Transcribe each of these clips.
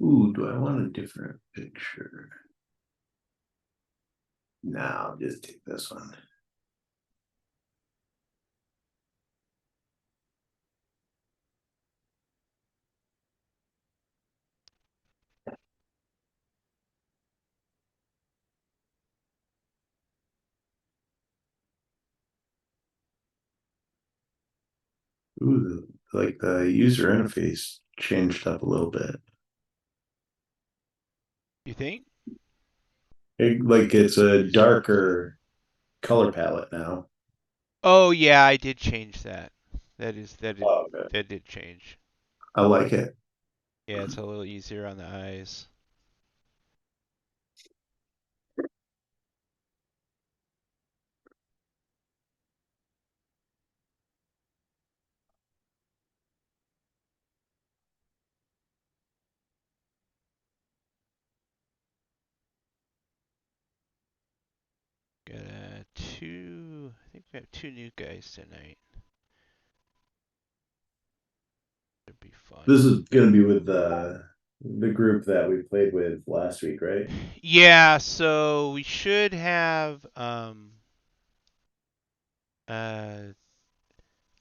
Ooh, do I want a different picture? No, I'll just take this one. Ooh, like the user interface changed up a little bit. You think? Like it's a darker color palette now. Oh yeah, I did change that. That did Oh, okay. that did change. I like it. Yeah, it's a little easier on the eyes. Got two. I think we have two new guys tonight. That'd be fun. This is gonna be with the group that we played with last week, right? Yeah, so we should have uh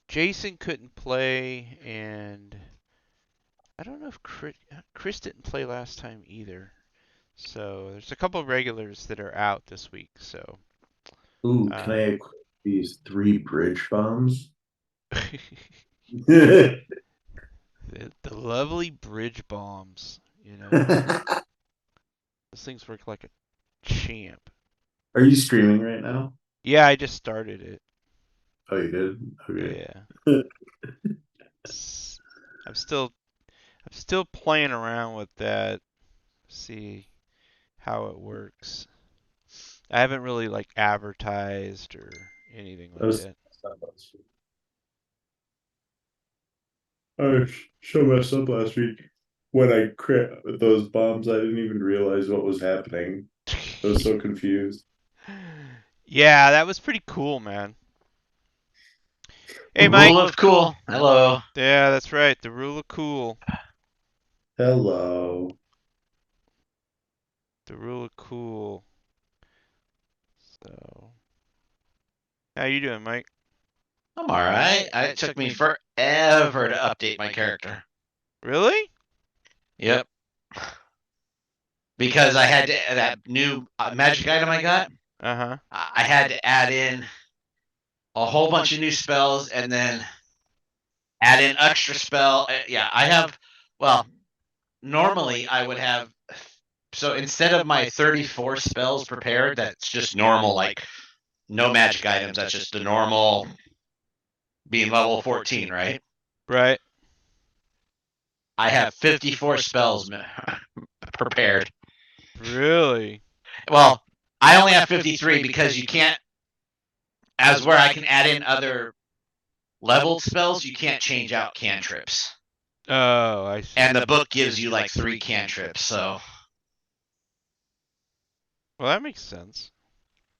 Jason couldn't play, and I don't know if Chris didn't play last time either. So there's a couple of regulars that are out this week. So Ooh, can I um, equip these three bridge bombs? the lovely bridge bombs, those things work like a champ. Are you streaming right now? Yeah, I just started it. Oh, you did? Okay. Yeah, S- I'm still I'm still playing around with that. See how it works. I haven't really like advertised or anything I like was that. I was so messed up last week when I crit those bombs. I didn't even realize what was happening. I was so confused. Yeah, that was pretty cool, man. Hey, Mike. Rule of cool. Hello. Yeah, that's right. The rule of cool. Hello. The rule of cool. So, how you doing, Mike? I'm all right. It took me forever to update my character. Really? Yep. Because I had that new magic item I got. Uh-huh. I had to add in a whole bunch of new spells and then add in extra spell. Yeah, I have. Well, normally I would have. So instead of my 34 spells prepared, that's just normal, like no magic items. That's just the normal being level 14, right? Right. I have 54 spells prepared. Really? Well, I only have 53 because you can't, as where I can add in other leveled spells, you can't change out cantrips. Oh, I see. And the book gives you like 3 cantrips, so. Well, that makes sense.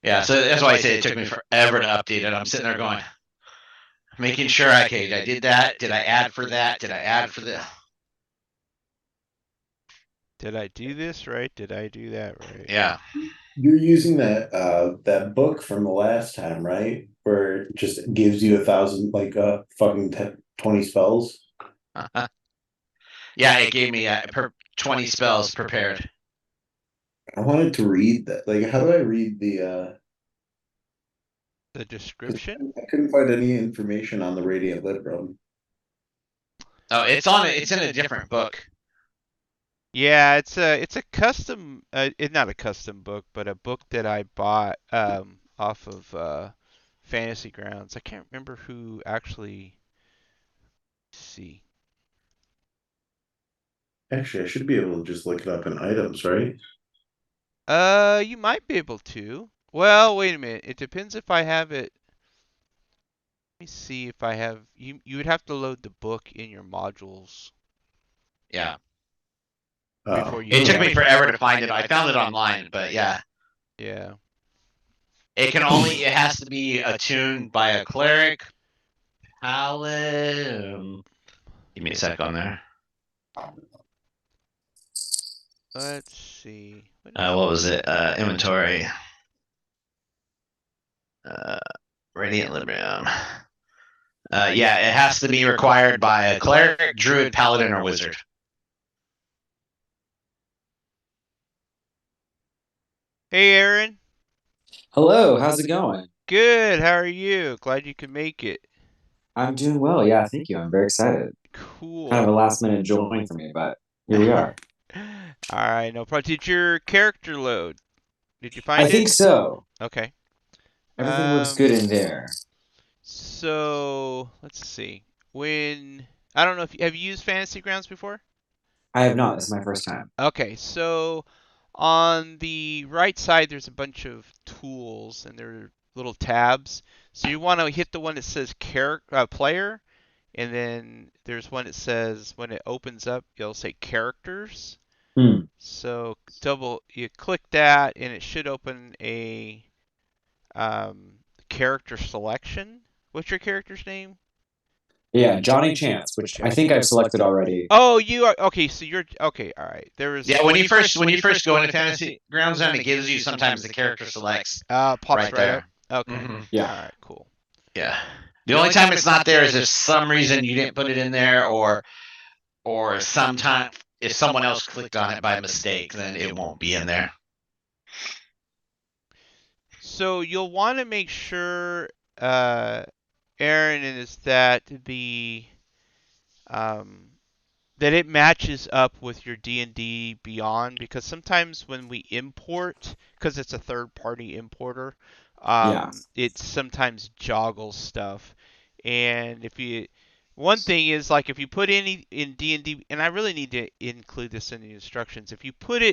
Yeah, so that's why I say it took me forever to update it. I'm sitting there going, making sure, okay, I did that. Did I add for that? Did I add for this? Did I do this right? Did I do that right? Yeah. You're using that book from the last time, right? Where it just gives you 1,000 like fucking 20 spells. Yeah, it gave me 20 spells prepared. I wanted to read that. Like, how do I read the? The Because description? I couldn't find any information on the Radiant Lit Room. Oh, it's in a different book. Yeah, it's a custom it's not a custom book, but a book that I bought off of Fantasy Grounds. I can't remember who actually see. Actually, I should be able to just look it up in items, right? You might be able to. Well, wait a minute. It depends if I have it. Let me see if I have you would have to load the book in your modules Yeah. before Oh, you It took me can. forever to find it. I found it online, but yeah. Yeah. It has to be attuned by a cleric, paladin. Give me a sec on there. let's see. What was it? Inventory. Uh, Radiant Librium. Yeah, it has to be required by a cleric, druid, paladin, or wizard. Hey, Aaron. Hello, how's it going? Good. How are you? Glad you could make it. I'm doing well. Yeah, thank you. I'm very excited. Kind of a Cool. last minute join for me, but here we are. All right, no problem. Did your character load? Did you I find it? think so. Okay. Everything looks good in there. So let's see. When I don't know if have you used Fantasy Grounds before? I have not. This is my first time. Okay, so on the right side there's a bunch of tools and there are little tabs. So you want to hit the one that says player, and then there's one that says when it opens up, it'll say characters. Hmm. So you click that and it should open a character selection. What's your character's name? Yeah, Johnny Chance, which I think I've selected already. Oh, you are okay. So you're okay. All right. There was Yeah, when you first go into Fantasy Ground Zone, it gives you sometimes the character selects pops right up. there. Okay. Yeah. All right. Cool. Yeah. The only time it's not there is if some reason you didn't put it in there, or sometime if someone else clicked on it by mistake, then it won't be in there. So you'll want to make sure, uh, Aaron, is that um, that it matches up with your D&D Beyond, because sometimes when we import, because it's a third-party importer, Yeah. it sometimes joggles stuff. And one thing is like if you put any in D&D, and I really need to include this in the instructions, if you put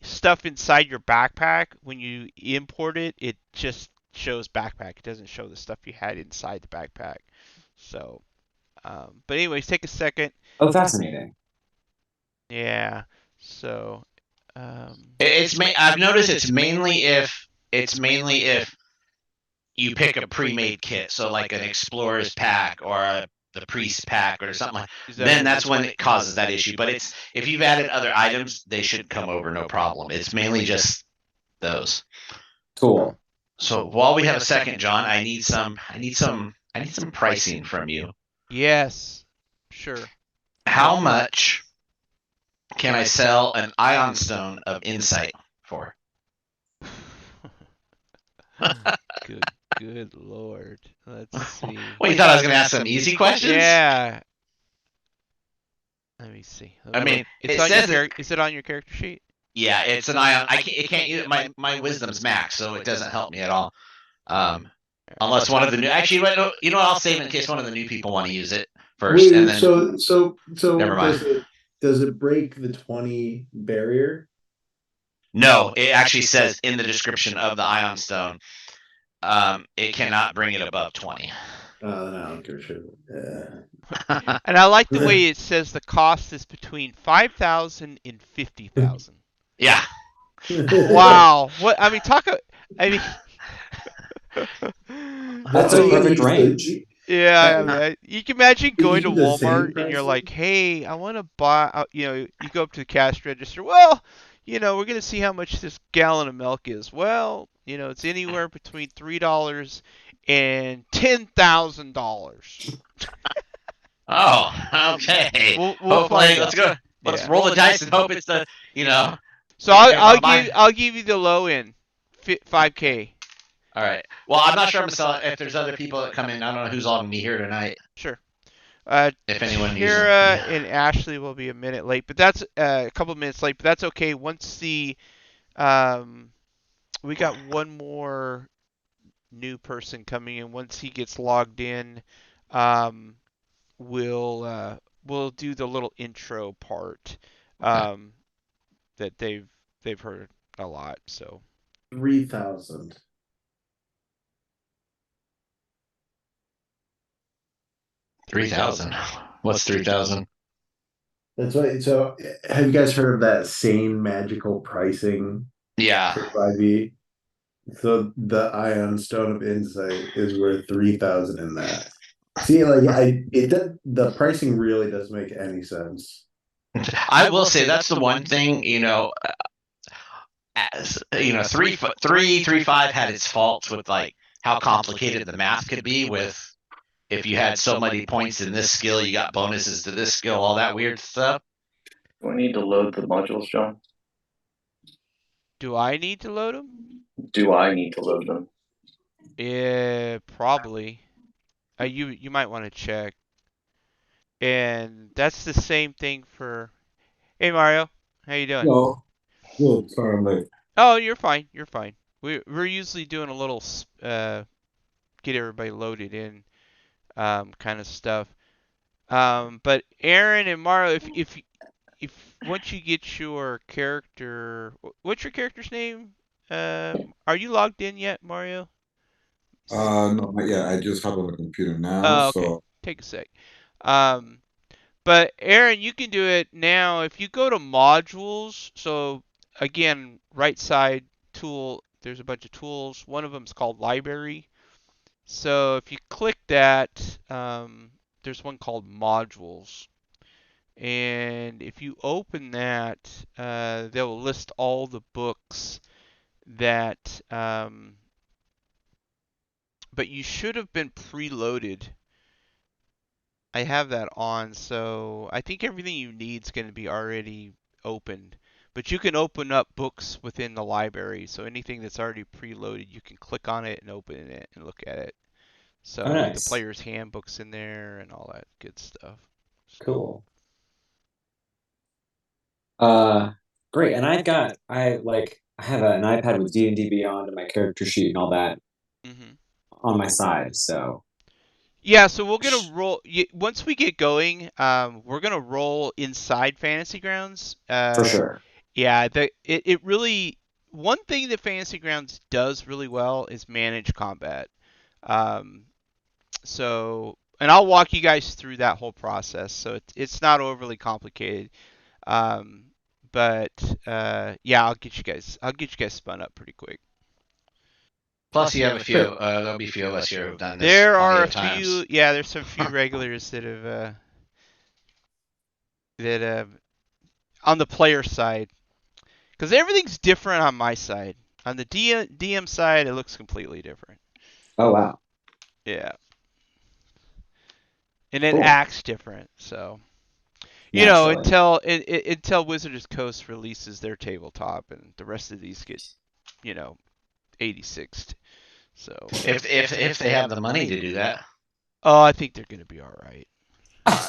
stuff inside your backpack when you import it, it just shows backpack. It doesn't show the stuff you had inside the backpack. So, but anyways, take a second. Oh, fascinating. Yeah. So, I've noticed it's mainly if you pick a pre-made kit, so like an explorer's pack or the priest pack or something like. Then that's when it causes that issue. But it's if you've added other items, they should come over no problem. It's mainly just those. Cool. So while we have a second, John, I need some pricing from you. Yes. Sure. How much can I sell an ion stone of insight for? Good Lord. Let's see. Well, you thought I was going to ask some easy questions? Yeah. Let me see. I mean, it's it on says your is it on your character sheet? Yeah, it's an ion. It can't use my wisdom's max, so it doesn't help me at all. Unless one of the new. Actually, you know what? I'll save it in case one of the new people want to use it first, Wait, and then so never mind. does it break the 20 barrier? No, it actually says in the description of the ion stone, it cannot bring it above 20. Oh, no, I don't give a shit. Yeah. And I like the way it says the cost is between 5,000 and 50,000. Yeah. Wow. What I mean, I mean, That's a perfect range. yeah, I mean, you can imagine going to The same Walmart and price you're then? like, "Hey, I want to buy." You go up to the cash register. Well, we're gonna see how much this gallon of milk is. Well, it's anywhere between $3 and $10,000. Oh, okay. We'll Hopefully, find let's out. go. Let's Yeah. roll the dice and hope it's the. So I'll give you the low end, 5K. All right. Well, I'm not sure I'm gonna sell it if there's other people that come in. I don't know who's all gonna be here tonight. Sure. If anyone uses Tara it. and Ashley will be a minute late, but that's a couple of minutes late, but that's okay. Once we got one more new person coming in. Once he gets logged in, um, we'll do the little intro part that they've heard a lot. So 3,000. 3,000. What's 3,000? That's right. So, have you guys heard of that sane magical pricing Yeah. for 5e? So the Ion Stone of Insight is worth 3,000 in that. See, like the pricing really doesn't make any sense. I will say that's the one thing, as 3.5 had its faults with like how complicated the math could be with if you had so many points in this skill, you got bonuses to this skill, all that weird stuff. Do I need to load the modules, John? Do I need to load them? Do I need to load them? Yeah, probably. You might want to check. And that's the same thing for. Hey Mario, how you doing? No, good. Sorry, I'm late. Oh, you're fine. You're fine. We're usually doing a little get everybody loaded in kind of stuff. But Aaron and Mario, if once you get your character, what's your character's name? Are you logged in yet, Mario? No, not yet. I just have it on the computer now, Oh, okay. so Take a sec. Um, but Aaron, you can do it now. If you go to modules, so again, right side tool, there's a bunch of tools. One of them is called library. So if you click that, there's one called modules. And if you open that, they'll list all the books that, but you should have been preloaded. I have that on, so I think everything you need is going to be already opened. But you can open up books within the library, so anything that's already preloaded, you can click on it and open it and look at it. So Oh, the nice. player's handbook's in there and all that good stuff. Cool. Great. And I have an iPad with D&D Beyond and my character sheet and all that Hmm. on my side. So Yeah, so we're gonna roll. Once we get going, we're gonna roll inside Fantasy Grounds. for sure. Yeah, it really one thing that Fantasy Grounds does really well is manage combat. Um, and I'll walk you guys through that whole process. So it's not overly complicated. Um, but yeah, I'll get you guys spun up pretty quick. Plus, you have a few. There'll be a few of us here who've done this There plenty are a of times. few, yeah, there's some few regulars that have on the player side, because everything's different on my side. On the DM side, it looks completely different. Oh wow. Yeah, and it Cool. acts different. So you know, Naturally. until Wizards Coast releases their tabletop, and the rest of these get, 86'd. So If they have the money to do that. oh, I think they're gonna be all right.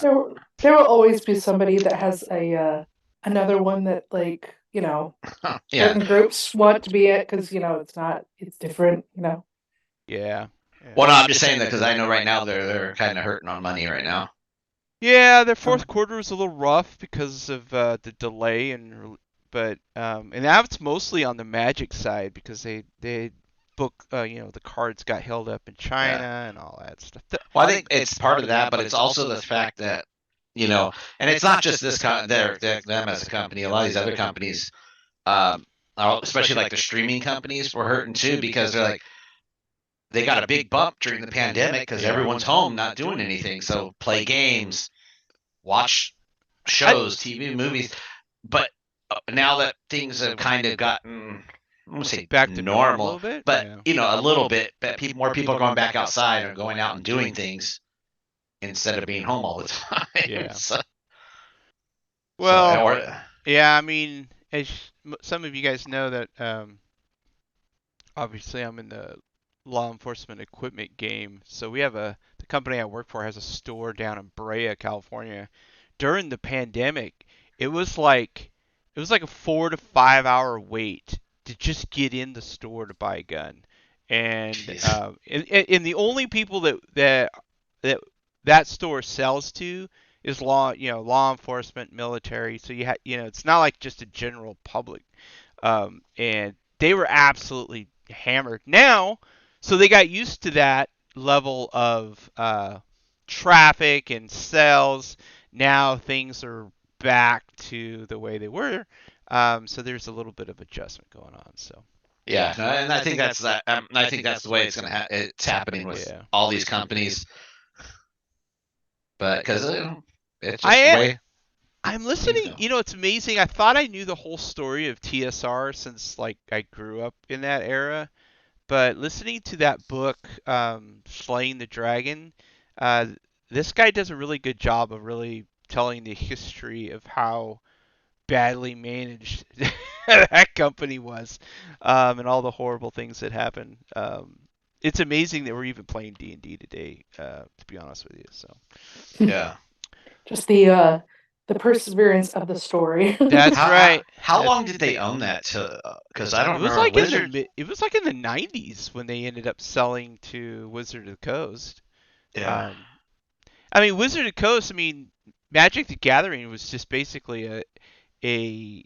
There will always be somebody that has a another one that Yeah. certain groups want to be it because it's different. Yeah. Well, no, I'm just saying that because I know right now they're kind of hurting on money right now. Yeah, their fourth quarter was a little rough because of the delay and that's mostly on the Magic side because they book the cards got held up in China and all that stuff. Well, I think it's part of that, but it's also the fact that and it's not just this them as a company. A lot of these other companies, especially like the streaming companies, were hurting too because they're like they got a big bump during the pandemic because everyone's home not doing anything, so play games, watch shows, TV, movies. But now that things have kind of gotten, I won't say back to normal a little bit, but yeah. a little bit. But more people are going back outside and going out and doing things instead of being home all the time. Yeah. So, well, yeah. I mean, as some of you guys know that obviously I'm in the law enforcement equipment game. So we have the company I work for has a store down in Brea, California. During the pandemic, it was like a 4 to 5 hour wait to just get in the store to buy a gun, and and the only people that store sells to is law enforcement, military. So it's not like just a general public, and they were absolutely hammered now. So they got used to that level of traffic and sales. Now things are back to the way they were. So there's a little bit of adjustment going on. So yeah, and I think that's that. I think that's the way it's happening with all these companies. But because it's just the way. I'm listening. You know, it's amazing. I thought I knew the whole story of TSR since like I grew up in that era, but listening to that book, Slaying the Dragon, uh, this guy does a really good job of really telling the history of how badly managed that company was, and all the horrible things that happened. It's amazing that we're even playing D&D today, to be honest with you. So Yeah. Just the perseverance of the story. that's right. How long did they own that? Because I don't It was remember like in Wizard. it was like in the 90s when they ended up selling to Wizard of the Coast. Yeah. I mean, Wizard of the Coast. I mean, Magic the Gathering was just basically a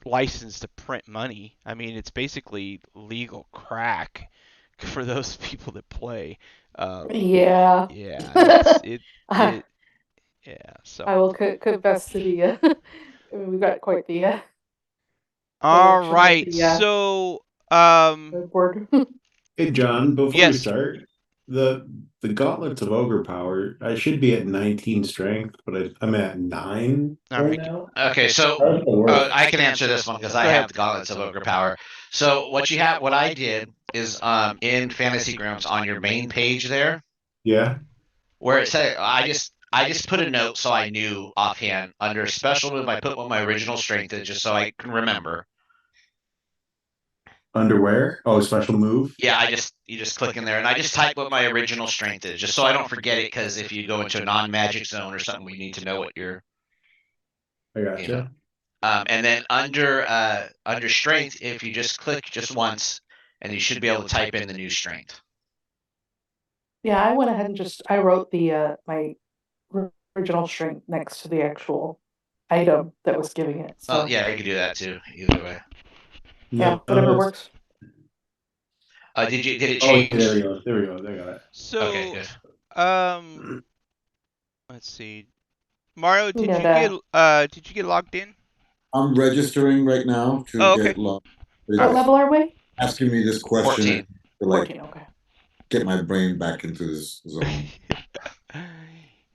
license to print money. I mean, it's basically legal crack for those people that play. Yeah. Yeah, it's it I, it yeah. So I will confess to the. I mean, we got quite the all collection of right. the So board. Hey John, before we yes. start, the the Gauntlets of Ogre Power, I should be at 19 strength, but I'm at 9 All right right. now. Okay, so How does that work? I can answer this one because I Go ahead. have the Gauntlets of Ogre Power. So what I did is in Fantasy Grounds on your main page there, Yeah, where it said I just put a note so I knew offhand under special move I put what my original strength is just so I can remember. underwear. Oh, special move. Yeah, you just click in there and I just type what my original strength is just so I don't forget it because if you go into a non-magic zone or something, we need to know what your I you gotcha. know. And then under strength, if you just click just once, and you should be able to type in the new strength. Yeah, I went ahead and I wrote the my original strength next to the actual item that was giving it. Well, So yeah, you can do that too. Either way. yeah, No, whatever that's. works. Did it Oh, yeah, change? there we go. There we go. I got it. Okay, So good. let's see. Mario, Yeah, did you get logged in? I'm registering right now to Oh, okay. get logged. All what It's level are we? asking me this question 14. to like 14. Okay. get my brain back into this zone. right.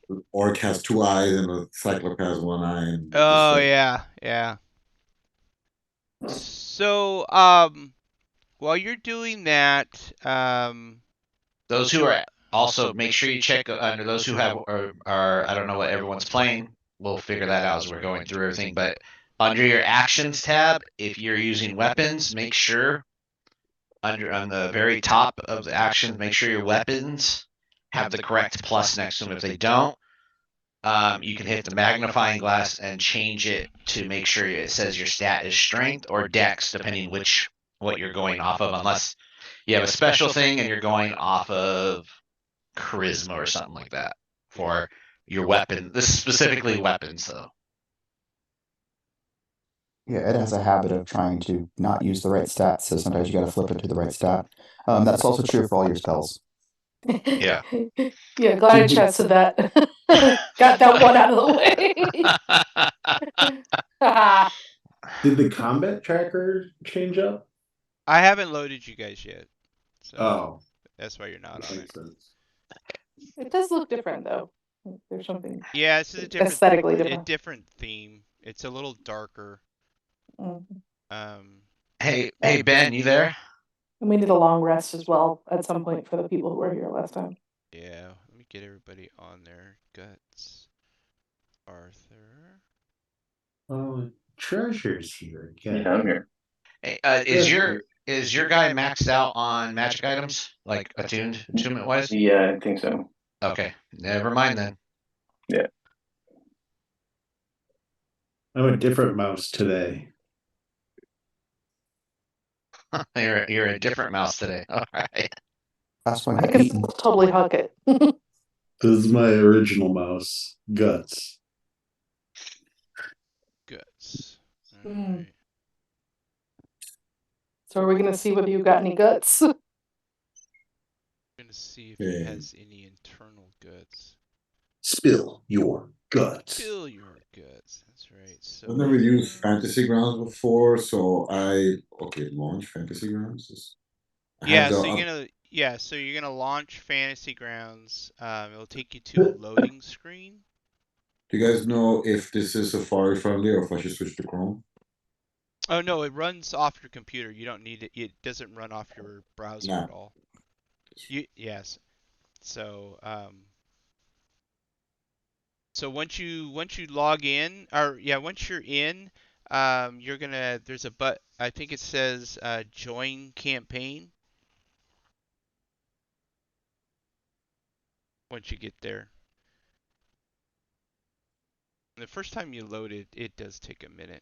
The orc has two eyes and the cyclop has one eye, and it just Oh said, yeah, yeah. So while you're doing that, Those who are also make sure you check under those who have are I don't know what everyone's playing. We'll figure that out as we're going through everything. But under your actions tab, if you're using weapons, make sure on the very top of the actions, make sure your weapons have the correct plus next to them. If they don't, you can hit the magnifying glass and change it to make sure it says your stat is strength or dex, depending which what you're going off of. Unless you have a special thing and you're going off of charisma or something like that for your weapon. This is specifically weapons, though. Yeah, Ed has a habit of trying to not use the right stat, so sometimes you got to flip it to the right stat. That's also true for all your spells. Yeah. Yeah, glad I chatted that. Got that one out of the way. Did the combat tracker change up? I haven't loaded you guys yet, so Oh, that's why you're not that on makes it. sense. It does look different though. There's something Yeah, this is aesthetically a different. different theme. It's a little darker. Mm. Hey, Ben, you there? And we need a long rest as well at some point for the people who were here last time. Yeah, let me get everybody on there. Guts, Arthur. Oh, treasures here again. Yeah, I'm here. Hey, is your guy maxed out on magic items, like attunement wise? Yeah, I think so. Okay, never mind then. Yeah. I'm a different mouse today. You're a different mouse today. All right. Last one I got can eaten. totally hug it. This is my original mouse, Guts. Guts. All Mm. right. So are we gonna see whether you got any guts? I'm gonna see if he Yeah. has any internal guts. Spill your guts. Spill your guts. That's right. So I've never used Fantasy Grounds before, so launch Fantasy Grounds. I yeah, have the so you're gonna launch Fantasy Grounds. It'll take you to a loading screen. Do you guys know if this is Safari friendly or if I should switch to Chrome? Oh no, it runs off your computer. You don't need it. It doesn't run off your browser Nah. at all. Yes. So so once you log in, or yeah, once you're in, you're gonna there's a I think it says join campaign once you get there. And the first time you load it, it does take a minute.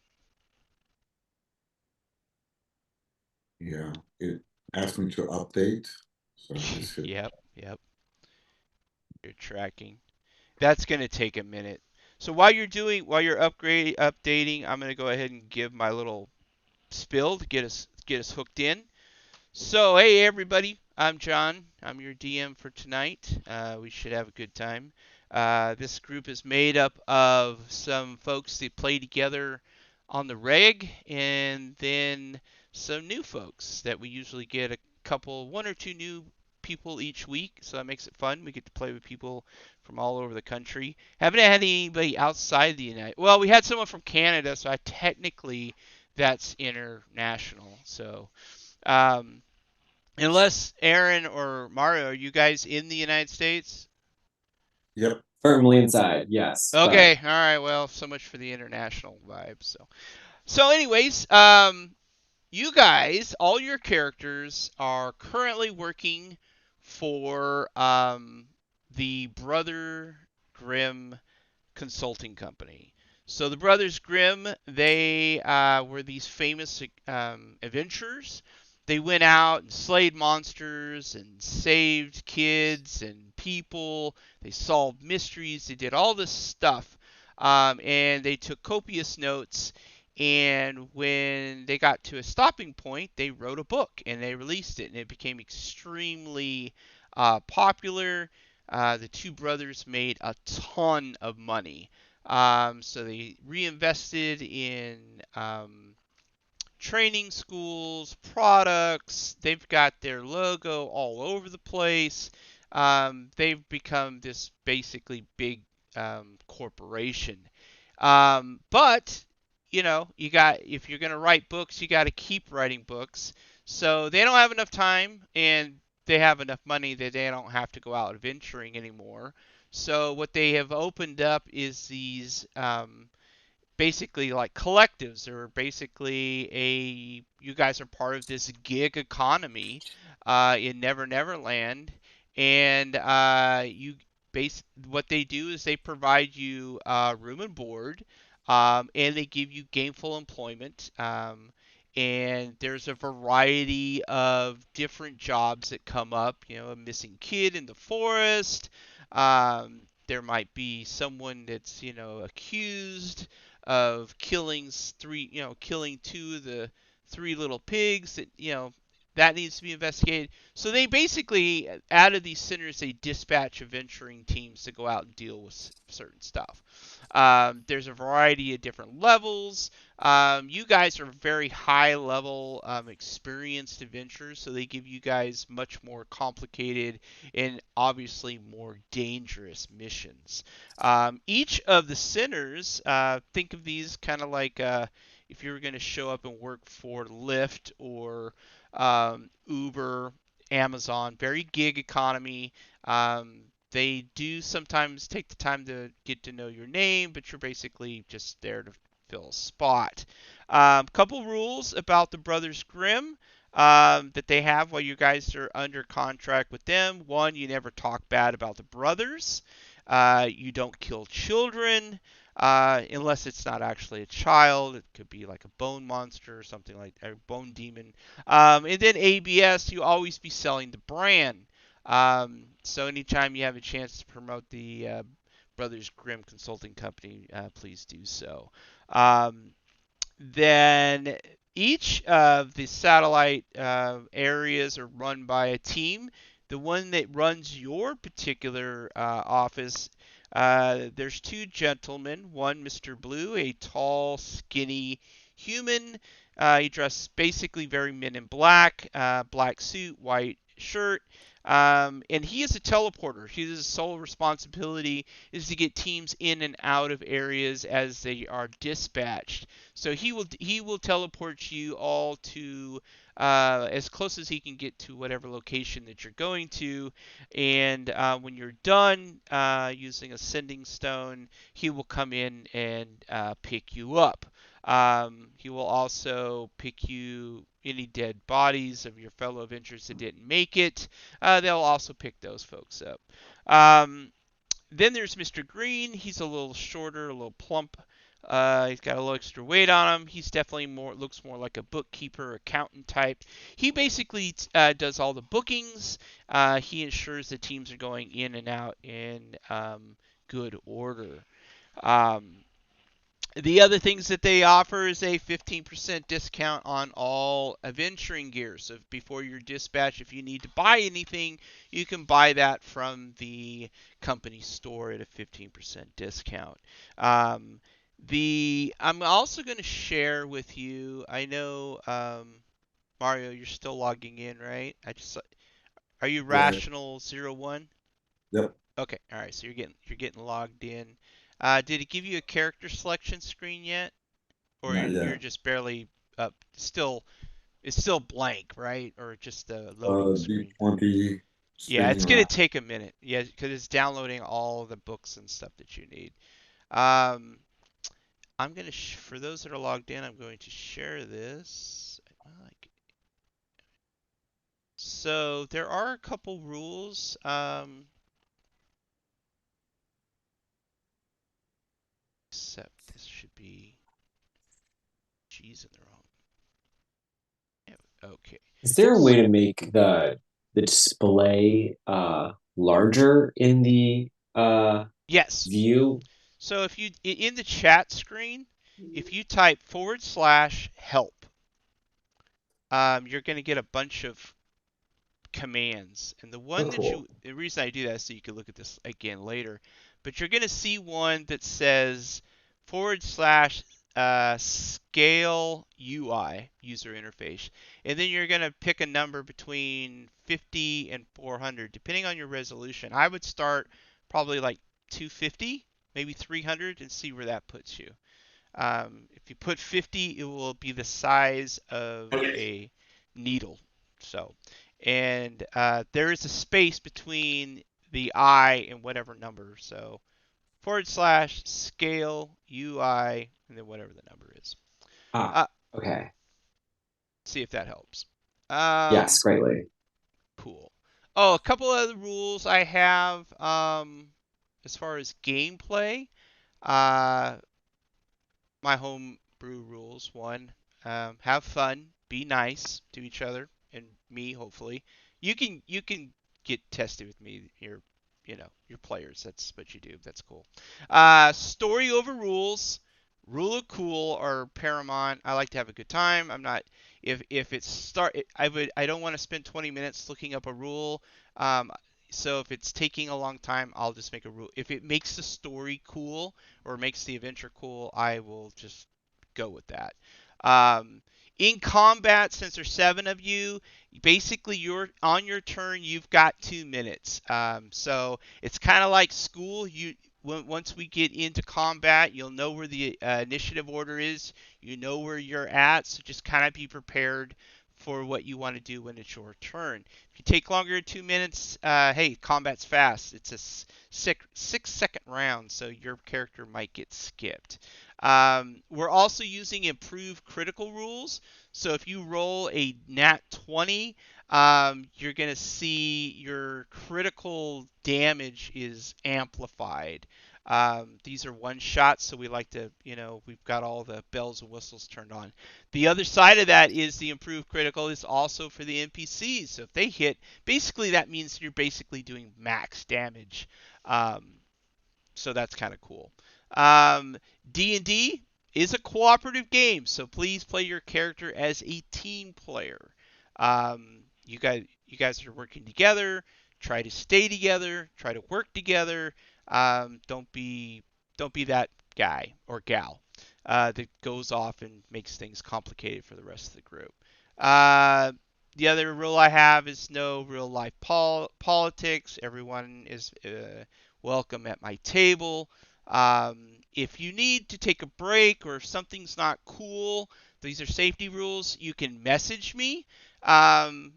Yeah, it asked me to update, so I just hit. Yep. You're tracking. That's gonna take a minute. So while you're updating, I'm gonna go ahead and give my little spill to get us hooked in. So, hey everybody, I'm John. I'm your DM for tonight. We should have a good time. This group is made up of some folks that play together on the reg, and then some new folks that we usually get one or two new people each week. So that makes it fun. We get to play with people from all over the country. Haven't had anybody outside the United. Well, we had someone from Canada, so technically that's international. So. Um, Unless Aaron or Mario, are you guys in the United States? Yep. Firmly inside, yes. Okay, all right. Well, so much for the international vibe. So anyways, you guys, all your characters are currently working for the Brother Grimm consulting company. So the brothers Grimm, they were these famous adventurers. They went out and slayed monsters and saved kids and people. They solved mysteries. They did all this stuff, and they took copious notes. And when they got to a stopping point, they wrote a book and they released it, and it became extremely popular. The two brothers made a ton of money. So they reinvested in training schools, products. They've got their logo all over the place. They've become this basically big corporation. But you got if you're gonna write books, you got to keep writing books. So they don't have enough time, and they have enough money that they don't have to go out adventuring anymore. So what they have opened up is these basically like collectives, or basically you guys are part of this gig economy in Never Never Land, and you base what they do is they provide you room and board, and they give you gainful employment. And there's a variety of different jobs that come up. A missing kid in the forest. There might be someone that's accused of killing two of the three little pigs that needs to be investigated. So they basically, out of these centers, they dispatch adventuring teams to go out and deal with certain stuff. There's a variety of different levels. You guys are very high level experienced adventurers, so they give you guys much more complicated and obviously more dangerous missions. Each of the centers, think of these kind of like if you were going to show up and work for Lyft or Uber, Amazon, very gig economy. They do sometimes take the time to get to know your name, but you're basically just there to fill a spot. Couple rules about the Brothers Grimm that they have while you guys are under contract with them. One, you never talk bad about the brothers. You don't kill children. Unless it's not actually a child. It could be like a bone monster or something like a bone demon. And then ABS, you always be selling the brand. So anytime you have a chance to promote the Brothers Grimm Consulting Company, please do so. Then each of the satellite areas are run by a team. The one that runs your particular office, there's two gentlemen. One, Mr. Blue, a tall, skinny human. He dresses basically very men in black, black suit, white shirt. And he is a teleporter. His sole responsibility is to get teams in and out of areas as they are dispatched. So he will teleport you all to as close as he can get to whatever location that you're going to. And when you're done using a sending stone, he will come in and pick you up. He will also pick you any dead bodies of your fellow Avengers that didn't make it. They'll also pick those folks up. Then there's Mr. Green. He's a little shorter, a little plump. He's got a little extra weight on him. He's definitely looks more like a bookkeeper, accountant type. He basically does all the bookings. He ensures the teams are going in and out in good order. Um, the other things that they offer is a 15% discount on all adventuring gear. So before your dispatch, if you need to buy anything, you can buy that from the company store at a 15% discount. I'm also going to share with you. I know Mario, you're still logging in, right? Are you Yeah. Rational01? Yep. Okay, all right. So you're getting logged in. Did it give you a character selection screen yet? Or Not you're yet. just barely up? It's still blank, right? Or just the loading screen? D20 Yeah, it's spinning gonna around. take a minute. Yeah, because it's downloading all the books and stuff that you need. Um, for those that are logged in, I'm going to share this. So there are a couple rules. Except this should be G's in the wrong. Yeah, okay. Is there a way to make the display larger in the Yes. view? So if you in the chat screen, if you type /help, you're going to get a bunch of commands. And Oh, cool. the reason I do that is so you can look at this again later. But you're going to see one that says /scale UI user interface. And then you're going to pick a number between 50 and 400, depending on your resolution. I would start probably like 250, maybe 300, and see where that puts you. If you put 50, it will be the size of a needle. So, and there is a space between the I and whatever number. So /scale UI and then whatever the number is. Ah, Uh, okay. See if that helps. Yes, greatly. Cool. Oh, a couple other rules I have as far as gameplay. Uh, my home brew rules. One, have fun, be nice to each other and me. Hopefully, you can get tested with me. Your players. That's what you do. That's cool. Story over rules. Rule of cool are paramount. I like to have a good time. I'm not if it's start. I don't want to spend 20 minutes looking up a rule. Um, so if it's taking a long time, I'll just make a rule. If it makes the story cool, or makes the adventure cool, I will just go with that. Um, in combat, since there's 7 of you, basically you're on your turn. You've got 2 minutes. So it's kind of like school. Once we get into combat, you'll know where the initiative order is. You know where you're at. So just kind of be prepared for what you want to do when it's your turn. If you take longer than 2 minutes, hey, combat's fast. It's a 6 second round, so your character might get skipped. We're also using improved critical rules. So if you roll a nat 20, you're going to see your critical damage is amplified. These are one shots, so we like to, we've got all the bells and whistles turned on. The other side of that is the improved critical is also for the NPCs. So if they hit, basically that means you're basically doing max damage. So that's kind of cool. D&D is a cooperative game, so please play your character as a team player. You guys are working together. Try to stay together. Try to work together. Don't be that guy or gal that goes off and makes things complicated for the rest of the group. The other rule I have is no real life politics. Everyone is welcome at my table. If you need to take a break or if something's not cool, these are safety rules. You can message me. Um,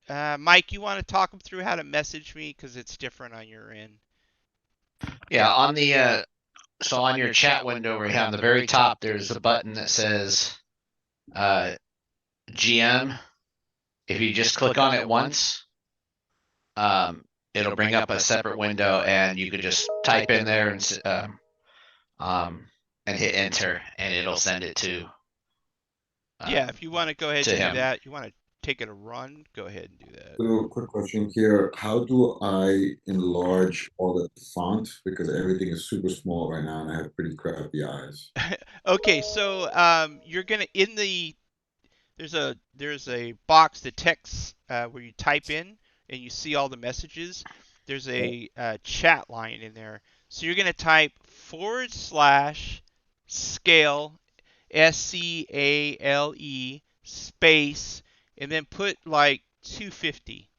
Mike, you want to talk them through how to message me because it's different on your end. Yeah, on the so on your chat window where you have on the very top, there's a button that says GM. If you just click on it once, it'll bring up a separate window, and you could just type in there and hit enter, and it'll send it to. Yeah, if you want to go ahead and do him. that, you want to take it a run, go ahead and do that. So, quick question here. How do I enlarge all the font? Because everything is super small right now and I have pretty crappy eyes. Okay, so you're gonna there's a box that text where you type in and you see all the messages. There's a chat line in there, so you're gonna type / scale SCALE space and then put like 250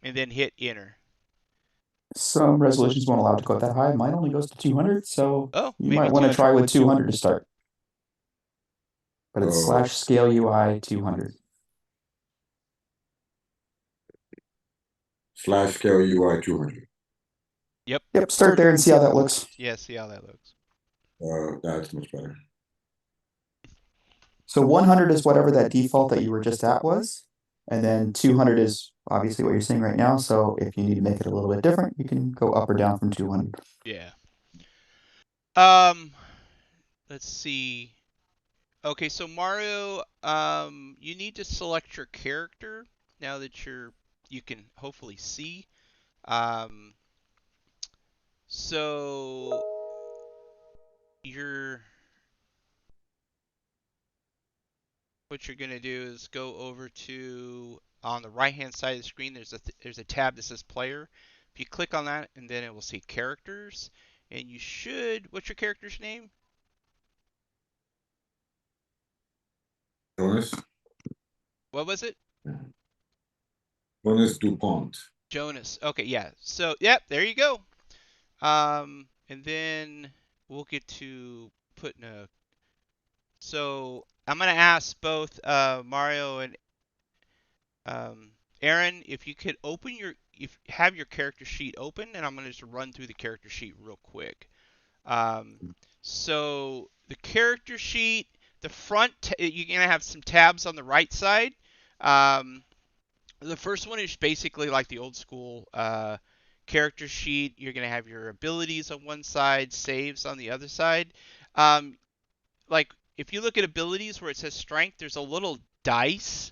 and then hit enter. Some resolutions won't allow it to go that high. Mine only goes to 200, so Oh, you maybe might want to 200. try with 200 to start. But it's Oh. /scale UI 200. /scale UI 200. Yep, start there and see how that looks. Yeah, see how that looks. That's much better. So 100 is whatever that default that you were just at was. And then 200 is obviously what you're seeing right now. So if you need to make it a little bit different, you can go up or down from 200. Yeah. Let's see. Okay, so Mario, you need to select your character now that you can hopefully see. So what you're gonna do is go over to on the right hand side of the screen. There's a tab that says Player. If you click on that, and then it will say Characters, and you should. What's your character's name? Jonas? What was it? Jonas DuPont. Jonas. Okay, yeah. So, yep, there you go. And then we'll get to putting a. So I'm gonna ask both Mario and Aaron if you could have your character sheet open, and I'm gonna just run through the character sheet real quick. So the character sheet, the front, you're gonna have some tabs on the right side. The first one is basically like the old school character sheet. You're going to have your abilities on one side, saves on the other side. Like if you look at abilities where it says strength, there's a little dice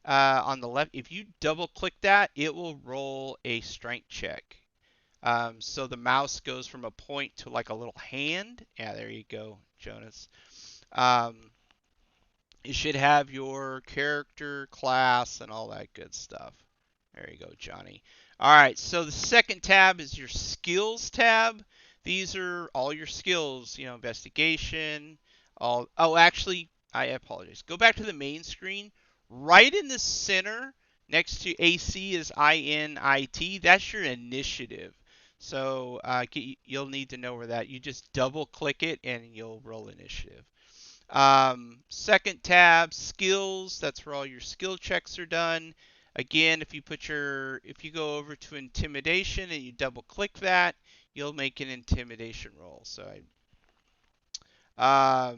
on the left. If you double click that, it will roll a strength check. So the mouse goes from a point to like a little hand. Yeah, there you go, Jonas. You should have your character, class, and all that good stuff. There you go, Johnny. All right, so the second tab is your skills tab. These are all your skills, investigation, all. Oh, actually, I apologize. Go back to the main screen. Right in the center, next to AC is INIT. That's your initiative. So you'll need to know where that. You just double click it and you'll roll initiative. Second tab, skills. That's where all your skill checks are done. Again, if you go over to intimidation and you double click that, you'll make an intimidation roll.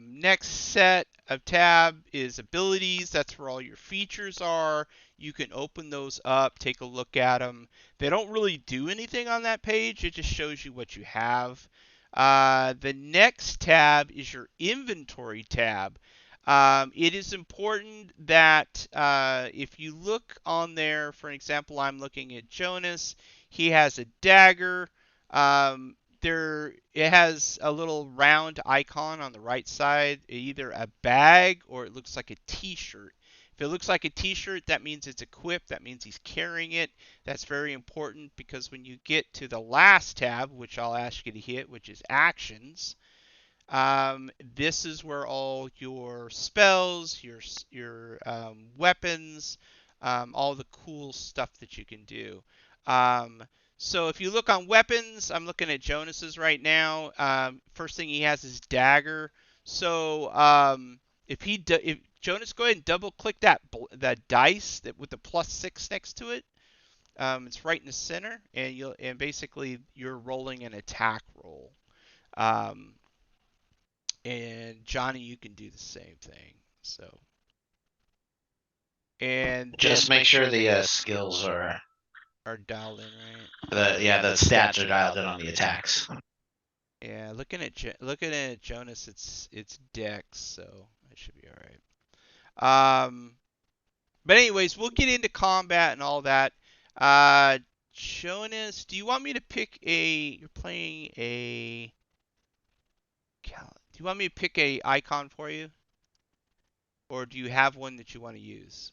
Next set of tab is abilities. That's where all your features are. You can open those up, take a look at them. They don't really do anything on that page. It just shows you what you have. The next tab is your inventory tab. It is important that if you look on there, for example, I'm looking at Jonas. He has a dagger. It has a little round icon on the right side, either a bag or it looks like a t-shirt. If it looks like a t-shirt, that means it's equipped. That means he's carrying it. That's very important because when you get to the last tab, which I'll ask you to hit, which is actions, This is where all your spells, your weapons, all the cool stuff that you can do. So if you look on weapons, I'm looking at Jonas's right now. First thing he has is dagger. So if Jonas, go ahead and double click that dice with the +6 next to it. It's right in the center, and basically you're rolling an attack roll. Um, and Johnny, you can do the same thing. So, and Just make sure the skills are dialed in, right? the stats are dialed in on the attacks. Yeah, looking at Jonas, it's Dex, so that should be all right. But anyways, we'll get into combat and all that. Jonas, do you want me to pick a? You're playing a. Do you want me to pick a icon for you, or do you have one that you want to use?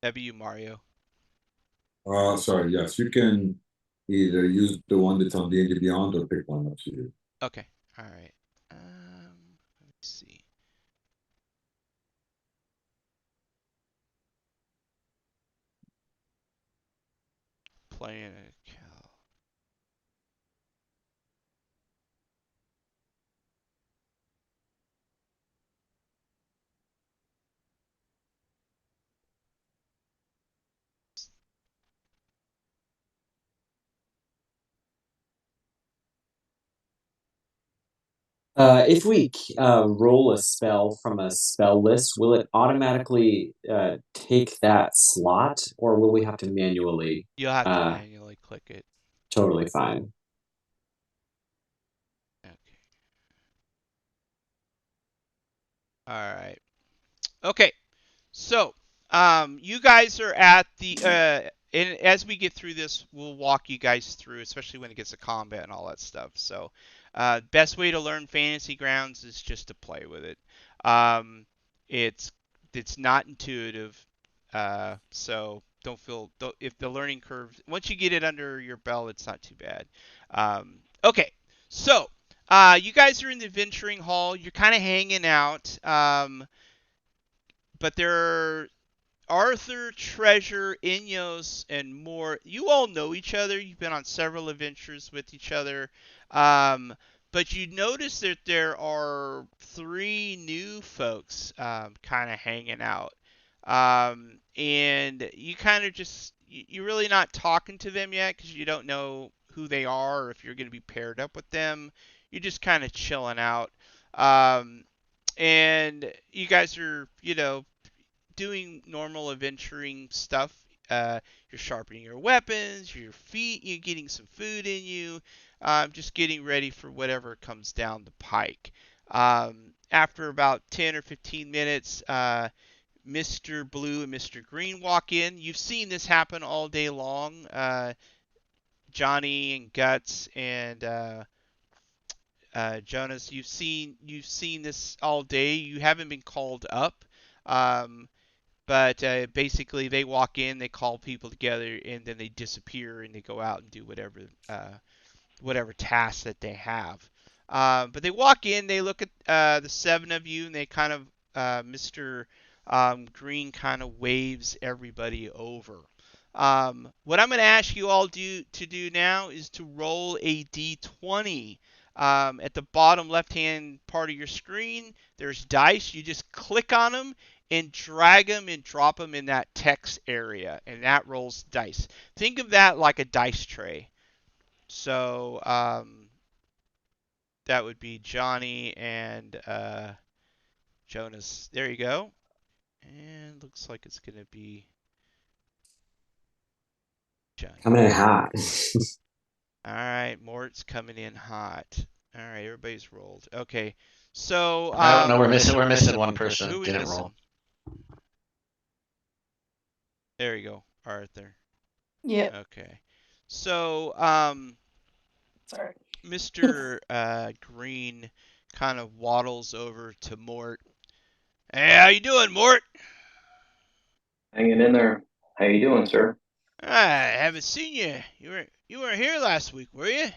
That'd be you, Mario. Sorry, yes, you can either use the one that's on D&D Beyond or pick one up to you. Okay. All right. Let me see. Playing a Cal. If we roll a spell from a spell list, will it automatically take that slot, or will we have to manually? You'll have to manually click it. Totally fine. Okay. All right. Okay. So, you guys are at the and as we get through this, we'll walk you guys through, especially when it gets to combat and all that stuff. So, best way to learn Fantasy Grounds is just to play with it. Um, it's it's not intuitive, so if the learning curve once you get it under your belt, it's not too bad. Okay, so you guys are in the venturing hall. You're kind of hanging out. But there are Arthur, Treasure, Ineos, and more. You all know each other. You've been on several adventures with each other. But you notice that there are three new folks kind of hanging out. And you kind of you're really not talking to them yet because you don't know who they are or if you're going to be paired up with them. You're just kind of chilling out. Um, and you guys are, doing normal adventuring stuff. You're sharpening your weapons, you're getting some food in you, just getting ready for whatever comes down the pike. After about 10 or 15 minutes, Mr. Blue and Mr. Green walk in. You've seen this happen all day long. Johnny and Guts and Jonas, you've seen this all day. You haven't been called up. Um, but basically, they walk in, they call people together, and then they disappear and they go out and do whatever tasks that they have. But they walk in, they look at the seven of you, and they kind of Mr. Green kind of waves everybody over. What I'm going to ask you all to do now is to roll a d20. At the bottom left-hand part of your screen, there's dice. You just click on them and drag them and drop them in that text area, and that rolls dice. Think of that like a dice tray. So that would be Johnny and Jonas. There you go. And looks like it's going to be Johnny. Coming in hot. All right, Mort's coming in hot. All right, everybody's rolled. Okay, so No, we're missing one person. Who Didn't missing? roll. There you go, Arthur. Yeah. Okay, so Sorry. Mr. Green kind of waddles over to Mort. Hey, how you doing, Mort? Hanging in there. How you doing, sir? I haven't seen you. You weren't here last week, were you?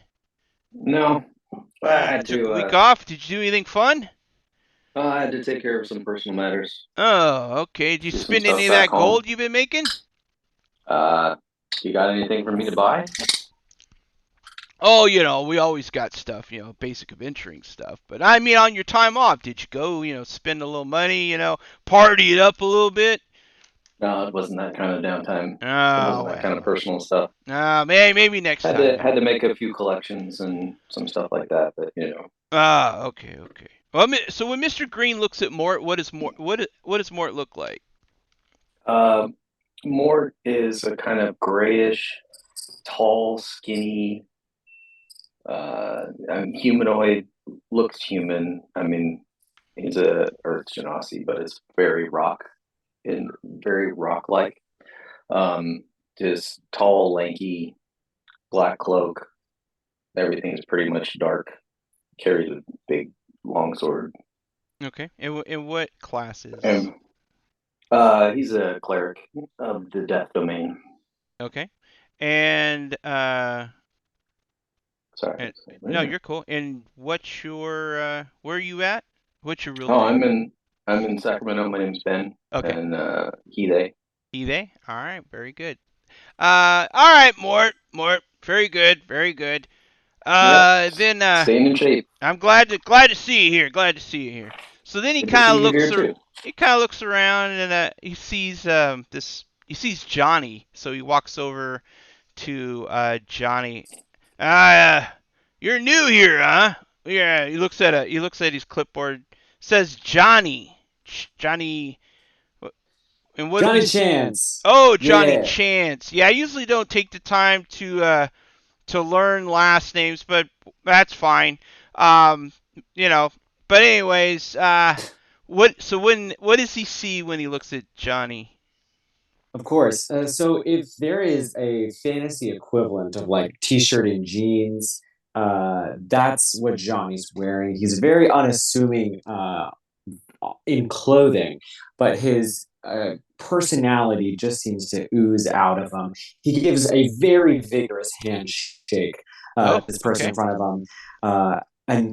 No, I You had took a to. week off. Did you do anything fun? I had to take care of some personal matters. Oh, okay. Did you Do some spend any stuff of back that home. gold you've been making? Uh, you got anything for me to buy? Oh, we always got stuff, basic adventuring stuff. But I mean, on your time off, did you go, spend a little money, party it up a little bit? No, it wasn't that kind of downtime. It Oh, wasn't that kind of well. personal stuff. Maybe next time then. Had to make a few collections and some stuff like that. But Okay, okay. Well, so when Mr. Green looks at Mort, what does Mort look like? uh, Mort is a kind of grayish, tall, skinny, humanoid. Looks human. I mean, he's a Earth Genasi, but it's very rock like. Um, just tall, lanky, black cloak. Everything's pretty much dark. Carries a big, long sword. Okay. And what classes? And he's a cleric of the death domain. Okay. And Sorry. and no, you're cool. And what's your where are you at? What's your real Oh, name? I'm in Sacramento. My name's Ben, Okay. and he they. They. All right. Very good. All right, Mort. Very good. Very good. Yep. Then Staying in shape. I'm glad to see you here. Glad to see you here. So then Good to see you here too. he kind of looks around and he sees he sees Johnny. So he walks over to Johnny. Uh, you're new here, huh? Yeah. He looks at his clipboard. Says Johnny. Johnny. And what do we? Johnny Chance. Oh, Johnny Yeah. Chance. Yeah, I usually don't take the time to learn last names, but that's fine. Um, you know. But anyways, what does he see when he looks at Johnny? Of course. So if there is a fantasy equivalent of like t-shirt and jeans, that's what Johnny's wearing. He's very unassuming in clothing, but his personality just seems to ooze out of him. He gives a very vigorous handshake Oh, to this person in okay. front of him.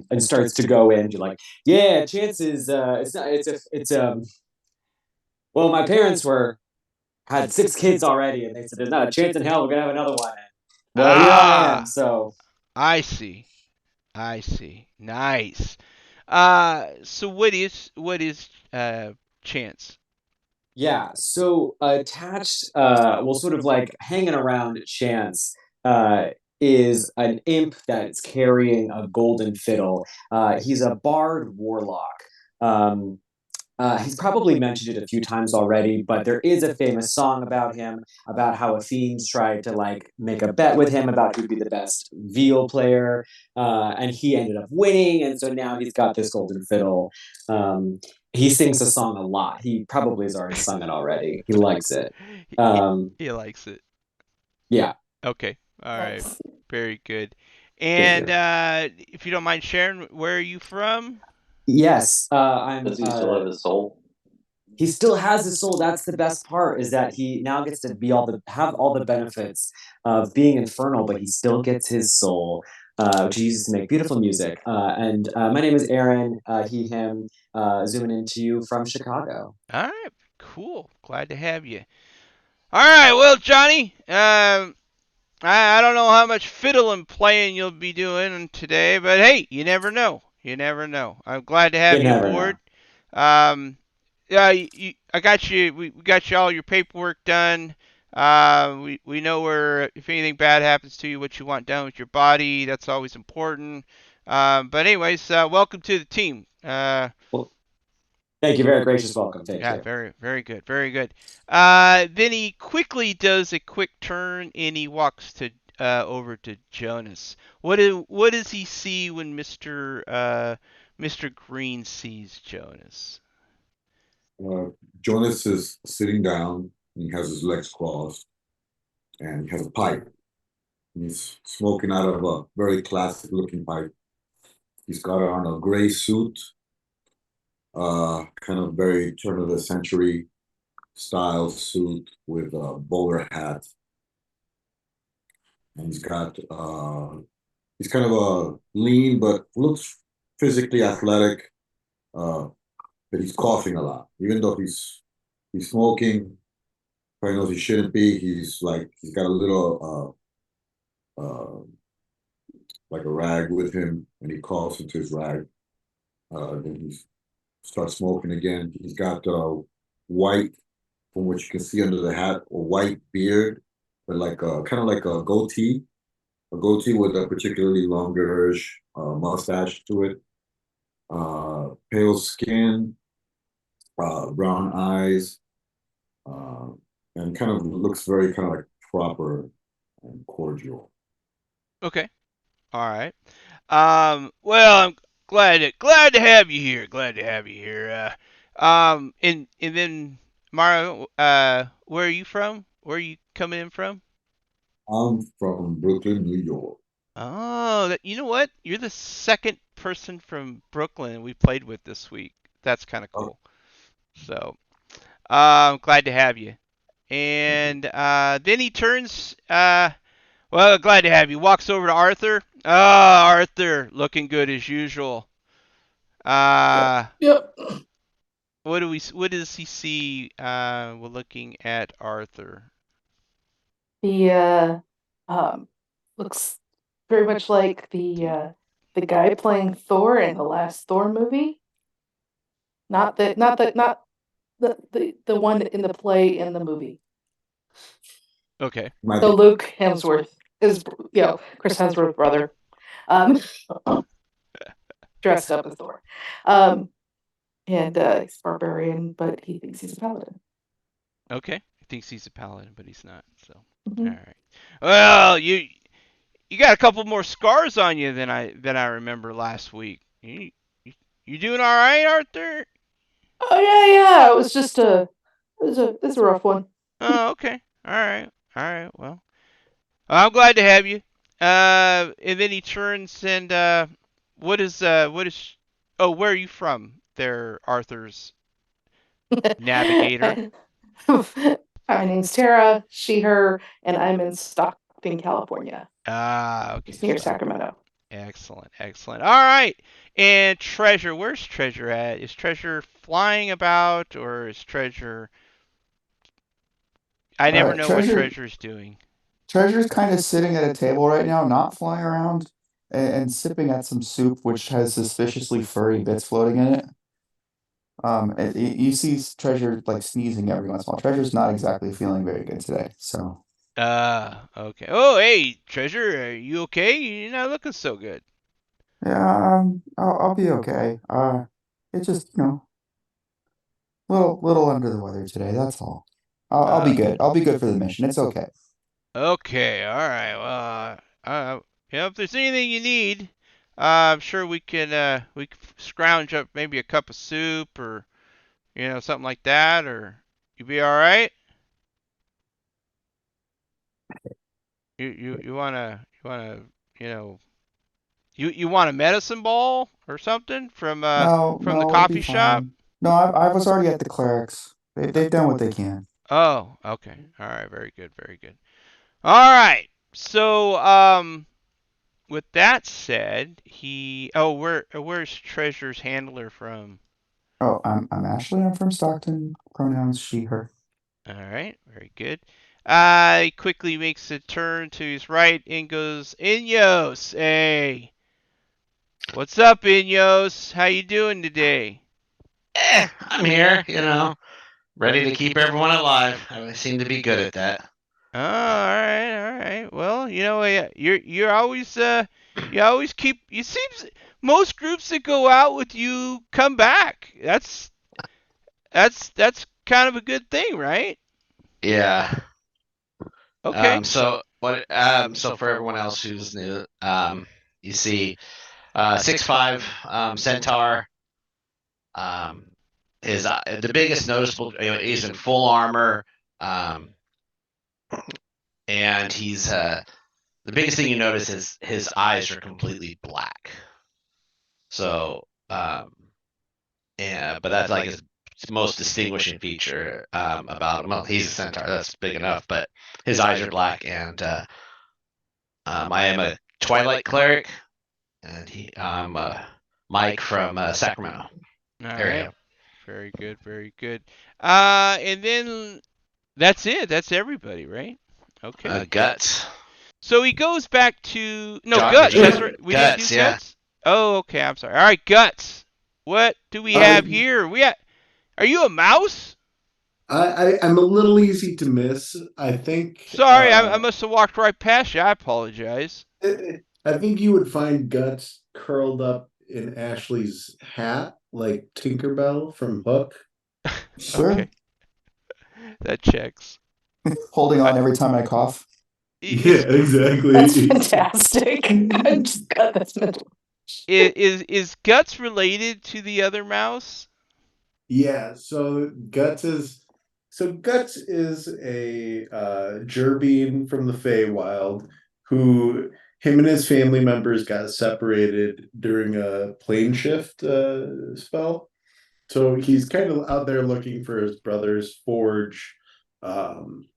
And starts to go into like, yeah, chances. It's not. It's well, my parents were had six kids already, and they said there's not a chance in hell we're gonna have another one. Well, here I am. Ah, So I see. I see. Nice. So what is Chance? yeah, so attached, well, sort of like hanging around Chance, is an imp that's carrying a golden fiddle. He's a bard warlock. Um, he's probably mentioned it a few times already, but there is a famous song about him, about how a fiend tried to like make a bet with him about who'd be the best viol player, and he ended up winning, and so now he's got this golden fiddle. Um, he sings the song a lot. He probably has already sung it already. He likes it. he, Um, he likes it. yeah. Okay. All right. Nice. Very good. Thank And you. if you don't mind sharing, where are you from? Yes, I'm. Does he still have his soul? He still has his soul. That's the best part, is that he now gets to be have all the benefits of being infernal, but he still gets his soul, which he uses to make beautiful music. And my name is Aaron. He, him, zooming into you from Chicago. All right. Cool. Glad to have you. All right. Well, Johnny, I don't know how much fiddling playing you'll be doing today, but hey, you never know. You never know. I'm glad to You have you never know. aboard. Um, yeah, I got you. We got you all your paperwork done. We know where if anything bad happens to you, what you want done with your body. That's always important. But anyways, welcome to the team. Well, thank you. Very gracious welcome. Thank Yeah, you. very, very good, very good. Then he quickly does a quick turn and he walks to over to Jonas. What does he see when Mr. Green sees Jonas? Uh, Jonas is sitting down, and he has his legs crossed, and he has a pipe. And he's smoking out of a very classic looking pipe. He's got on a gray suit, kind of very turn of the century style suit with a bowler hat. And he's got He's kind of a lean, but looks physically athletic. Uh, but he's coughing a lot, even though he's smoking. Probably knows he shouldn't be. He's got a little like a rag with him, and he coughs into his rag. Then he starts smoking again. He's got white, from what you can see under the hat, a white beard, but like kind of like a goatee with a particularly longer mustache to it. Pale skin, brown eyes, uh, and kind of looks very kind of like proper and cordial. Okay. All right. Well, I'm glad to have you here. Glad to have you here. And then Mara, where are you from? Where are you coming in from? I'm from Brooklyn, New York. Oh, you know what? You're the second person from Brooklyn we played with this week. That's kind of Oh, cool. So, glad to have you. And then he turns. Well, glad to have you. Walks over to Arthur. Ah, Arthur, looking good as usual. Uh, Yep. what does he see? We're looking at Arthur. The looks very much like the guy playing Thor in the last Thor movie. Not the one in the play in the movie. Okay. might So be Luke Hemsworth is Chris Hemsworth's brother, um, dressed up as Thor, and he's barbarian, but he thinks he's a paladin. Okay. He thinks he's a paladin, but he's not. So, all Mhm. right. Well, you got a couple more scars on you than I remember last week. You doing all right, Arthur? Oh yeah. It was just it's a rough one. Oh, okay. All right. All right. Well, I'm glad to have you. And then he turns and what is? Oh, where are you from? There, Arthur's navigator. My name's Tara, she, her, and I'm in Stockton, California. Ah, okay. It's near Sacramento. Excellent, excellent. All right. And Treasure, where's Treasure at? Is Treasure flying about, or is Treasure? I never know what Treasure Treasure's doing. Treasure's kind of sitting at a table right now, not flying around, and sipping at some soup which has suspiciously furry bits floating in it. You see Treasure like sneezing every once in a while. Treasure's not exactly feeling very good today, so Okay. Oh, hey, Treasure, are you okay? You're not looking so good. yeah, I'll be okay. It's just little under the weather today. That's all. I'll be Uh, good. I'll be good for the mission. It's okay. okay. All right. Well, if there's anything you need, I'm sure we can scrounge up maybe a cup of soup or something like that, or you be all right. You know you want a medicine ball or something No, from the no, it'll be coffee shop? fine. No, I was already at the clerics. They've done what they can. Oh, okay. All right. Very good. Very good. All right. So, with that said, where's Treasure's handler from? Oh, I'm Ashley. I'm from Stockton. Pronouns she, her. All right. Very good. He quickly makes a turn to his right and goes, Inyos, hey, what's up, Inyos? How you doing today? I'm here, ready to keep everyone alive. I seem to be good at that. Oh, all right, all right. Well, you always keep. It seems most groups that go out with you come back. That's kind of a good thing, right? Yeah. Okay. So for everyone else who's new, you see, 6'5", centaur. Um, is the biggest noticeable. He's in full armor. Um, and he's the biggest thing you notice is his eyes are completely black. So, but that's like his most distinguishing feature about him. Well, he's a centaur, that's big enough, but his eyes are black, and I am a Twilight Cleric, and I'm Mike from Sacramento All area. right. Very good. Very good. And then that's it. That's everybody, right? Okay. Guts. So he goes back to John, Guts. That's right. We didn't do Guts, yeah. Guts. Oh, okay. I'm sorry. All right, Guts. What do we have here? Are you a mouse? I'm a little easy to miss. I think Sorry, I must have walked right past you. I apologize. I think you would find Guts curled up in Ashley's hat, like Tinkerbell from Hook. Sure. Okay. That checks. Holding on every time I cough. Yeah, exactly. That's fantastic. I just got this mental. Is Guts related to the other mouse? Yeah, so Guts is a Gerbean from the Feywild who him and his family members got separated during a plane shift spell. So he's kind of out there looking for his brothers Forge, um,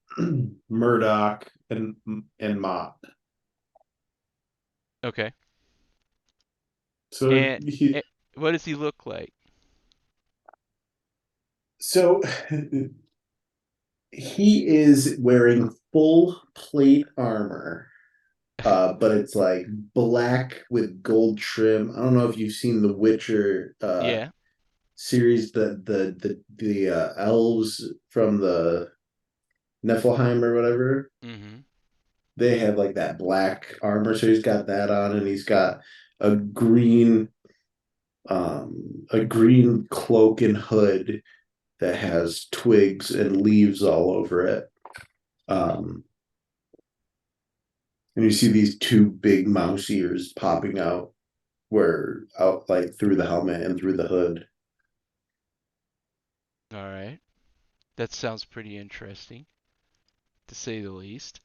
Murdoch, and Mott. Okay. So And what does he look like? so he is wearing full plate armor, but it's like black with gold trim. I don't know if you've seen the Witcher Yeah. series, the elves from the Niflheim or whatever. Mm-hmm. They have like that black armor, so he's got that on, and he's got a green a green cloak and hood that has twigs and leaves all over it. And you see these two big mouse ears popping out like through the helmet and through the hood. All right. That sounds pretty interesting, to say the least.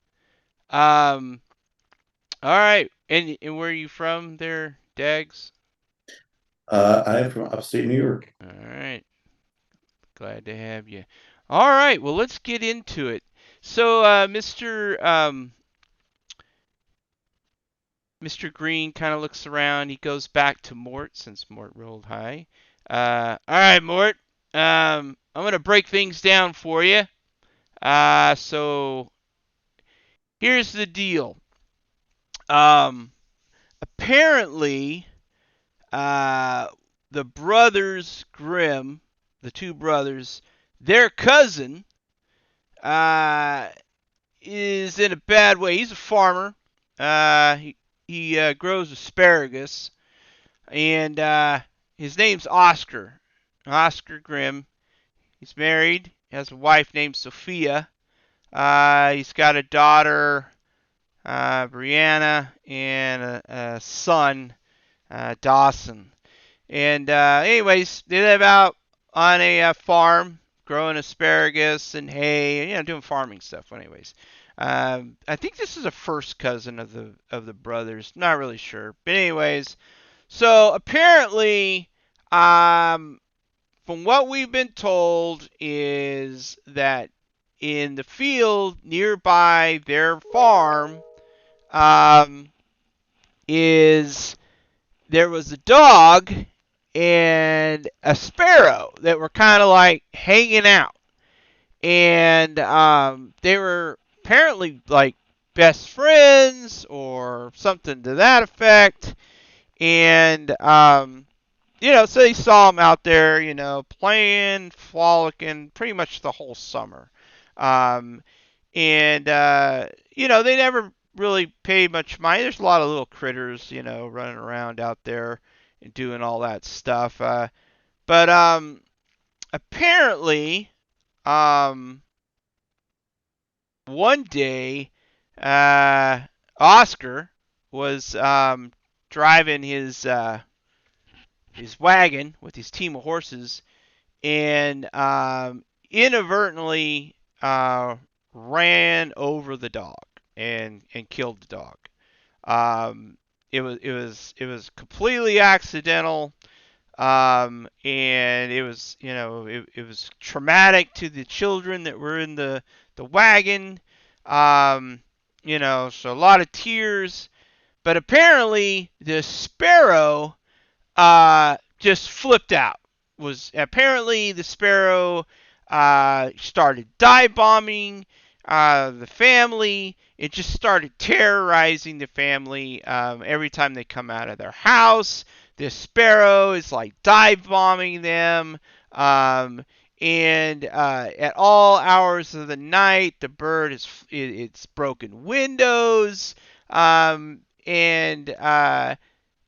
Um. All right. And where are you from, there, Dags? I am from upstate New York. All right. Glad to have you. All right. Well, let's get into it. So, Mr. Green kind of looks around. He goes back to Mort since Mort rolled high. All right, Mort. I'm gonna break things down for you. So here's the deal. Apparently, uh, the brothers Grimm, the two brothers, their cousin, uh, is in a bad way. He's a farmer. He grows asparagus, and his name's Oscar. Oscar Grimm. He's married. He has a wife named Sophia. He's got a daughter, Brianna, and a son, Dawson. And anyways, they live out on a farm, growing asparagus and hay, and doing farming stuff. Anyways, I think this is a first cousin of the brothers. Not really sure, but anyways, so apparently, from what we've been told, is that in the field nearby their farm, um, is there was a dog and a sparrow that were kind of like hanging out, and they were apparently like best friends or something to that effect, and so they saw him out there, playing, frolicking, pretty much the whole summer. Um, and they never really paid much mind. There's a lot of little critters, running around out there and doing all that stuff. But apparently, um, one day, Oscar was driving his wagon with his team of horses, and inadvertently ran over the dog and killed the dog. Um, it was completely accidental, and it was traumatic to the children that were in the wagon. So a lot of tears. But apparently the sparrow just flipped out. Was apparently the sparrow started dive bombing the family. It just started terrorizing the family every time they come out of their house. This sparrow is like dive bombing them. And at all hours of the night, the bird it's broken windows. And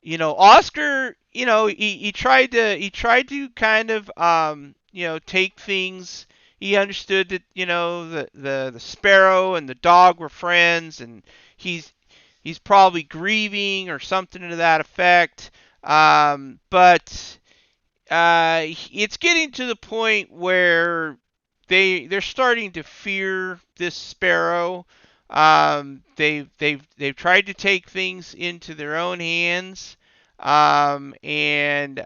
Oscar, he tried to kind of take things. He understood that the sparrow and the dog were friends, and he's probably grieving or something to that effect. But it's getting to the point where they're starting to fear this sparrow. They've tried to take things into their own hands, and it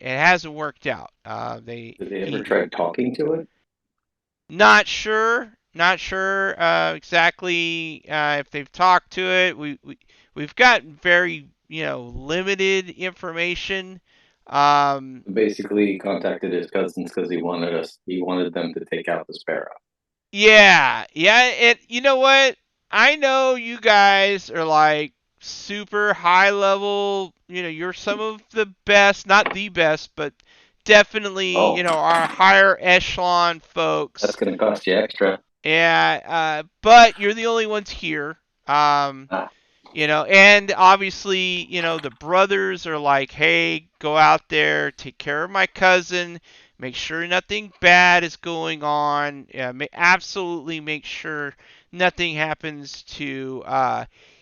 hasn't worked out. Did they ever try talking to it? Not sure exactly if they've talked to it. We've got very limited information. Basically, he contacted his cousins because he wanted them to take out the sparrow. Yeah. And you know what? I know you guys are like super high level. You're some of the best, not the best, but definitely, our higher echelon folks. That's gonna cost you extra. Yeah, but you're the only ones here. And obviously, the brothers are like, hey, go out there, take care of my cousin, make sure nothing bad is going on. Absolutely make sure nothing happens to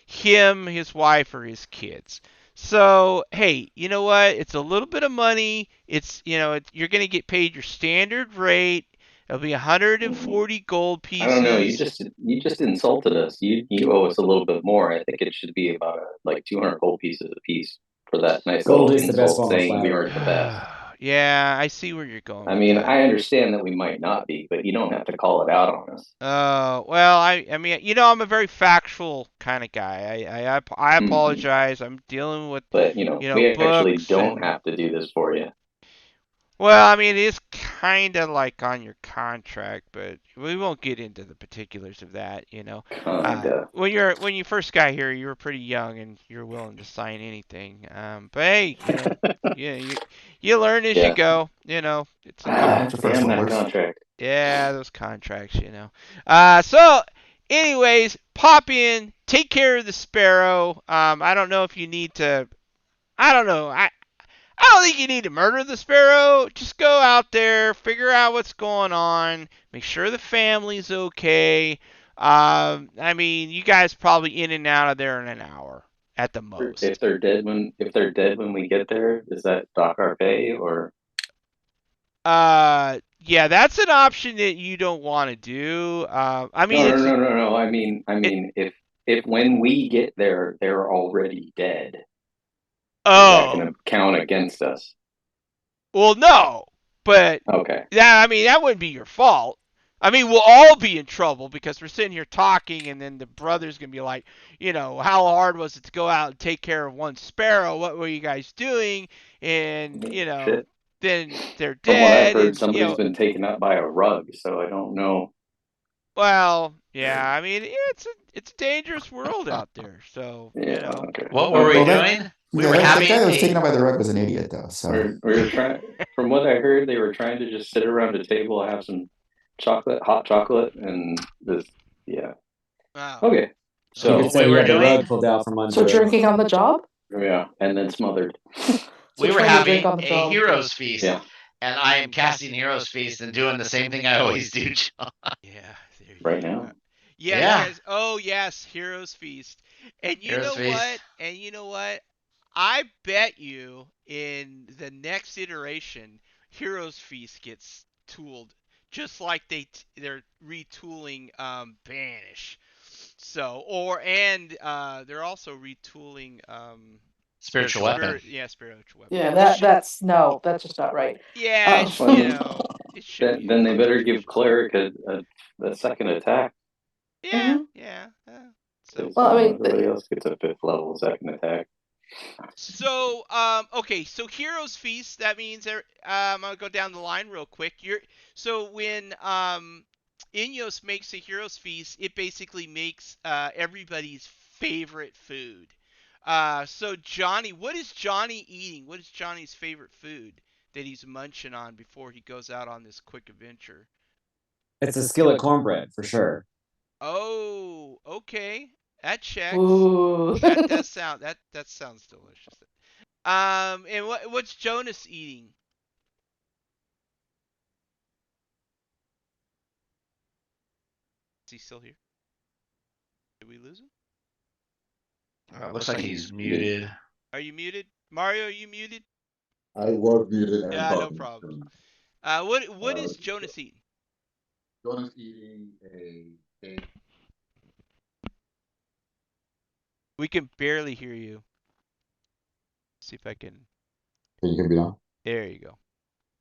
him, his wife, or his kids. So, hey, you know what? It's a little bit of money. You're going to get paid your standard rate. It'll be 140 gold pieces. I don't know. You just insulted us. You owe us a little bit more. I think it should be about like 200 gold pieces a piece for that nice Gold little is the best insult form of saying we flattery. weren't the best. Yeah, I see where you're going. I mean, that. I understand that we might not be, but you don't have to call it out on us. Well, I mean, I'm a very factual kind of guy. I apologize. I'm dealing with But we actually books don't and have to do this for you. well, I mean, it is kind of like on your contract, but we won't get into the particulars of that. Kinda. When you first got here, you were pretty young and you're willing to sign anything. But hey, yeah, you learn as you go. It's That's your first Damn that lowers. contract. yeah, those contracts. So, anyways, pop in, take care of the sparrow. I don't know if you need to. I don't know. I don't think you need to murder the sparrow. Just go out there, figure out what's going on, make sure the family's okay. I mean, you guys probably in and out of there in an hour at the most. If they're dead when we get there, does that dock our pay or? Yeah, that's an option that you don't want to do. I mean, No. I mean, if when we get there, they're already dead. Is that going to count against us? Well, no, but okay. Yeah, I mean that wouldn't be your fault. I mean, we'll all be in trouble because we're sitting here talking, and then the brother's gonna be like, how hard was it to go out and take care of one sparrow? What were you guys doing? And Shit. then they're dead. From what I've heard, somebody's been taken up by a rug, so I don't know. Well, yeah, I mean it's a dangerous world out there. So Okay. What were we doing? The guy that was taken out by the rug was an idiot, though. So we were trying. From what I heard, they were trying to just sit around a table, have some hot chocolate, and this. Yeah. Wow. Okay. So you could say you had the rug pulled out from under. So drinking on the job? Yeah, and then smothered. We were trying to drink having on the a job. hero's feast, Yeah. and I am casting hero's feast and doing the same thing I always do, John. Yeah. There you Right go. now. Yeah. Yeah. Guys, oh yes, Heroes Feast. And you Heroes know Feast. what? And you know what? I bet you in the next iteration, Heroes Feast gets tooled just like they're retooling Banish. So they're also retooling Spiritual weapon. spiritual weapon. Yeah, that's just not right. Yeah, it should be. Then they better give Cleric a second attack. Yeah, Mhm. yeah. So, Well, I mean, everybody else gets a 5th level second attack. okay, so Heroes Feast, that means I'm gonna go down the line real quick. So when Inyos makes a Heroes Feast, it basically makes everybody's favorite food. So Johnny, what is Johnny eating? What is Johnny's favorite food that he's munching on before he goes out on this quick adventure? It's a skillet cornbread for sure. Oh, okay. That checks. ooh. That does sound that sounds delicious. And what's Jonas eating? Is he still here? Did we lose him? Looks like he's muted. Are you muted? Mario, are you muted? I was muted and Yeah, no talking. problem. What is Jonas eating? Jonas eating a steak. We can barely hear you. See if I can. Can you hear me now? There you go.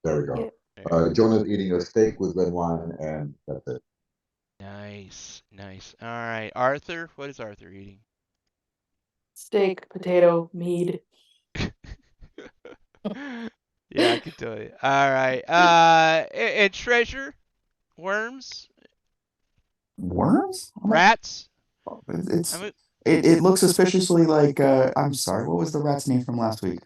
There we go. Yeah. There. Jonas eating a steak with red wine, and that's it. Nice, nice. All right, Arthur. What is Arthur eating? Steak, potato, mead. Yeah, I can tell you. All right. And treasure, worms, Worms? rats. It's I'm it looks suspiciously like I'm sorry, what was the rat's name from last week?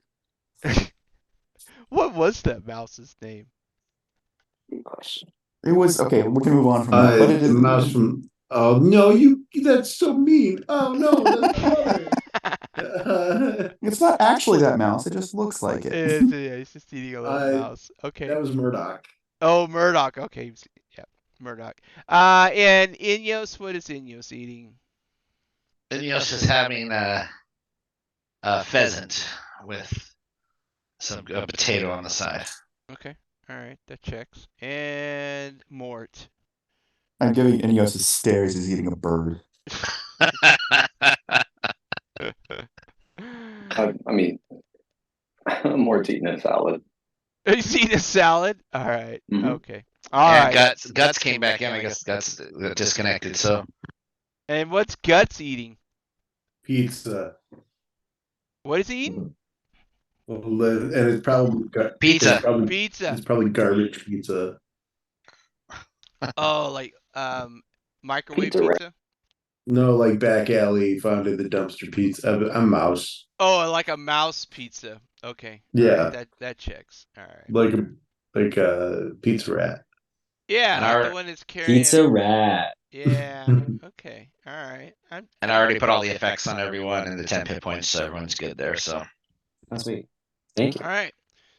What was that mouse's name? Good question. It was okay, we can move on from that. But it The is mouse from. Oh no, that's so mean. Oh no, that's funny. it's not actually that mouse, it just looks like it. Yeah, he's just eating a little I mouse. Okay. that was Murdoch. Oh, Murdoch. Okay. Yeah, Murdoch. And Inyos, what is Inyos eating? Ineos is having a pheasant with some potato on the side. Okay. All right, that checks. And Mort. I'm giving Ineos stares, he's eating a bird. I mean, more eating a salad. He's eating a salad. All right. Mhm. Okay. All And right. Guts came back in. I guess Guts disconnected. So And what's Guts eating? Pizza. What is he eating? And it's probably Pizza. Pizza. It's probably garbage pizza. Oh, like microwave Pizza pizza? No, like back alley found in the dumpster pizza. I'm mouse. Oh, like a mouse pizza. Okay. All Yeah. right, that checks. All right. Like a pizza rat. Yeah, And like our- the one that's carrying. Pizza rat. Yeah. Okay. All right. and I already put all the effects on everyone and the 10 hit points, so everyone's good there. So That's sweet. Thank you. All right.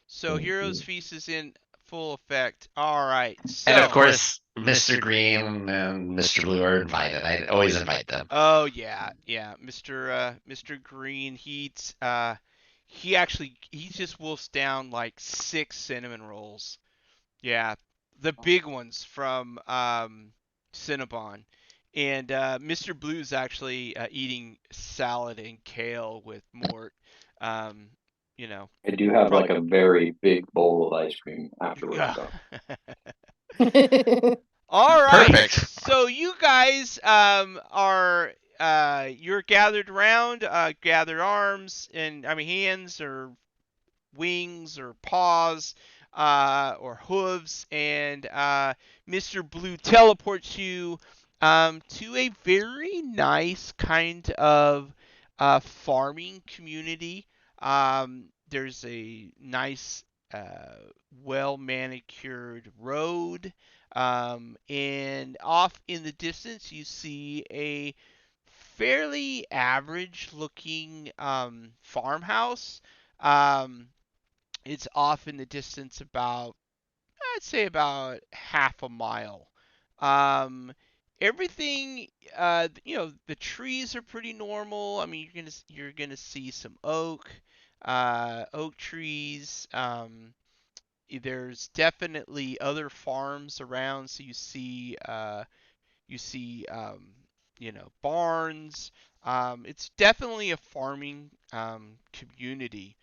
So Thank Heroes you. Feast is in full effect. All right. So. and of course Mr. Green and Mr. Blue are invited. I always invite them. Oh yeah, yeah. Mr. Green, he just wolfs down like 6 cinnamon rolls. Yeah, the big ones from Cinnabon. And Mr. Blue's actually eating salad and kale with Mort. Um, you know. I do have Probably- like a very big bowl of ice cream afterwards. Though. All right. Perfect. So you guys are you're gathered around, gathered arms and hands or wings or paws or hooves, and Mr. Blue teleports you to a very nice kind of farming community. There's a nice, well manicured road, and off in the distance you see a fairly average looking farmhouse. Um, it's off in the distance about, I'd say, about half a mile. Um, everything, the trees are pretty normal. I mean, you're gonna see some oak trees. There's definitely other farms around, so you see barns. It's definitely a farming community.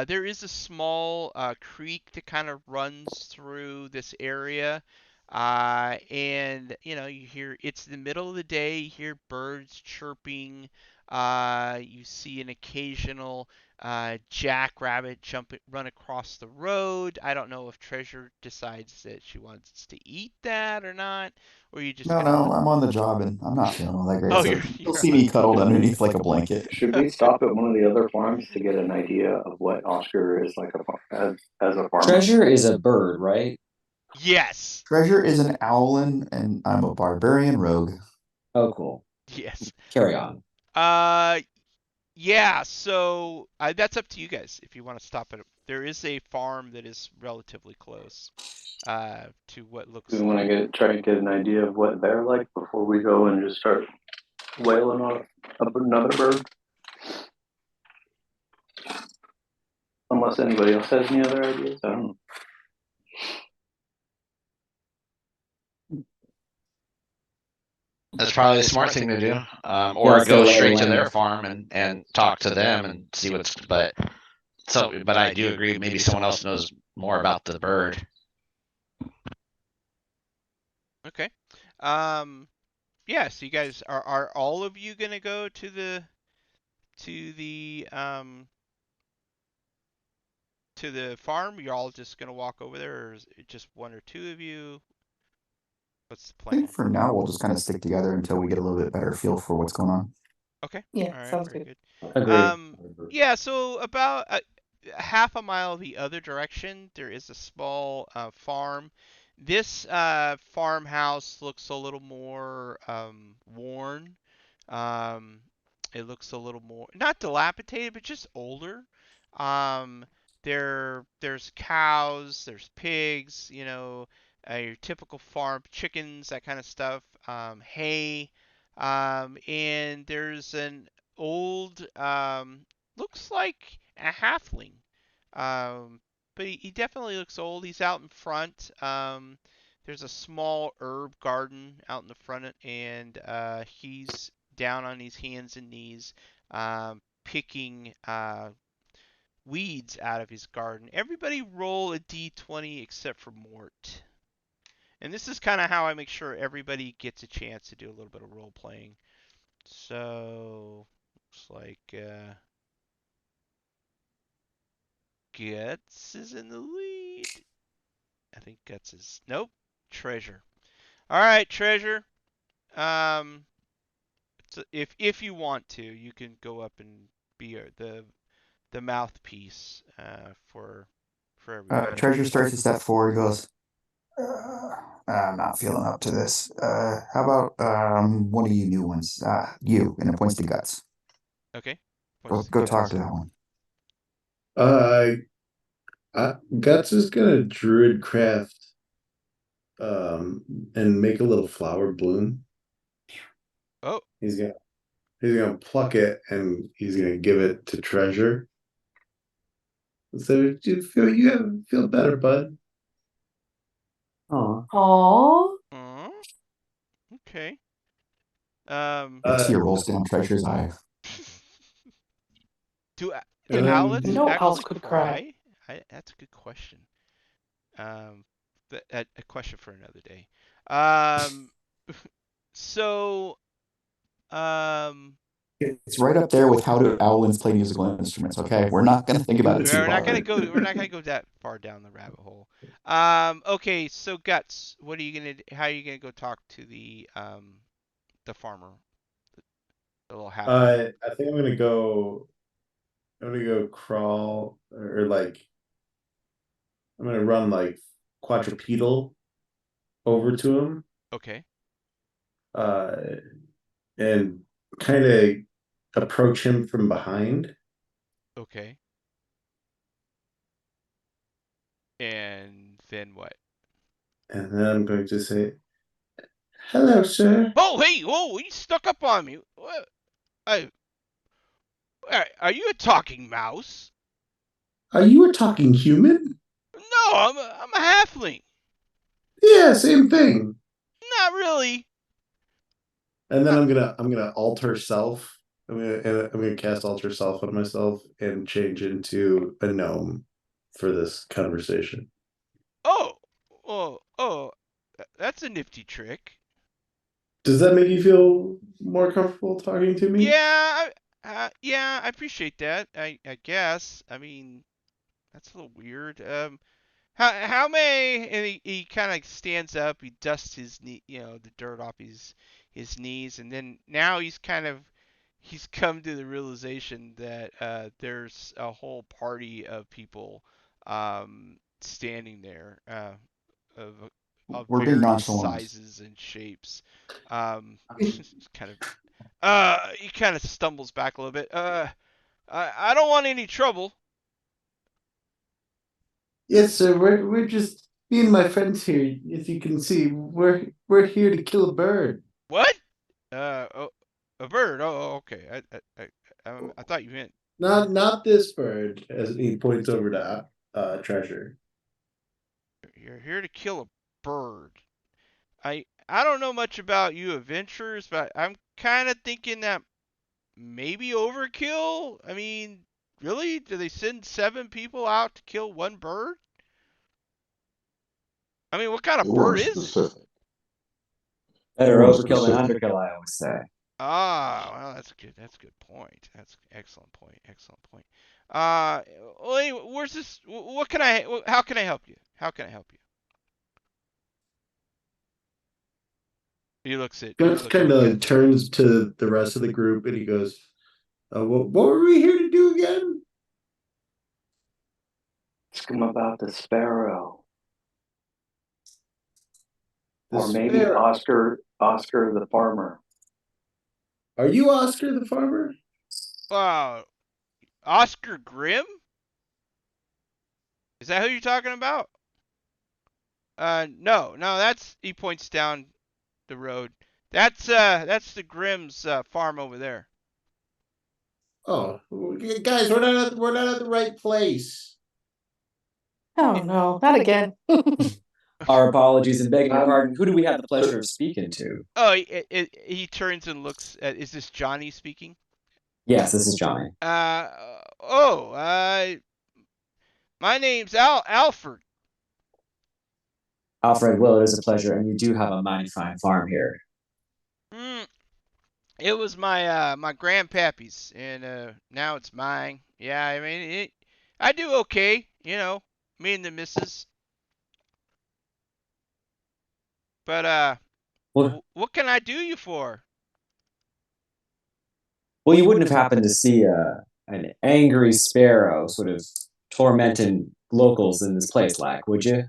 There is a small creek that kind of runs through this area. And you hear it's the middle of the day, you hear birds chirping, you see an occasional jackrabbit run across the road. I don't know if Treasure decides that she wants to eat that or not, or you just No, kind of no, I'm on the job and I'm not feeling all that great. oh, So you'll you're see me cuddled underneath like a blanket. Should we stop at one of the other farms to get an idea of what Oscar is like as a farmer? Treasure is a bird, right? yes, Treasure is an owlin, and I'm a barbarian rogue. Oh, cool. yes. Carry on. Uh, yeah. So that's up to you guys if you want to stop at. There is a farm that is relatively close to what looks Do we want like. to try to get an idea of what they're like before we go and just start wailing on another bird? Unless anybody else has any other ideas, I don't know. That's probably the smart thing to do. Or let's get a go lay of the straight to land. their farm and talk to them and see what's. But I do agree. Maybe someone else knows more about the bird. Okay. Yeah. So you guys are all of you gonna go to the farm? You're all just gonna walk over there, or is it just one or two of you? What's the I plan? think for now we'll just kind of stick together until we get a little bit better feel for what's going on. Okay. Yeah, All right. sounds Very good. good. Agreed. Yeah. So about half a mile the other direction, there is a small farm. This farmhouse looks a little more worn. Um, it looks a little more not dilapidated, but just older. Um, there's cows, there's pigs, your typical farm chickens, that kind of stuff. Hay, and there's an old, looks like a halfling. Um, but he definitely looks old. He's out in front. There's a small herb garden out in the front, and he's down on his hands and knees, picking weeds out of his garden. Everybody roll a d20 except for Mort. And this is kind of how I make sure everybody gets a chance to do a little bit of role playing. So, looks like Guts is in the lead. I think Guts is. Nope. Treasure. All right, Treasure. So if you want to, you can go up and be the mouthpiece for everybody. Treasure starts to step forward, goes, I'm not feeling up to this. How about one of you new ones? You, and it points to Guts. Okay. Go talk to that one. Uh, Guts is gonna druid craft and make a little flower bloom. Oh. He's gonna pluck it and he's gonna give it to Treasure. So you feel better, bud. Oh, Aww. Okay. Next year rolls down Treasure's eye. do And owlets No actually owls could cry. That's a good question. A question for another day. Um, so It's right up there with how do owlins play musical instruments. Okay, we're not gonna think about it too we're not gonna hard. go. We're not gonna go that far down the rabbit hole. Okay. So Guts, what are you gonna? How are you gonna go talk to the farmer, the little halfling? I think I'm gonna go. I'm gonna go crawl or like I'm gonna run like quadrupedal over to him. Okay. Uh, and kind of approach him from behind. Okay. And then what? And then I'm going to say, hello, sir. Oh, hey! Whoa! You stuck up on me. What? I, are you a talking mouse? Are you a talking human? No, I'm a halfling. Yeah, same thing. Not really. And then I'm gonna alter self. I'm gonna cast alter self on myself and change into a gnome for this conversation. Oh, oh, oh. That's a nifty trick. Does that make you feel more comfortable talking to me? Yeah, I appreciate that. I guess. I mean, that's a little weird. How may and he kind of stands up, he dusts his knee, the dirt off his knees, and then now he's come to the realization that there's a whole party of people standing there of We're being various nonchalant. sizes and shapes. It's kind of he kind of stumbles back a little bit. I don't want any trouble. Yes, sir. We're just me and my friends here. As you can see, we're here to kill a bird. What? Oh, a bird. Oh, okay. I thought you meant Not this bird. As he points over to Treasure. you're here to kill a bird. I don't know much about you adventurers, but I'm kind of thinking that maybe overkill. I mean, really? Do they send 7 people out to kill one bird? I mean, what kind of You weren't bird is it? specific. Better More overkill than specific. underkill, I always say. Ah, well, that's good. That's a good point. That's excellent point. Excellent point. Uh, well, anyway, where's this? What can I? How can I help you? How can I help you? He Guts looks kind at of like Guts. turns to the rest of the group and he goes, what were we here to do again?" Ask him about the sparrow. The Or maybe sparrow. Oscar the farmer. Are you Oscar the farmer? Oscar Grimm? Is that who you're talking about? No. He points down the road. That's the Grimm's farm over there. Oh, guys, we're not at the right place. Oh no, not again. Our apologies and begging your pardon. Who do we have the pleasure of speaking to? Oh, he turns and looks at. Is this Johnny speaking? Yes, this is Johnny. My name's Alfred. Alfred, well, it is a pleasure, and you do have a mighty fine farm here. Mm, it was my grandpappy's, and now it's mine. Yeah, I mean I do okay, me and the missus. But Well, what can I do you for? well, you wouldn't have happened to see an angry sparrow sort of tormenting locals in this place, like, would you?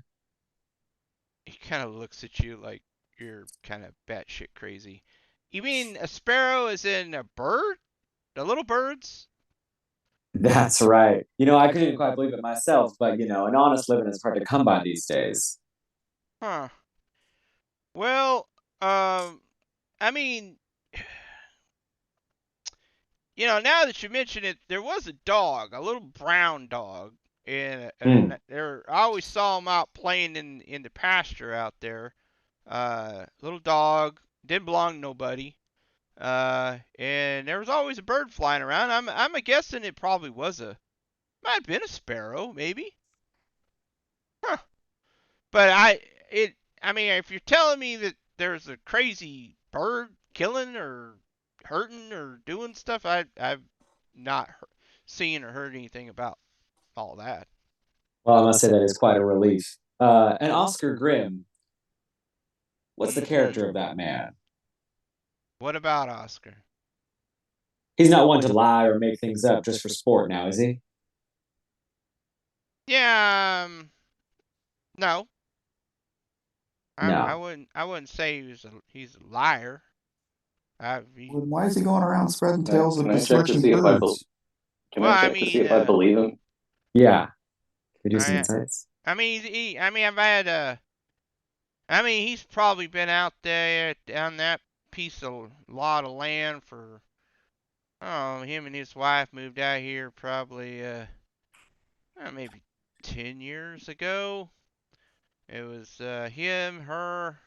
He kind of looks at you like you're kind of batshit crazy. You mean a sparrow is in a bird? The little birds? That's right. I couldn't quite believe it myself, but an honest living is hard to come by these days. Huh. Well, I mean, now that you mention it, there was a dog, a little brown dog, and Hmm. I always saw him out playing in the pasture out there. Little dog, didn't belong to nobody. And there was always a bird flying around. I'm a guessing it probably might have been a sparrow, maybe. Huh. But I mean, if you're telling me that there's a crazy bird killing or hurting or doing stuff, I've not seen or heard anything about all that. Well, I must say that is quite a relief. And Oscar Grimm, what's the character of that man? What about Oscar? He's not one to lie or make things up just for sport now, is he? Yeah, no. I No. wouldn't say he's a liar. He, Well, why is he going around spreading tales of Can I check to besmirching see if birds? well, I to see mean, if I believe him? Yeah. Can we do some I insights? I mean, I've had I mean, he's probably been out there on that piece of lot of land for, oh, him and his wife moved out here probably, maybe 10 years ago. It was him, her,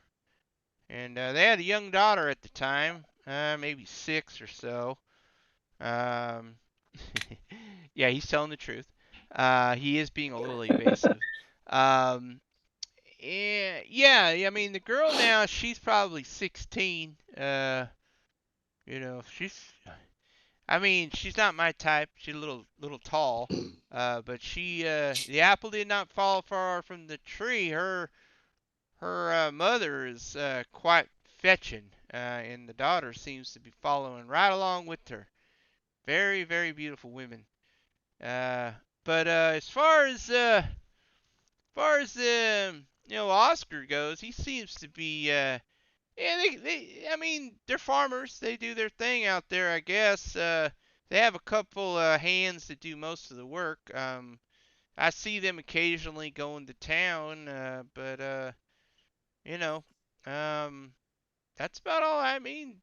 and they had a young daughter at the time, maybe 6 or so. Um, yeah, he's telling the truth. He is being a little evasive. Um, Yeah. I mean, the girl now, she's probably 16. You know, I mean, she's not my type. She's a little tall. But the apple did not fall far from the tree. Her mother is quite fetching, and the daughter seems to be following right along with her. Very, very beautiful women. Uh, but as far as Oscar goes, he seems to be yeah, I mean, they're farmers. They do their thing out there, I guess. They have a couple hands that do most of the work. I see them occasionally going to town, but you know, um, that's about all. I mean,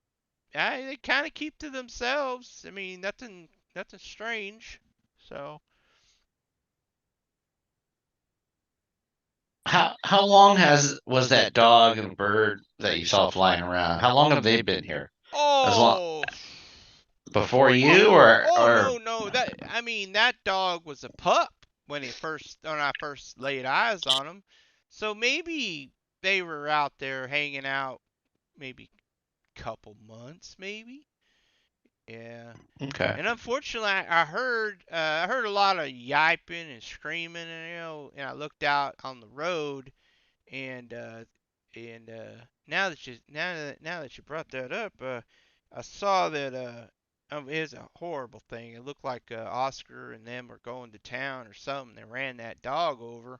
they kind of keep to themselves. I mean, nothing strange. So, How long was that dog and bird that you saw flying around? How long have they been here? As long oh, before you or no. That dog was a pup when I first laid eyes on him. So maybe they were out there hanging out maybe couple months maybe. Yeah. okay. And unfortunately, I heard a lot of yiping and screaming, and and I looked out on the road, and now that you brought that up, I saw that it was a horrible thing. It looked like Oscar and them were going to town or something. They ran that dog over.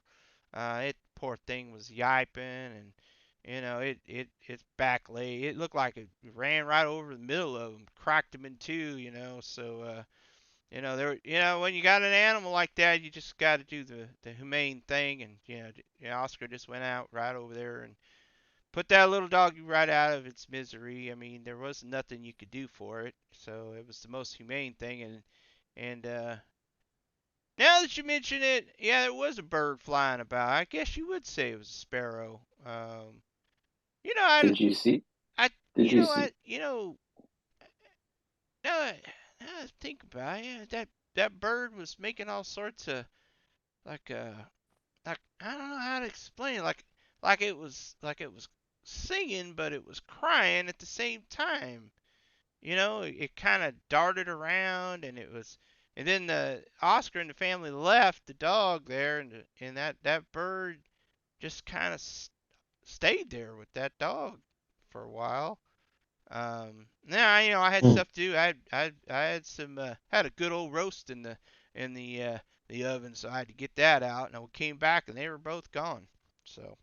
It poor thing was yiping, and its back leg. It looked like it ran right over the middle of him, cracked him in two. So there. When you got an animal like that, you just got to do the humane thing, and Oscar just went out right over there and put that little doggy right out of its misery. I mean, there was nothing you could do for it, so it was the most humane thing. And now that you mention it, yeah, there was a bird flying about. I guess you would say it was a sparrow. You know, Did you see? I, Did you you know, see? now, now I think about it, yeah, that bird was making all sorts of like like I don't know how to explain it. Like it was singing, but it was crying at the same time. It kind of darted around, and then the Oscar and the family left the dog there, and that bird just kind of stayed there with that dog for a while. Yeah, I had Hmm. stuff to do. I had had a good old roast in the oven, so I had to get that out. And I came back, and they were both gone. So,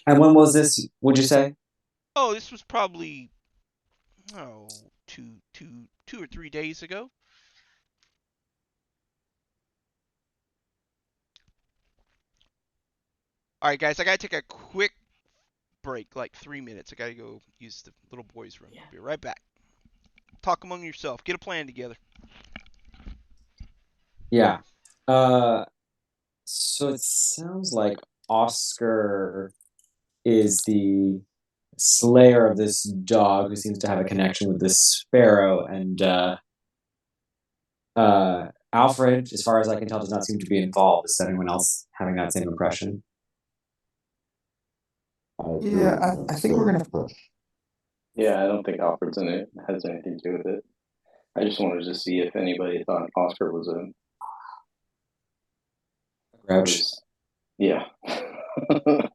And when was this, would you say? oh, this was probably two or 3 days ago. All right, guys, I gotta take a quick break, like 3 minutes. I gotta go use the little boy's room. I'll be right back. Talk among yourself. Get a plan together. Yeah. Uh, so it sounds like Oscar is the slayer of this dog who seems to have a connection with this sparrow, and Alfred, as far as I can tell, does not seem to be involved. Is anyone else having that same impression? Yeah, I think we're gonna push. Yeah, I don't think Alfred's in it has anything to do with it. I just wanted to see if anybody thought Oscar Grouch. was yeah. I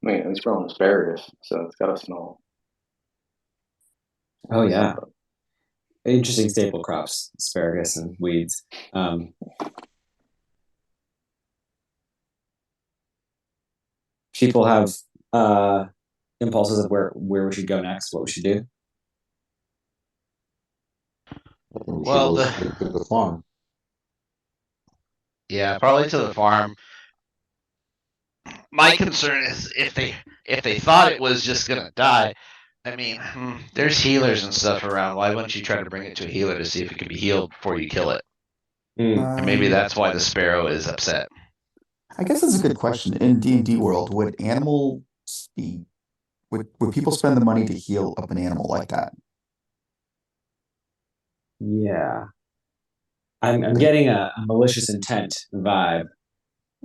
mean, it's growing asparagus, so it's got to smell. Oh yeah, interesting staple crops: asparagus and weeds. People have uh, impulses of where we should go next, what we should do. We should Well, go straight to the farm. yeah, probably to the farm. My concern is if they thought it was just gonna die. I mean, there's healers and stuff around. Why wouldn't you try to bring it to a healer to see if it can be healed before you kill it? And maybe that's why the sparrow is upset. I guess that's a good question. In D&D world, would animals be would people spend the money to heal up an animal like that? Yeah, I'm getting a malicious intent vibe.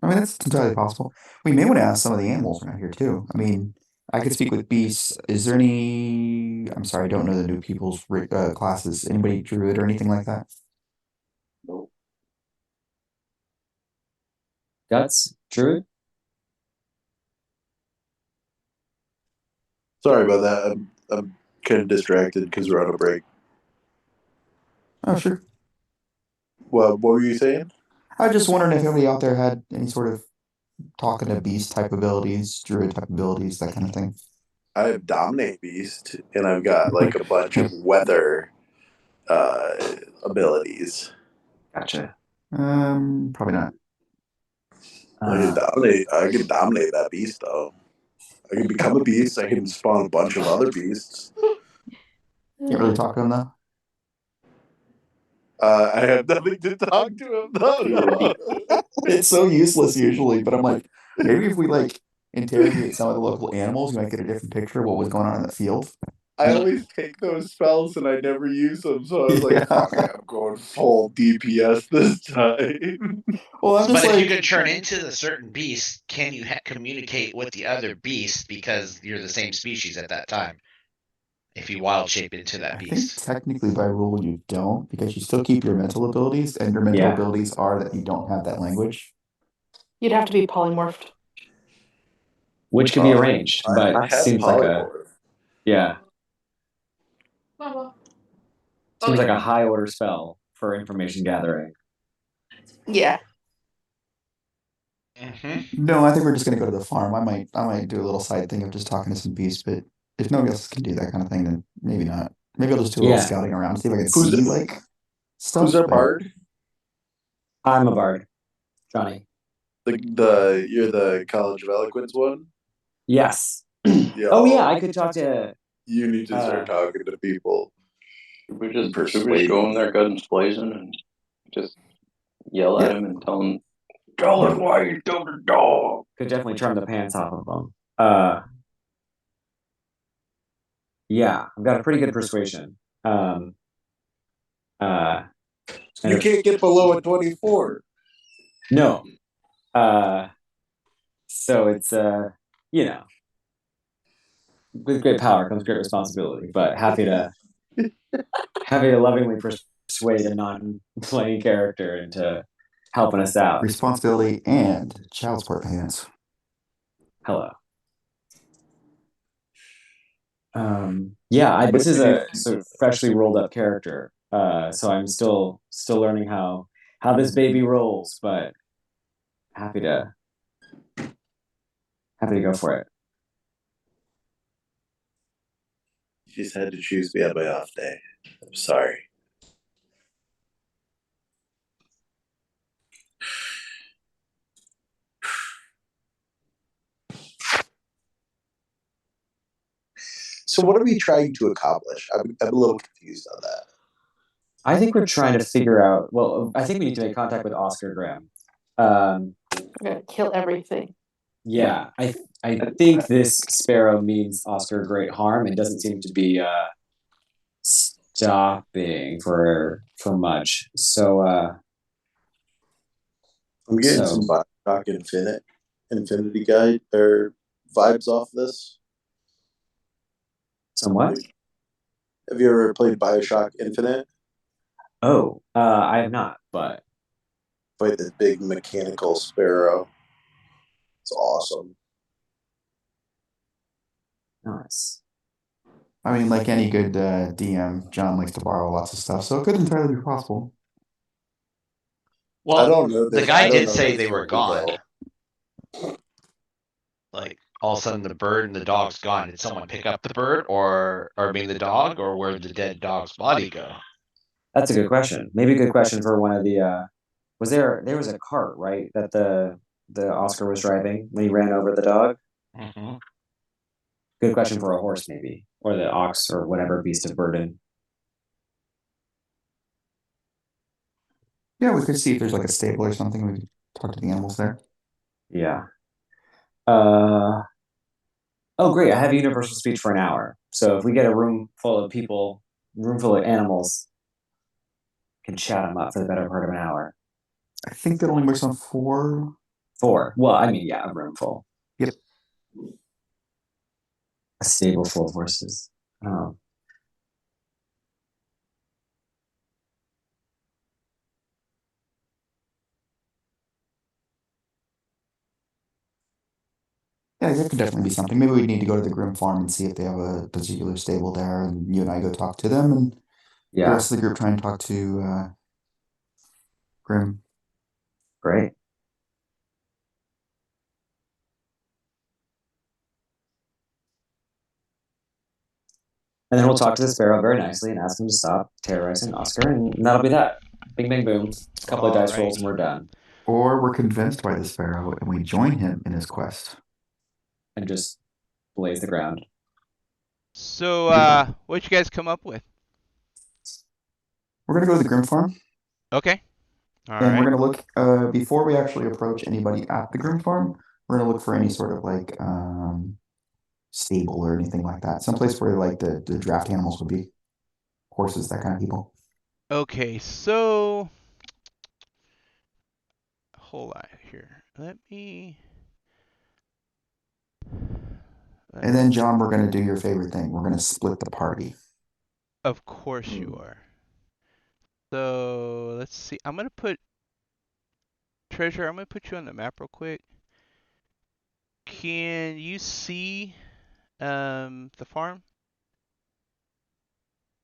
I mean, that's entirely possible. We may want to ask some of the animals around here too. I mean, I could speak with beasts. Is there any? I'm sorry, I don't know the new people's classes. Anybody druid or anything like that? Nope. Guts, Druid. Sorry about that. I'm kind of distracted because we're on a break. Oh, sure. Well, what were you saying? I was just wondering if anybody out there had any sort of talking to beast type abilities, druid type abilities, that kind of thing. I have Dominate Beast, and I've got like a bunch of weather abilities. Gotcha. Probably not. I can dominate that beast though. I can become a beast. I can spawn a bunch of other beasts. Can't really talk to them though. I have nothing to talk to him though. It's so useless usually, but I'm like, maybe if we like interrogate some of the local animals, we might get a different picture of what was going on in the field. I always take those spells and I never use them, so I was like, Yeah. "Fuck it, I'm going full DPS this time." Well, I'm just But if you like, can turn into the certain beast, can you communicate with the other beast because you're the same species at that time? If you wild shape into that I think beast. technically by rule you don't because you still keep your mental abilities, and your mental Yeah. abilities are that you don't have that language. You'd have to be polymorphed. Which can be arranged, I but have seems like a polymorph. yeah. Mama. Seems like a high order spell for information gathering. Yeah. Mm-hmm. No, I think we're just gonna go to the farm. I might do a little side thing of just talking to some beasts, but if nobody else can do that kind of thing, then maybe not. Maybe I'll just do a little Yeah. scouting around, see if I can Who's see it- like stuff. Who's our but- bard? I'm a bard. Johnny. The you're the College of Eloquence one. Yes. Yeah. Oh yeah, I could talk to You need to start talking to people. We just go in there, guns blazing, and just yell at him and tell him, "Tell us why you killed the dog." could definitely turn the pants off of them. Yeah, I've got a pretty good persuasion. You can't get below a 24. No. So it's you know, with great power comes great responsibility, but happy to lovingly persuade a non-playing character into helping us out. Responsibility and child support payments. Hello. Yeah, this is a sort of freshly rolled up character, so I'm still learning how this baby rolls, but happy to go for it. You just had to choose me on my off day. I'm sorry. So what are we trying to accomplish? I'm a little confused on that. I think we're trying to figure out. Well, I think we need to make contact with Oscar Grimm. We're gonna kill everything. Yeah, I think this sparrow means Oscar great harm and doesn't seem to be stopping for much. So I'm getting some Bioshock Infinity Guide or vibes off this. somewhat. Have you ever played Bioshock Infinite? Oh, I have not, but Played the big mechanical sparrow. It's awesome. nice. I mean, like any good DM, John likes to borrow lots of stuff, so it could entirely be possible. Well, I don't know. the guy did say they were gone. Like all of a sudden the bird and the dog's gone. Did someone pick up the bird or I mean the dog, or where did the dead dog's body go? That's a good question. Maybe a good question for one of the. Was there was a cart, right, that the Oscar was driving when he ran over the dog? Mm-hmm. Good question for a horse, maybe, or the ox, or whatever beast of burden. Yeah, we could see if there's like a stable or something. We could talk to the animals there. Yeah. Oh, great! I have universal speech for an hour. So if we get a room full of people, room full of animals, can chat them up for the better part of an hour. I think that only works on 4 4. Well, I mean, yeah, a room full. Yep. A stable full of horses. Oh. Yeah, that could definitely be something. Maybe we need to go to the Grimm farm and see if they have a particular stable there, and you and I go talk to them, and the Yeah, rest of the group try and talk to Grimm. great. And then we'll talk to the sparrow very nicely and ask him to stop terrorizing Oscar, and that'll be that. Bing, bang, boom. A couple of dice rolls, and we're done. Or we're convinced by the sparrow and we join him in his quest. And just blaze the ground. So, what'd you guys come up with? We're gonna go to the Grimm farm, Okay. All and we're right. gonna look before we actually approach anybody at the Grimm farm. We're gonna look for any sort of like stable or anything like that. Someplace where like the draft animals would be, horses, that kind of people. Okay, so hold on here. Let me. And then John, we're gonna do your favorite thing. We're gonna split the party. Of course you are. So let's see. I'm gonna put Treasure. I'm gonna put you on the map real quick. Can you see the farm?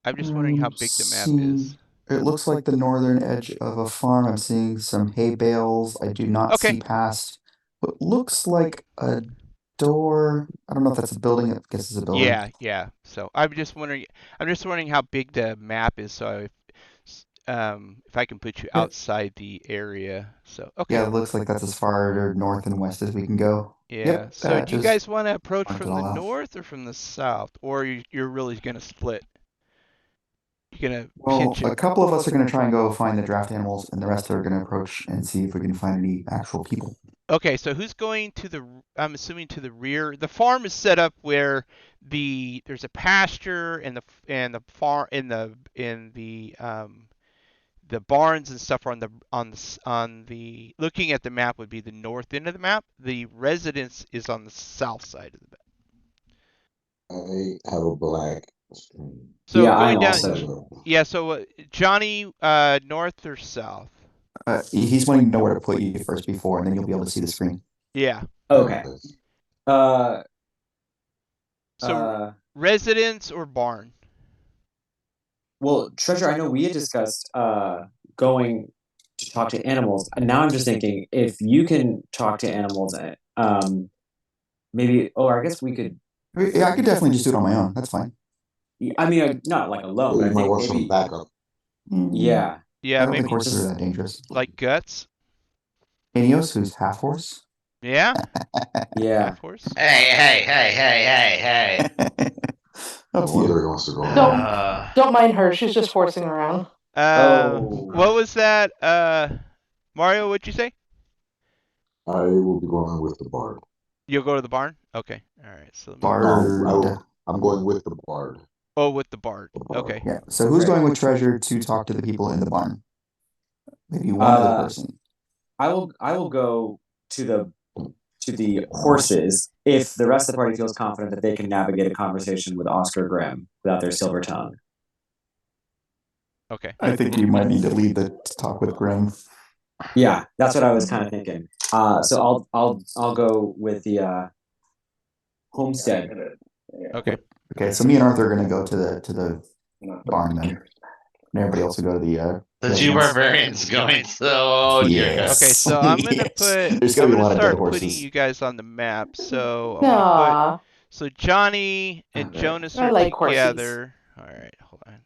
I'm just wondering how big the map is. It looks like the northern edge of a farm. I'm seeing some hay bales. I do not Okay. see past what looks like a door. I don't know if that's a building. I guess it's a building. Yeah. So I'm just wondering how big the map is. So if I can put you outside the area. So okay. Yeah, it looks like that's as far north and west as we can go. Yeah. Yep, So do you just guys want to approach marked from it the all out. north or from the south, or you're really gonna split? You're gonna Well, pinch a it. couple of us are going to try and go find the draft animals, and the rest are going to approach and see if we can find any actual people. Okay, so who's going to the? I'm assuming to the rear. The farm is set up where there's a pasture and the farm the barns and stuff are on the looking at the map would be the north end of the map. The residence is on the south side of the map. I have a black screen. So Yeah, going I'm down. also. Yeah. So Johnny, north or south? He's wanting to know where to put you first before, and then you'll be able to see the screen. Yeah. Okay. Uh. So residence or barn? Well, Treasure, I know we had discussed going to talk to animals. And now I'm just thinking if you can talk to animals, maybe. Oh, I guess we could. Yeah, I could definitely just do it on my own. That's fine. I mean, not like alone, but I You might think want some maybe. backup. Yeah. Yeah, I don't maybe think horses are that dangerous. like Guts. Ineos, who's half horse. Yeah. Yeah. Half horse. Hey. Up No to wonder you. he wants to go Don't- around. Don't mind her. She's just horsing around. What was that? Mario, what'd you say? I will be going with the bard. You'll go to the barn? Okay. All right. So let me. Bard. I'm going with the bard. Oh, with the bard. The bard. Okay. Yeah. So who's Right. going with Treasure to talk to the people in the barn? Maybe one other person. I will go to the horses if the rest of the party feels confident that they can navigate a conversation with Oscar Grimm without their silver tongue. Okay. I think you might need to lead the talk with Grimm. Yeah, that's what I was kind of thinking. So I'll go with the homestead. Okay. Okay, so me and Arthur are gonna go to the barn then. And everybody else will go to the The two barbarians going so dear God. Okay, so I'm gonna Yes. put. There's I'm gonna be a gonna lot of dead start horses. putting you guys on the map. So I'm gonna put. Aw. So Johnny and Jonas I are like horses. together. All right, hold on.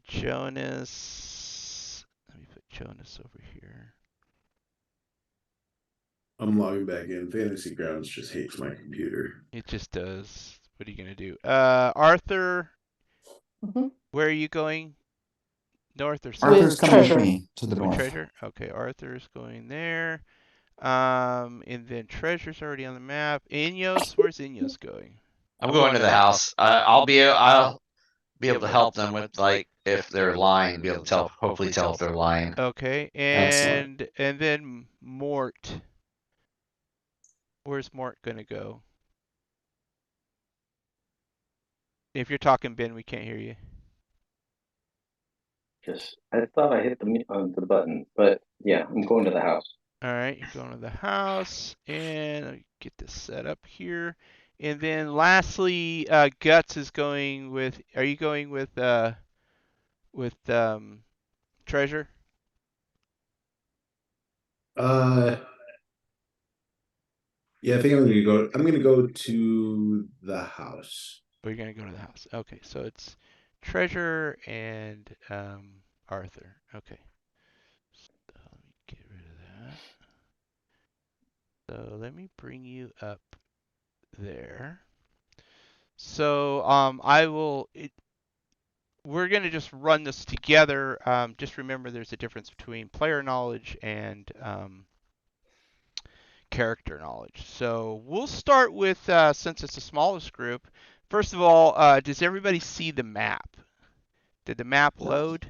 Jonas. Let me put Jonas over here. I'm logging back in. Fantasy Grounds just hates my computer. It just does. What are you gonna do? Arthur, Mhm. where are you going? North or south? Arthur's With coming Treasure. with me to the With north. Treasure? Okay, Arthur's going there. And then Treasure's already on the map. Ineos, where's Ineos going? I'm going to the house. I'll be able to help them with like if they're lying, be able to tell, hopefully tell if they're lying. Okay, Excellent. and then Mort. Where's Mort gonna go? If you're talking, Ben, we can't hear you. I thought I hit the button, but yeah, I'm going to the house. All right, you're going to the house, and let me get this set up here. And then lastly, Guts is going with. Are you going with Treasure? Yeah, I think I'm gonna go to the house. Or you're gonna go to the house? Okay, so it's Treasure and Arthur. Okay. So let me get rid of that. So let me bring you up there. So I will. We're going to just run this together. Just remember there's a difference between player knowledge and character knowledge. So we'll start with, since it's the smallest group, first of all, does everybody see the map? Did the map load?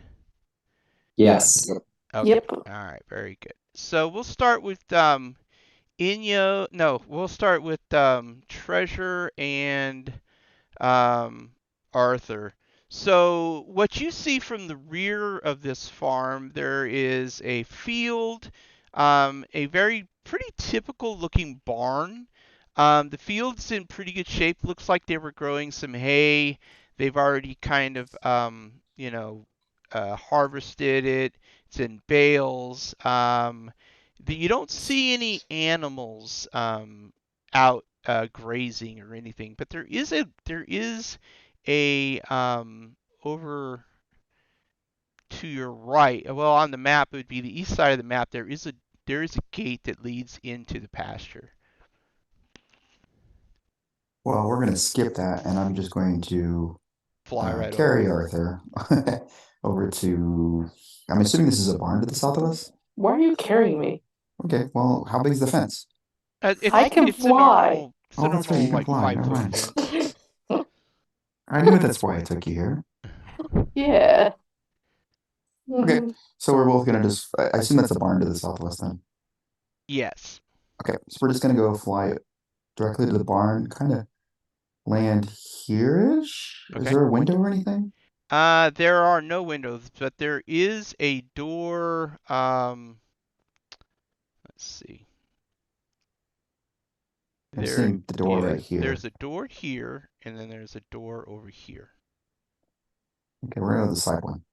Yes. Okay. Yep. All right. Very good. So we'll start with we'll start with Treasure and Arthur. So what you see from the rear of this farm, there is a field, a very pretty typical looking barn. The field's in pretty good shape. Looks like they were growing some hay. They've already kind of, harvested it. It's in bales. You don't see any animals out grazing or anything, but there is a over to your right. Well, on the map it would be the east side of the map. There is a gate that leads into the pasture. Well, we're going to skip that, and I'm just going to Fly right carry over. Arthur over to. I'm assuming this is a barn to the south of us. Why are you carrying me? Okay, well, how big is the fence? I can It's a fly. normal. It's a Oh, that's right, you normal can like fly. Never 5 foot mind. fence. I knew that's why I took you here. Yeah. Okay, Mhm. so we're both gonna just. I assume that's a barn to the southwest then. Yes. Okay, so we're just gonna go fly directly to the barn, kind of land here-ish. Is Okay. there a window or anything? There are no windows, but there is a door. Let's see. I'm seeing the door right here. There's a door here, and then there's a door over here. Okay, we're gonna go to the side one.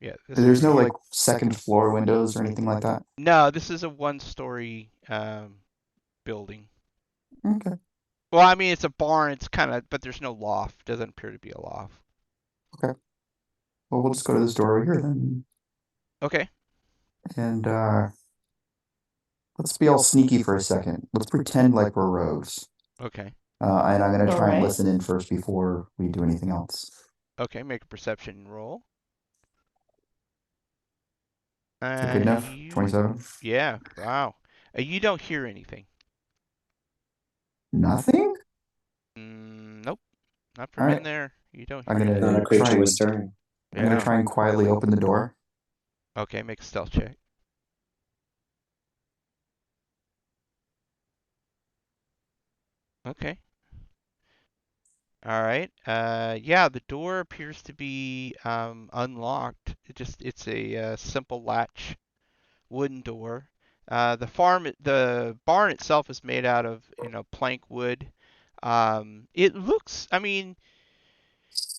Yeah. There's no like second floor windows or anything like that. No, this is a one-story building. Okay. Well, I mean it's a barn. It's kind of, but there's no loft. Doesn't appear to be a loft. Okay. Well, we'll just go to this door over here then, Okay. and let's be all sneaky for a second. Let's pretend like we're rogues. Okay. And I'm gonna try and Alright. listen in first before we do anything else. Okay. Make a perception roll. Is that good enough? 27? Yeah. Wow. You don't hear anything. Nothing? Nope. Not from All in right. there. You don't I'm hear gonna anything. Not a creature try. was stirring. I'm gonna try and quietly open the door. Okay. Make a stealth check. Okay. All right. Yeah, the door appears to be unlocked. It's a simple latch wooden door. The barn itself is made out of, plank wood. It looks, I mean,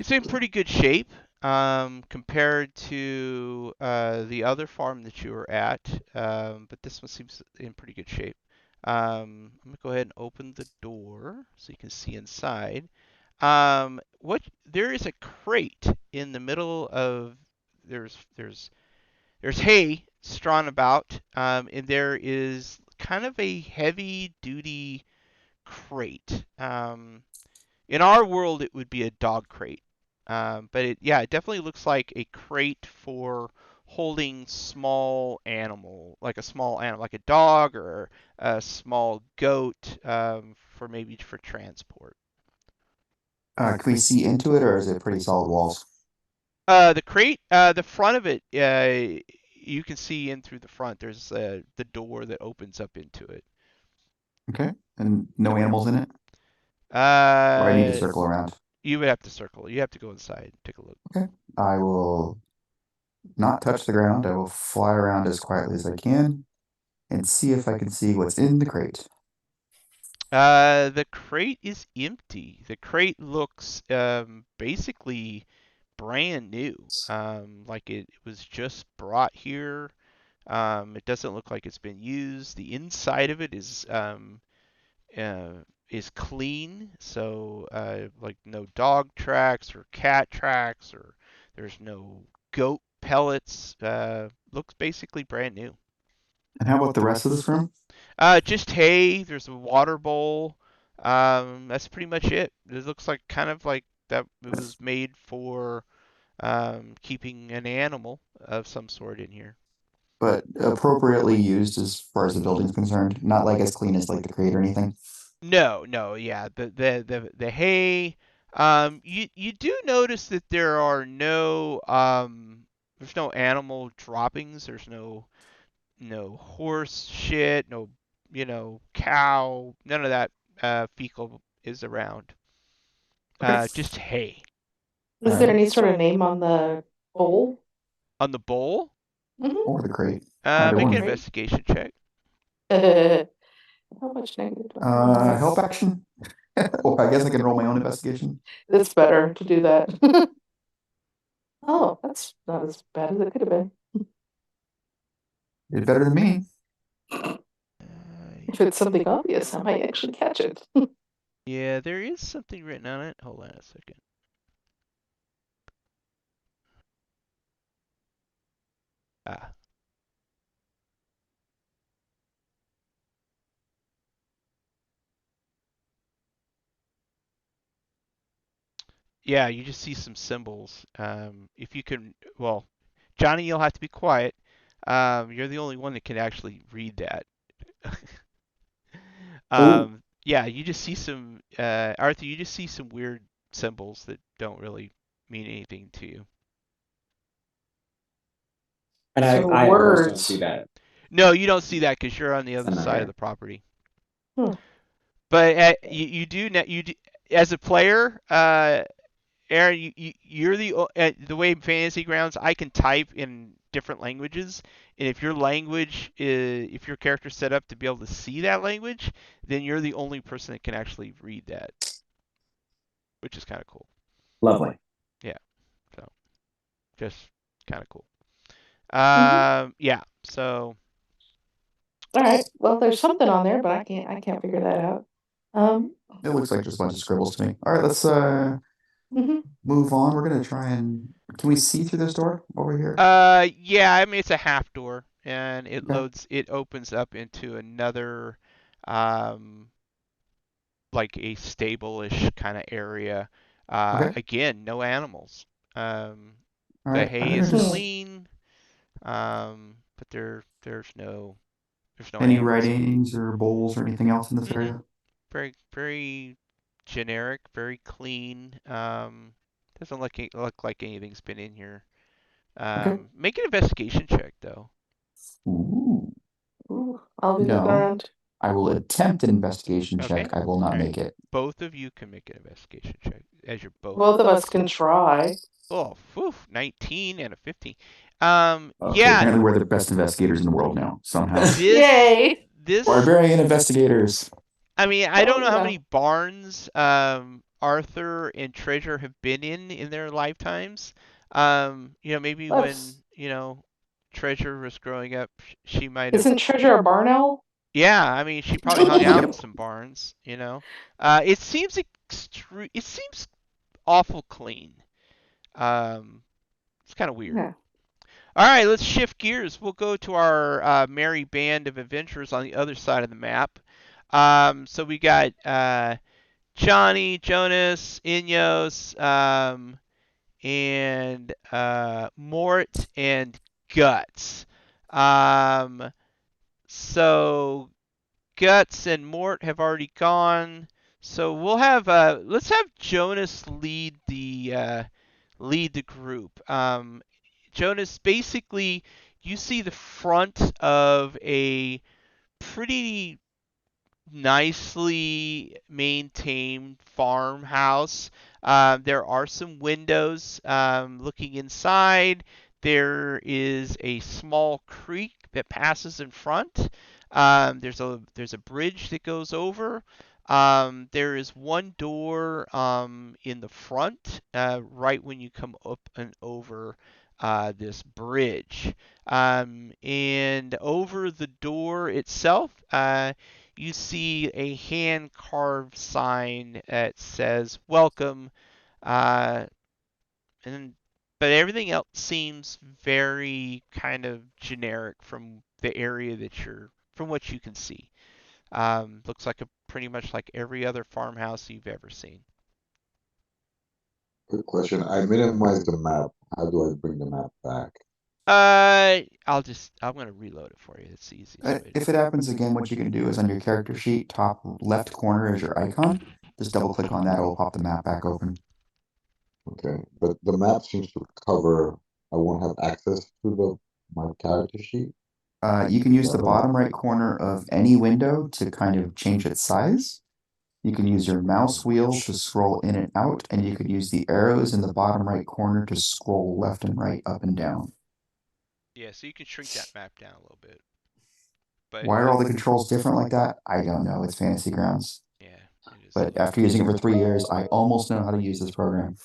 it's in pretty good shape compared to the other farm that you were at, but this one seems in pretty good shape. I'm gonna go ahead and open the door so you can see inside. What there is a crate in the middle of there's hay strewn about, and there is kind of a heavy duty crate. In our world, it would be a dog crate. But it definitely looks like a crate for holding like a small animal, like a dog or a small goat, for maybe for transport. Can we see into it, or is it pretty solid walls? The crate, the front of it, you can see in through the front. There's the door that opens up into it. Okay. And no animals in it? Or I need to Uh, circle around. you would have to circle. You have to go inside and take a look. Okay. I will not touch the ground. I will fly around as quietly as I can and see if I can see what's in the crate. The crate is empty. The crate looks basically brand new. Like it was just brought here. It doesn't look like it's been used. The inside of it is clean, so like no dog tracks or cat tracks, or there's no goat pellets. Looks basically brand new. And how about the rest of this room? Just hay. There's a water bowl. That's pretty much it. It looks like kind of like that it was made for keeping an animal of some sort in here. But appropriately used as far as the building's concerned. Not like as clean as like the crate or anything. No, no, yeah. The hay. You do notice that there's no animal droppings. There's no horse shit, no cow. None of that fecal is around. Okay. Just hay. Is there any sort of name on the bowl? On the bowl, Or the crate. Either make one. an investigation check. How much negative? do I have? Help action. Oh, I guess I can roll my own investigation. It's better to do that. Oh, that's not as bad as it could have been. Did better than me. If it's something obvious, I might actually catch it. Yeah, there is something written on it. Hold on a second. Ah. Yeah, you just see some symbols. If you can, well, Johnny, you'll have to be quiet. You're the only one that can actually read that. Oh. Yeah, you just see some, Arthur, you just see some weird symbols that don't really mean anything to you. And So I of course don't words. see that. No, you don't see that because you're on the other I'm not side of here. the property. Hmm. But you do as a player, Aaron, you're the way Fantasy Grounds, I can type in different languages, and if if your character's set up to be able to see that language, then you're the only person that can actually read that, which is kind of cool. Lovely. Yeah, so just kind of cool. Yeah, so. All right. Well, there's something on there, but I can't figure that out. It looks like just a bunch of scribbles to me. All right, let's Mhm. move on. We're gonna try and can we see through this door over here? Yeah, I mean it's a half door, and Okay. it opens up into another, um, like a stable-ish kind of area. Okay. Again, no animals. All The right. I'm hay gonna is just clean, but there's no any animals. writings or bowls or anything else in this Mm-mm. area? Very very generic, very clean. Doesn't look like anything's been in here. Okay. Make an investigation check though. Ooh. Ooh, I'll be looking No. around. I will attempt an investigation Okay. check. I will not All right. make it. Both of you can make an investigation check as you're both. Both of us can try. Oh, whew, 19 and a 15. Okay, Yeah, apparently we're the best investigators in the world now, somehow. Yay! this. Barbarian investigators. I mean, I don't Oh, know how yeah. many barns Arthur and Treasure have been in their lifetimes. Maybe when That's Treasure was growing up, she might have. isn't Treasure a barn owl? Yeah, I mean, she probably hung out in Yep. some barns. It seems It seems awful clean. It's kind of weird. Yeah. All right, let's shift gears. We'll go to our merry band of adventurers on the other side of the map. So we got Johnny, Jonas, Ineos, and Mort and Guts. So Guts and Mort have already gone. So we'll have let's have Jonas lead the group. Jonas, basically, you see the front of a pretty nicely maintained farmhouse. There are some windows looking inside. There is a small creek that passes in front. There's a bridge that goes over. There is one door in the front, right when you come up and over this bridge. And over the door itself, you see a hand carved sign that says welcome, uh, and but everything else seems very kind of generic from the area that you're from what you can see. Looks like a pretty much like every other farmhouse you've ever seen. Good question. I minimized the map. How do I bring the map back? I'm gonna reload it for you. It's the easiest way to If do it it. happens again, what you can do is on your character sheet, top left corner is your icon. Just double click on that, it will pop the map back open. Okay, but the map seems to cover. I won't have access to the my character sheet. You can use the bottom right corner of any window to kind of change its size. You can use your mouse wheel to scroll in and out, and you could use the arrows in the bottom right corner to scroll left and right, up and down. Yeah, so you can shrink that map down a little bit. But Why are all the controls different like that? I don't know. It's Fantasy Grounds. yeah, it is. But after using it for 3 years, I almost know how to use this program.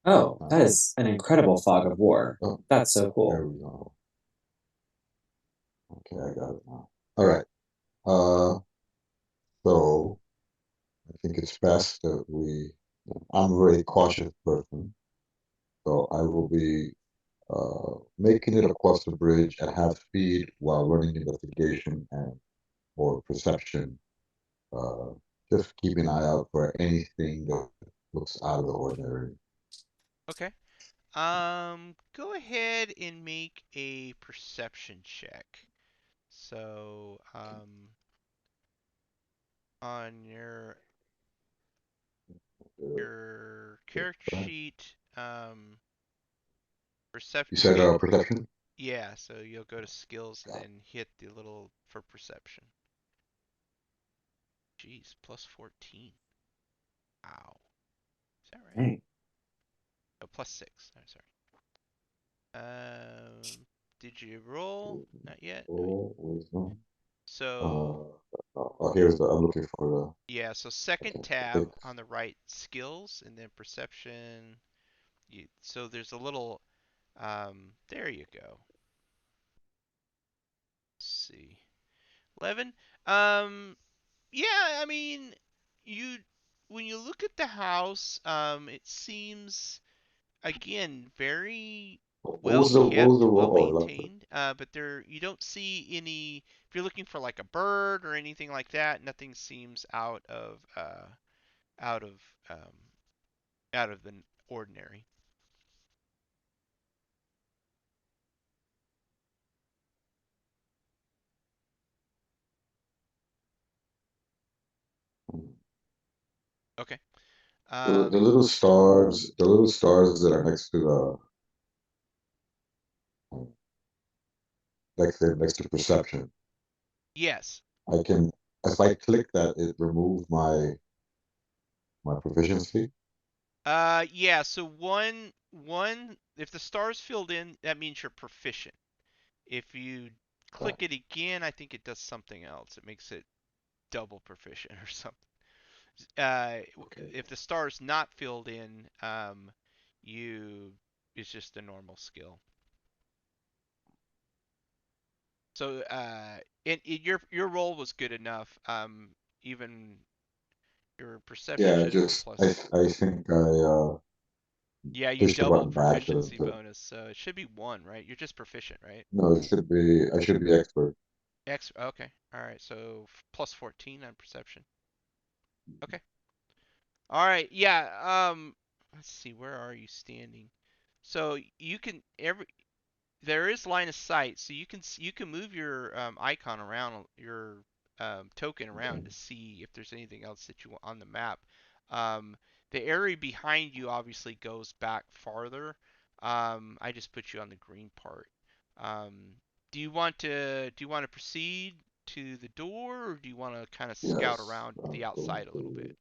Oh, that is an incredible fog of war. Oh, That's so there cool. we go. Okay, I got it now. All right. So I think it's best that I'm a very cautious person, so I will be making it across the bridge at half speed while running investigation and or perception. Uh, just keep an eye out for anything that looks out of the ordinary. Okay. Go ahead and make a perception check. So, on Uh, your character sheet, you perception. said perception? Yeah, so you'll go to skills and then hit the little for perception. Jeez, plus 14. Wow. Is that right? Dang. Oh, plus 6. I'm sorry. Did you roll? Not yet. Wisdom. So, I'm looking for yeah, so second the tab six. on the right, skills, and then perception. So there's a little, there you go. Let's see. 11. Um, yeah, I mean, you when you look at the house, it seems again very well What was kept, the well roll? Oh, 11. maintained. But you don't see any. If you're looking for like a bird or anything like that, nothing seems out of um, out of the ordinary. Okay. The little stars that are next to next to perception. Yes. I can, if I click that, it removes my proficiency. Yeah. So one, if the star's filled in, that means you're proficient. If you click it again, I think it does something else. It makes it double proficient or something. Okay. If the star's not filled in, you it's just a normal skill. So, your roll was good enough. Even your Yeah, perception just plus, I think I yeah, you pushed the doubled button by accident. proficiency bonus, so it should be 1, right? You're just proficient, right? No, I should be expert. Okay, all right. So plus 14 on perception. Okay. All right. Yeah. Let's see. Where are you standing? So you can there is line of sight, so you can move your icon around, your token Okay. around to see if there's anything else that you want on the map. Um, the area behind you obviously goes back farther. I just put you on the green part. Um, do you want to proceed to the door, or do you want to kind of scout Yes, around I'm the going outside a little bit?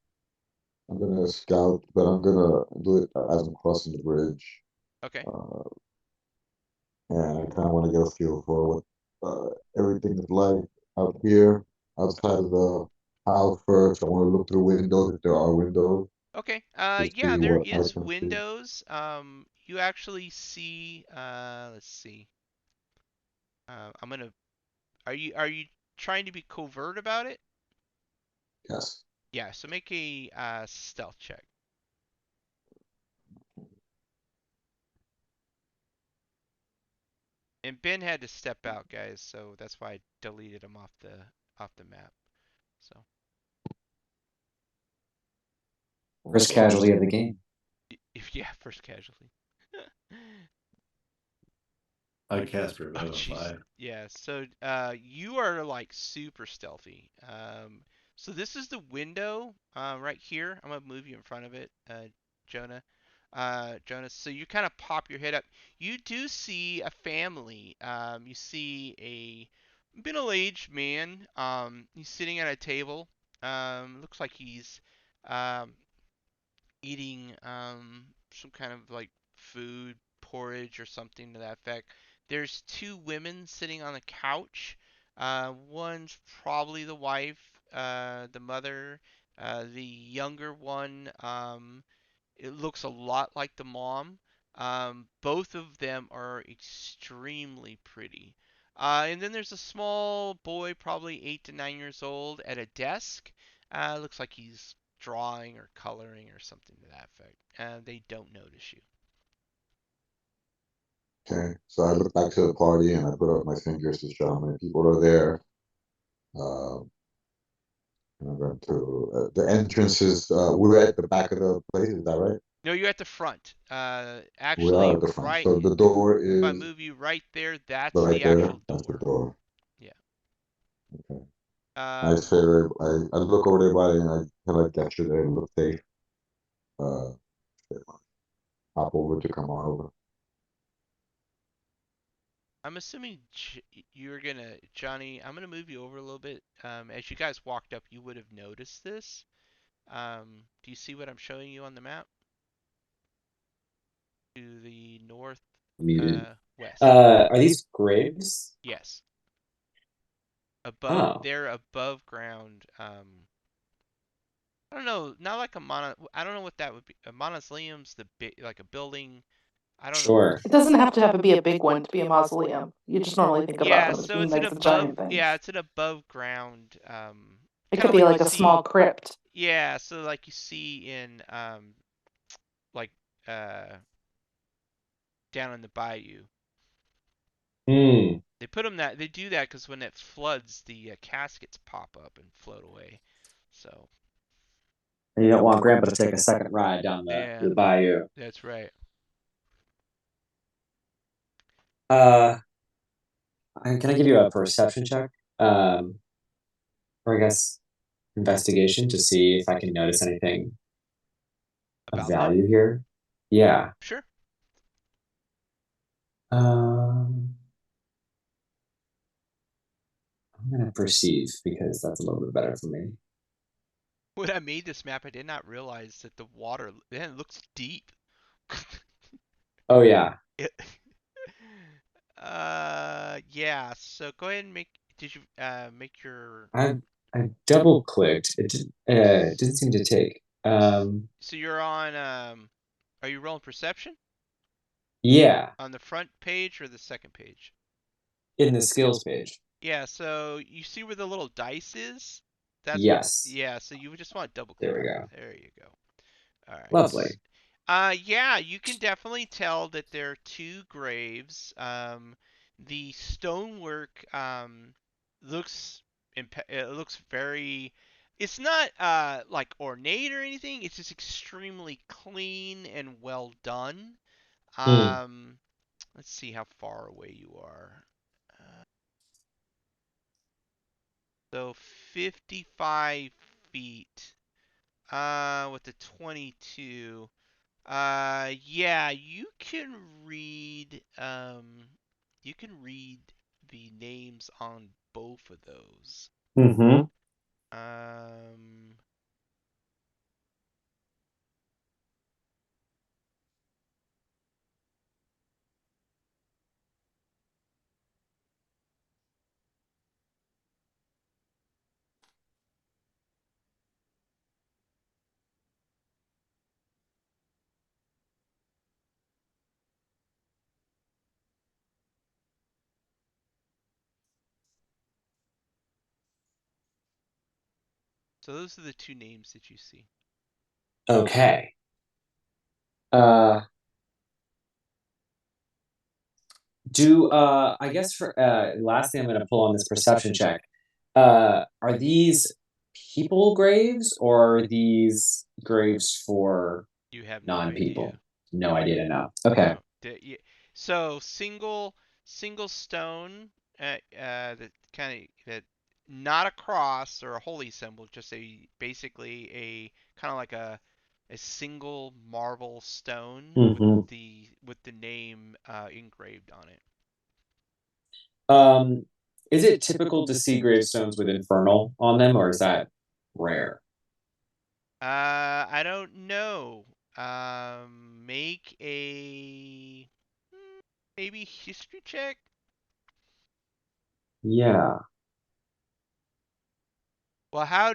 to. I'm gonna scout, but I'm gonna do it as I'm crossing the bridge. Okay. Uh, and I kind of want to get a feel for what everything is like out here, outside of the house first. I want to look through windows if there are windows Okay. to Yeah, see there what I is can see. windows. You actually see. Let's see. I'm gonna. Are you trying to be covert about it? Yes. Yeah. So make a stealth check. And Ben had to step out, guys, so that's why I deleted him off the map. So First casualty of the game. if yeah, first casualty. I cast Oh jeez. Revivify. Yeah, so you are like super stealthy. So this is the window right here. I'm gonna move you in front of it, Jonah. Jonas. So you kind of pop your head up. You do see a family. You see a middle-aged man. He's sitting at a table. Looks like he's um eating some kind of like food, porridge or something to that effect. There's two women sitting on the couch. One's probably the wife, the mother. The younger one, it looks a lot like the mom. Both of them are extremely pretty. And then there's a small boy, probably 8 to 9 years old, at a desk. Looks like he's drawing or coloring or something to that effect. They don't notice you. Okay. So I look back to the party and I put up my fingers to show how many people are there. Uh, and I'm going to the entrance is we're at the back of the place. Is that right? No, you're at the front. We are Actually, at the front. right. So the door If I is move you right there, that's right the there. actual That's the door. door. Yeah. Okay. I Um, say, I look over everybody and I kind of gesture they look safe. Uh, hop over to come on over. I'm assuming you're gonna, Johnny. I'm gonna move you over a little bit. As you guys walked up, you would have noticed this. Do you see what I'm showing you on the map? To the north, Muted. west. Are these graves? Yes, above. Oh, They're above ground. I don't know. Not like a mono. I don't know what that would be. A mausoleum's like a building. I don't know what. sure. It doesn't have to be a big one to be a mausoleum. You just normally think about Yeah, them as so being it's an like the above. giant things. Yeah, it's an above ground. It Kind could of be like you like a small see. crypt. Yeah, so like you see in like uh down in the bayou. Hmm. They do that because when it floods, the caskets pop up and float away. So And you don't want Grandpa to take a second ride down yeah, the bayou. that's right. Uh, can I give you a perception check? Or I guess investigation to see if I can notice anything of About them? value here. Yeah. Sure. Um, I'm gonna perceive because that's a little bit better for me. When I made this map, I did not realize that the water, man, it looks deep. Oh yeah. It, yeah. So go ahead and make. Did you make your? I double clicked. It didn't seem to take. So you're on. Are you rolling perception Yeah, on the front page or the second page? in the skills page. Yeah. So you see where the little dice is? That's what. Yes. Yeah. So you would just want to double There click we on go. it. There you go. All right. Lovely. Yeah, you can definitely tell that there are two graves. The stonework looks it looks very. It's not like ornate or anything. It's just extremely clean and well done. Hmm. Um, let's see how far away you are. Uh, so 55 feet. With the 22. Yeah, you can read the names on both of those. Mm-hmm. Um, so those are the two names that you see. Okay. Uh, I guess for last thing I'm gonna pull on this perception check. Are these people graves or are these graves for You have no non-people? idea. No idea to know. Okay. No. So single stone that kind of that not a cross or a holy symbol, just basically a kind of like a single marble stone Mm-hmm. with the name engraved on it. Um, is it typical to see gravestones with infernal on them, or is that rare? I don't know. Make a maybe history check. Yeah. Well,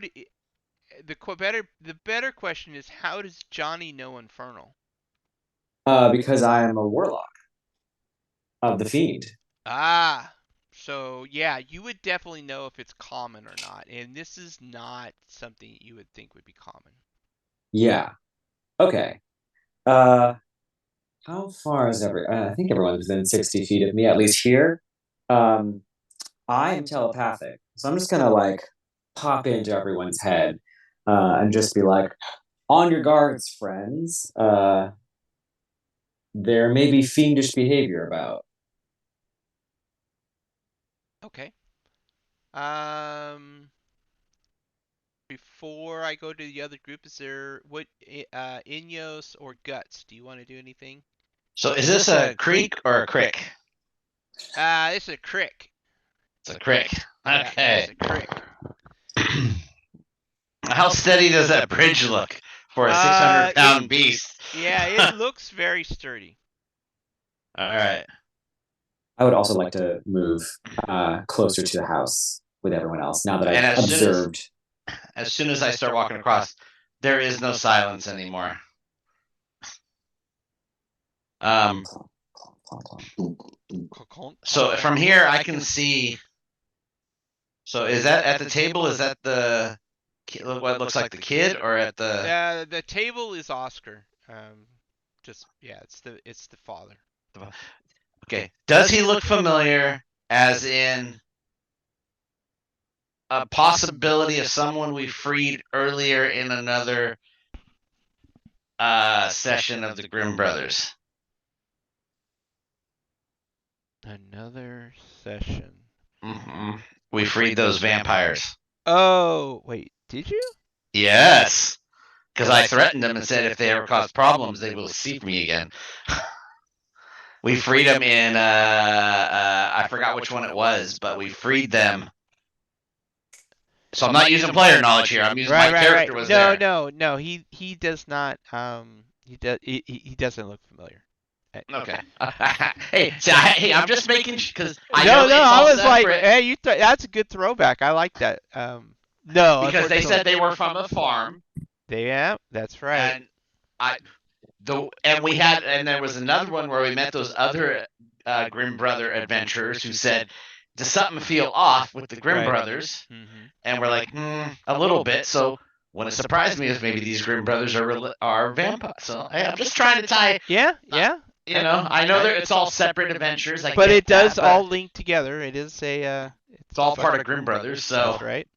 the better question is how does Johnny know infernal? Because I am a warlock of the fiend. Ah, so yeah, you would definitely know if it's common or not, and this is not something you would think would be common. Yeah. Okay. Uh, how far is I think everyone's within 60 feet of me, at least here. Um, I am telepathic, so I'm just gonna like pop into everyone's head, and just be like, "On your guards, friends. There may be fiendish behavior about." Okay. Um, Before I go to the other group, is there what Inyos or Guts? Do you want to do anything? So is this a creek or a crick? It's a crick. It's a crick. Yeah, Okay. it's a crick. How steady does that bridge look for a 600-pound beast? Yeah, it looks very sturdy. All right. I would also like to move closer to the house with everyone else now that And I've observed. As soon as I start walking across, there is no silence anymore. So from here I can see. So is that at the table? Is that what looks like the kid, or at the table is Oscar. It's the father. Okay. Does he look familiar? As in a possibility of someone we freed earlier in another session of the Grimm brothers. Another session. Mm-hmm. We freed those vampires. Oh, wait, did you? Yes. Because I threatened them and said if they ever cause problems, they will seek me again. We freed them in, I forgot which one it was, but we freed them. So I'm not using player knowledge here. I'm using my character was there. No. He does not. He doesn't look familiar. Okay. Hey, I'm just making because I know it's all I was separate. like, hey, that's a good throwback. I like that. No, because they said they were from a farm. Yeah, that's right. And there was another one where we met those other Grimm brother adventurers who said, does something feel off with the Grimm brothers? Mm-hmm. And we're like, a little bit. So what surprised me is maybe these Grimm brothers are vampires. So I'm just trying to tie. Yeah. I know that it's all separate adventures. But it does all link together. It is it's all part of Grimm brothers. So that's right.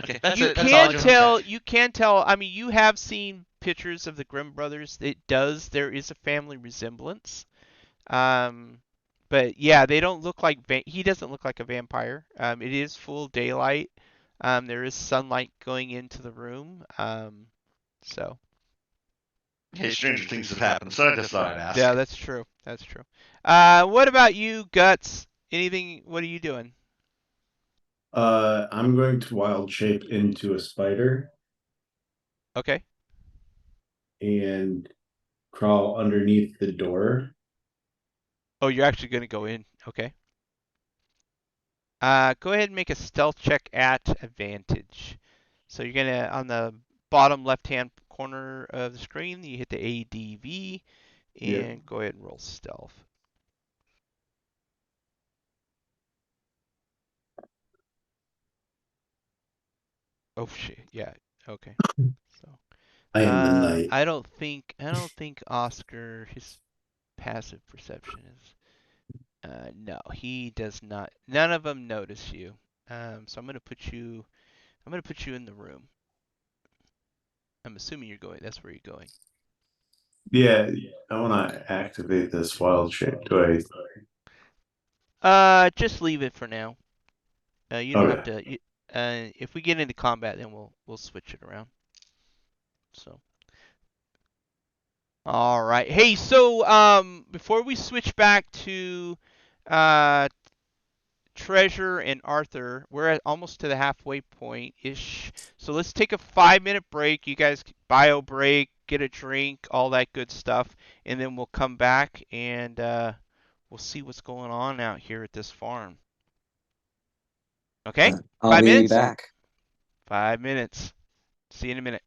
Okay, you can tell. I mean, you have seen pictures of the Grimm brothers. There is a family resemblance. But yeah, they don't look like he doesn't look like a vampire. It is full daylight. There is sunlight going into the room. So. Hey, stranger things have happened, so I just thought I'd ask. Yeah, that's true. That's true. What about you, Guts? Anything? What are you doing? I'm going to wild shape into a spider Okay. and crawl underneath the door. Oh, you're actually going to go in. Okay. Go ahead and make a stealth check at advantage. So you're gonna on the bottom left-hand corner of the screen, you hit the ADV, Yep. and go ahead and roll stealth. Oh shit. Yeah. Okay. So. I am the knight. I don't think Oscar his passive perception is. No, he does not. None of them notice you. So I'm gonna put you. I'm gonna put you in the room. I'm assuming you're going. That's where you're going. Yeah, I want to activate this wild shape. Do I? Just leave it for now. You don't have Okay. to. If we get into combat, then we'll switch it around. So. All right. Hey, so before we switch back to uh Treasure and Arthur, we're at almost to the halfway point ish. So let's take a 5 minute break. You guys bio break, get a drink, all that good stuff, and then we'll come back and we'll see what's going on out here at this farm. Okay? I'll 5 minutes? be back. 5 minutes. See you in a minute.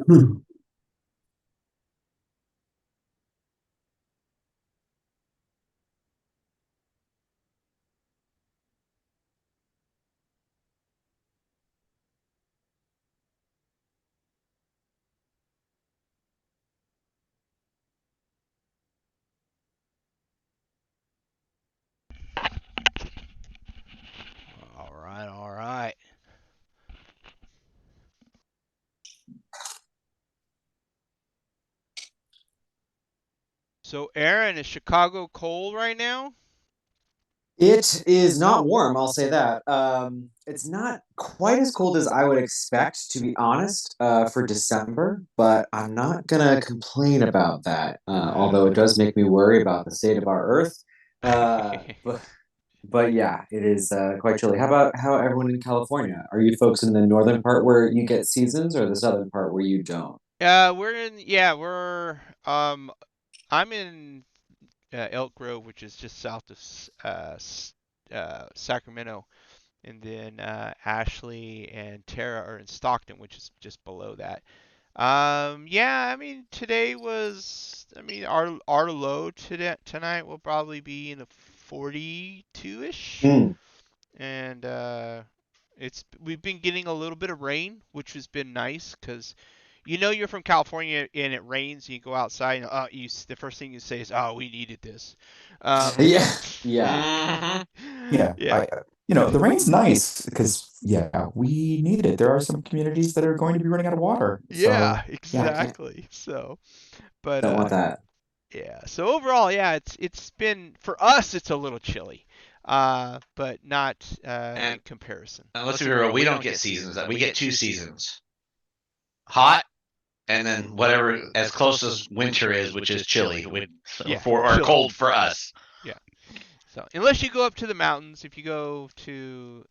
All right, all right. So, Aaron, is Chicago cold right now? It is not warm, I'll say that. It's not quite as cold as I would expect, to be honest, for December, but I'm not gonna complain about that. Although it does make me worry about the state of our Earth. But yeah, it is quite chilly. How everyone in California? Are you folks in the northern part where you get seasons, or the southern part where you don't? We're I'm in Elk Grove, which is just south of Sacramento, and then Ashley and Tara are in Stockton, which is just below that. Yeah, I mean today was, I mean our low tonight will probably be in the 42-ish, Mm. and we've been getting a little bit of rain, which has been nice because you're from California and it rains and you go outside and the first thing you say is, "Oh, we needed this." Yeah, yeah. Mhm. Yeah, Yeah. the rain's nice because yeah, we need it. There are some communities that are going to be running out of water. Yeah, So yeah, exactly. So, but Don't want that. yeah. So overall, yeah, it's been, for us it's a little chilly. But not in And comparison. let's be real, we don't get seasons. We get two seasons: hot, and then whatever as close as winter is, which is chilly, Yeah, or chilly. cold for us. Yeah. So unless you go up to the mountains, if you go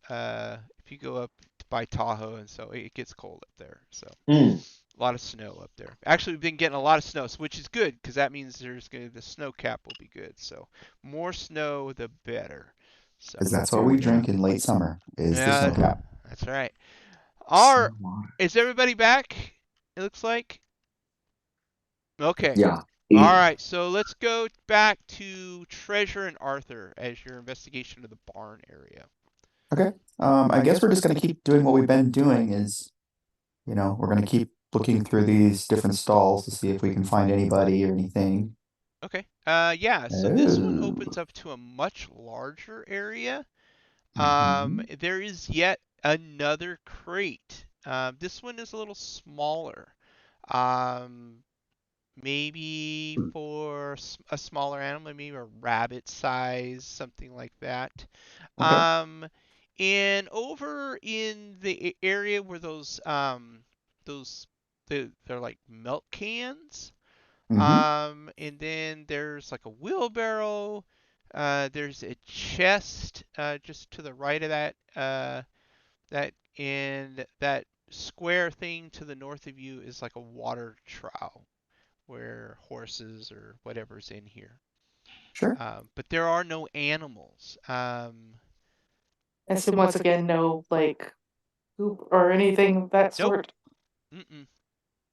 up by Tahoe, and so it gets cold up there. So Mm. a lot of snow up there. Actually, we've been getting a lot of snow, which is good because that means the snow cap will be good. So more snow, the better. So because that's what we drink in late summer is the snow yeah, cap. that's right. Snow Are water. Is everybody back? It looks like. Okay. Yeah. All right, so let's go back to Treasure and Arthur as your investigation of the barn area. Okay. I guess we're just gonna keep doing what we've been doing is, we're gonna keep looking through these different stalls to see if we can find anybody or anything. Okay. Yeah, so this one Oh. opens up to a much larger area. Mhm. There is yet another crate. This one is a little smaller. Um, Maybe for a smaller animal, maybe a rabbit size, something like that. Okay. Um, and over in the area where those they're like milk cans. Mm-hmm. And then there's like a wheelbarrow. There's a chest just to the right of that square thing to the north of you is like a water trough where horses or whatever's in here. Sure. But there are no animals. I assume once again, no like poop or anything that Nope. sort. Mm-mm.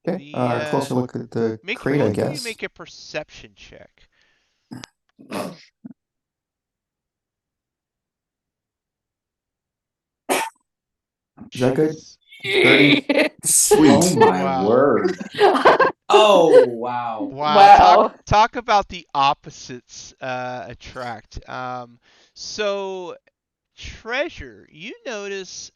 Okay. The Closer look at the Make crate, I both of you guess. make a perception check. Is that good? Jeez. 30. Oh Sweet. my Wow. word. Oh wow. Wow. Wow. Talk about the opposites attract. So Treasure, you notice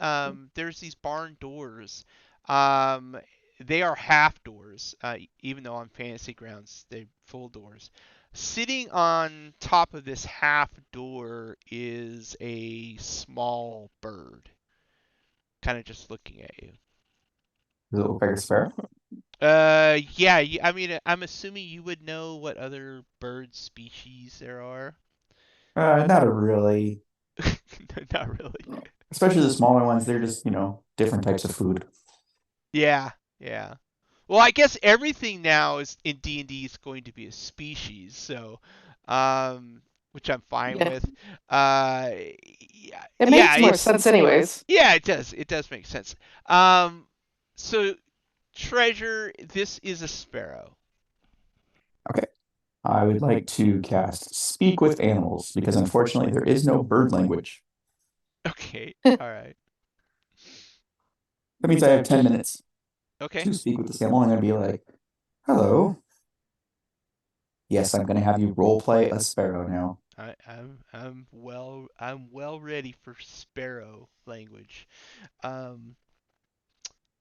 there's these barn doors. Um, they are half doors, even though on Fantasy Grounds they're full doors. Sitting on top of this half door is a small bird, kind of just looking at you. Does it look like a sparrow? Yeah, I mean, I'm assuming you would know what other bird species there are. Not really. Not really. Especially the smaller ones, they're just, different types of food. Yeah, yeah. Well, I guess everything now is in D&D is going to be a species, so which I'm fine Yeah. with. Yeah, It yeah, makes more sense anyways. yeah, it does. It does make sense. Um, so Treasure, this is a sparrow. Okay. I would like to cast Speak with Animals because unfortunately there is no bird language. Okay, all right. That means I have 10 minutes Okay. to speak with this animal. I'm going to be like, hello. Yes, I'm going to have you role play a sparrow now. I'm well ready for sparrow language. Um,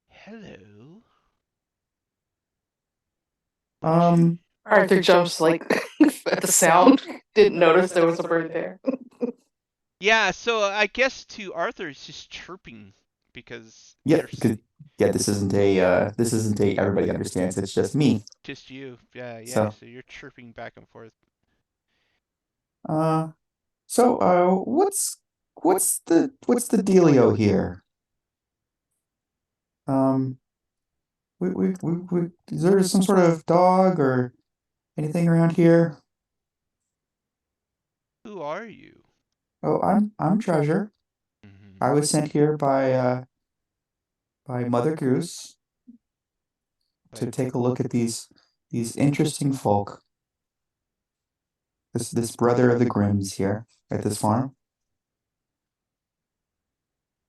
hello. Um, Arthur jumps like at the sound. Didn't notice there was a bird there. Yeah, so I guess to Arthur it's just chirping because yeah, there's this isn't a everybody understands. It's just me. just you. Yeah. So, So you're chirping back and forth. uh, what's the dealio here? Um, is there some sort of dog or anything around here? Who are you? Oh, I'm Treasure. Mm-hmm. I was sent here by Mother Goose to take a look at these interesting folk. This brother of the Grimms here at this farm.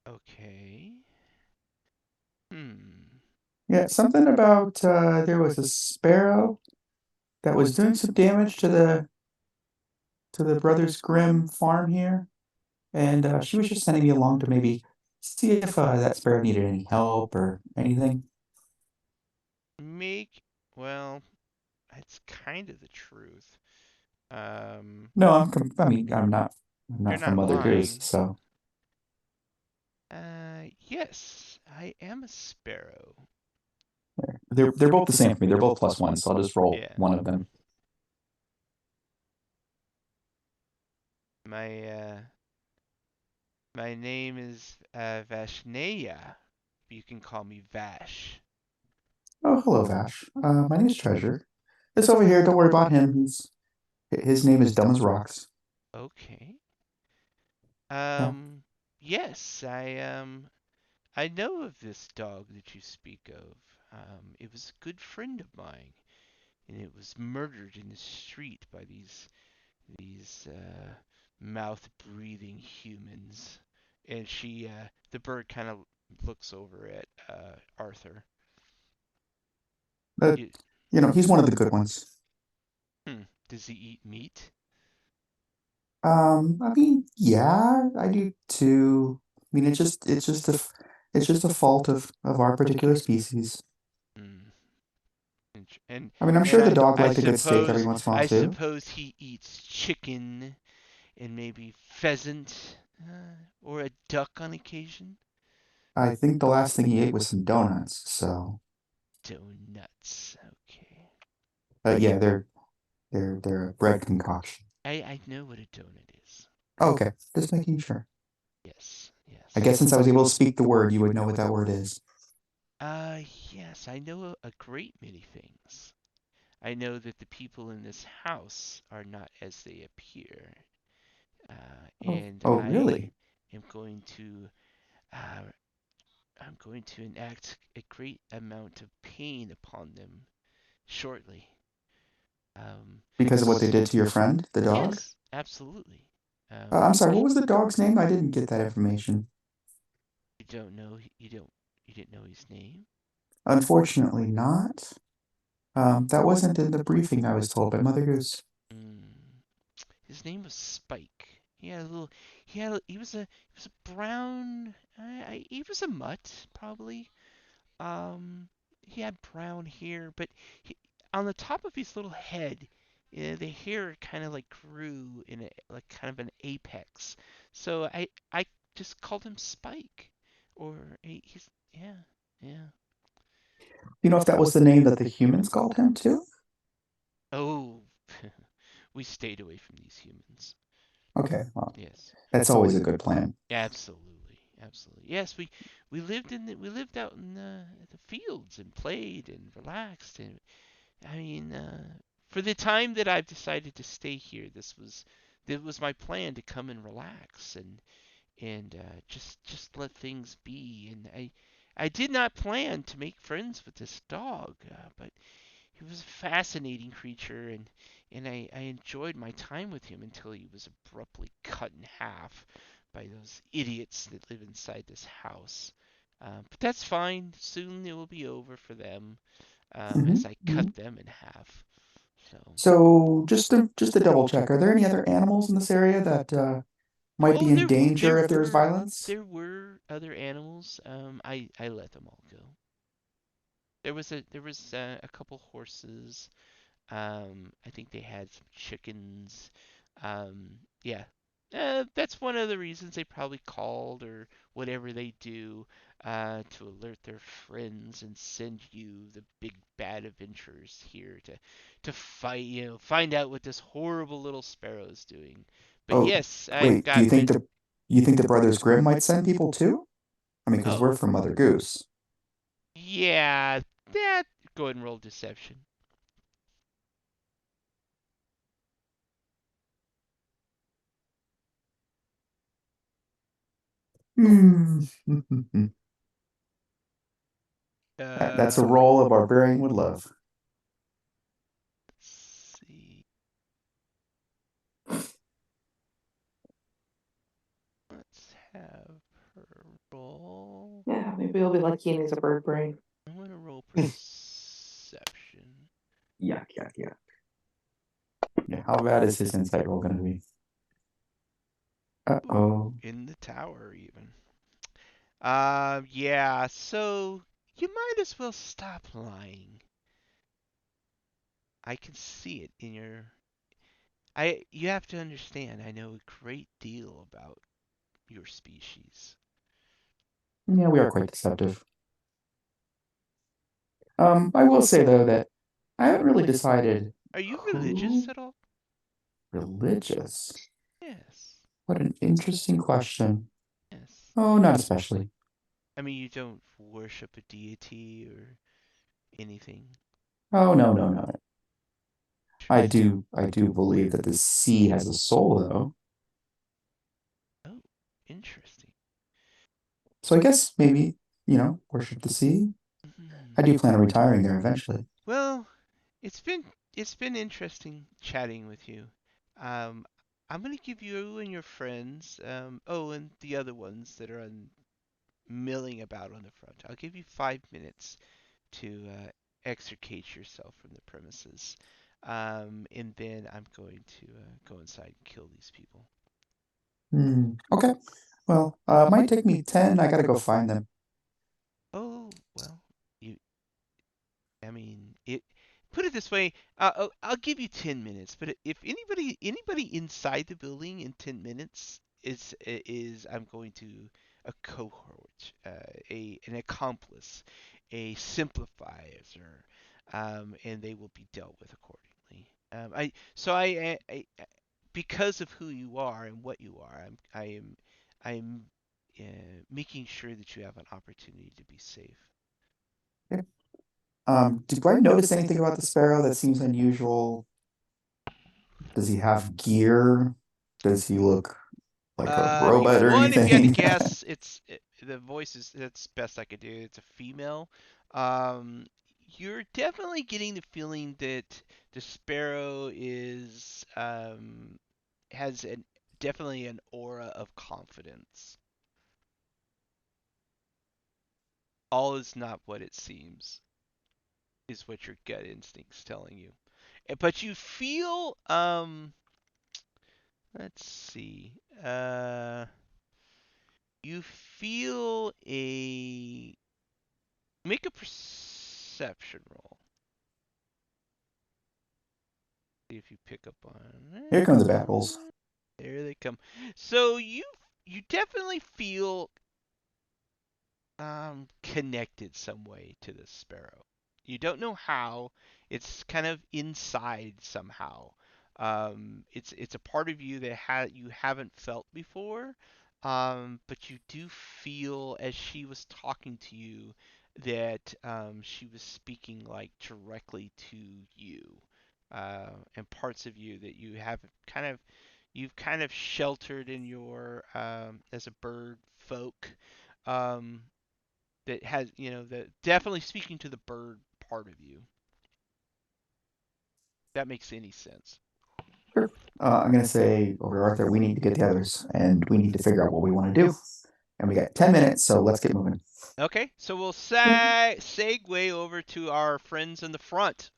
Okay. Hmm. Yeah, something about there was a sparrow that was doing some damage to the brothers Grimm farm here, and she was just sending me along to maybe see if that sparrow needed any help or anything. Make well, it's kind of the truth. Um, No, I mean, I'm you're not from not Mother Goose, lying. so Yes, I am a sparrow. they're both the same for me. They're both +1, so I'll just roll Yeah. one of them. My my name is Vashneya. You can call me Vash. Oh, hello, Vash. My name's Treasure. It's over here. Don't worry about him. His name is dumb as rocks. Okay. Yeah. Yes, I know of this dog that you speak of. It was a good friend of mine, and it was murdered in the street by these mouth-breathing humans. And the bird kind of looks over at Arthur. But You, he's one of the good ones. does he eat meat? I mean, yeah, I do too. I mean, it's just a fault of our particular species. Hmm. And I mean, I'm and sure the I dog I liked a good steak every suppose once in a while I too. suppose he eats chicken and maybe pheasant or a duck on occasion. I think the last thing he ate was some donuts. So, Donuts. Okay. yeah, they're a bread concoction. I know what a donut is. Oh, okay, just making sure. Yes, I yes. guess since I was able to speak the word, you would know what that word is. Yes, I know a great many things. I know that the people in this house are not as they appear. Oh, And oh, I really? am going to uh, I'm going to enact a great amount of pain upon them shortly. Um, Because of what they did to your friend, the dog? yes, absolutely. I'm sorry, what was the dog's name? I didn't get that information. You don't know you didn't know his name? Unfortunately, not. That wasn't in the briefing I was told by Mother Goose. Mm. His name was Spike. He had a little. He was a brown. He was a mutt probably. He had brown hair, but on the top of his little head, the hair kind of like grew in a like kind of an apex. So I just called him Spike, or he's yeah. You know if that was the name that the humans called him too? Oh, we stayed away from these humans. Okay, well, Yes. that's always a good plan. Absolutely, absolutely. Yes, we lived out in the fields and played and relaxed, and I mean, for the time that I've decided to stay here, this was my plan to come and relax and just let things be. And I did not plan to make friends with this dog, but he was a fascinating creature, and I enjoyed my time with him until he was abruptly cut in half by those idiots that live inside this house. But that's fine. Soon it will be over for them, as I cut them in half. So, So just to double check, are there any other animals in this area that might oh, be in danger if there's violence? there were other animals. I let them all go. There was a couple horses. I think they had some chickens. Yeah, that's one of the reasons they probably called or whatever they do, to alert their friends and send you, the big bad adventurers, here to fight. Find out what this horrible little sparrow is doing. But Oh, yes, I've wait, do got you think the Brothers Grimm might send people too? I mean, because oh we're from Mother Goose. yeah, that go ahead and roll deception. Hmm. That's a Uh, role a barbarian would love. let's see. Let's have her roll. Yeah, maybe he'll be lucky and he's a bird brain. I'm gonna roll perception. Yuck, yuck, yuck. Yeah, how bad is his insight roll going to be? Ooh, Uh-oh. in the tower even. Yeah. So you might as well stop lying. I can see it in your. You have to understand. I know a great deal about your species. Yeah, we are quite deceptive. I will say though that I haven't really decided Are you religious who at all? religious. Yes. What an interesting question. Yes. Oh, not especially. I mean, you don't worship a deity or anything. Oh, no, no, no. Interesting. I do believe that the sea has a soul though. Oh, interesting. So I guess maybe, worship the sea. I Hmm. do plan on retiring there eventually. Well, it's been it's been interesting chatting with you. Um, I'm gonna give you and your friends, oh, and the other ones that are milling about on the front. I'll give you 5 minutes to extricate yourself from the premises, and then I'm going to go inside and kill these people. Okay. Well, might take me 10. I gotta go find them. Oh well, you I mean, it. Put it this way, I'll give you 10 minutes. But if anybody inside the building in 10 minutes is I'm going to a cohort, a an accomplice, a sympathizer, and they will be dealt with accordingly. Because of who you are and what you are, I'm making sure that you have an opportunity to be safe. Okay. Do I notice anything about the sparrow that seems unusual? Does he have gear? Does he look like a robot or One, if you had to anything? guess, the voice is that's best I could do. It's a female. Um, you're definitely getting the feeling that the sparrow is has an definitely an aura of confidence. All is not what it seems, is what your gut instinct's telling you. But you feel let's see. You feel a make a perception roll. See if you pick up on. Here come the battles. There they come. So you definitely feel connected some way to this sparrow. You don't know how. It's kind of inside somehow. It's a part of you that you haven't felt before. But you do feel as she was talking to you that she was speaking like directly to you, and parts of you that you have you've kind of sheltered in your as a bird folk. Um, that has, that definitely speaking to the bird part of you. That makes any sense. Sure. I'm gonna say over to Arthur, we need to get the others, and we need to figure out what we want to do. And we got 10 minutes, so let's get moving. Okay, so we'll segue over to our friends in the front.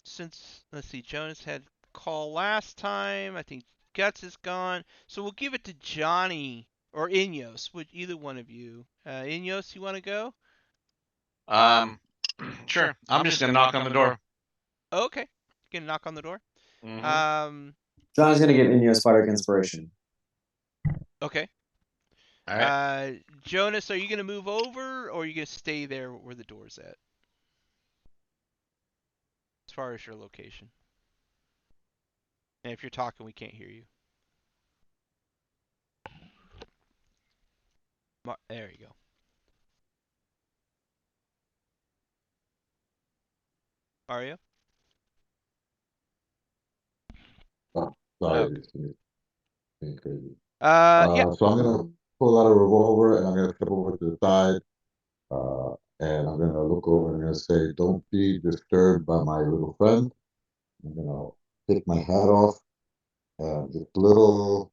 Since let's see, Jonas had call last time. I think Guts is gone, so we'll give it to Johnny or Inyos. Would either one of you? Inyos, you want to go? Sure. I'm just gonna knock on the door. Okay, you can knock on the door. Mm-hmm. John's gonna give Ineos Bardic Inspiration. Okay. All right. Jonas, are you gonna move over or are you gonna stay there where the door's at? As far as your location. And if you're talking, we can't hear you. There you go. Mario? Oh, sorry, Okay. it's being crazy. Yeah. So I'm gonna pull out a revolver and I'm gonna step over to the side, and I'm gonna look over and I'm gonna say, "Don't be disturbed by my little friend." I'm gonna take my hat off, and this little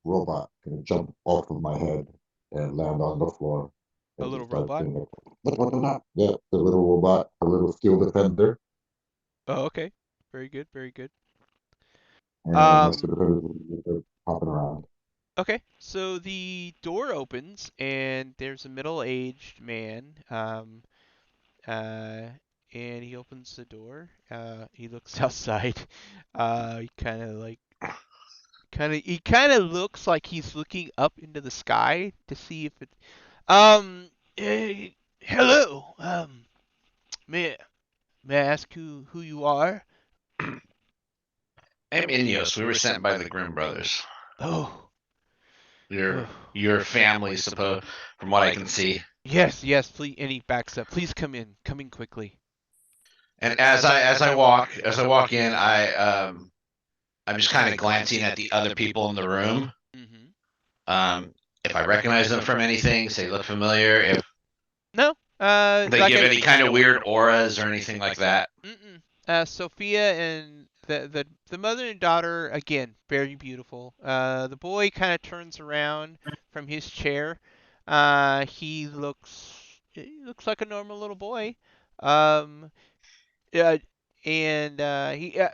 robot gonna jump off of my head and land on the floor A and little just start robot? doing like, what? Yeah, the little robot, a little steel defender, Oh, okay. Very good, very good. and the steel defender is hopping around. Okay, so the door opens and there's a middle-aged man. Uh, and he opens the door. He looks outside. He he kind of looks like he's looking up into the sky to see if it. Um, hello. May may I ask who you are? I'm Ineos. We were sent by the Grimm brothers. Oh, Your oh. your family, suppose, from what I can see. Yes, please. And he backs up. Please come in. Come in quickly. And as I walk in, I'm just kind of glancing at the other people in the room. Mm-hmm. If I recognize them from anything, say look familiar. If No. they Like give any kind of weird auras or anything like that. Mm-mm. Sophia and the mother and daughter again, very beautiful. The boy kind of turns around from his chair. He looks like a normal little boy. Um, uh, and No, they're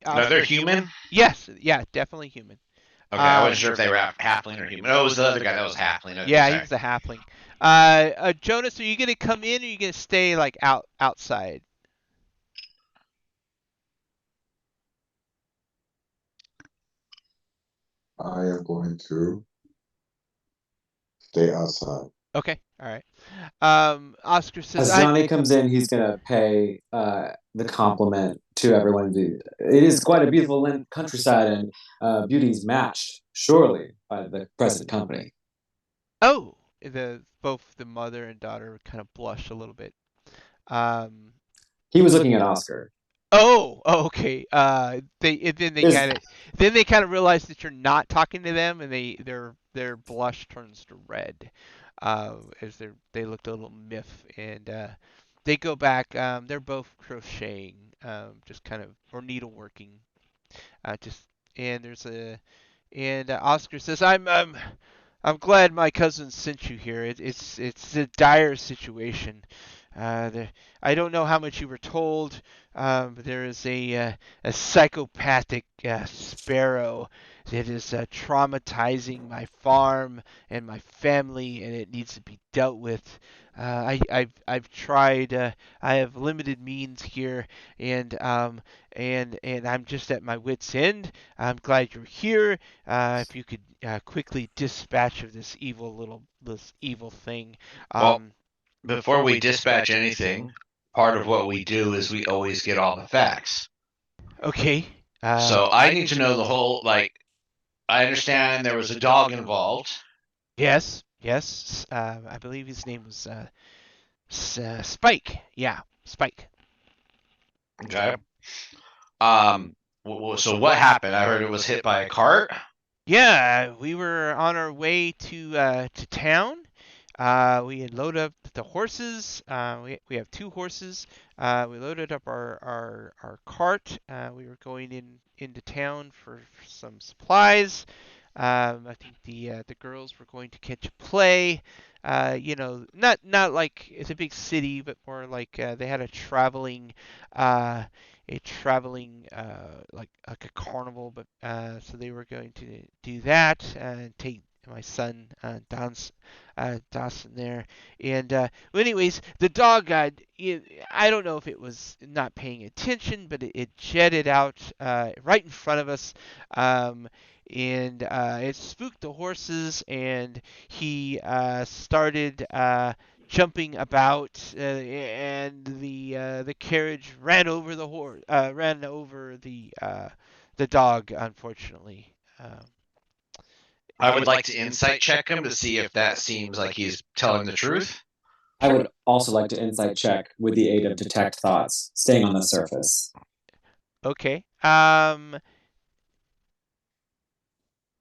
Oscar. human. Yes, yeah, definitely human. Okay, I wasn't sure if they were halfling or human. Oh, it was the other guy that was halfling. Okay, Yeah, he sorry. was a halfling. Jonas, are you gonna come in or are you gonna stay like outside? I am going to stay outside. Okay, all right. Oscar says, As Johnny comes in, he's gonna pay the compliment to everyone. It is quite a beautiful countryside, and beauty's matched surely by the present company. Oh, both the mother and daughter kind of blush a little bit. Um, He was looking at Oscar. oh, okay. Then they There's kind of realize that you're not talking to them, and their blush turns to red, as they looked a little miff, and they go back. They're both crocheting, just kind of or needleworking, just and there's a and Oscar says, I'm glad my cousin sent you here. It's a dire situation. I don't know how much you were told, but there is a psychopathic sparrow that is traumatizing my farm and my family, and it needs to be dealt with. I've tried. I have limited means here, and I'm just at my wits' end. I'm glad you're here. If you could quickly dispatch of this evil thing. Well, before we dispatch anything, part of what we do is we always get all the facts. Okay. So I need to know the whole. Like, I understand there was a dog involved. Yes. I believe his name was Spike. Yeah, Spike. Okay. So what happened? I heard it was hit by a cart. Yeah, we were on our way to town. We had loaded up the horses. We have two horses. We loaded up our cart. We were going into town for some supplies. I think the girls were going to catch a play. Not like it's a big city, but more like they had like a carnival, but so they were going to do that and take my son Dawson there. And well, anyways, the dog I don't know if it was not paying attention, but it jetted out right in front of us. Um, and it spooked the horses, and he started jumping about, and the carriage ran over the dog, unfortunately. I would like to insight check him to see if that seems like he's telling the truth. I would also like to insight check with the aid of detect thoughts, staying on the surface. Okay.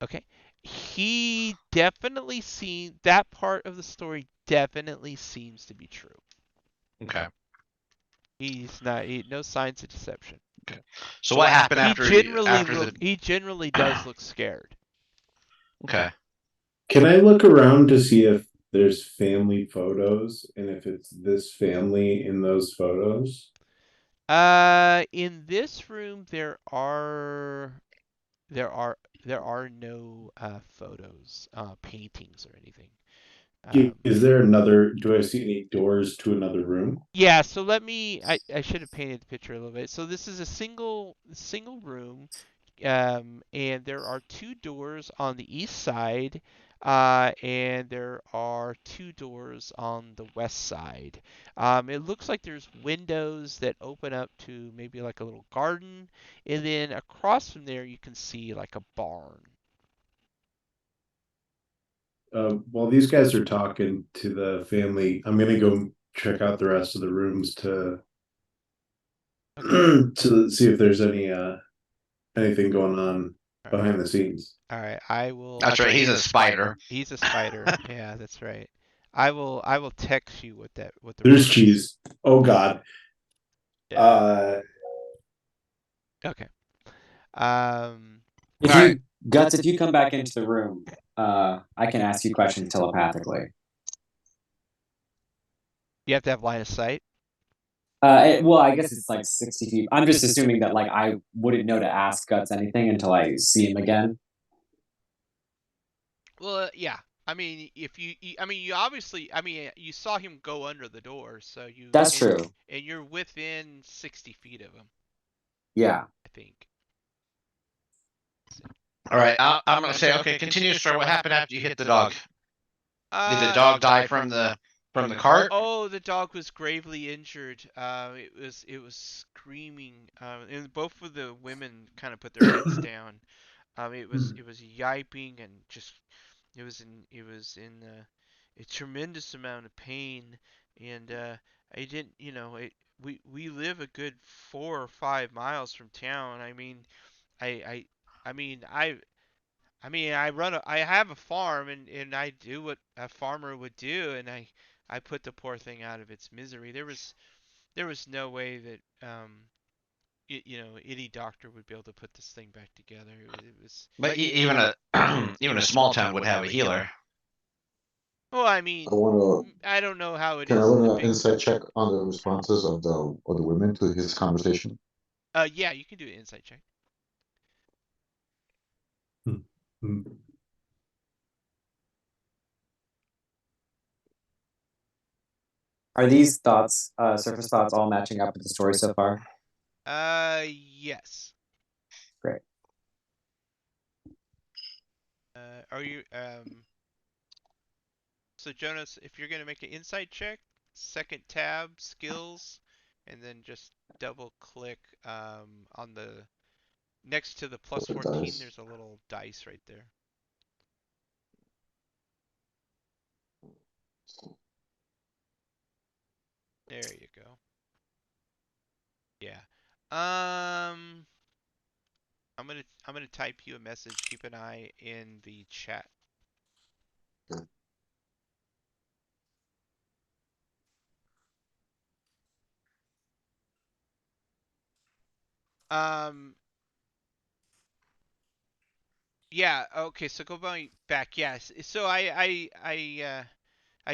Okay. He definitely seen that part of the story definitely seems to be true. Okay. He's not no signs of deception. Okay. So what happened after He generally does look scared. Okay. Can I look around to see if there's family photos and if it's this family in those photos? In this room there are no photos, paintings or anything. Is there another? Do I see any doors to another room? Yeah, so I should have painted the picture a little bit. So this is a single room, and there are two doors on the east side, and there are two doors on the west side. It looks like there's windows that open up to maybe like a little garden, and then across from there you can see like a barn. While these guys are talking to the family, I'm gonna go check out the rest of the rooms to Okay. to see if there's anything going on All right. behind the scenes. All right. I will. That's right. He's a spider. He's a spider. Yeah, that's right. I will text you what the There's room is. cheese. Oh God. Yeah. Okay. If All you right. Guts, if you come back into the room, I can ask you questions telepathically. You have to have line of sight. Well, I guess it's like 60 feet. I'm just assuming that like I wouldn't know to ask Guts anything until I see him again. Well, yeah. I mean, I mean, you obviously, I mean, you saw him go under the door, so That's true. and you're within 60 feet of him, Yeah. I think. All right. I'm gonna say, okay, continue, sir. What happened after you hit the dog? Did the Uh, dog die from the cart? oh, the dog was gravely injured. It was screaming. And both of the women kind of put their heads down. It was yiping and just it was in a tremendous amount of pain, and I didn't, we live a good 4 or 5 miles from town. I mean, I I mean I have a farm, and I do what a farmer would do, and I put the poor thing out of its misery. There was no way that any doctor would be able to put this thing back together. It was. But even a even a small town would have a healer. Well, I I mean, want I don't know how to. it Can I is in run the an big. insight check on the responses of the women to his conversation? Yeah, you can do an insight check. Are these thoughts, surface thoughts, all matching up with the story so far? Yes. Great. Are you So Jonas, if you're gonna make an insight check, second tab, skills, and then just double click on the next to the plus The 14. dice. There's a little dice right there. There you go. Yeah. I'm I'm gonna type you a message. Keep an eye in the chat. Okay. Um. Yeah. Okay. So go back. Yes. So I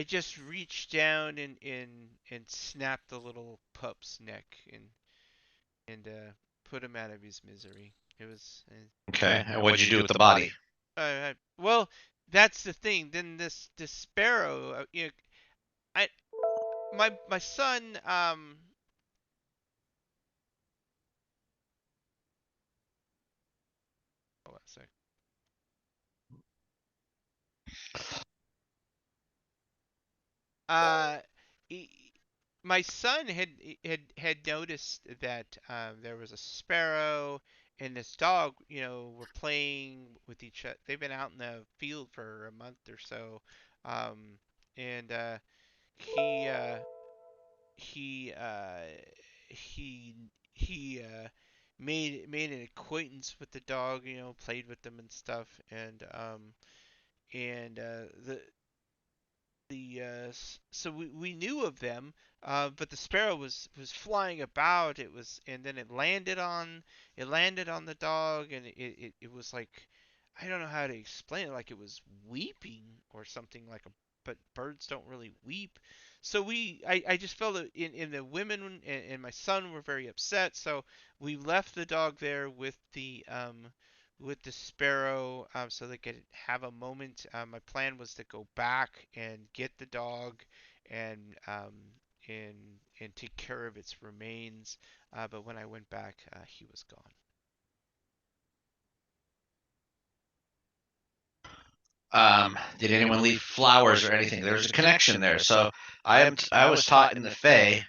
just reached down and snapped the little pup's neck and put him out of his misery. It was. Okay. And what'd you do with the body? Well, that's the thing. Then this sparrow. I my son. Hold on a sec. Uh, he, my son had noticed that there was a sparrow and this dog, were playing with each other. They've been out in the field for a month or so, and he uh, he uh, he he made an acquaintance with the dog, played with them and stuff, and so we knew of them, but the sparrow was flying about. And then it landed on the dog, and it was like, I don't know how to explain it, like it was weeping or something, but birds don't really weep. So I just felt that in the women and my son were very upset. So we left the dog there with the sparrow, so they could have a moment. My plan was to go back and get the dog and and and take care of its remains. But when I went back, he was gone. Did anyone leave flowers or anything? There's a connection there. So I was taught in the Fae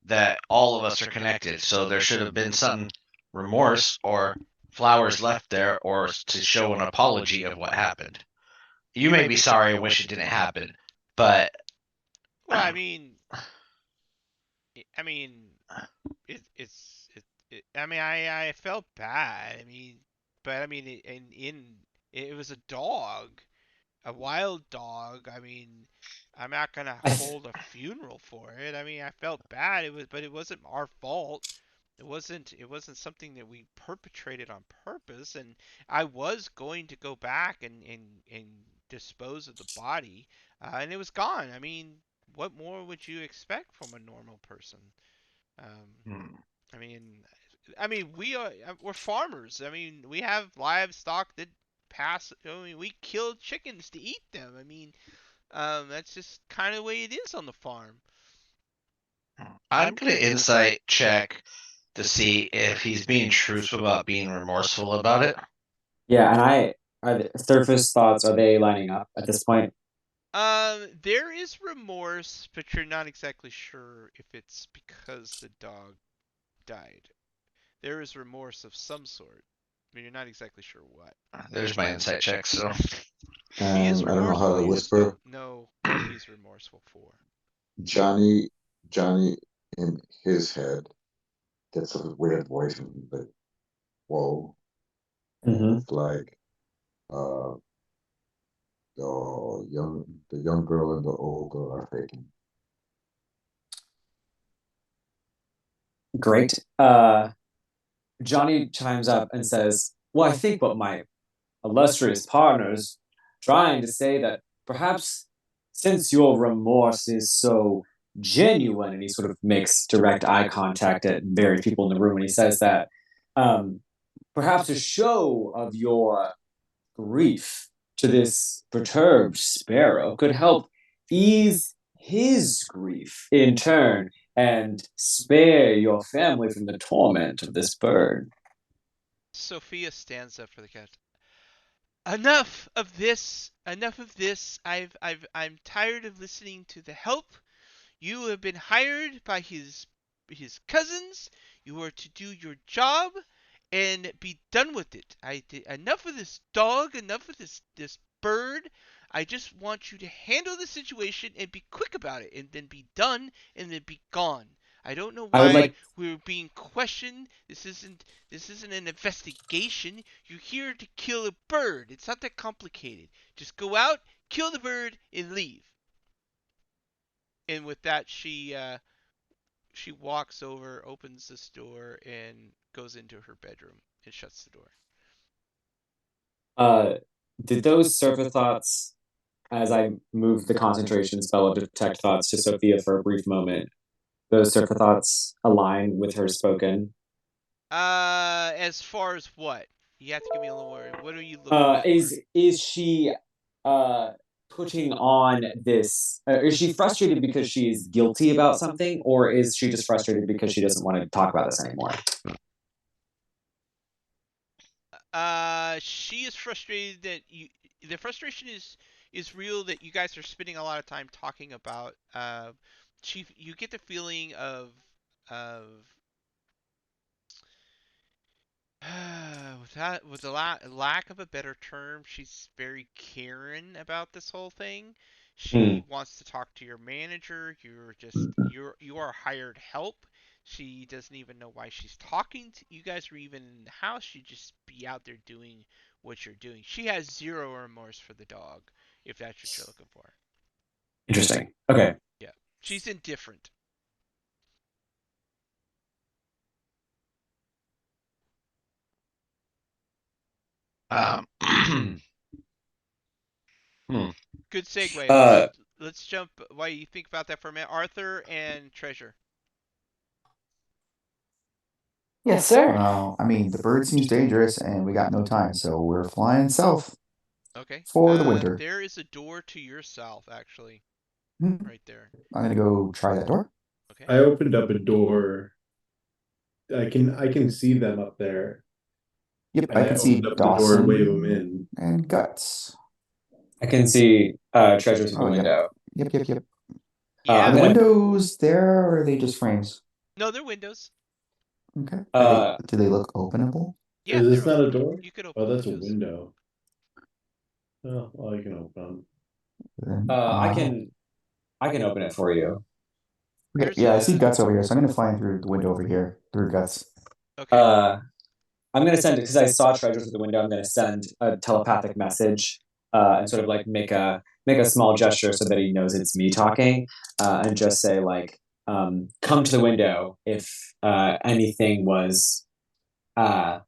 that all of us are connected. So there should have been some remorse or flowers left there, or to show an apology of what happened. You may be sorry and wish it didn't happen, but Well, I mean, I mean, I felt bad. But I mean, it was a dog, a wild dog. I mean, I'm not gonna hold a funeral for it. I mean, I felt bad. But it wasn't our fault. It wasn't something that we perpetrated on purpose. And I was going to go back and dispose of the body, and it was gone. I mean, what more would you expect from a normal person? Um, I mean, we're farmers. I mean, we have livestock that pass. I mean, we kill chickens to eat them. I mean, that's just kind of the way it is on the farm. I'm gonna insight check to see if he's being truthful about being remorseful about it. Yeah, and are the surface thoughts, are they lining up at this point? There is remorse, but you're not exactly sure if it's because the dog died. There is remorse of some sort, but you're not exactly sure what. There's my insight check. So He is I don't know how remorseful. to You just don't whisper. know what he's remorseful for. Johnny in his head gets a weird voice and like, whoa. Mm-hmm. It's like uh the young girl and the old girl are faking. Great. Johnny chimes up and says, "Well, I think what my illustrious partner's trying to say that perhaps since your remorse is so genuine," and he sort of makes direct eye contact at various people in the room, and he says that um, perhaps a show of your grief to this perturbed sparrow could help ease his grief in turn and spare your family from the torment of this bird. Sophia stands up for the cat. Enough of this. Enough of this. I'm tired of listening to the help. You have been hired by his cousins. You are to do your job and be done with it. Enough of this dog. Enough of this bird. I just want you to handle the situation and be quick about it, and then be done, and then be gone. I don't know I would why like. we're being questioned. This isn't an investigation. You're here to kill a bird. It's not that complicated. Just go out, kill the bird, and leave." And with that, she walks over, opens this door, and goes into her bedroom and shuts the door. Uh, did those surface thoughts, as I moved the concentration spell of detect thoughts to Sophia for a brief moment, those surface thoughts align with her spoken? As far as what? You have to give me a little more. What are you looking for? Is she uh putting on this? Is she frustrated because she's guilty about something, or is she just frustrated because she doesn't want to talk about this anymore? She is frustrated that you. The frustration is real that you guys are spending a lot of time talking about. You get the feeling of with a lack of a better term, she's very Karen about this whole thing. Hmm. She wants to talk to your manager. You are hired help. She doesn't even know why she's talking to you guys are even in the house. She'd just be out there doing what you're doing. She has zero remorse for the dog, if that's what you're looking for. Interesting. Okay. Yeah. She's indifferent. Um, hmm. Good segue. Uh, Let's jump while you think about that for a minute. Arthur and Treasure. Yes, sir. Well, I mean, the bird seems dangerous, and we got no time, so we're flying south Okay. for the winter. There is a door to your south, actually, Hmm. right there. I'm gonna go try that door. Okay. I opened up a door. I can see them up there, Yep, and I I can see opened up the door and wave them Dawson in. and Guts. I can see treasures through the Oh, yep. window. Yep. Yeah. Are the I'm gonna. windows there, or are they just frames? No, they're windows. Okay. Uh, Do they look openable? Yeah, Is they're this not a open. door? You could Oh, open the that's a windows. window. Oh, well, I can open them. Then, I can open it for you. okay, There's yeah, I see a. Guts over here, so I'm gonna fly in through the window over here through Guts. Okay. I'm gonna send it because I saw treasure through the window. I'm gonna send a telepathic message and sort of like make a small gesture so that he knows it's me talking, and just say like, "Come to the window if anything was, uh,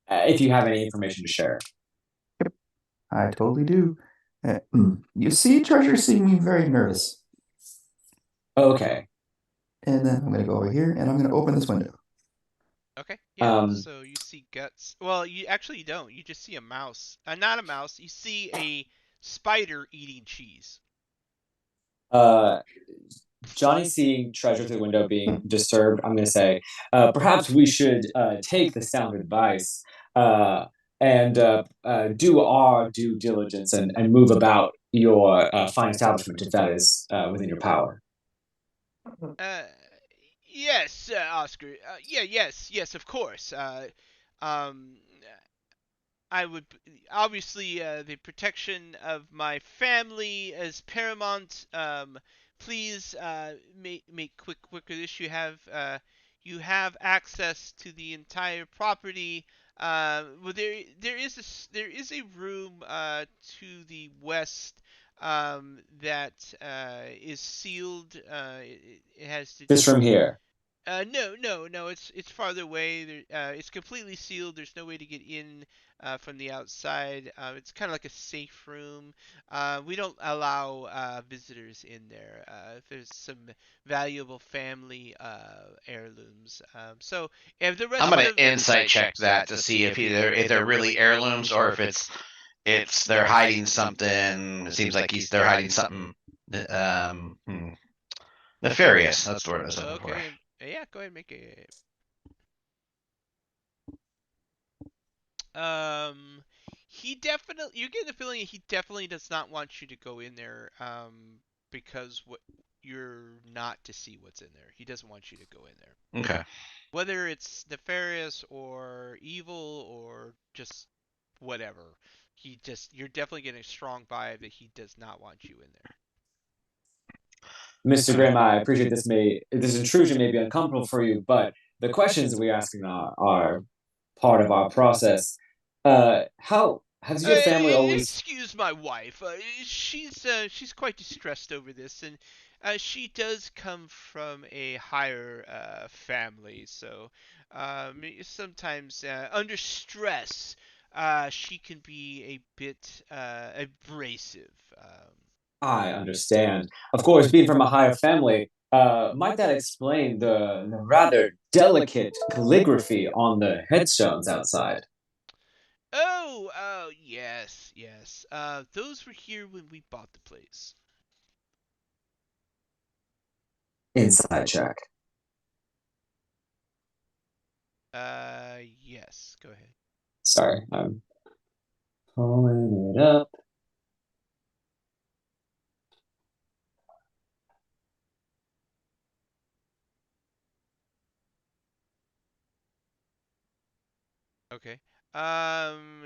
if you have any information to share." I totally do. You see, Treasure seeming very nervous. Okay. And then I'm gonna go over here and I'm gonna open this window. Okay. Yeah. Um, So you see Guts. Well, you don't. You just see a mouse. Not a mouse. You see a spider eating cheese. uh, Johnny seeing treasure through the window being disturbed, I'm going to say, perhaps we should take the sound advice uh, and do our due diligence and move about your fine establishment if that is within your power. Uh, yes, Oscar. Yes, of course. Um, I would obviously the protection of my family is paramount. Please make quick with this. You have access to the entire property. Well, there is a room to the west that is sealed. It has to This just room here. no. It's farther away. It's completely sealed. There's no way to get in from the outside. It's kind of like a safe room. We don't allow visitors in there. If there's some valuable family heirlooms. So if the I'm rest gonna of insight check that to see if they're really heirlooms or if it's they're hiding something. It seems like they're hiding something um, hmm, nefarious. That's the word I was looking for. okay, yeah, go ahead and make a Um, he definitely. You get the feeling he definitely does not want you to go in there. Because what you're not to see what's in there. He doesn't want you to go in there. Okay. Whether it's nefarious or evil or just whatever, you're definitely getting a strong vibe that he does not want you in there. Mr. Grimm, I appreciate this intrusion may be uncomfortable for you, but the questions we asking are part of our process. How has your family always? Excuse my wife. She's quite distressed over this, and she does come from a higher family, so sometimes under stress, she can be a bit abrasive. I understand. Of course, being from a higher family, might that explain the rather delicate calligraphy on the headstones outside? Oh, yes, yes. Those were here when we bought the place. Inside check. Yes. Go ahead. Sorry, I'm pulling it up. Okay.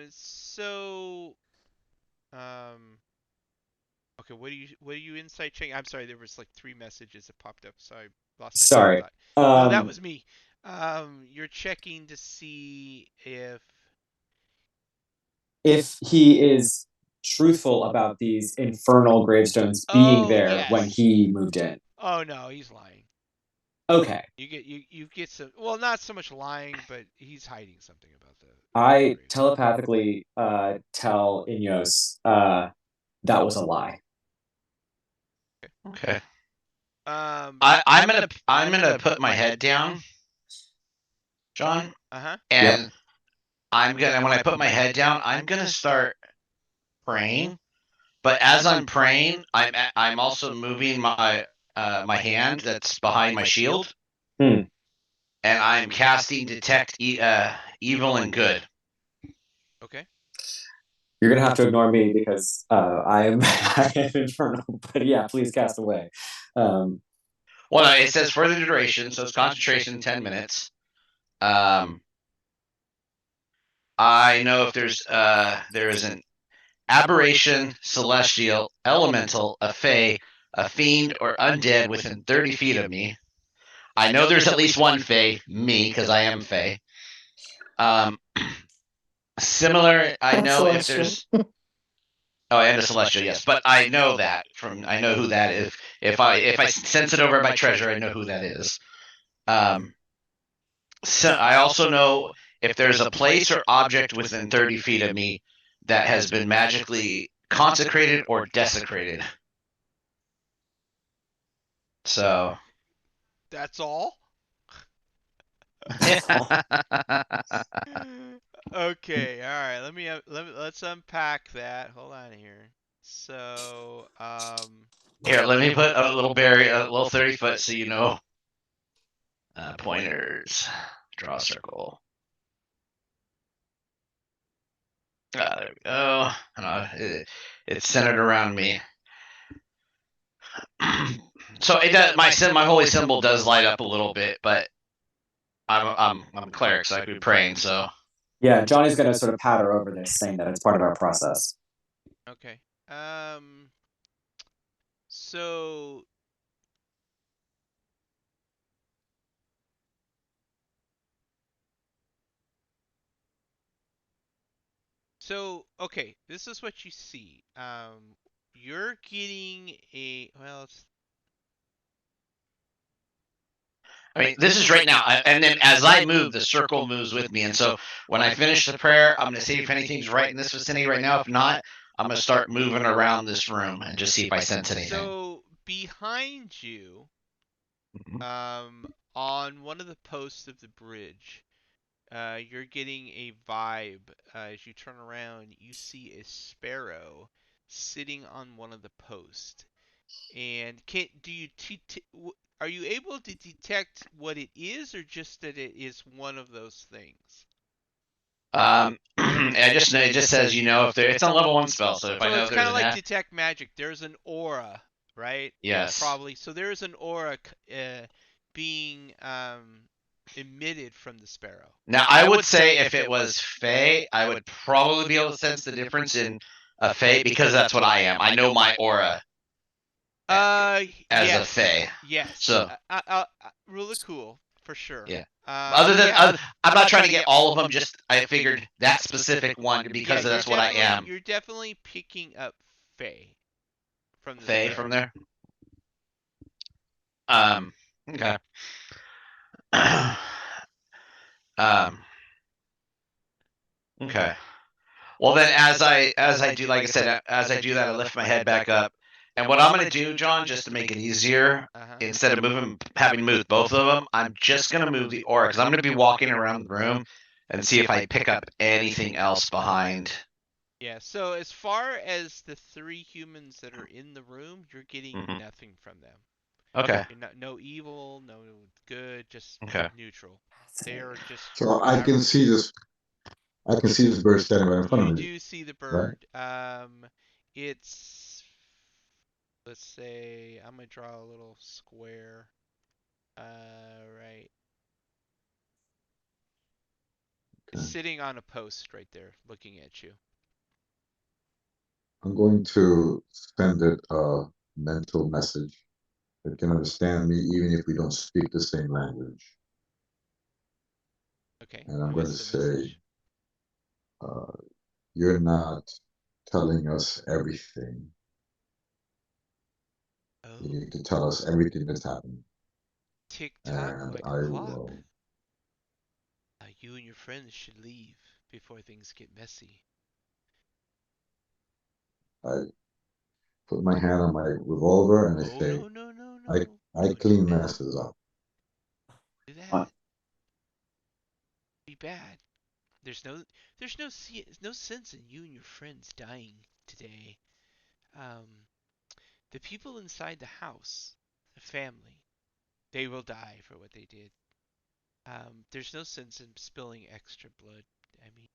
So, um, okay. What are you insight checking? I'm sorry. There was like 3 messages that popped up, so I lost my train of Sorry. thought. No, that was me. You're checking to see if he is truthful about these infernal gravestones being Oh, there when yes. he moved in. Oh no, he's lying. Okay. You get some. Well, not so much lying, but he's hiding something about the. I telepathically tell Inyos that was a lie. Okay. Um. I'm gonna put my head down, John, Uh-huh. and when I put my head down, I'm gonna start praying. But as I'm praying, I'm also moving my hand that's behind my shield, Hmm. and I'm casting detect evil and good. Okay. You're gonna have to ignore me because I am I am infernal. But yeah, please cast away. Well, no, it says further duration, so it's concentration 10 minutes. I know if there is an aberration, celestial, elemental, a fae, a fiend, or undead within 30 feet of me. I know there's at least one fae, me, because I am fae. Similar, I know if there's. Oh, and a celestial, yes, but I know that I know who that is. If I sense it over my treasure, I know who that is. So I also know if there's a place or object within 30 feet of me that has been magically consecrated or desecrated. So That's all. yeah. Okay. All right. Let's unpack that. Hold on here. So, Here, let me put a little barrier, a little 30-foot, so you know. Pointers. Draw a circle. There we go. It's centered around me. So it does. My holy symbol does light up a little bit, but I'm a cleric, so I could be praying. So Yeah, Johnny's gonna sort of powder over this, saying that it's part of our process. okay. So okay, this is what you see. You're getting a I mean, this is right now, and then as I move, the circle moves with me. And so when I finish the prayer, I'm gonna see if anything's right in this vicinity right now. If not, I'm gonna start moving around this room and just see if I sense anything. So behind you, on one of the posts of the bridge, you're getting a vibe. As you turn around, you see a sparrow sitting on one of the posts. And are you able to detect what it is, or just that it is one of those things? I just know it just says if it's a level 1 spell, so if I know it's kind there's of an like detect magic. There's an aura, right? Yes. Probably. So there is an aura being emitted from the sparrow. Now I would say if it was Fey, I would probably be able to sense the difference in a Fey because that's what I am. I know my aura. as a Yes, fae. yes. So Rule of cool for sure. yeah. Other than Yeah, I'm not trying to get all of them. Just I figured that specific one yeah. because You're that's what I definitely am. you're definitely picking up Faye from the Fae start. from there. Okay. Okay. Well, then, as I do, like I said, as I do that, I lift my head back up, and what I'm gonna do, John, just to make it easier, Uh-huh. instead of having to move both of them, I'm just gonna move the aura because I'm gonna be walking around the room and see if I pick up anything else behind. Yeah, so as far as the 3 humans that are in the room, you're getting Mhm. nothing from them. Okay. You're not, no evil, no good, just Okay. neutral. They are just So I can average. see this. I can see this bird standing right in front You of me. do see the Right. bird. It's, let's say I'm gonna draw a little square. Right. It's Okay. sitting on a post right there, looking at you. I'm going to send it a mental message that can understand me even if we don't speak the same language. Okay. And I'm going to What's the say, message? you're not telling us everything. You Oh, need to tell us everything that's happening. tick tock And like a I clock. will, You and your friends should leave before things get messy. I put my hand on my revolver and I Oh, say, no, no, no, I, no. I Don't do clean that. messes up. Do that. Be bad. There's no sense in you and your friends dying today. Um, the people inside the house, the family, they will die for what they did. There's no sense in spilling extra blood. I mean,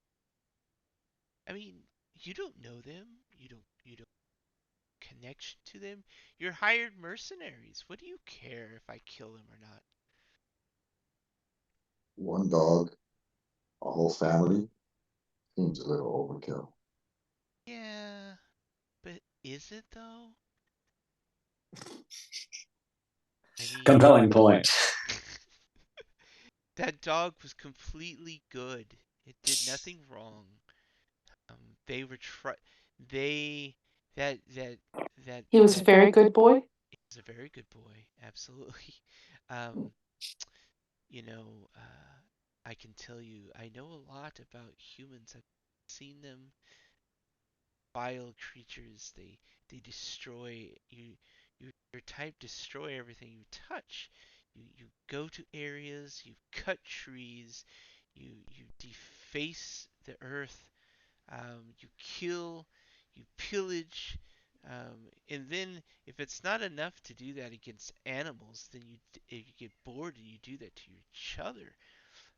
I mean, you don't know them. You don't connection to them. You're hired mercenaries. What do you care if I kill them or not? One dog, a whole family, seems a little overkill. Yeah, but is it though? I mean, Compelling point. that dog was completely good. It did nothing wrong. They were they that that He was a that very good boy. he was a very good boy. Absolutely. Um, you know, I can tell you, I know a lot about humans. I've seen them, vile creatures. They destroy you. Your type destroy everything you touch. You go to areas. You cut trees. You deface the earth. You kill. You pillage. And then, if it's not enough to do that against animals, then you get bored and you do that to each other.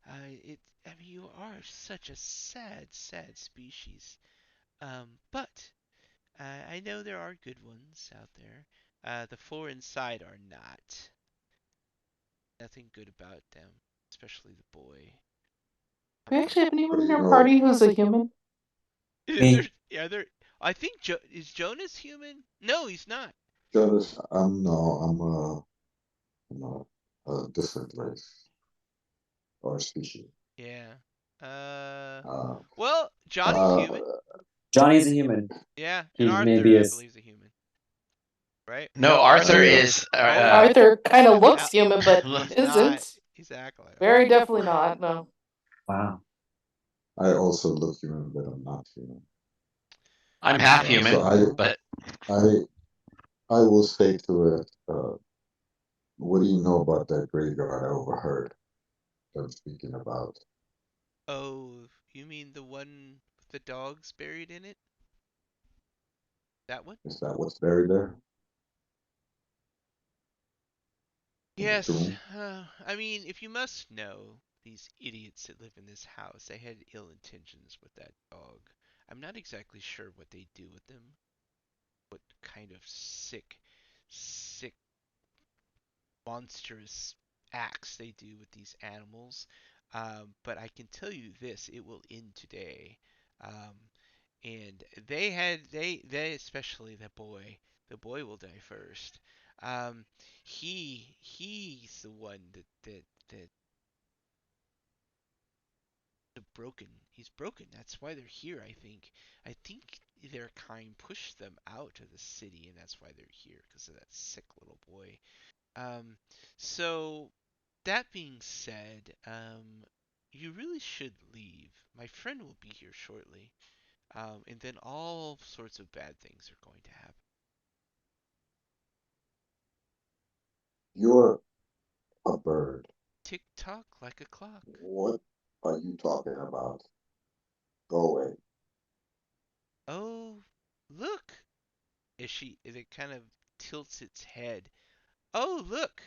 I mean, you are such a sad, sad species. But I know there are good ones out there. The four inside are not. Nothing good about them, especially the boy. Do we actually have anyone But in you our know, party who's a human? Is there? Me. Yeah, there. I think is Jonas human? No, he's not. Jonas, I'm no, I'm a different race or species. Yeah. Uh. Uh, Well, Johnny's uh, human. Johnny's a human. Yeah, and He may Arthur, be I a. believe, is a human, right? No, Arthur yeah. is. Arthur kind of looks human, but He's not. isn't. He's acting like Very definitely not. No. Wow. I also look human, but I'm not human. I'm half So human, but I, I will say to it, what do you know about that graveyard I overheard them speaking about? Oh, you mean the one with the dogs buried in it? That one? Is that what's buried there in the Yes. tomb? I mean, if you must know, these idiots that live in this house, they had ill intentions with that dog. I'm not exactly sure what they do with them, what kind of sick, monstrous acts they do with these animals. But I can tell you this: it will end today. And they especially the boy, The boy will die first. Um, he's the one that broken. He's broken. That's why they're here. I think their kind pushed them out of the city, and that's why they're here because of that sick little boy. Um, so that being said, you really should leave. My friend will be here shortly. And then all sorts of bad things are going to happen. You're a bird. Tick tock like a clock. What are you talking about? Go away. Oh, look! As it kind of tilts its head. Oh, look!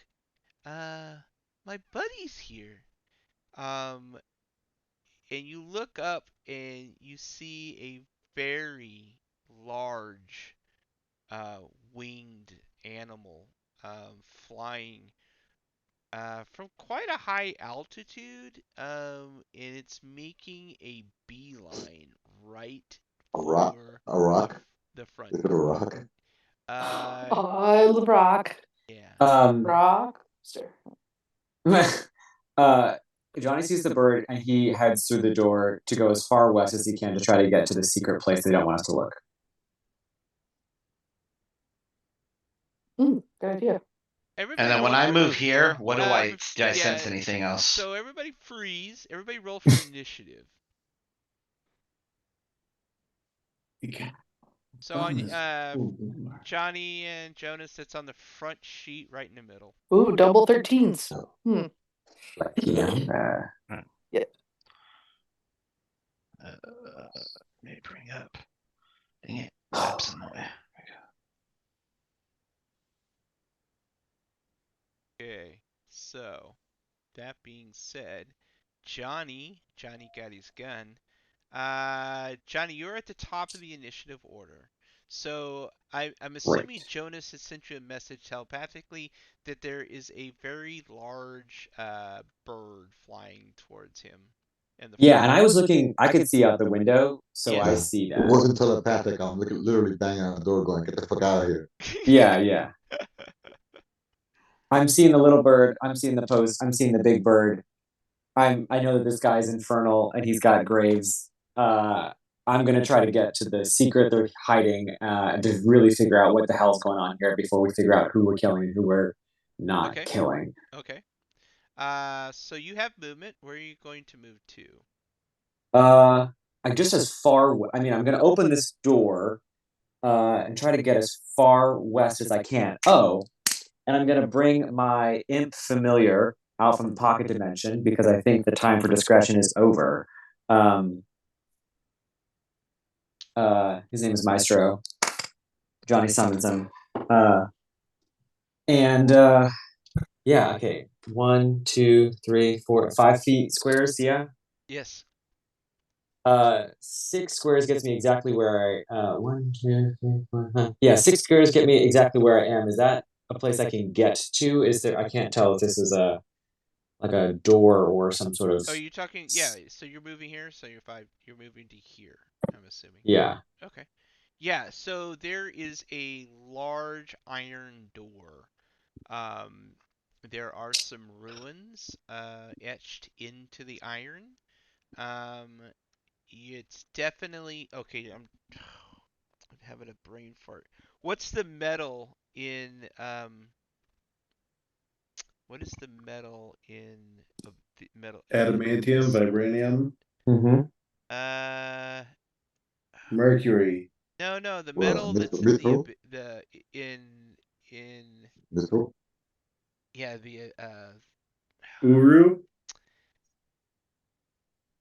My buddy's here. Um, and you look up and you see a very large, uh, winged animal, flying from quite a high altitude, and it's making a beeline right A rock? for A rock? the front Is it a door. rock? I love rock. Yeah. Rock. uh, Johnny sees the bird and he heads through the door to go as far west as he can to try to get to the secret place they don't want us to look. Good idea. Everybody And then when roll I for move here, what do I do? I yeah, sense anything else? So everybody freeze. Everybody roll for initiative. So on Johnny and Jonas, that's on the front sheet right in the middle. Ooh, double 13s. Yeah. Yeah. Let me bring up. Dang it, maps in the way. Okay, so that being said, Johnny got his gun. Johnny, you're at the top of the initiative order. So I'm assuming Right. Jonas has sent you a message telepathically that there is a very large bird flying towards him. Yeah, and I was looking, I could see out the window, so Yeah. I see It that. wasn't telepathic. I'm literally banging on the door going, get the fuck out of here. Yeah. I'm seeing the little bird, I'm seeing the post, I'm seeing the big bird. I know that this guy's infernal and he's got graves. I'm gonna try to get to the secret they're hiding, to really figure out what the hell's going on here before we figure out who we're killing and who we're not Okay. killing. Okay. So you have movement. Where are you going to move to? I just as far. I mean, I'm gonna open this door, and try to get as far west as I can. Oh, and I'm gonna bring my imp familiar out from the pocket dimension because I think the time for discretion is over. His name is Maestro. Johnny summons him. And yeah, okay. 1, 2, 3, 4, 5 feet squares, yeah. Yes. 6 squares gets me exactly where I 1, 2, 3, 4, 5. Yeah, 6 squares get me exactly where I am. Is that a place I can get to? Is there I can't tell if this is a like a door or some sort of Oh, you're talking. Yeah. So you're moving here. So you're moving to here. I'm assuming. Yeah. Okay. Yeah. So there is a large iron door. Um, there are some ruins etched into the iron. Um, it's definitely okay. I'm having a brain fart. What's the metal in What is the metal in the metal Adamantium, this? vibranium, Mm-hmm. Uh, mercury. no, the What? metal that's in Mithril? the in Mithril? yeah the Uru?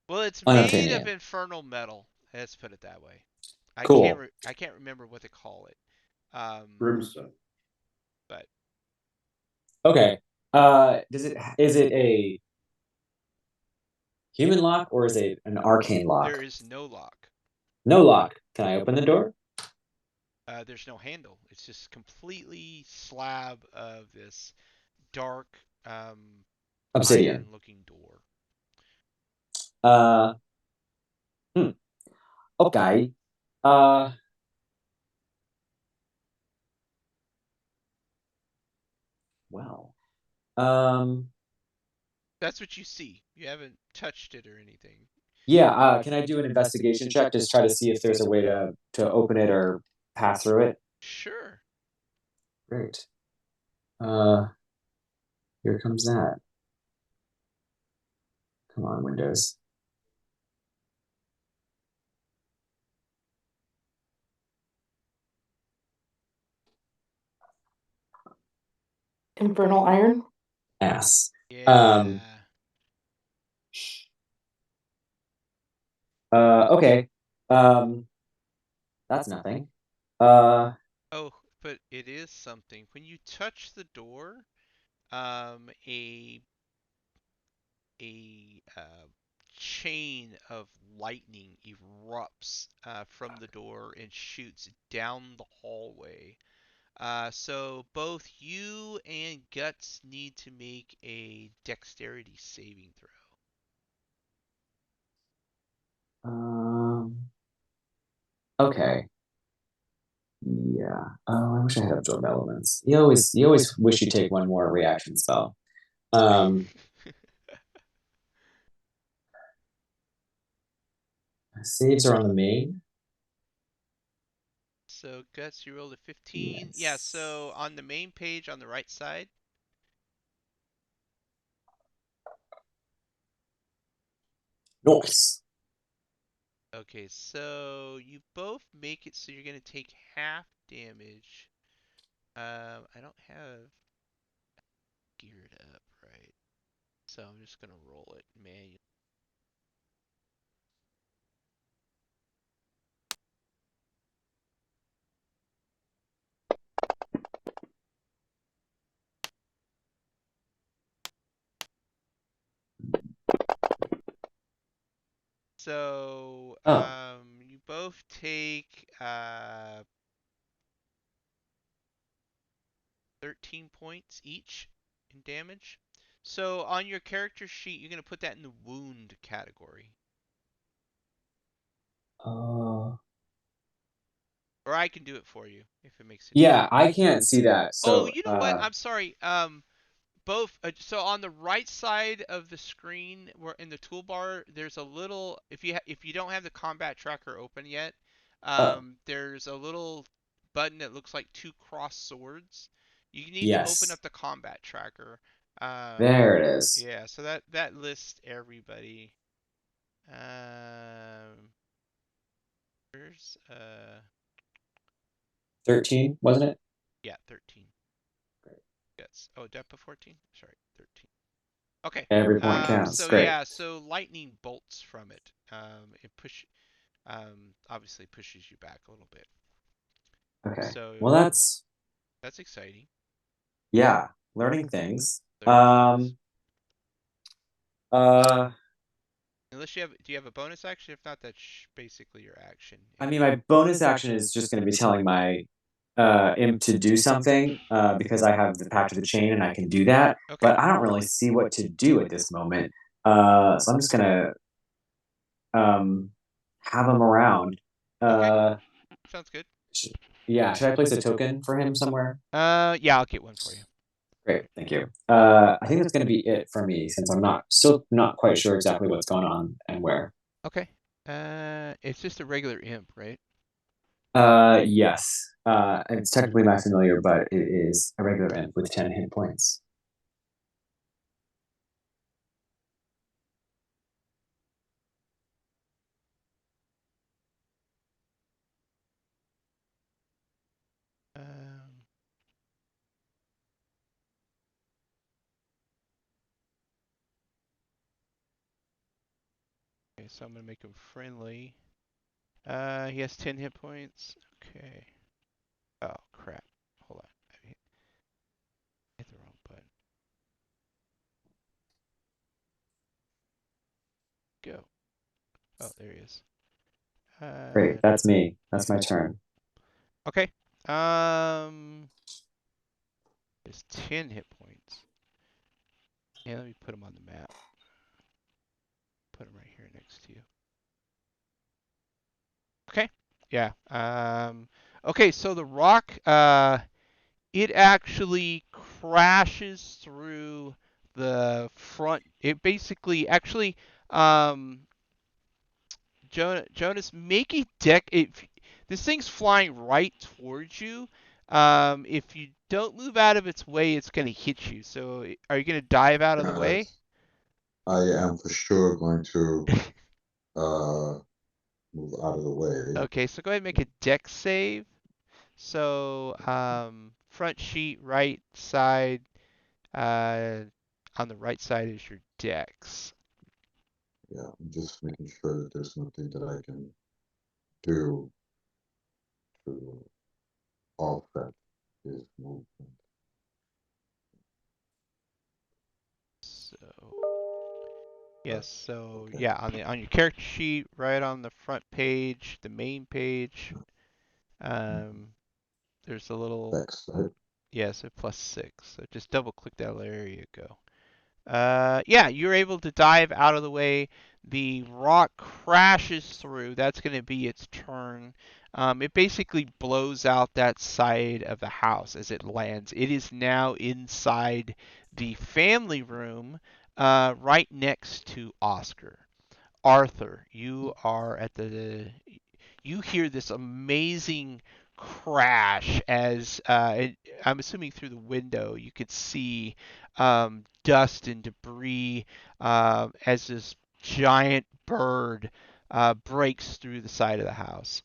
well, it's made of Unobtainium. infernal metal. Let's put it that way. Cool. I can't remember what they call it. Brimstone. But Okay. Is it a human lock or is it an arcane lock? there is no lock. No lock. Can I open the door? There's no handle. It's just completely slab of this dark Obsidian. iron-looking door. Uh, okay. Uh, well. That's what you see. You haven't touched it or anything. Yeah, can I do an investigation check? Just try to see if there's a way to open it or pass through it. Sure. Great. Uh, Here comes that. Come on, Windows. Infernal iron. Ass. Yeah. Okay. That's nothing. Oh, but it is something. When you touch the door, a chain of lightning erupts from the door and shoots down the hallway. So both you and Guts need to make a dexterity saving throw. Okay. Yeah. Oh, I wish I had absorb elements. You always wish you take one more reaction spell. Saves are on the main. So Guts, you rolled a 15. Yes. Yeah, so on the main page on the right side. Nice. Okay, so you both make it so you're going to take half damage. I don't have geared up right. So I'm just going to roll it manually. So you both take 13 points each in damage. So on your character sheet, you're going to put that in the wound category. Or I can do it for you if it makes it. Yeah, I can't see that. Oh, So, you know what? I'm sorry. Both. So on the right side of the screen, where in the toolbar, there's a little. If you don't have the combat tracker open yet, there's a little button that looks like two crossed swords. You need to open yes. up the combat tracker. There it is. Yeah. So that lists everybody. Um, where's 13, wasn't it? Yeah, 13. Yes. Oh, did I put 14? Sorry, 13. Okay. Every point counts. So Great. yeah, so lightning bolts from it. Obviously pushes you back a little bit. Okay. So Well, that's exciting. yeah, learning things. Learning things. Uh, Unless do you have a bonus action? If not, that's basically your action. I mean, my bonus action is just going to be telling my imp to do something because I have the Pact of the Chain and I can do that. Okay. But I don't really see what to do at this moment. So I'm just gonna have him around. Okay. Sounds good. Yeah, should I place a token for him somewhere? Yeah, I'll get one for you. Great, thank you. I think that's gonna be it for me since I'm still not quite sure exactly what's going on and where. Okay. It's just a regular imp, right? Yes. It's technically my familiar, but it is a regular imp with 10 hit points. Okay, so I'm gonna make him friendly. He has 10 hit points. Okay. Oh crap. Hold on. I hit the wrong button. Go. Oh, there he is. Great, that's me. That's my turn. Okay. It's 10 hit points. Yeah, let me put him on the map. Put him right here next to you. Okay. Yeah. Okay, so the rock, it actually crashes through the front. It basically, actually, um, Jonas, make a deck. If this thing's flying right towards you, if you don't move out of its way, it's going to hit you. So, are you going to dive out of the way? I am for sure going to move out of the way. Okay, so go ahead and make a deck save. So, front sheet, right side. On the right side is your dex. Yeah, I'm just making sure that there's nothing that I can do to offset his movement. So, yes. So Okay. yeah, on your character sheet, right on the front page, the main page, there's a little Dex, right? yes, a +6. So just double click that. There you go. Yeah, you're able to dive out of the way. The rock crashes through. That's going to be its turn. It basically blows out that side of the house as it lands. It is now inside the family room, right next to Oscar. Arthur, you are at the. You hear this amazing crash as I'm assuming through the window you could see dust and debris as this giant bird breaks through the side of the house.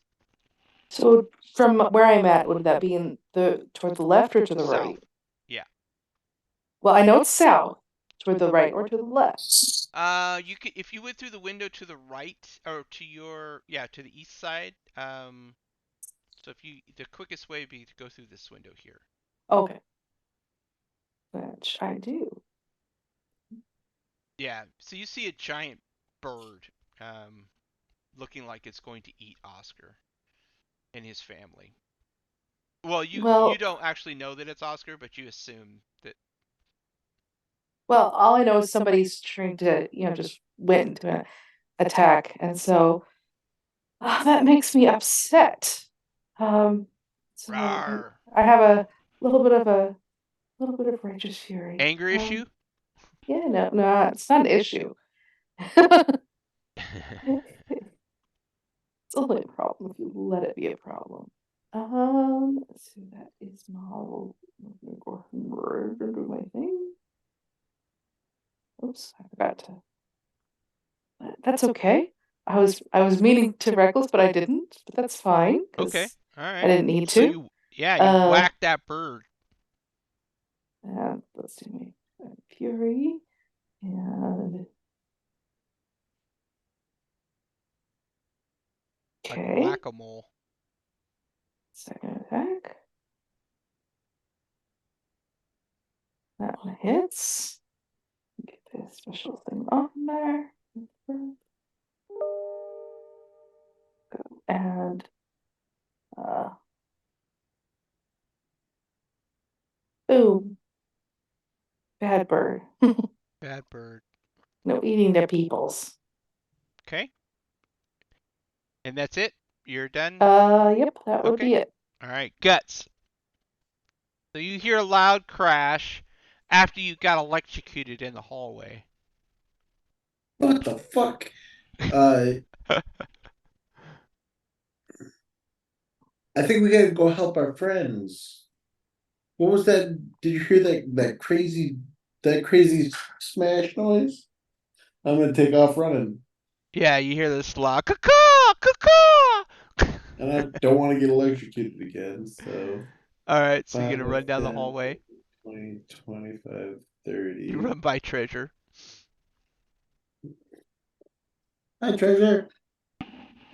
So from where I'm at, would that be in the toward the left or to the right? South. Yeah. Well, I know it's south. Toward the right or to the left? You could if you went through the window to the right or to your to the east side. So if you the quickest way would be to go through this window here. Okay. Which I do. Yeah. So you see a giant bird, looking like it's going to eat Oscar and his family. Well, you don't actually know that it's Oscar, but you assume that. Well, all I know is somebody's trying to, just went into an attack, and so that makes me upset. So Rawr. I have a little bit of righteous fury. Anger issue? Yeah, no, it's not an issue. It's only a problem if you let it be a problem. Let's see, that is not. I'm gonna go ahead and do my thing. Oops, I forgot to. That's okay. I was meaning to reckless, but I didn't. But that's fine Okay. because All I right. didn't need So to. you whack that bird. And let's do my fury and Like okay. whack-a-mole. Second attack. That one hits. Get this special thing on there. And boom. Bad bird. Bad bird. No eating the peoples. Okay. And that's it? You're done? Yep, that would Okay. be it. All right. Guts. So you hear a loud crash after you got electrocuted in the hallway. What the fuck? I think we gotta go help our friends. What was that? Did you hear that crazy smash noise? I'm gonna take off running, Yeah, you hear this loud caw caw. and I don't want to get electrocuted again. So All right, so you're 5, gonna run down the 10, hallway. 20, 25, You 30. run by Treasure. Hi, treasure.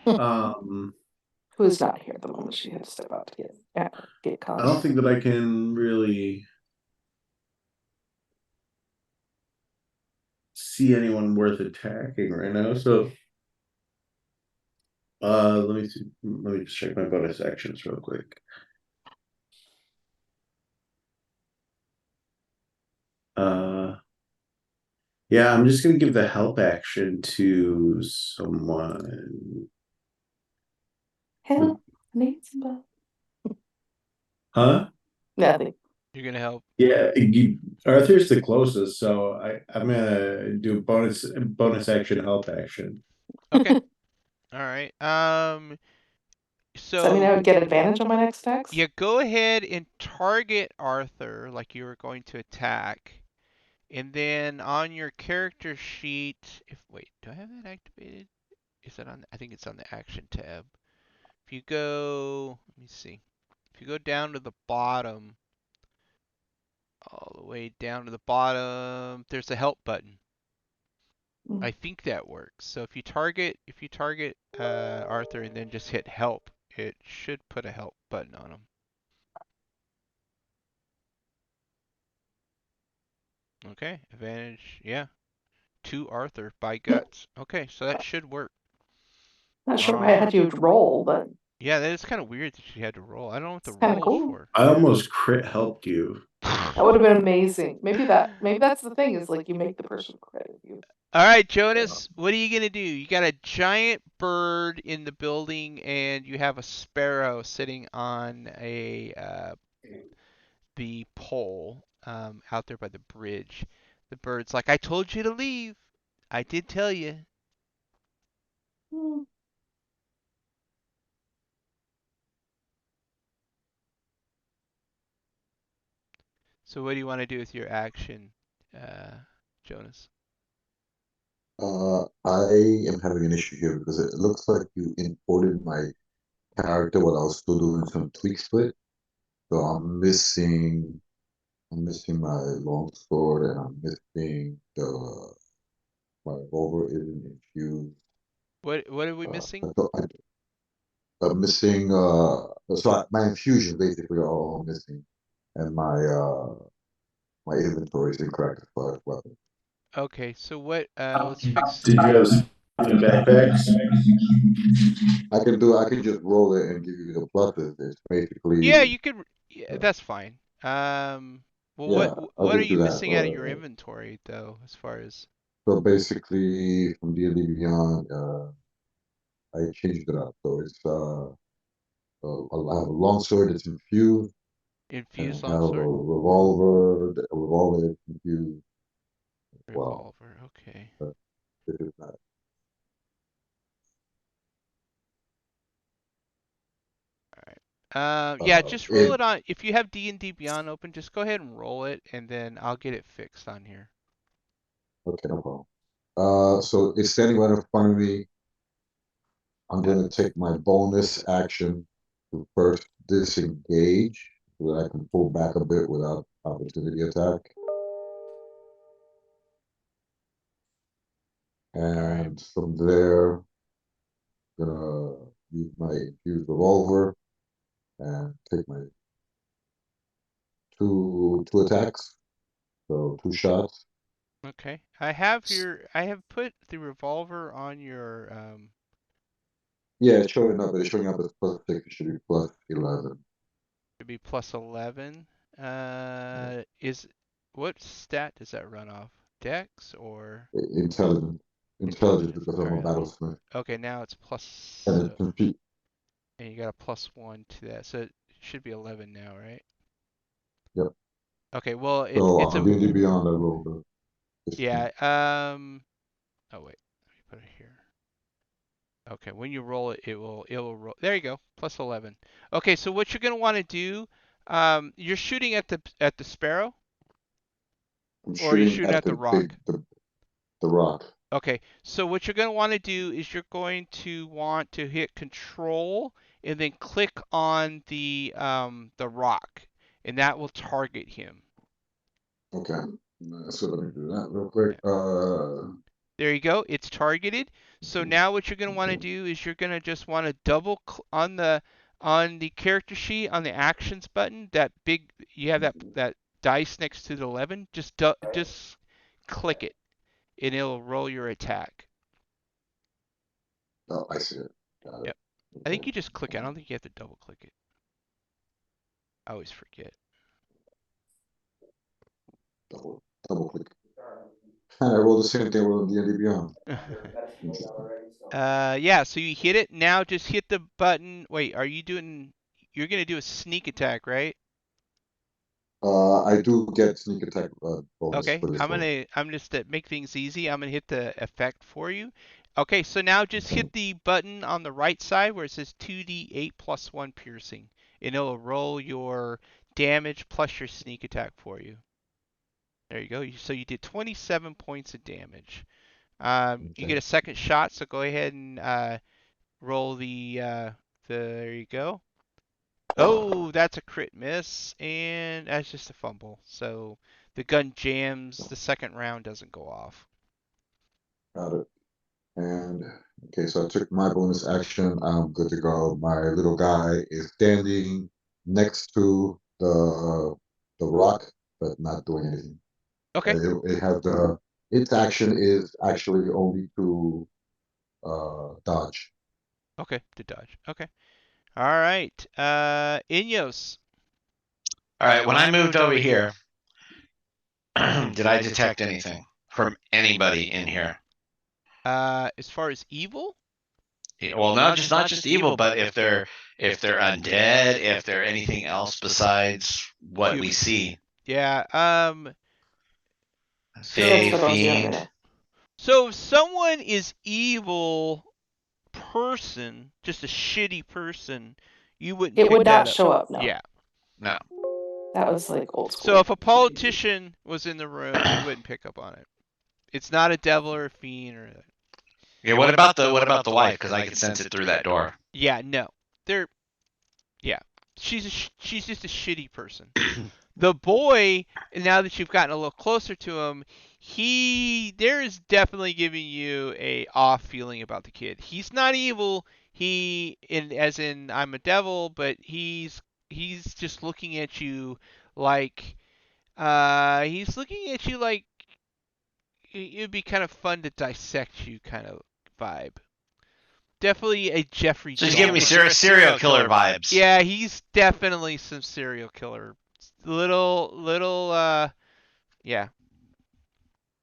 Um, Who's not here at the moment? She had to step out to get I don't think that I can really see anyone worth attacking right now. So, let me see. Let me just check my bonus actions real quick. Yeah, I'm just gonna give the help action to someone. Help, I need somebody. Huh? Nothing. You're gonna help. Yeah, Arthur's the closest, so I'm gonna do bonus action help action. Okay. All right. Does that mean I So would get advantage on my next attacks? yeah, go ahead and target Arthur like you were going to attack. And then on your character sheet, if wait, do I have that activated? Is that on? I think it's on the action tab. If you go, let me see. If you go down to the bottom, all the way down to the bottom, there's a help button. I think that works. So if you target Arthur and then just hit help, it should put a help button on him. Okay, advantage, yeah, to Arthur by guts. Okay, so that should work. Not sure why I had you roll, but Yeah, that is kind of weird that she had to roll. I don't know what the it's kind of roll is cool. for. I almost crit helped you. That would have been amazing. Maybe that's the thing is like you make the person credit you. All right, Jonas, what are you gonna do? You got a giant bird in the building, and you have a sparrow sitting on the pole out there by the bridge. The bird's like, "I told you to leave. I did tell you." Hmm. So what do you want to do with your action, Jonas? I am having an issue here because it looks like you imported my character while I was still doing some tweaks to it. So I'm missing my long sword and I'm missing my revolver isn't infused. What are we missing? I'm missing my infusion basically are all missing, and my inventory is incorrect as far as weapons. Okay, so what? Let's fix. Did you have in backpacks? I can just roll it and give you the pluses. It's Yeah, basically you could. Yeah, uh, that's fine. Well, what yeah, I'll what are just you do that. missing out of your inventory though, as far as So basically, from D&D Beyond, I changed it up. So it's I have a long sword that's infused, and infused I have longsword, a revolver that's infused as well. revolver? Okay. But this is not. All right. Yeah, just roll It it on. If you have D&D Beyond open, just go ahead and roll it, and then I'll get it fixed on here. Okay, no problem. So it's standing right in front of me. I'm going to take my bonus action to first disengage so that I can pull back a bit without opportunity attack. All right. And from there, I'm gonna use my infused revolver and take my two attacks, so two shots. Okay. I have put the revolver on your Yeah, it's showing up. It's showing up as +6. It should be +11. to be plus 11. Yeah. Is what stat does that run off? Dex or Intelligence, intelligence intelligence? because All I'm a right, let me. battlesmith, Okay, now it's plus, and it's compete. and you got a +1 to that, so it should be 11 now, right? Yep. Okay, well So it's on a D&D Beyond, I rolled a 15. yeah. Oh wait, let me put it here. Okay, when you roll it, it will roll. There you go, plus 11. Okay, so what you're gonna want to do, you're shooting at the sparrow, I'm or are you shooting shooting at at the rock? the rock. Okay, so what you're going to want to do is you're going to want to hit Control and then click on the rock, and that will target him. Okay. So let me do that real quick. There you go. It's targeted. So now what you're going to want to Okay. do is you're going to just want to on the character sheet on the actions button, that big you have that dice next to the 11, just click it and it'll roll your attack. Oh, I see it. Got it. Yep. I think Okay. you just click it. I don't think you have to double click it. I always forget. Double click. And I rolled the same thing with D&D Beyond. Yeah, so you hit it. Now just hit the button. Wait, you're gonna do a sneak attack, right? I do get sneak attack bonus Okay, for this one. I'm just to make things easy. I'm gonna hit the effect for you. Okay, so now just hit the button on the right side where it says 2d8 plus 1 piercing, and it'll roll your damage plus your sneak attack for you. There you go. So you did 27 points of damage. You Okay. get a second shot, so go ahead and roll there you go. Oh, that's a crit miss, and that's just a fumble. So the gun jams. The second round doesn't go off. Got it. And okay, so I took my bonus action. I'm good to go. My little guy is standing next to the rock, but not doing anything. Okay. It has its action is actually only to dodge. Okay, to dodge. Okay. All right. Inyos. All right, when I moved over here, did I detect anything from anybody in here? As far as evil, Well, not just evil, but if they're undead, if they're anything else besides what we Human. see. Yeah. Fey, That's what I was fiend. gonna. So if someone is evil person, just a shitty person, you wouldn't It pick would that not up. show up. No. Yeah. No. That was like old school. So if a politician was in the room, you wouldn't pick up on it. It's not a devil or a fiend or. Yeah. What about the wife? Because I can sense it through that door. Yeah. No. They're. Yeah. She's just a shitty person. The boy, now that you've gotten a little closer to him, there is definitely giving you a off feeling about the kid. He's not evil. As in I'm a devil, but he's just looking at you like he's looking at you like it'd be kind of fun to dissect you kind of vibe. Definitely a Jeffrey. So he's giving me serial killer vibes. Yeah, he's definitely some serial killer. Little yeah.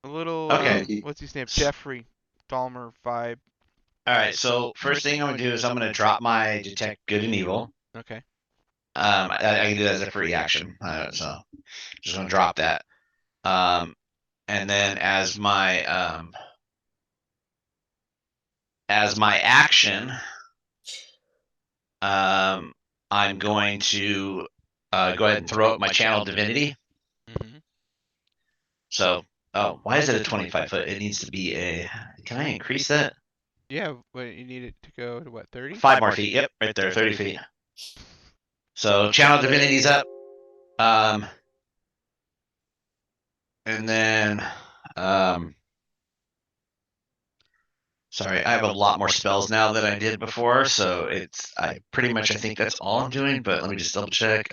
A little Okay. what's his name? Jeffrey Dahmer vibe. All right. So first thing I'm gonna do is I'm gonna drop my detect good and evil. Okay. I can do that as a free action. So just gonna drop that. And then as my action, I'm going to go ahead and throw up my channel divinity. Mm-hmm. So, why is it a 25 foot? It needs to be a. Can I increase that? Yeah, but you need it to go to what, 30? 5 more feet. Yep, right there, 30 feet. So channel divinity's up. And then sorry, I have a lot more spells now than I did before, so I think that's all I'm doing, but let me just double check.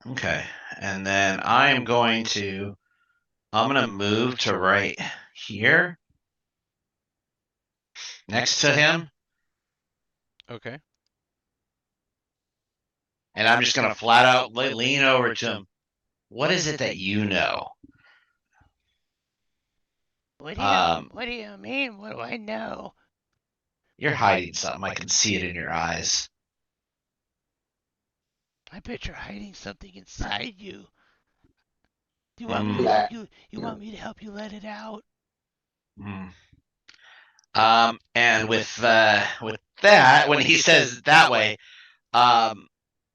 Okay, and then I'm going to move to right here next to him, Okay. and I'm just gonna flat out lean over to him. What is it that you know? What do you mean? What do I know? You're hiding something. I can see it in your eyes. I bet you're hiding something inside you. Do you want Mm. me to help you? You want me to help you let it out? Mm. And with that, when he says it that way,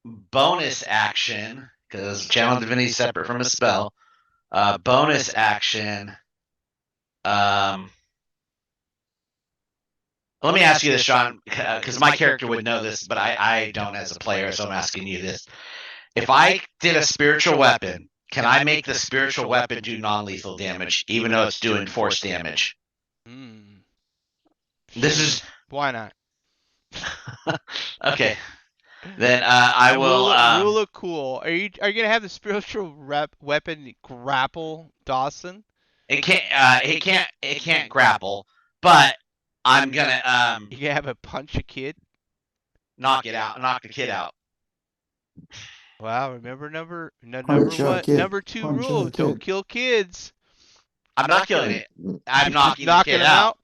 bonus action, because channel divinity is separate from a spell. Bonus action. Let me ask you this, Sean, because my character would know this, but I don't as a player, so I'm asking you this. If I did a spiritual weapon, can I make the spiritual weapon do non-lethal damage, even though it's doing force damage? This is Why not? okay. Then I will rule of cool. Are you gonna have the spiritual weapon grapple Dawson? It can't grapple, but I'm gonna You gonna have it punch a kid? knock the kid out. Wow, remember number Punch a one, kid. number two Punch rule: a don't kid. kill kids. I'm not killing it. I'm knocking the Knocking kid them out.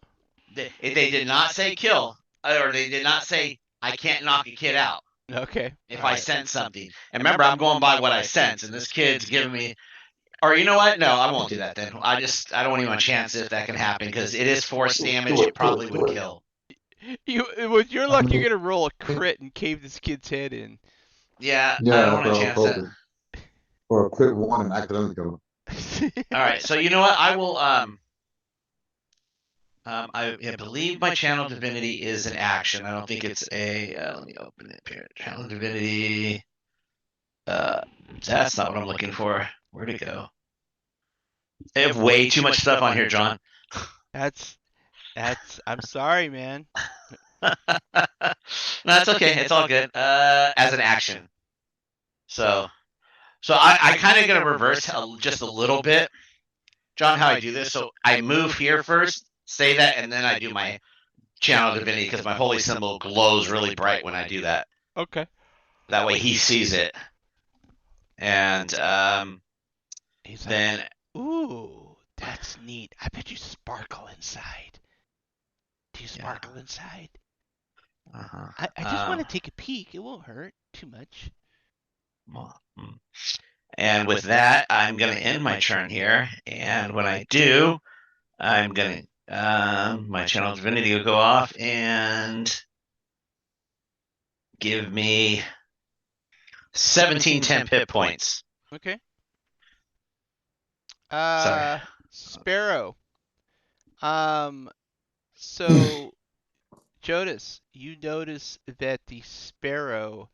out. They did not say kill, or they did not say I can't knock a kid out Okay. if all I right. sense something. And remember, I'm going by what I sense, and this kid's giving me. Or you know what? No, I won't do that then. I don't want even a chance if that can happen because it is force damage. It probably would kill. With your I luck, you're mean, gonna roll a crit and cave this kid's head in. Yeah, I yeah, don't that's want what to I was chance that. hoping. Or a crit one and accidentally kill him. All right, so you know what? I will. I believe my channel divinity is an action. I don't think it's a. Let me open it here. Channel divinity. That's not what I'm looking for. Where'd it go? They have way too much stuff on here, John. That's. I'm sorry, man. No, that's okay. It's all good. As an action. So I kind of gonna reverse just a little bit, John. How I do this? So I move here first, say that, and then I do my channel divinity because my holy symbol glows really bright when I do that. Okay. That way he sees it, and He's then like, ooh, that's neat. I bet you sparkle inside. Do you sparkle inside? I just want to take a peek. It won't hurt too much. And with that, I'm going to end my turn here. And when I do, I'm going to, my channel divinity will go off and give me 17 temp hit points. Okay. Sorry. Sparrow. So Jonas, you notice that the sparrow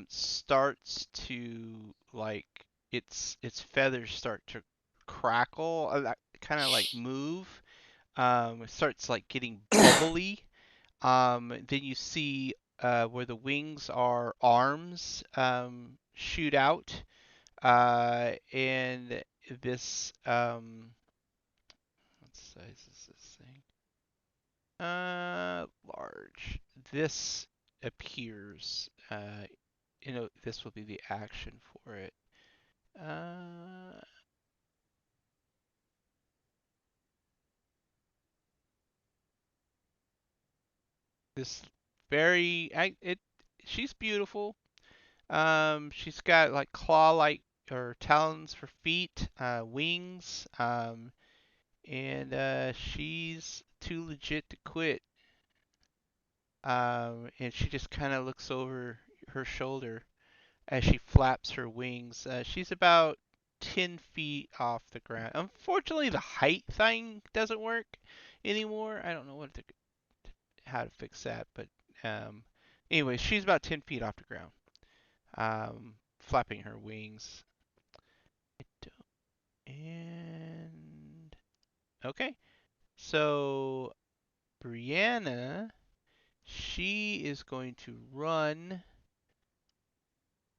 starts to like its feathers start to crackle, kind of like move. It starts like getting bubbly. Then you see where the wings are arms shoot out, and this what size is this thing? Large. This appears. This will be the action for it. Uh, this very. She's beautiful. She's got like claw-like or talons for feet, wings. And she's too legit to quit. And she just kind of looks over her shoulder as she flaps her wings. She's about 10 feet off the ground. Unfortunately, the height thing doesn't work anymore. I don't know how to fix that, but anyway, she's about 10 feet off the ground, flapping her wings. And okay, so Brianna, she is going to run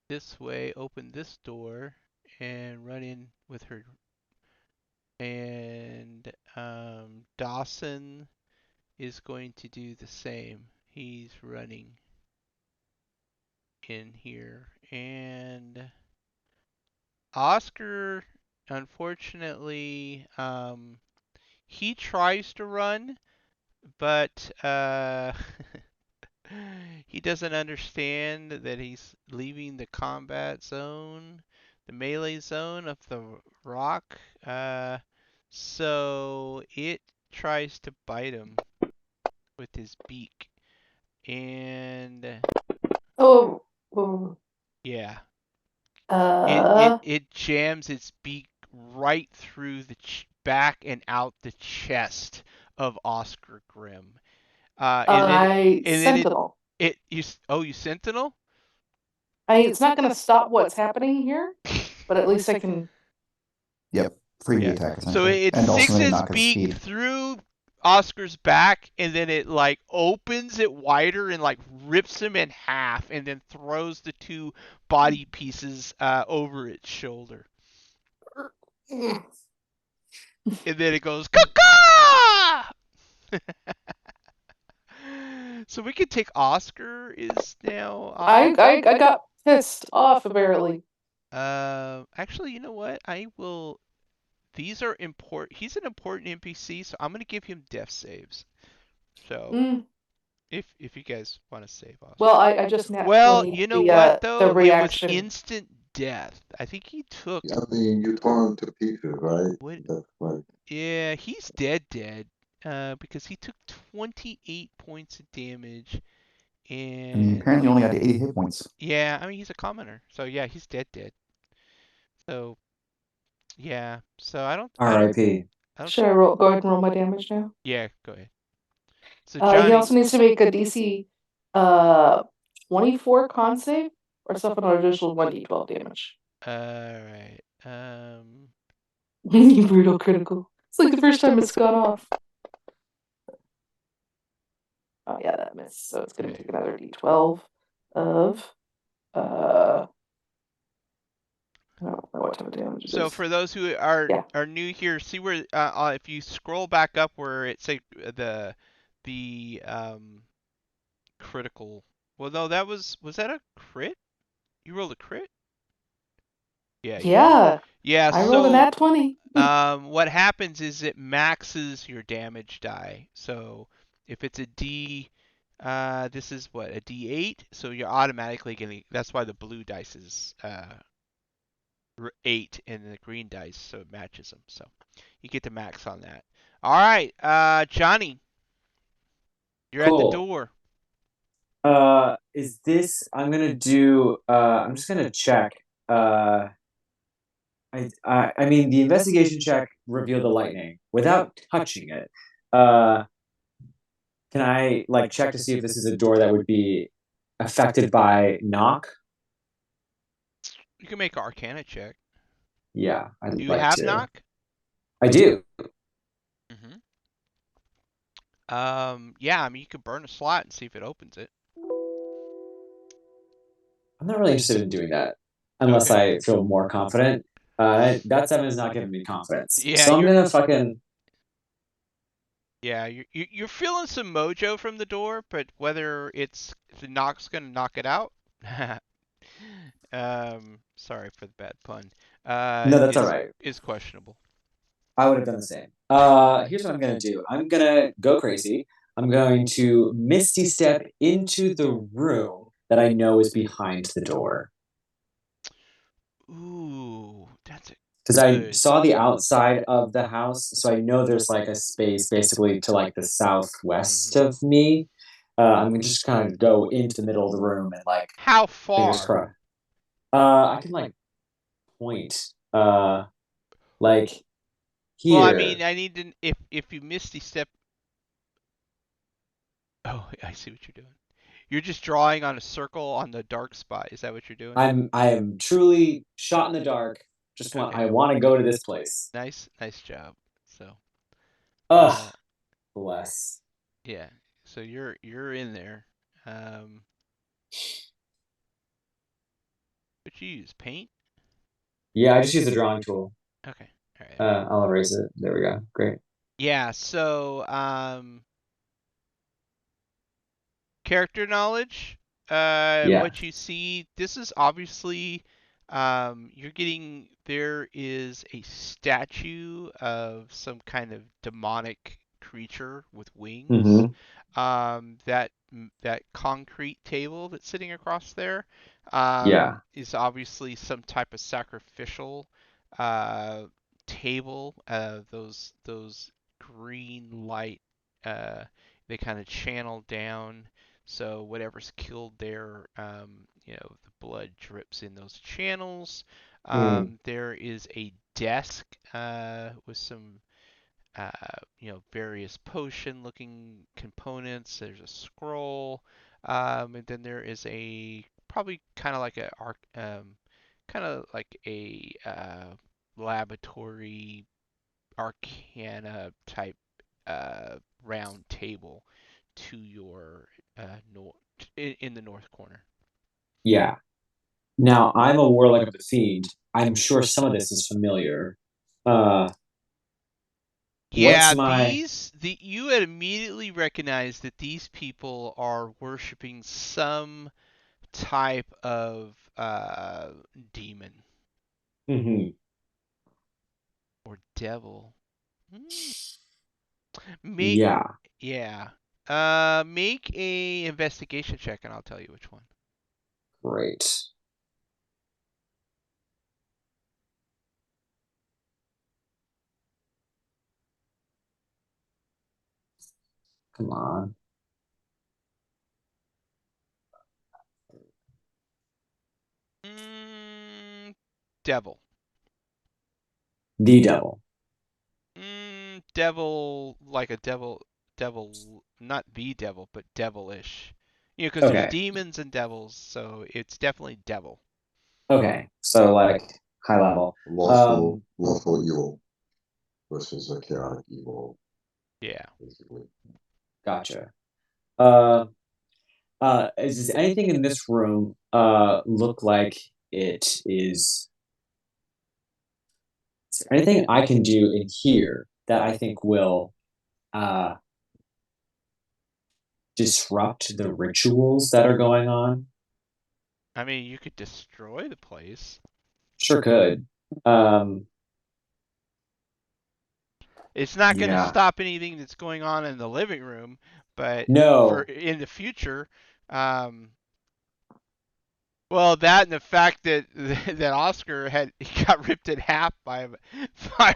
this way, open this door, and run in with her. And Dawson is going to do the same. He's running in here. And Oscar, unfortunately, he tries to run, but he doesn't understand that he's leaving the combat zone, the melee zone of the rock. So it tries to bite him with his beak. And Oh, oh, yeah, uh, it jams its beak right through the back and out the chest of Oscar Grimm. And then Sentinel. you sentinel? It's not going to stop what's happening here, but at least I can. Yep. Freebie Yeah. attack So essentially. it And also sticks maybe its knock his beak speed. through Oscar's back, and then it like opens it wider and like rips him in half, and then throws the two body pieces over its shoulder. And then it goes caca. So we could take Oscar is now. I got pissed off apparently. Actually, you know what? I will. These are important. He's an important NPC, so I'm gonna give him death saves. So Mm. if you guys want to save Oscar. Well, I just nat Well, 20 you know what the though? It was reaction. instant death. I think he took. I mean, you tore him to pieces, right? What? That's right. Yeah, he's dead. Because he took 28 points of damage, I mean, and apparently you only had 80 hit points. yeah, I mean he's a commoner, so yeah, he's dead. So yeah, so I don't. R.I.P. Should I roll, go ahead and roll my damage now? Yeah, go ahead. So He Johnny. also needs to make a DC 24 con save or suffer an additional 1d12 damage. Alright. You brutal critical. It's like the first time it's gone off. Oh yeah, that missed. So it's gonna take another d12 of I don't know what type of damage it So is. for those who are new here, see where if you scroll back up where it say the critical. Well, no, was that a crit? You rolled a crit? Yeah, you did. Yeah, I rolled a nat 20. What happens is it maxes your damage die. So if it's a D, this is what, a D8, so you're automatically getting. That's why the blue dice is 8 and the green dice, so it matches them. So you get the max on that. All right, Johnny, you're at the Cool. door. Is this? I'm gonna do. I'm just gonna check. I mean, the investigation check revealed the lightning without touching it. Can I like check to see if this is a door that would be affected by knock? You can make an Arcana check. Yeah, I'd Do you like have to. knock? I do. Yeah, I mean you could burn a slot and see if it opens it. I'm not really interested in doing that unless I feel more confident. That 7 is not giving me confidence. Yeah, so I'm gonna fucking. Yeah, you're feeling some mojo from the door, but whether the knock's gonna knock it out. Sorry for the bad pun. No, that's all right. Is questionable. I would have done the same. Here's what I'm gonna do. I'm gonna go crazy. I'm going to misty step into the room that I know is behind the door. Ooh, that's a because I saw the outside of the house, so I know there's like a space basically to like the southwest of me. I'm just kind of go into the middle of the room and like. How far? Fingers crossed. I can like point, like here. Well, I mean, I need to if you misty step. Oh, I see what you're doing. You're just drawing on a circle on the dark spot. Is that what you're doing? I am truly shot in the dark. Just want I want to go to this place. Nice job. So. Bless. Yeah. So you're in there. But you use paint? Yeah, I just use the drawing tool. Okay. All right. I'll erase it. There we go. Great. Yeah. So character knowledge. What you see. This is obviously. You're getting. There is a statue of some kind of demonic creature with wings. That concrete table that's sitting across there is obviously some type of sacrificial table. Those green light they kind of channel down, so whatever's killed there, the blood drips in those channels. There is a desk with some various potion-looking components. There's a scroll, and then there is a probably kind of like a laboratory arcana type round table to your in the north corner. Yeah. Now I'm a warlock of the fiend. I'm sure some of this is familiar. Yeah, you had immediately recognized that these people are worshiping some type of demon Mm-hmm. or devil. Hmm. Make Yeah. yeah. Make a investigation check, and I'll tell you which one. Great. Come on. Devil. The devil. Devil, like a devil, not the devil, but devilish. You know, because there's Okay. demons and devils, so it's definitely devil. Okay. So like high level. Lawful evil versus a chaotic evil, Yeah. basically. Gotcha. Does anything in this room look like it is there anything I can do in here that I think will uh disrupt the rituals that are going on? I mean, you could destroy the place. Sure could. Um It's not going to yeah. stop anything that's going on in the living room, but for No. in the future, well, that and the fact that that Oscar had he got ripped in half by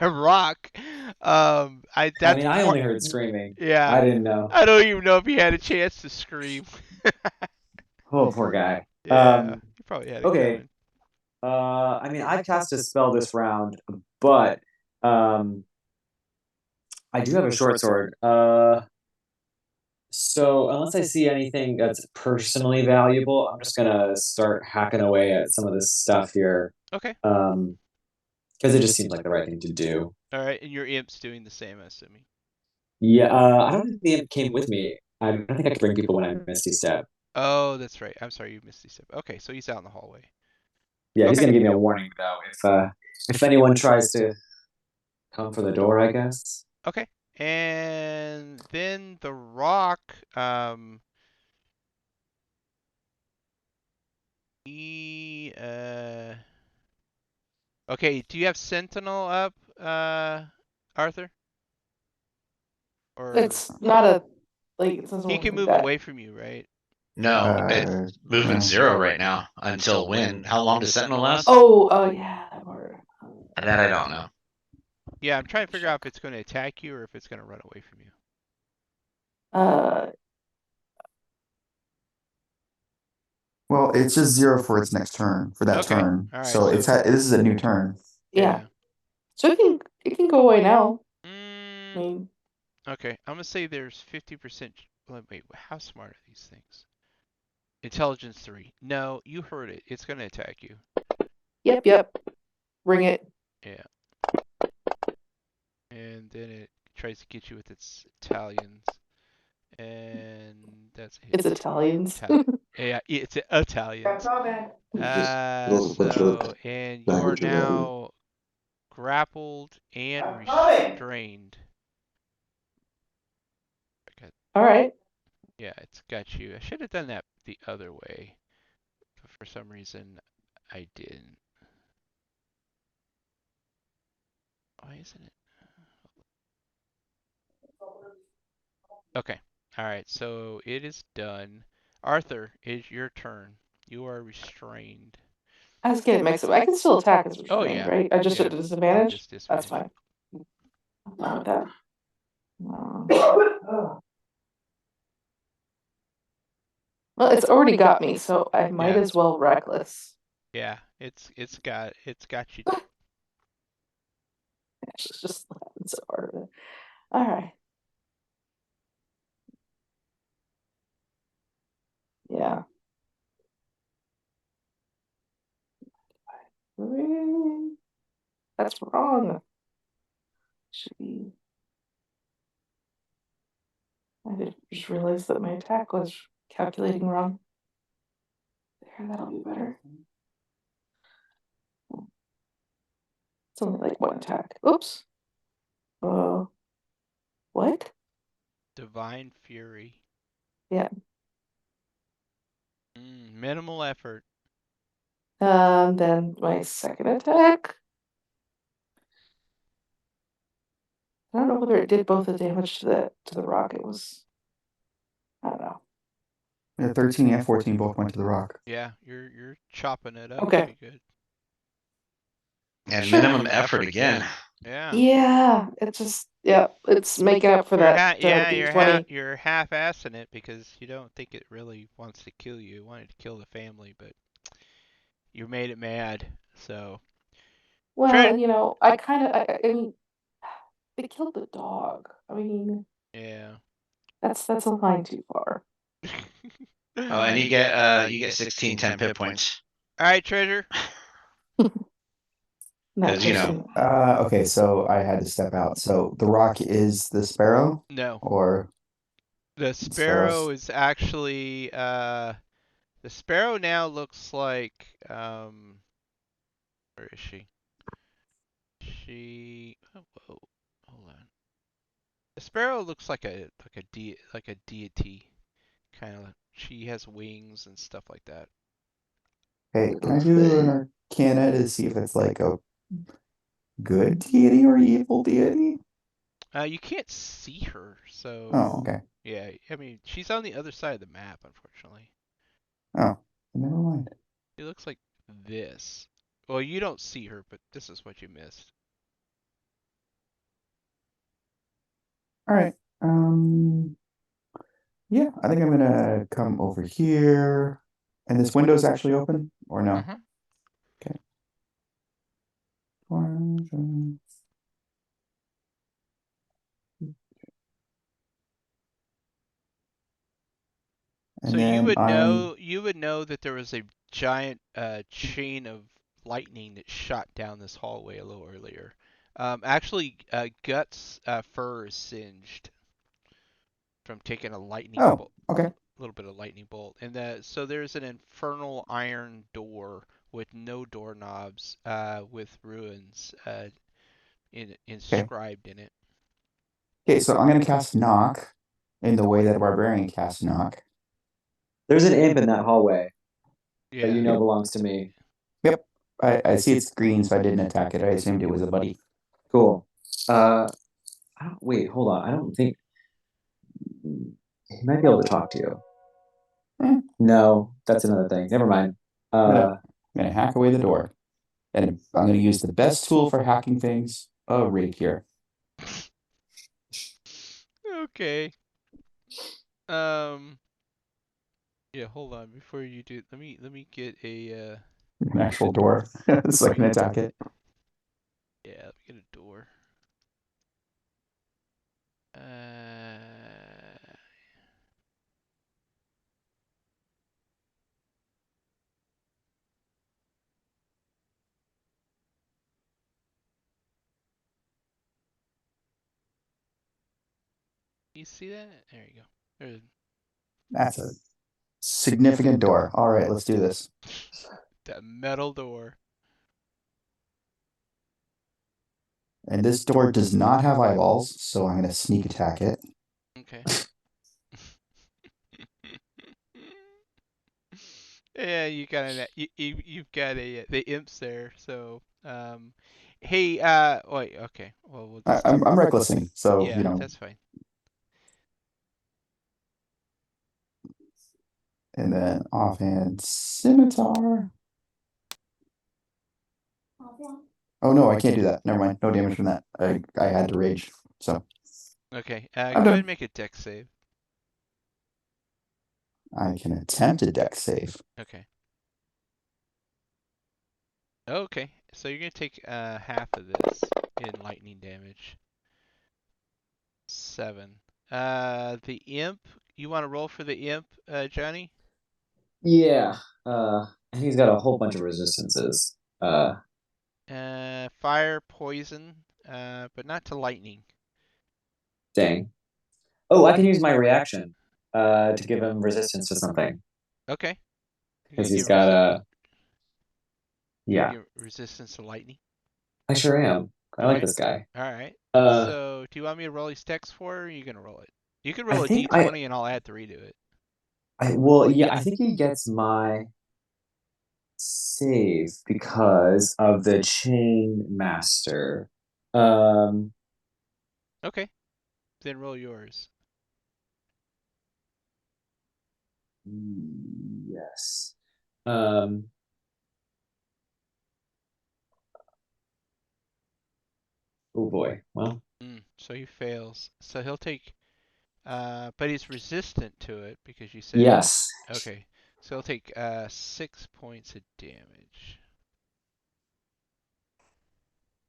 a rock. I That's mean, I part. only heard screaming. Yeah, I didn't know. I don't even know if he had a chance to scream. Oh, poor guy. Yeah, he probably had it Okay. coming. I mean, I cast a spell this round, but um, I do have a short sword. So unless I see anything that's personally valuable, I'm just gonna start hacking away at some of this stuff here. Okay. Because it just seems like the right thing to do. All right, and your imp's doing the same, I'm assuming. Yeah, I don't think the imp came with me. I don't think I could bring people when I Misty Step. Oh, that's right. I'm sorry, you missed these. Okay, so he's out in the hallway. Yeah, he's Okay. gonna give me a warning though if anyone tries to come for the door, I guess. Okay. And then the rock, he, okay, do you have Sentinel up, Arthur? Or It's not a like it doesn't he work can like move that. away from you, right? No, it's moving no. 0 right now. Until when? How long does Sentinel last? Oh yeah, that word. That I don't know. Yeah, I'm trying to figure out if it's going to attack you or if it's going to run away from you. Uh, Well, it's just 0 for its next turn, for that Okay. turn. All right. So it's So this is a new turn. yeah. So it can go away now. I Mm, mean, okay. I'm gonna say there's 50%. Wait, how smart are these things? Intelligence 3. No, you heard it. It's gonna attack you. yep. Bring it. Yeah. And then it tries to get you with its Italians. And that's a hit. It's Italians. Yeah, it's Italians. Those So, and you are language of value. now grappled and restrained. Okay. All right. Yeah, it's got you. I should have done that the other way, but for some reason I didn't. Why isn't it? Okay. All right. So it is done. Arthur, it's your turn. You are restrained. I was getting mixed up. I can still attack as restrained, yeah. right? I just Yeah. at a disadvantage. Just That's disadvantage. fine. I'm fine with that. Well, it's already got me, so I might Yeah. as well reckless. Yeah, it's got you. It's just so hard of it. All right. Yeah. That's wrong. Should be. I just realized that my attack was calculating wrong. There, that'll be better. It's only like one attack. Oops. What? Divine Fury. Yeah. Minimal effort. Then my second attack. I don't know whether it did both the damage to the rock. It was, I don't know. Yeah, 13 and 14 both went to the rock. Yeah, you're chopping it up Okay. pretty good. And Sure. minimum effort again. Yeah. Yeah, it's making up for that. You're half-assing it because you don't think it really wants to kill you. It wanted to kill the family, but you made it mad. So. Well, I mean, they killed the dog. I mean, Yeah. that's a line too far. Oh, and you get 16 10 hit points. All right, Treasure. Because Okay, so I had to step out. So the rock is the sparrow, No. or The sparrow is actually the sparrow now looks like where is she? Whoa, hold on. The sparrow looks like a deity kind of. She has wings and stuff like that. okay, can I do an arcana to see if it's like a good deity or evil deity? You can't see her, so. Oh, okay. Yeah, I mean she's on the other side of the map, unfortunately. Oh, never mind. She looks like this. Well, you don't see her, but this is what you missed. All right. Yeah, I think I'm gonna come over here. And this window's actually open, or no? Mhm. Okay. And So then you would know that there was a giant chain of lightning that shot down this hallway a little earlier. Actually, Guts' fur is singed from taking a lightning bolt. Okay. A little bit of lightning bolt, and so there's an infernal iron door with no doorknobs, with ruins inscribed in it. Okay, so I'm gonna cast knock in the way that a barbarian casts knock. There's an imp in that hallway Yeah. that you know belongs to me. Yep. I see it's green, so I didn't attack it. I assumed it was a buddy. Cool. Wait, hold on. I don't think he might be able to talk to you. No, that's another thing. Never mind. I'm gonna hack away the door. And I'm gonna use the best tool for hacking things, a rapier. Okay. Yeah, hold on. Before you do, let me get a An actual door, so I can attack it. yeah, let me get a door. You see that? There you go. There's That's a significant door. All right, let's do this. that metal door. And this door does not have eyeballs, so I'm gonna sneak attack it. Okay. Yeah, you got you've got the imps there. So hey, wait, okay. Well, we'll just I'm recklessing, so yeah, you know. that's fine. And then offhand scimitar. Oh no, I can't do that. Never mind. No damage from that. I had to rage. So Okay. Go I'm ahead done. and make a dex save. I can attempt a dex save. Okay. Okay. So you're gonna take half of this in lightning damage. 7. The imp. You want to roll for the imp, Johnny? Yeah. And he's got a whole bunch of resistances. Fire, poison, but not to lightning. Dang. Oh, I can use my reaction to give him resistance to something. Okay. Because he's got a. Yeah. Resistance to lightning. I sure am. I like this guy. All right. Uh, So, do you want me to roll his dex for, or are you gonna roll it? You can roll I a think d20 and I'll add 3 to it. well, yeah, I think he gets my save because of the chain master. Okay, then roll yours. Yes. Oh boy. Well, So he fails. So he'll take, but he's resistant to it because you said. yes. Okay, so he'll take 6 points of damage.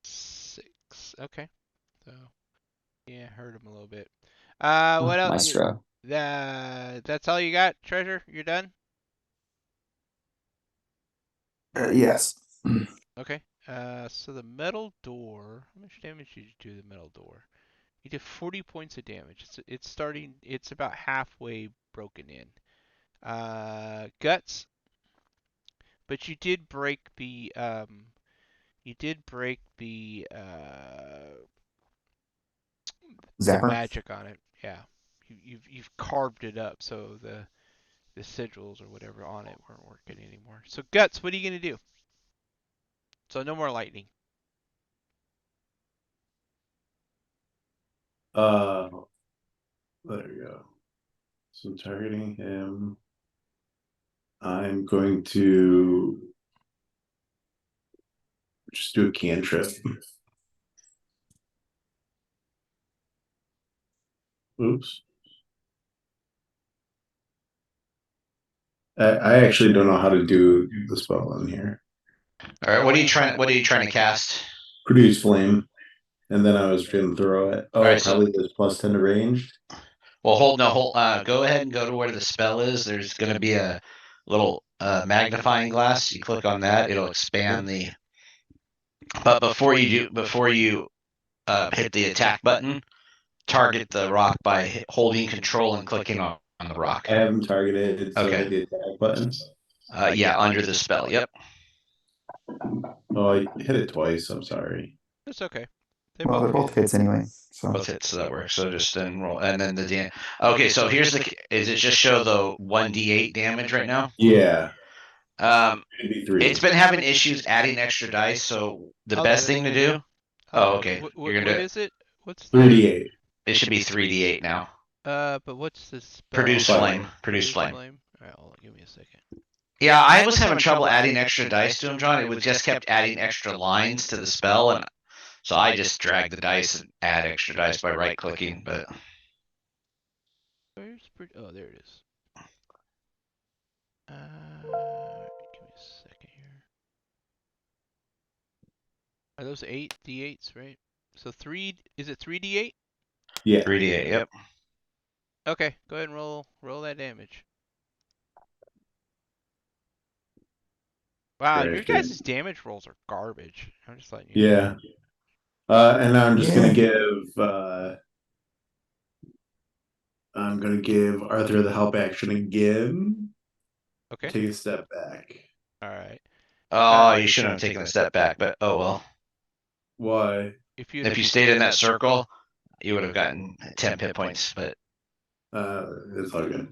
6. Okay, so yeah, hurt him a little bit. What else? Maestro. That's all you got, Treasure? You're done? Yes. Okay. So the metal door. How much damage did you do to the metal door? You did 40 points of damage. It's starting. It's about halfway broken in. Guts. But you did break the. You did break the Zapper. magic on it. Yeah. You've carved it up so the sigils or whatever on it weren't working anymore. So Guts, what are you gonna do? So no more lightning. There you go. So targeting him. I'm going to just do a cantrip. Oops. I actually don't know how to do the spell on here. All right, what are you trying to cast? Produce flame, and then I was going to throw it. Oh, Alright, so- probably this +10 to ranged. Well, hold. Go ahead and go to where the spell is. There's going to be a little magnifying glass. You click on that, it'll expand the. But before you hit the attack button, target the rock by holding Control and clicking on the rock. I haven't targeted, so Okay. hit the attack button. Yeah, under the spell. Yep. Oh, I hit it twice. I'm sorry. It's okay. Well, they're both hits anyway. So Both hits, so that works. So just then roll, and then the okay. So here's the. Is it just show the 1d8 damage right now? Yeah. Maybe 3. It's been having issues adding extra dice. So the best thing to do. Oh, okay. What You're gonna do it. is it? What's 3d8. It should be 3d8 now. But what's the spell? Produce Fire. flame. Produce flame. All right, hold on, give me a second. Yeah, I was having trouble adding extra dice to them, John. It was just kept adding extra lines to the spell, and so I just drag the dice and add extra dice by right clicking. But Oh, there it is. Give me a second here. Are those 8d8s, right? So is it 3d8? Yeah. 3d8. Yep. Okay, go ahead and roll that damage. Wow, your guys' damage rolls are garbage. I'm just letting you know. Yeah. And now I'm just gonna give Arthur the help action again. Okay. Take a step back. All right. Oh, you shouldn't have taken a step back, but oh well. Why? If you stayed in that circle, you would have gotten 10 hit points. But it's all good.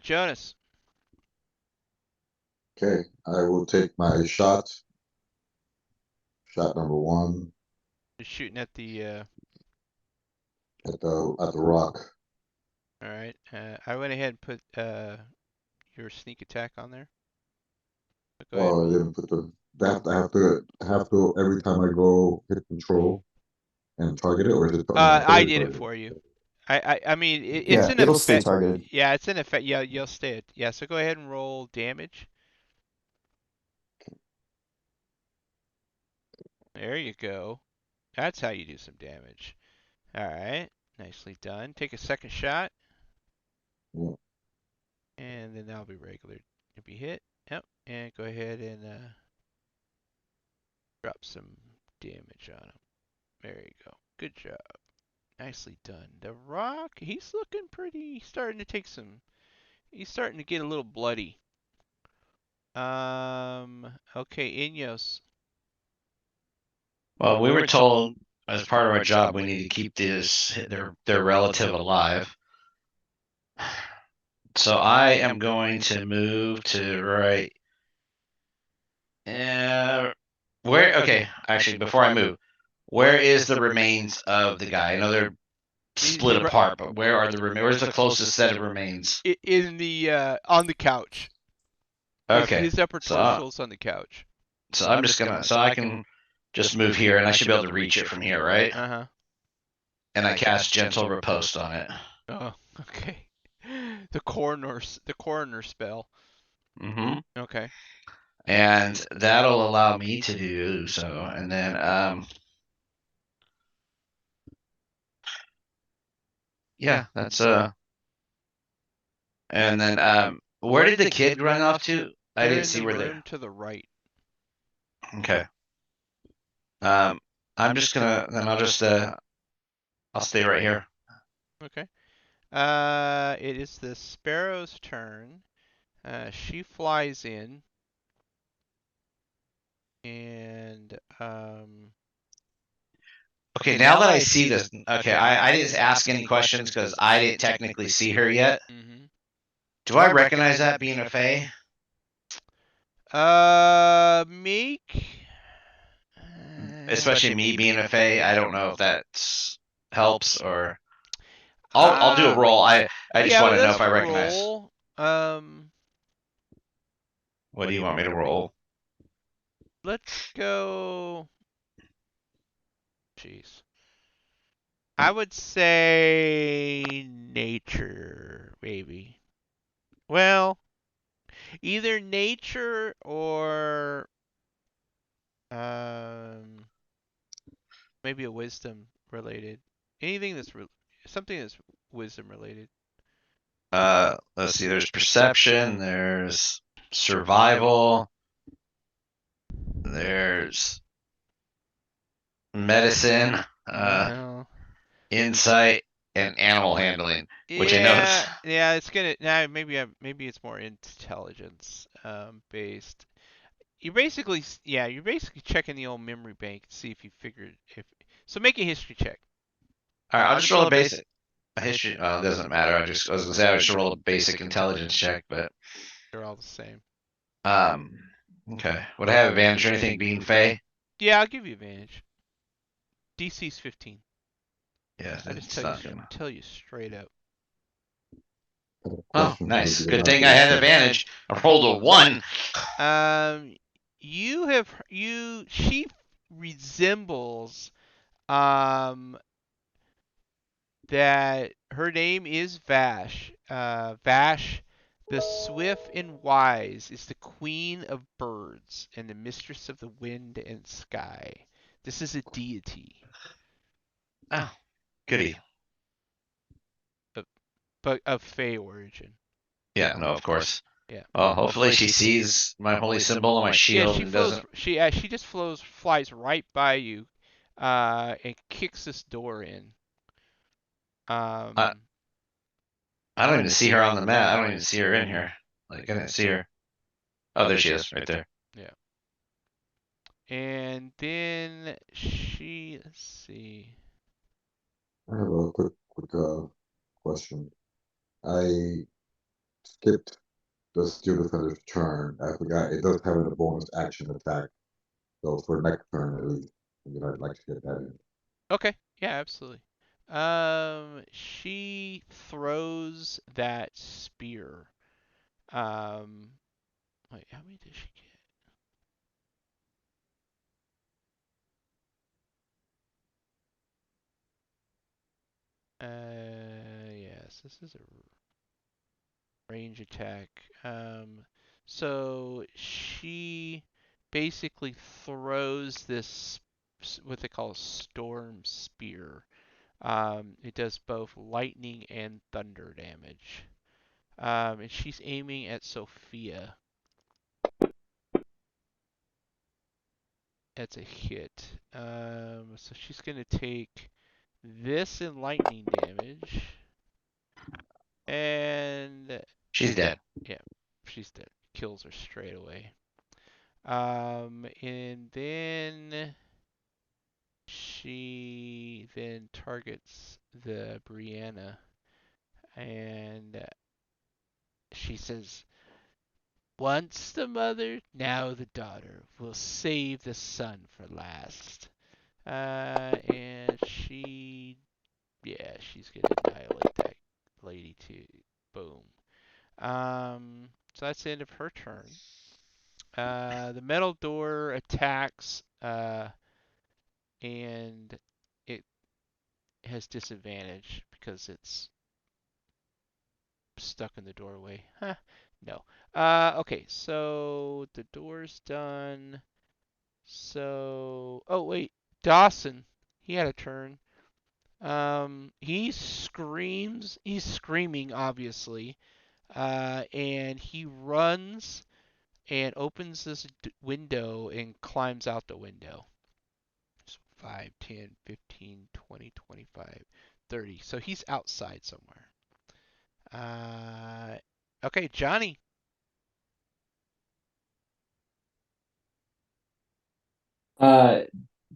Jonas. Okay, I will take my shot. Shot number 1 Just shooting at the. at the rock. All right. I went ahead and put your sneak attack on there. Go ahead. Well, I didn't put the. I have to every time I go hit Control and target it, or is it? I did it for you. I mean, it's in it'll stay effect. targeted. Yeah, it's in effect. Yeah, you'll stay. Yeah, so go ahead and roll damage. There you go. That's how you do some damage. All right, nicely done. Take a second shot. Yeah. And then that'll be regular. If you hit, yep, and go ahead and drop some damage on him. There you go. Good job. Nicely done. The Rock, he's looking pretty. He's starting to take some. He's starting to get a little bloody. Okay, Inyos. well, we were told as part of our job we need to keep their relative alive. So I am going to move to right Where? Okay, actually, before I move, where is the remains of the guy? I know they're split apart, but where are the remains? Where's the closest set of remains? In the on the couch. Okay, His upper torso's on the couch. So I'm just gonna, so I can just move here, and I should be able to reach it from here, right? Uh-huh. And I cast Gentle Riposte on it. Oh, okay. The coroner spell. Mm-hmm. Okay. And that'll allow me to do so. And then yeah, that's and then where did the kid run off to? I didn't see where they. Room to the right. Okay. I'm just gonna, then I'll just I'll stay right here. Okay. It is the sparrow's turn. She flies in, and Okay, now that I see this, okay, I didn't ask any questions because I didn't technically see her yet. Mm-hmm. Do I recognize that being a fae? Make. Especially me being a fae, I don't know if that helps or. I'll do a roll. I just want to know if I recognize. Roll. What do you want me to roll? Let's go. Jeez. I would say nature, maybe. Well, either nature or um maybe a wisdom related. Anything that's something that's wisdom related. Let's see. There's perception. There's survival. There's medicine. No. Insight and animal handling, which I know is. Yeah, it's gonna now. Maybe it's more intelligence based. You're basically checking the old memory bank to see if you figured if. So make a history check. All right, I'll just roll a basic. A history. Well, it doesn't matter. I was gonna say I would just roll a basic intelligence check, but They're all the same. Okay. Would I have advantage or anything being Fey? Yeah, I'll give you advantage. DC's 15. Yeah, I just tell you straight up. Oh, nice. Good thing I had advantage. I rolled a 1. She resembles that her name is Vash. Vash, the swift and wise, is the queen of birds and the mistress of the wind and sky. This is a deity. Oh, goody. But of Fey origin. Yeah, no, of course. Yeah. Well, hopefully she sees my holy symbol on my shield and doesn't. She just flies right by you, and kicks this door in. I don't even see her on the map. I don't even see her in here. Like, I didn't see her. Oh, there she is, right there. Yeah. And then let's see. I have a quick question. I skipped the Steel Defender's turn. I forgot it does have a bonus action attack. So for next turn at least, I'd like to get that in. Okay. Yeah, absolutely. She throws that spear. Wait, how many did she get? Yes, this is a range attack. So she basically throws this what they call a storm spear. It does both lightning and thunder damage. And she's aiming at Sophia. That's a hit. So she's gonna take this in lightning damage, and she's dead. Yeah, she's dead. Kills her straight away. And then she then targets the Brianna, and she says, Once the mother, now the daughter. Will save the son for last. And she's gonna annihilate that lady too. Boom. So that's the end of her turn. The metal door attacks, and it has disadvantage because it's stuck in the doorway. Huh, no. Okay, so the door's done. So, oh wait, Dawson, he had a turn. He screams. He's screaming, obviously. And he runs and opens this window and climbs out the window. So 5, 10, 15, 20, 25, 30. So he's outside somewhere. Okay, Johnny. Uh,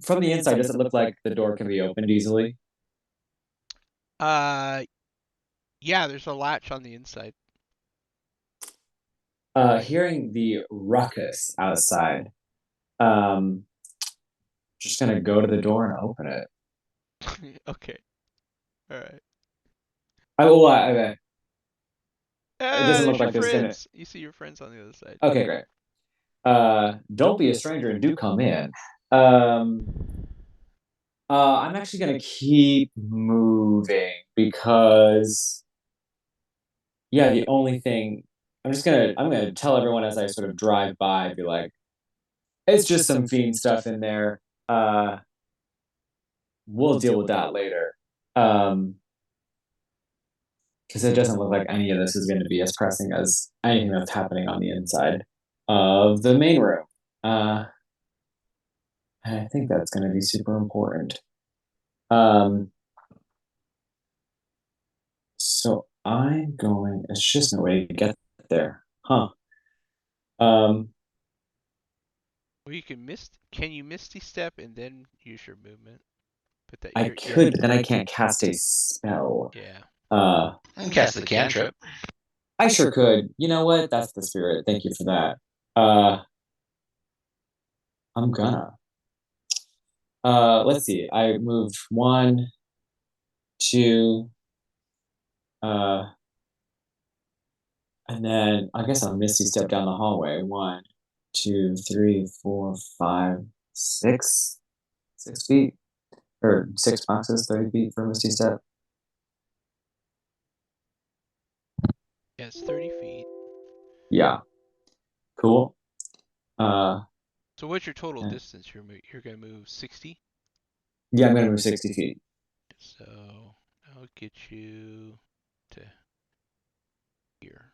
from the inside, does it look like the door can be opened easily? Uh, yeah, there's a latch on the inside. Hearing the ruckus outside, um, just gonna go to the door and open it. Okay. All right. It doesn't There's look your like there's gonna. friends. You see your friends on the other side. Okay, great. Don't be a stranger and do come in. Um, I'm actually gonna keep moving because, yeah, the only thing I'm gonna tell everyone as I sort of drive by, be like, it's just some fiend stuff in there. Uh, we'll deal with that later. Because it doesn't look like any of this is going to be as pressing as anything that's happening on the inside of the main room. And I think that's going to be super important. So it's just no way to get there. Huh. Well, can you misty step and then use your movement? But that I could, but then I can't cast a spell. Yeah. I can cast the cantrip. I sure could. You know what? That's the spirit. Thank you for that. I'm gonna. Let's see. I move 1, 2, and then I guess I'll Misty step down the hallway. 1, 2, 3, 4, 5, 6, 6 feet, or 6 boxes, 30 feet for Misty step. Yeah, it's 30 feet. Yeah, cool. So what's your total distance? You're gonna move 60. Yeah, I'm gonna move 60 feet. So I'll get you to here.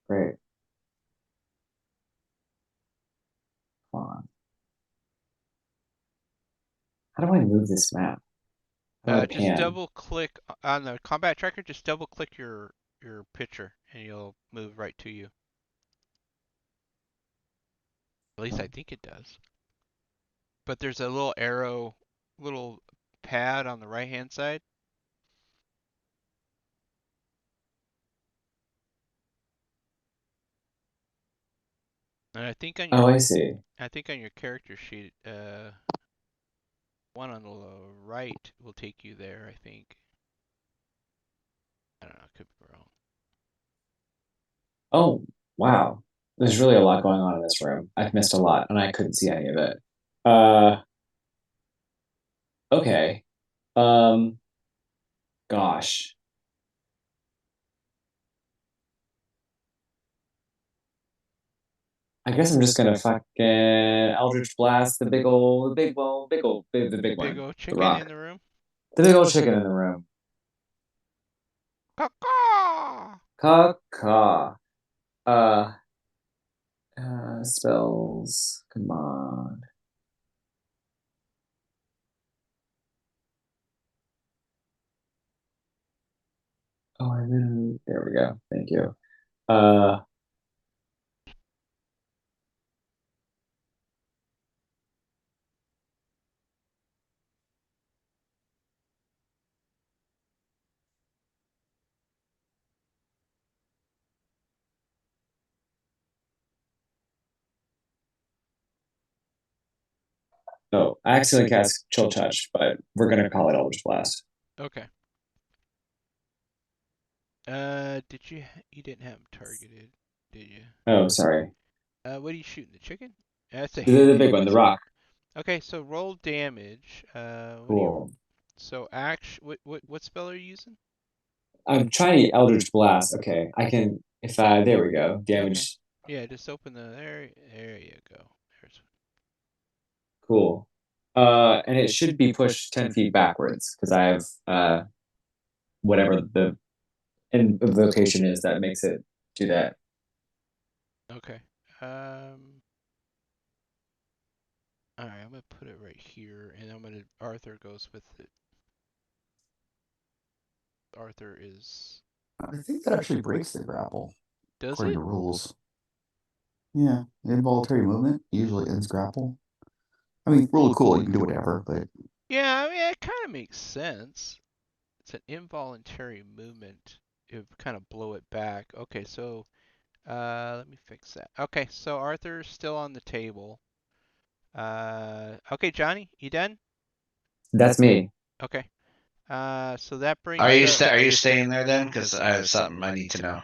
Great. Come on. How do I move this map? Just double click on the combat tracker. Just double click your picture, and you'll move right to you. At least I think it does. But there's a little arrow, little pad on the right hand side. And I think on your I see. I think on your character sheet, one on the right will take you there. I think. I don't know. I could be wrong. Oh, wow. There's really a lot going on in this room. I've missed a lot, and I couldn't see any of it. Okay. Um, Gosh. I guess I'm just gonna fucking Eldritch Blast the big ol' the big one, Big the old the chicken rock, in the room. the big old chicken in the room. Caw. Caw. Uh, Spells. Come on. Oh, I really. There we go. Thank you. Uh, Oh, I accidentally cast Chill Touch, but we're gonna call it Eldritch Blast. Okay. You didn't have him targeted, did you? Oh, sorry. What are you shooting? The chicken? That's a The big hit. one, the rock. Okay, so roll damage. Cool. So what spell are you using? I'm trying to Eldritch Blast. Okay, I can. If I there we go. Damage. Yeah, just open the there you go. There's Cool. And it should be pushed 10 feet backwards because I have whatever the invocation is that makes it do that. okay. All right, I'm gonna put it right here, and Arthur goes with it. Arthur is. I think that actually breaks the grapple, Does according it? to rules. Yeah, involuntary movement usually ends grapple. I mean, really cool. You can do whatever, but Yeah, I mean it kind of makes sense. It's an involuntary movement. It kind of blow it back. Okay, so let me fix that. Okay, so Arthur's still on the table. Okay, Johnny, you done? That's me. Okay. So that brings Are you up. are you staying there then? Because I have something I need to know.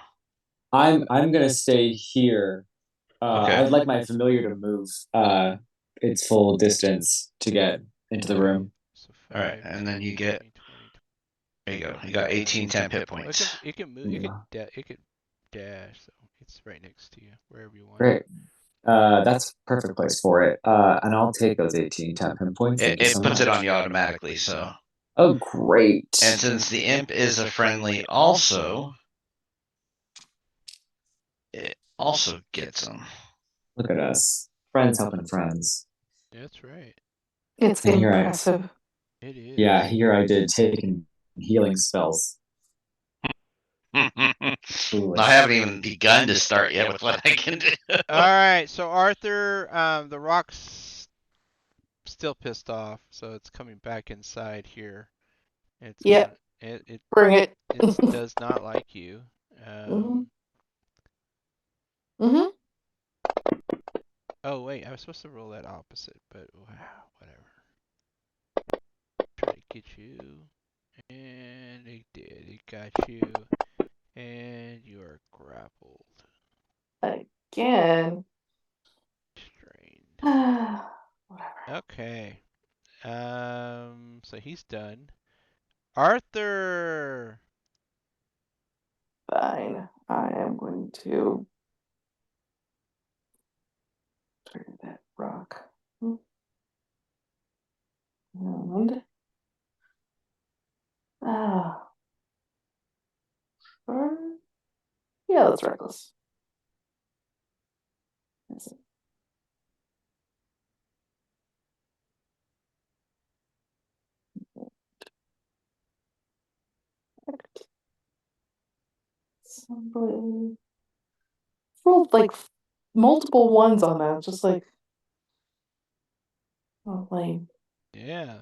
I'm gonna stay here. Okay. I'd like my familiar to move its full distance to get into the Okay. room. So All right, 5, and then 10, you get 15, 20, there you go. You got 18 10 hit Well, points. it can move. Yeah. It could dash. So it's right next to you, wherever you want. Great. That's perfect place for it. And I'll take those 18 temp hit points. Thank you It so puts much. it on you automatically. So, Oh, great. and since the imp is a friendly, also, it also gets them. Look at us, friends helping friends. That's right. It's And here impressive. It is. Yeah, here I did taking healing spells. I Foolish. haven't even begun to start yet with what I can do. All right. So Arthur, the rock's still pissed off, so it's coming back inside here. It's Yep. it Bring it. does not like you. hmm hmm Oh wait, I was supposed to roll that opposite, but wow, whatever. Try to get you, and it did. It got you, and you are grappled. Again. Strained. Whatever. Okay. So he's done. Arthur. Fine. I am going to turn that rock. And ah, yeah, that's reckless. That's it. Somebody rolled like multiple ones on that, just like oh lame. Yeah.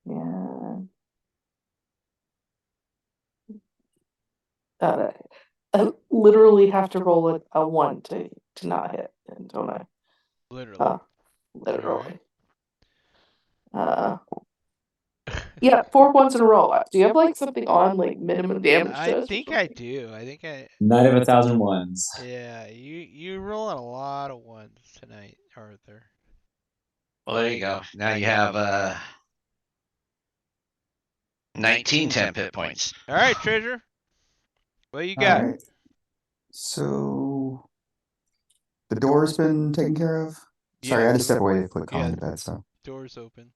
Yeah. I literally have to roll a one to not hit, don't I? Literally. Literally. Yeah, 4 ones in a row. Do you have like something on like minimum damage I test or think I something? do. I think I. Night of 1,000 ones. Yeah, you rolling a lot of ones tonight, Arthur. Well, there you go. Now you have 19 10 hit points. All right, treasure. What you all got? right. So the door's been taken care of. Sorry, I had to step away to put Colin to bed. So Doors open.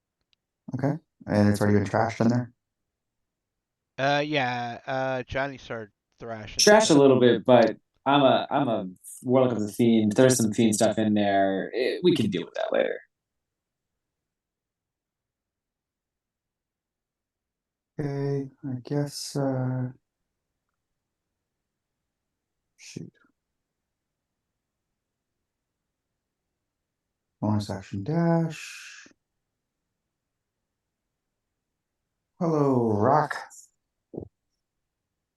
okay, and it's already been trashed in there. Yeah. Johnny started thrashing. Trash a stuff. little bit, but I'm a warlock of the fiend. There's some fiend stuff in there. We can deal with that later. Okay, I guess. Shoot. Bonus action dash. Hello, rock.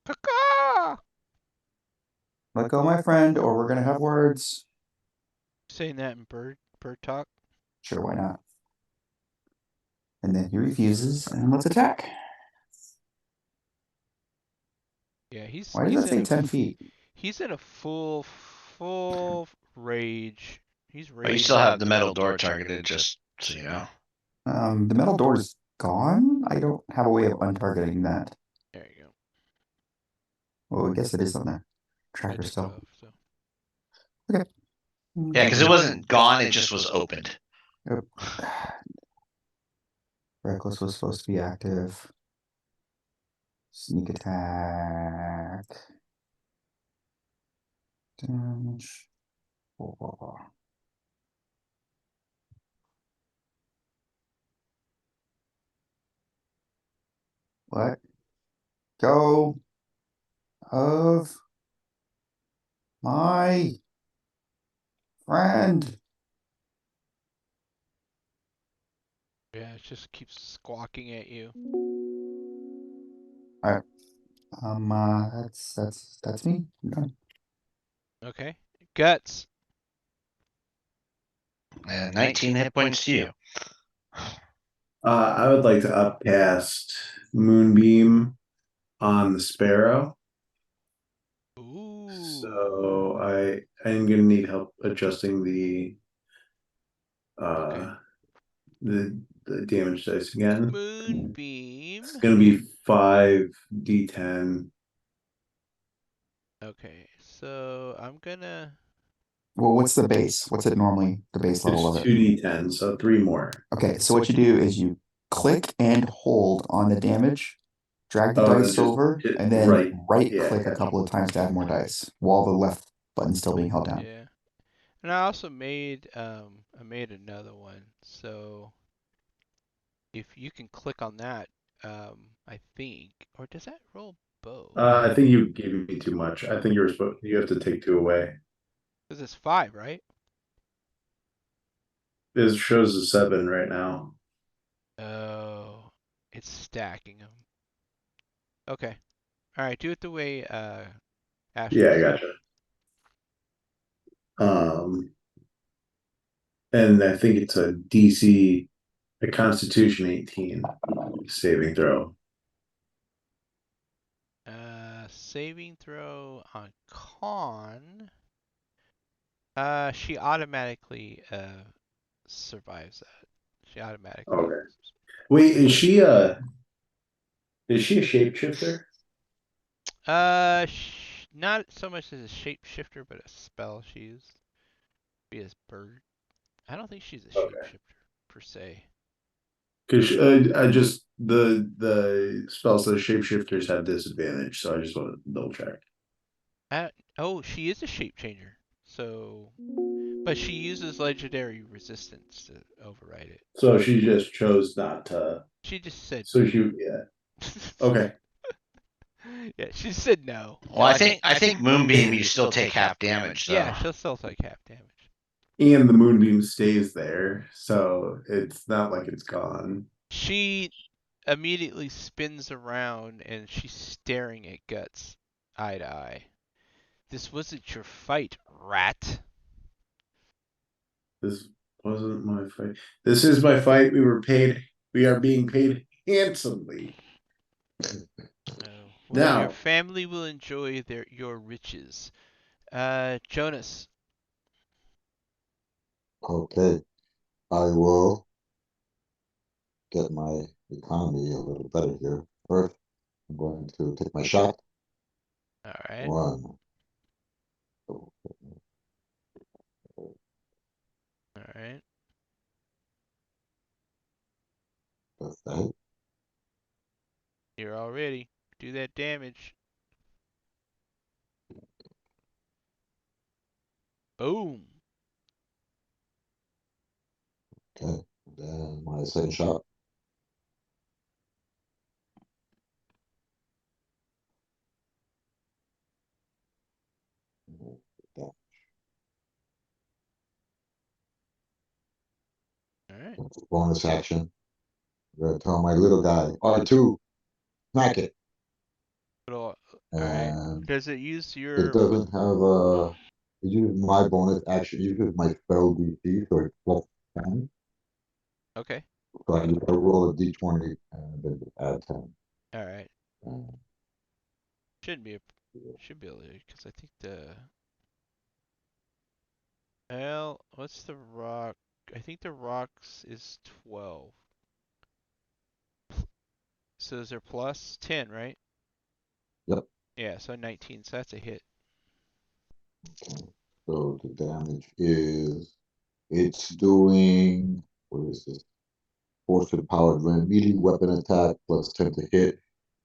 Caw-caw! Let go, my friend, or we're gonna have words. Saying that in bird talk. Sure, why not? And then he refuses, and let's attack. Yeah, he's Why does he's that in say a 10 feet? he's in a full rage. He's But you raging. still have the metal door targeted, just so you know. The metal door is gone. I don't have a way of untargeting that. There you go. Well, I guess it is on the I tracker took it still. off. So Okay. Yeah, because it wasn't gone; it just was opened. Yep. Reckless was supposed to be active. Sneak attack. Damage. 4. Let go of my friend. yeah, it just keeps squawking at you. All right. That's me. I'm done. Okay. Guts. And 19 hit points to you. I would like to upcast Moonbeam on the Sparrow. Ooh. So I am gonna need help adjusting Okay. uh the damage dice again. Moonbeam. It's gonna be 5d10. Okay, so I'm gonna. Well, what's the base? What's it normally, the base level It's of it? 2d10, so 3 more. Okay, so what you do is you click and hold on the damage, drag the Oh, dice over, and then right yeah, click a couple of times to add more dice while the left button's still being held down. Yeah. And I also made I made another one. So if you can click on that, I think, or does that roll both? I think you gave me too much. I think you have to take 2 away. Because it's 5, right? It shows a 7 right now. Oh, it's stacking them. Okay. All right, do it the way Ashley Yeah, I said. gotcha. And I think it's a DC, a Constitution 18 saving throw. Saving throw on con. She automatically survives that. She automatically. Okay. Wait, is she a shapeshifter? Not so much as a shapeshifter, but a spell she used. Be as bird. I don't think she's a Okay. shapeshifter per se. Because I just the spell says shapeshifters have disadvantage, so I just want to double check. Oh, she is a shape changer. So, but she uses legendary resistance to override it. So she just chose not to. She just said. So yeah. Okay. Yeah, she said no. Well, I think Moonbeam, you still take half damage, though. Yeah, she'll still take half damage. And the moonbeam stays there, so it's not like it's gone. She immediately spins around and she's staring at Guts eye to eye. This wasn't your fight, rat. This wasn't my fight. This is my fight. We are being paid handsomely. Well, Now, your family will enjoy your riches. Jonas. Okay, I will get my economy a little better here. First, I'm going to take my shot. All right. 1. All right. Okay. You're all ready. Do that damage. Boom. Okay. Then my second shot. All right. Bonus action. I'm going to tell my little guy, R2, smack it. All right. And Does it use it your? doesn't have a. It uses my bonus action. It uses my spell DC, so it's plus 10. Okay. So you gotta roll a d20 and then add 10. All right. Mm. Should be able to, because I think well, what's the rock? I think the rocks is 12. So is there plus 10, right? Yep. Yeah, so 19. So that's a hit. So the damage is it's doing what is this? Force to the powered ram, melee weapon attack plus 10 to hit,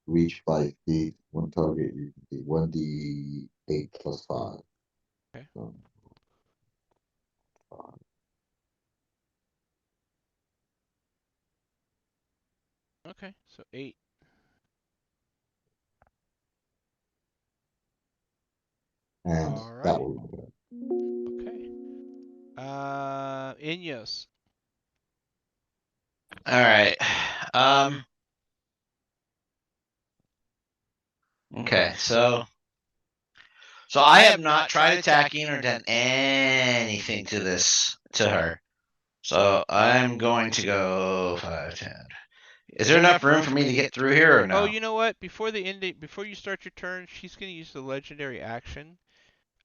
reach 5 feet, one target, you can be 1d8 plus 5. Okay. So, Okay, so 8. and All that right. will be good. Okay. Inyos. All right. Okay, so I have not tried attacking or done anything to her. So I'm going to go 5, 10. Is there enough room for me to get through here or no? Oh, you know what? Before you start your turn, she's gonna use the legendary action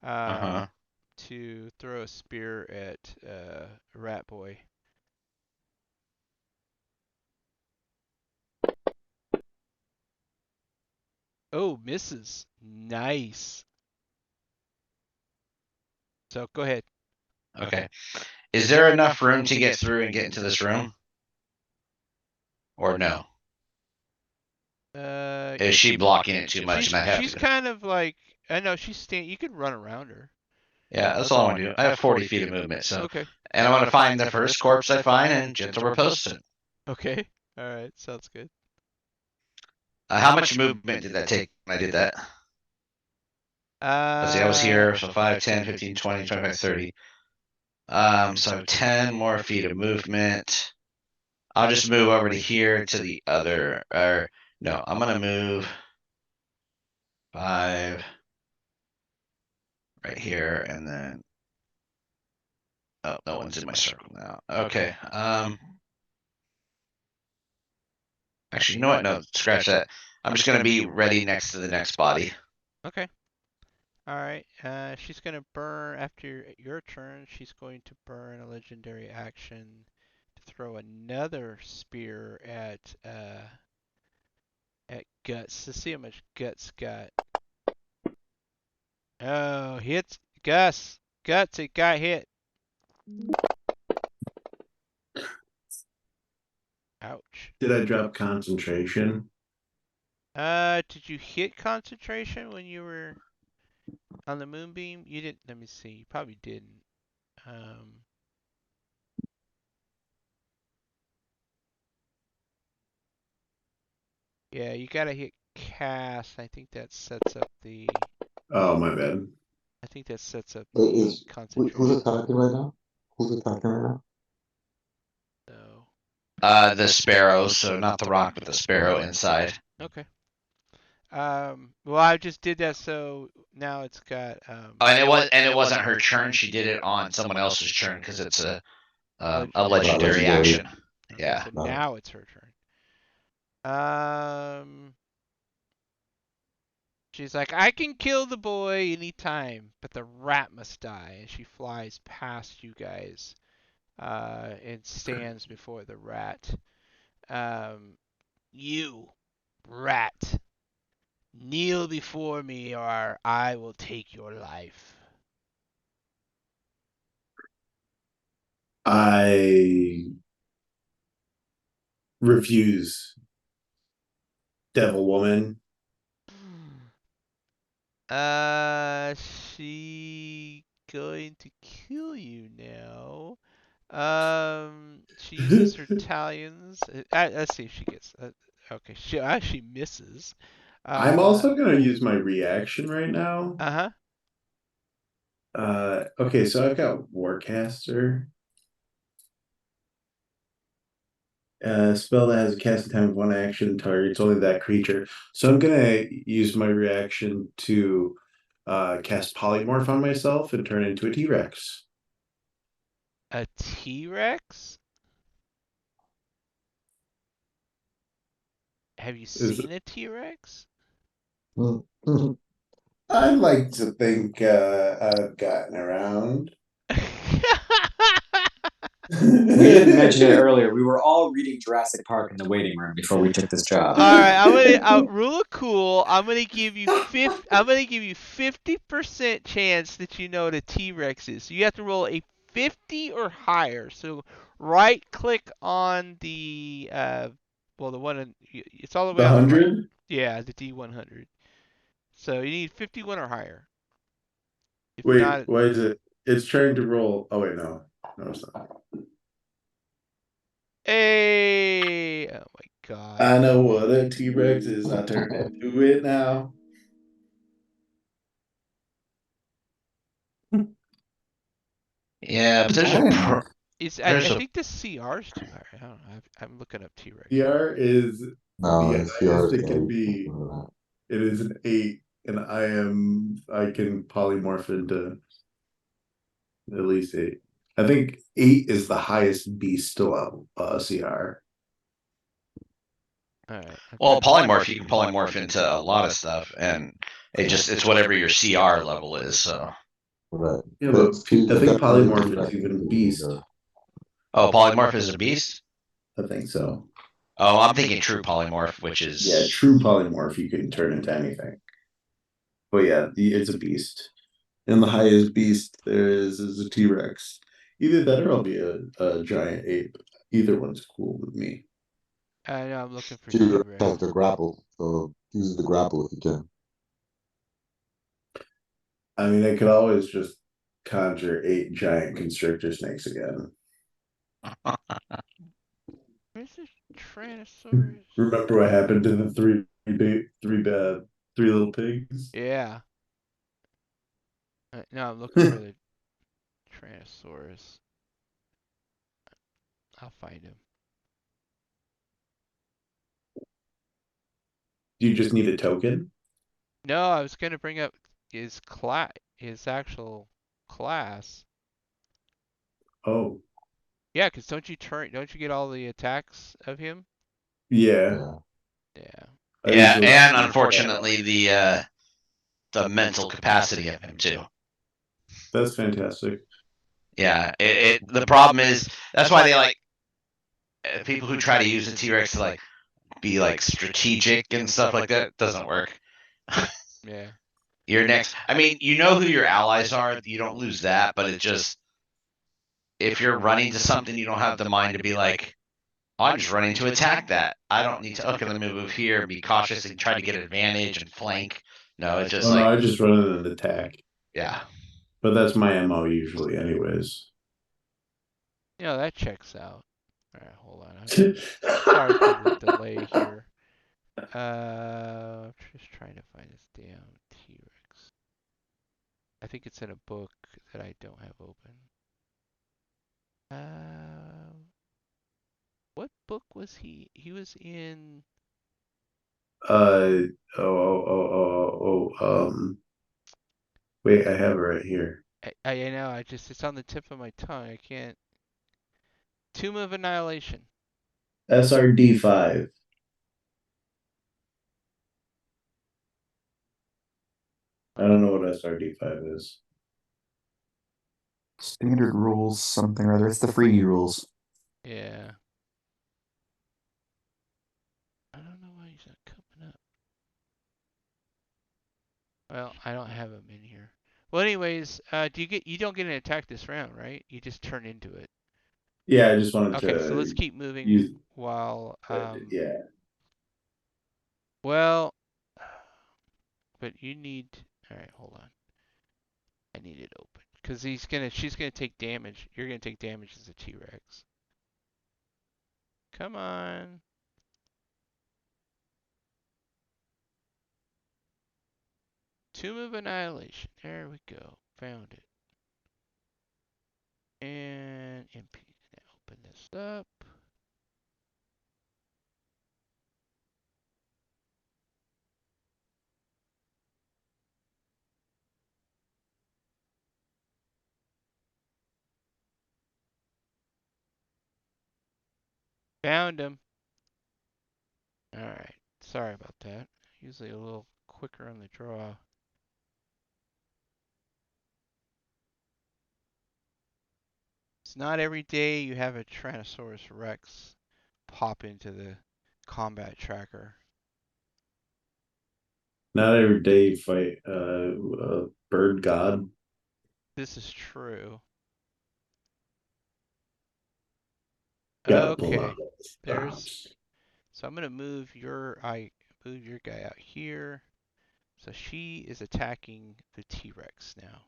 Uh-huh. to throw a spear at Rat Boy. Oh, misses. Nice. So go ahead. Okay. Is there enough room to get through and get into this room? Or no? Is she blocking it too much and I have she's to? kind of like, I know you can run around her. Yeah, that's all I want to do. I have 40 feet of movement, so. Okay. And I want to find the first corpse I find and gentle repulse it. Okay. All right. Sounds good. How much movement did that take when I did that? Let's see, I was here, so 5, 10, 15, 20, 25, 30. So 10 more feet of movement. I'll just move over to here to the other, or no, I'm gonna move 5 right here, and then oh, no one's in my circle now. Okay. Actually, you know what? No, scratch that. I'm just gonna be ready next to the next body. Okay. All right. She's gonna burn after your turn. She's going to burn a legendary action to throw another spear at Guts to see how much Guts got. Oh, hits Gus. Guts, it got hit. Ouch. Did I drop concentration? Did you hit concentration when you were on the moonbeam? You didn't. Let me see. You probably didn't. Um, yeah, you gotta hit cast. I think that sets up the. Oh, my bad. I think that sets up Wait, the who's concentration. attacking right now? Who's attacking right now? So. The sparrows, so not the rock, but the sparrow inside. Okay. Well, I just did that, so now it's got. Oh, and it wasn't her turn. She did it on someone else's turn because it's a legendary Legendary. action. Okay, Yeah. so now it's her turn. She's like, I can kill the boy anytime, but the rat must die. And she flies past you guys and stands before the rat. You, rat, kneel before me or I will take your life. I refuse, devil woman. She going to kill you now. She uses her talons. Let's see if she gets. Okay, she actually misses. I'm also gonna use my reaction right now. Uh-huh. Okay, so I've got Warcaster. Spell that has a casting time of 1 action, targets only that creature. So I'm gonna use my reaction to cast Polymorph on myself and turn into a T-Rex. A T-Rex? Have you Is seen a T-Rex? I like to think I've gotten around. We didn't mention it earlier. We were all reading Jurassic Park in the waiting room before we took this job. All right, I'm gonna rule of cool. I'm gonna give you 50% chance that you know what a T-Rex is. So you have to roll a 50 or higher. So right click on the well, the one it's all the way The on the right. 100? Yeah, the D100. So you need 51 or higher. If Wait, not, why is it? It's trying to roll. Oh wait, no, it's not. hey, oh my God. I know what a T-Rex is. I turned into it now. Yeah, but there's a Dang. I there's a think the CR's too high. I don't know. I'm looking up T-Rex. PR is No, the his CR highest is it can 8. be. It is an 8, and I can polymorph into at least 8. I think 8 is the highest beast level CR. All right. well polymorph. You can polymorph into a lot of stuff, and it's whatever your CR level is. So Right. Yeah, But but he's I think definitely a polymorph is T-Rex. even beast. oh, polymorph is a beast. I think so. Oh, I'm thinking true polymorph, which is Yeah, true polymorph, you can turn into anything. But yeah, it's a beast. And the highest beast there is a T-Rex. Either that or I'll be a giant ape. Either one's cool with me. I know I'm looking for T-Rex T-Rex. has the grapple, so use the grapple if you can. I mean, I could always just conjure 8 giant constrictor snakes again. Where's this Tyrannosaurus? Remember what happened to the three little pigs? Yeah. No, I'm looking for the Tyrannosaurus. I'll find him. Do you just need a token? No, I was gonna bring up his actual class. Oh, Yeah, 'cause don't you get all the attacks of him? yeah. Yeah. Yeah. I yeah, usually and unfortunately the mental capacity of him too. That's fantastic. Yeah, the problem is that's why they like people who try to use the T-Rex to like be like strategic and stuff like that doesn't work. Yeah. Your next, I mean, you know who your allies are. You don't lose that, but it just if you're running to something, you don't have the mind to be like, oh, I'm just running to attack that. I don't need to. Okay, let me move here, be cautious, and try to get advantage and flank. No, it's just Oh no, like I just run in an attack. yeah. But that's my MO usually, anyways. Yeah, that checks out. Alright, hold on. Sorry for the delay here. Just trying to find this damn T-Rex. I think it's in a book that I don't have open. What book was he? He was in. Uh wait, I have it right here. I know. It's on the tip of my tongue. I can't. Tomb of Annihilation. SRD5. I don't know what SRD5 is. Standard rules, something or other. It's the freebie rules. Yeah. I don't know why he's not coming up. Well, I don't have him in here. Well, anyways, you don't get an attack this round, right? You just turn into it. Yeah, I just wanted Okay, so let's to keep moving use while yeah. well, but you need. All right, hold on. I need it open because she's gonna take damage. You're gonna take damage as a T-Rex. Come on. Tomb of Annihilation. There we go. Found it. And MP. Now open this up. Found him. All right. Sorry about that. Usually a little quicker on the draw. It's not every day you have a Tyrannosaurus Rex pop into the combat tracker. Not every day you fight a bird god. This is true. Gotta pull Okay. out those There's stops. so I'm gonna move your guy out here. So she is attacking the T-Rex now.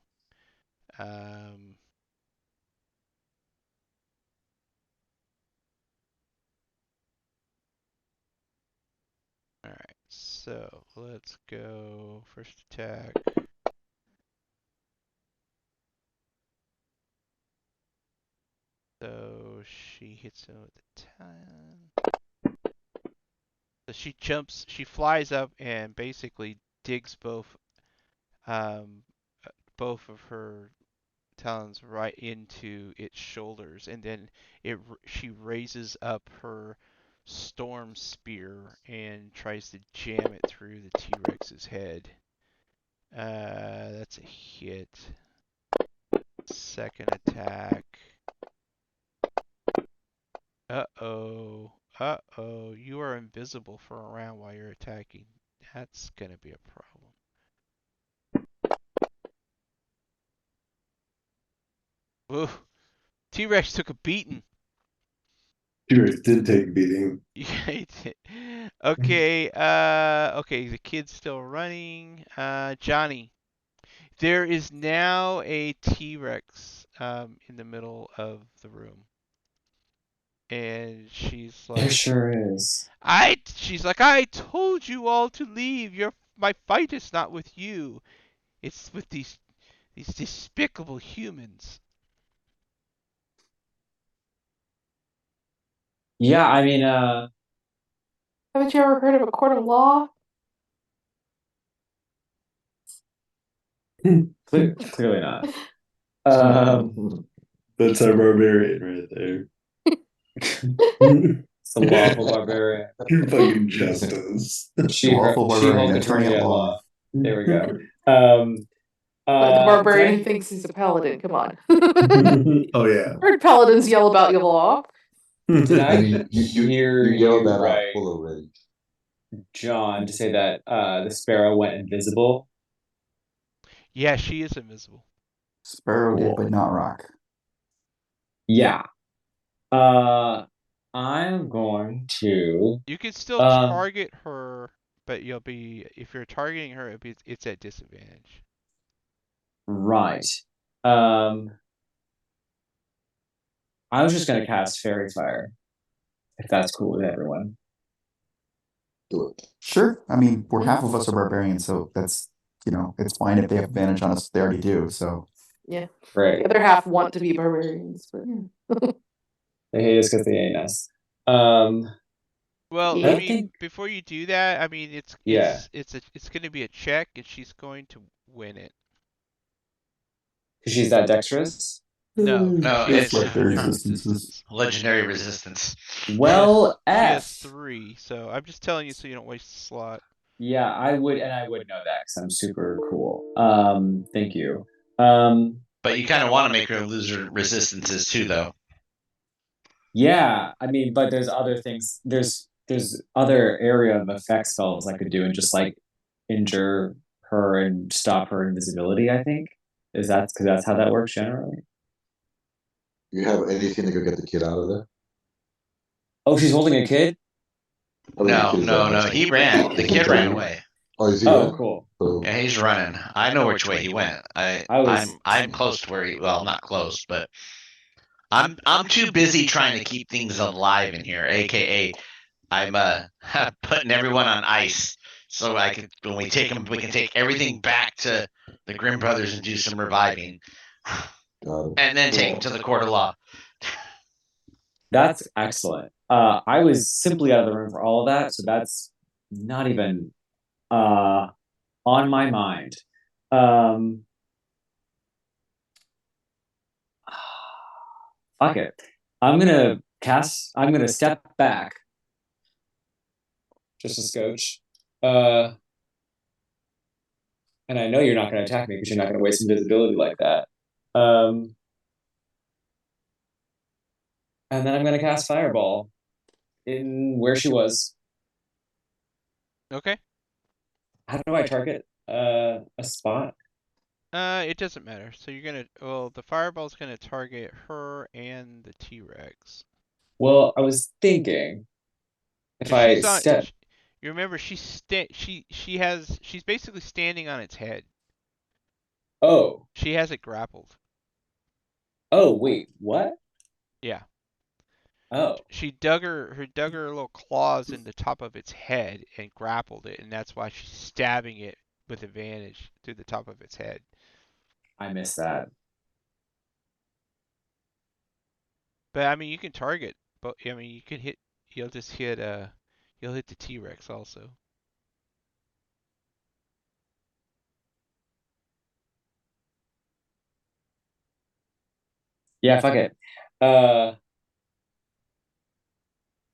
All right. So let's go first attack. So she hits him with the 10. So she jumps, she flies up and basically digs um, both of her talons right into its shoulders, and then she raises up her storm spear and tries to jam it through the T-Rex's head. That's a hit. Second attack. Uh-oh. Uh-oh. You are invisible for a round while you're attacking. That's gonna be a problem. Ooh. T-Rex took a beating. T-Rex did take a beating. Yeah, he did. Okay, okay, the kid's still running. Johnny. There is now a T-Rex in the middle of the room. And she's There like, sure is. she's like, I told you all to leave. My fight is not with you. It's with these despicable humans. Yeah, I mean, Haven't you ever heard of a court of law? clearly not. That's our barbarian right there. It's the lawful barbarian. Fucking justice. Lawful barbarian, She-Hulk attorney at law. There we go. Like the barbarian did who thinks he's a paladin. Come on. Oh yeah. Heard paladins yell about your law. Did I And you hear yelled you that out right, full of rage. John, to say that the sparrow went invisible? Yeah, she is invisible. Sparrow did, Cool. but not Rock. Yeah. I'm going to. You can still target her, but if you're targeting her, it's at disadvantage. Right. I was just gonna cast Fairy Fire, if that's cool with everyone. Do it. Sure. I mean, half of us are barbarians, so that's, it's fine if they have advantage on us. They already do, so. Yeah. Right. The other half want to be barbarians, but yeah. They hate us because they ain't us. Well, Yeah. I I mean, think- before you do that, I mean, it's going to be a check, and she's going to win it. Because she's that dexterous. No, It's it's like their resistances. legendary resistance. Well, she has F. 3, so I'm just telling you so you don't waste a slot. Yeah, I would know that because I'm super cool. Thank you. But you kind of want to make her lose her resistances too, though. Yeah, I mean, but there's other things. There's other area of effect spells I could do and just like injure her and stop her invisibility. I think is that because that's how that works generally. You have anything that could get the kid out of there? Oh, she's holding a kid. I mean, the kid is dead, No. but- He ran. The kid ran away. Oh, is he? Oh, dead? cool. So, Yeah, he's running. I know which way he went. I'm close to where he. Well, not close, but I'm too busy trying to keep things alive in here. AKA, I'm putting everyone on ice so I can when we take them, we can take everything back to the Grimm brothers and do some reviving, and then take them to the court of law. That's excellent. I was simply out of the room for all of that, so that's not even on my mind. Fuck it. I'm gonna step back just a scotch. And I know you're not going to attack me because you're not going to waste invisibility like that. And then I'm going to cast Fireball in where she was. Okay. How do I target a spot? It doesn't matter. So the fireball's gonna target her and the T-Rex. Well, I was thinking if 'Cause I she's on. step. You remember she's basically standing on its head. Oh, She has it grappled. oh, wait, what? Yeah. Oh, She dug her little claws in the top of its head and grappled it, and that's why she's stabbing it with advantage through the top of its head. I missed that. But I mean, you can target. But I mean, you can hit. You'll just hit. You'll hit the T-Rex also. Yeah, fuck it.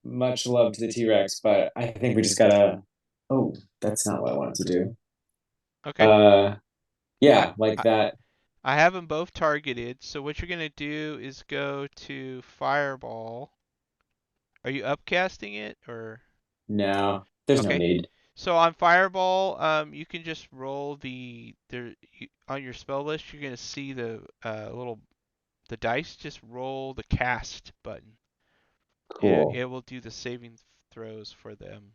Much love to the T-Rex, but I think we just gotta. Oh, that's not what I wanted to do. Okay. Yeah, like that. I have them both targeted. So what you're gonna do is go to Fireball. Are you upcasting it or? No, there's no Okay. need. So on Fireball, you can just roll on your spell list. You're gonna see the dice. Just roll the cast button. Cool. It will do the saving throws for them.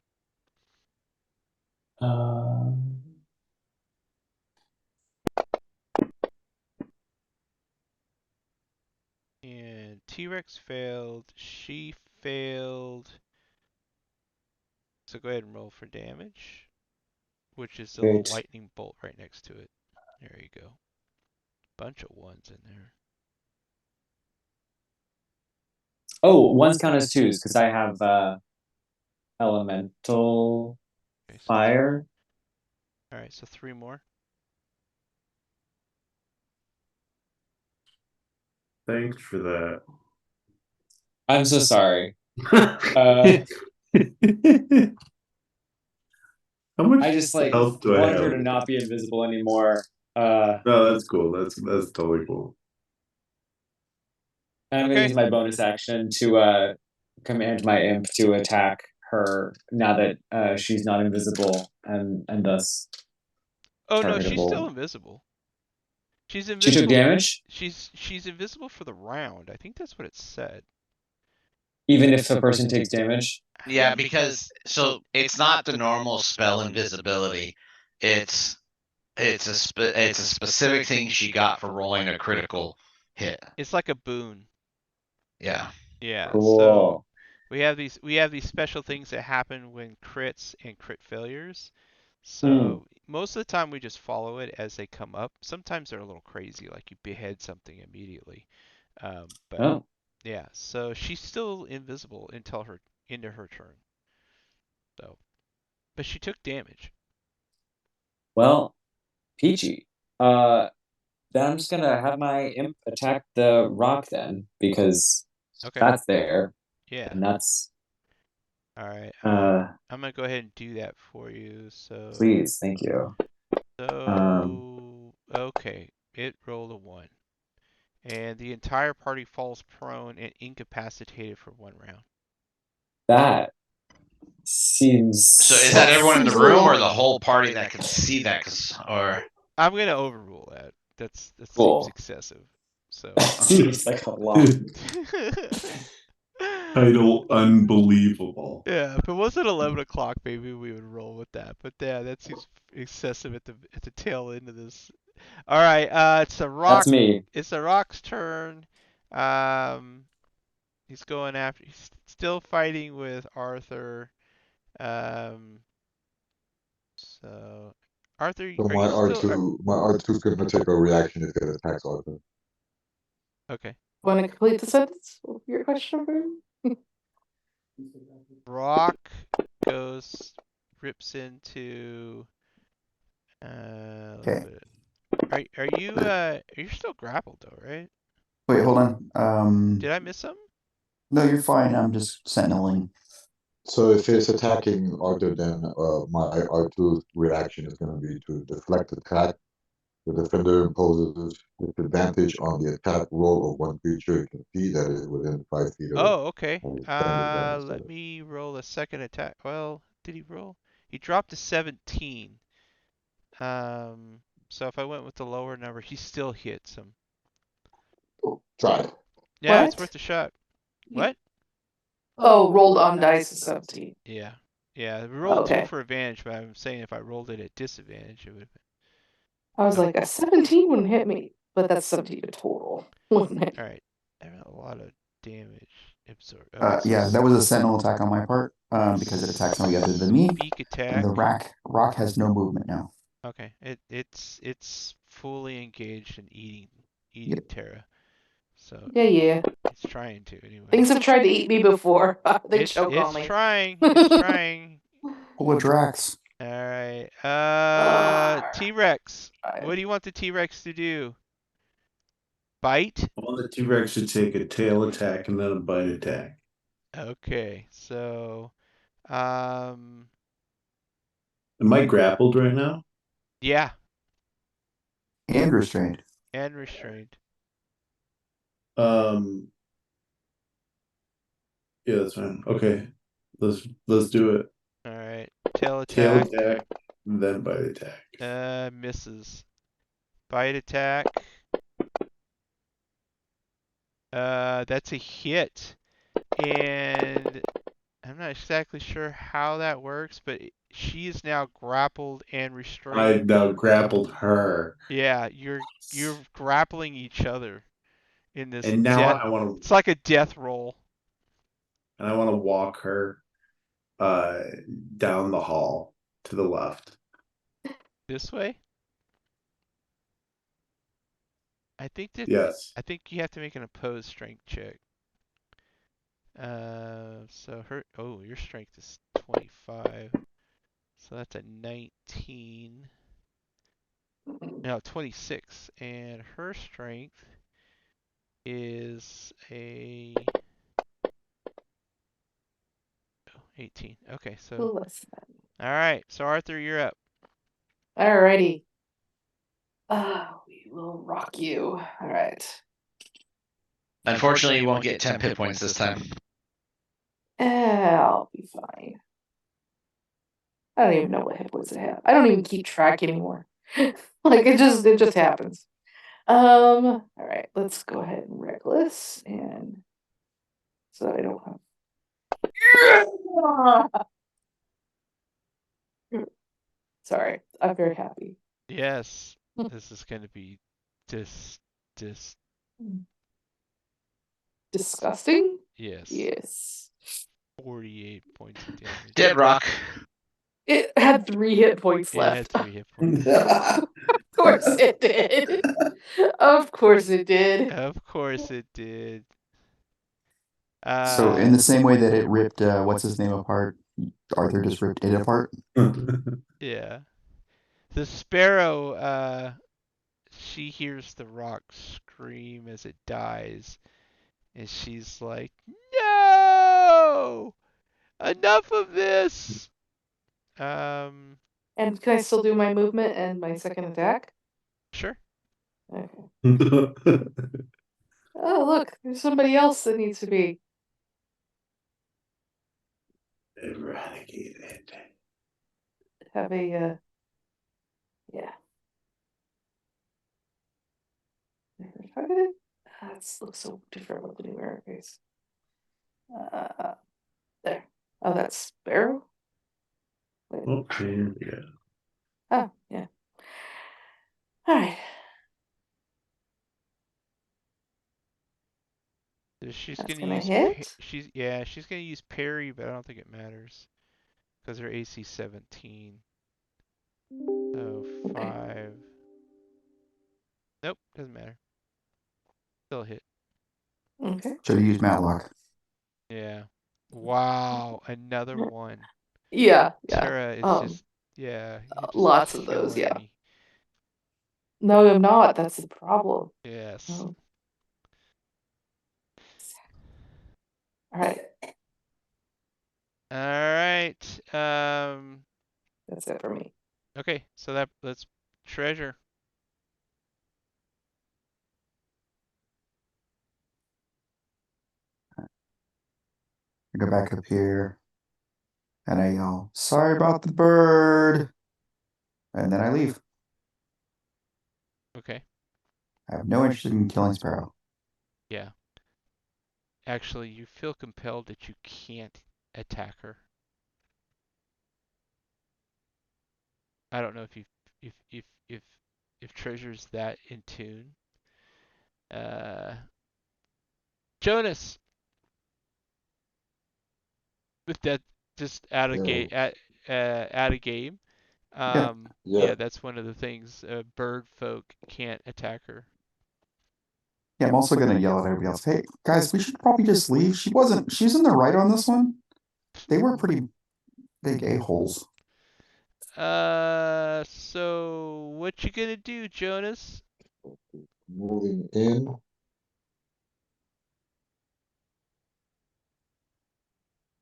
And T-Rex failed. She failed. So go ahead and roll for damage, which is the little Great. lightning bolt right next to it. There you go. Bunch of ones in there. Oh, ones count as twos because I have elemental Okay, so fire. all right, so 3 more. Thanks for that. I'm so sorry. How much I just like health do I wanted have? her to not be invisible anymore. No, that's cool. That's totally cool. And I'm gonna use my bonus action to command my imp to attack her now that she's not invisible and thus Oh no, she's still targetable. invisible. She's She invisible. took damage, She's invisible for the round. I think that's what it said. even if a person takes damage. Yeah, because so it's not the normal spell invisibility. It's a specific thing she got for rolling a critical hit. It's like a boon. Yeah. Yeah. So Cool. we have these special things that happen when crits and crit failures. So most of the time we just follow it as they come up. Sometimes they're a little crazy, like you behead something immediately. But Oh, yeah, so she's still invisible until her into her turn. So, but she took damage. well, peachy. Then I'm just gonna have my imp attack the rock then because Okay. that's there Yeah. and that's All right. uh. I'm gonna go ahead and do that for you. So. Please, thank you. So okay, it rolled a 1, and the entire party falls prone and incapacitated for 1 round. That seems. So is that everyone in the room or the whole party that can see that? Or I'm gonna overrule that. That Cool. seems excessive. So. Seems like a lot. Title unbelievable. Yeah, if it wasn't 11 o'clock, maybe we would roll with that. But yeah, that seems excessive at the tail end of this. All right, it's a rock. That's me. It's a rock's turn. He's going after. He's still fighting with Arthur. So Arthur, So are you still? My R2's gonna take a reaction if it attacks Arthur. Okay. Want to complete the sentence? Your question, Bruce? Rock rips into. Okay. Are you still grappled though, right? Wait, hold on. Did I miss something? No, you're fine. I'm just sentineling. So if it's attacking Arthur, then my R2 reaction is going to be to deflect attack. The defender imposes disadvantage on the attack roll of one creature it can see that is within 5 feet of it. Oh, okay. And it's standard bonus Let to it. me roll a second attack. Well, did he roll? He dropped to 17. So if I went with the lower number, he still hits him. Try it. Yeah, it's What? worth a shot. What? Oh, rolled on dice is 17. Yeah. Yeah, we rolled 2 Okay. for advantage, but I'm saying if I rolled it at disadvantage, it would have been. I was Oh. like, a 17 wouldn't hit me, but that's 17 total, wouldn't it? All right. I have a lot of damage absorbed. Yeah, that was a sentinel attack on my part, because it attacked somebody other than me, Speak and attack. the rock has no movement now. Okay. It's fully engaged in eating Yep. Terra. So Yeah. it's trying to anyway. Things have tried to eat me before. They choke on It's me. trying. It's trying. Pull a Drax. All right. T-Rex. What do you want the T-Rex to do? Bite? Well, the T-Rex should take a tail attack and then a bite attack. Okay. So, Am I grappled right now? yeah, And restrained. and restrained. Yeah, that's fine. Okay, let's do it. All right. Tail Tail attack. attack, then bite attack. Misses. Bite attack. That's a hit. And I'm not exactly sure how that works, but she is now grappled and I restrained. now grappled her, Yeah, you're grappling each other in this and now death. I want It's like a death roll. to walk her down the hall to the left. This way? I think Yes. you have to make an opposed strength check. So your strength is 25. So that's a 19. No, 26. And her strength is a 18. Okay, so Listen. all right. So Arthur, you're up. Alrighty. We will rock you. All right. Unfortunately, you won't get 10 hit points this time. I'll be fine. I don't even know what hit points I have. I don't even keep track anymore. Like it just happens. All right, let's go ahead and reckless and so I don't have. Sorry, I'm very happy. Yes, this is going to be Disgusting? yes. Yes. 48 points of damage. Dead rock. It had 3 hit points It had left. 3 hit points. Of course it did. Of course it did. Of course it did. So in the same way that it ripped what's his name apart, Arthur just ripped it apart. Yeah. The sparrow, she hears the rock scream as it dies, and she's like, "No! Enough of this!" And can I still do my movement and my second attack? Sure. Okay. Oh, look, there's somebody else that needs to be Eradicated. have a yeah. Targeted? That looks so different with the new interface. There. Oh, that's Sparrow? Wait. Okay, yeah. Oh, yeah. Alright. She's That's gonna gonna use hit? she's gonna use parry, but I don't think it matters because her AC 17. So Okay. 5. Nope, doesn't matter. Still hit. Okay. Should have used Matlock. Yeah. Wow, another one. Yeah. Tara is just you're just Lots of those, killing yeah. me. No, I'm not. That's the problem. Yes. Oh. Alright. All right. That's it for me. Okay, so that's treasure. I go back up here and I yell, "Sorry about the bird," and then I leave. Okay. I have no interest in killing Sparrow. Yeah. Actually, you feel compelled that you can't attack her. I don't know if treasure's that in tune. Jonas, with that just out of game out of game. Yeah. Yeah, that's one of the things. Bird folk can't attack her. Yeah, I'm also gonna yell at everybody else. Hey, guys, we should probably just leave. She's in the right on this one. They were pretty big a-holes. So what you gonna do, Jonas? Moving in.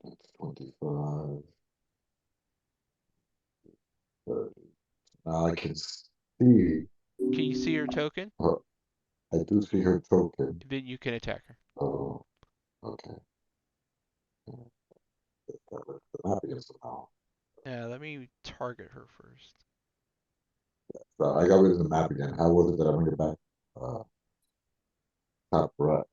That's 25. 30. Now I can see. Can you see her token? I do see her token. Then you can attack her. Oh, okay. Not against now. Yeah, let me target her first. So I got rid of the map again. How was it that I bring it back? Top right.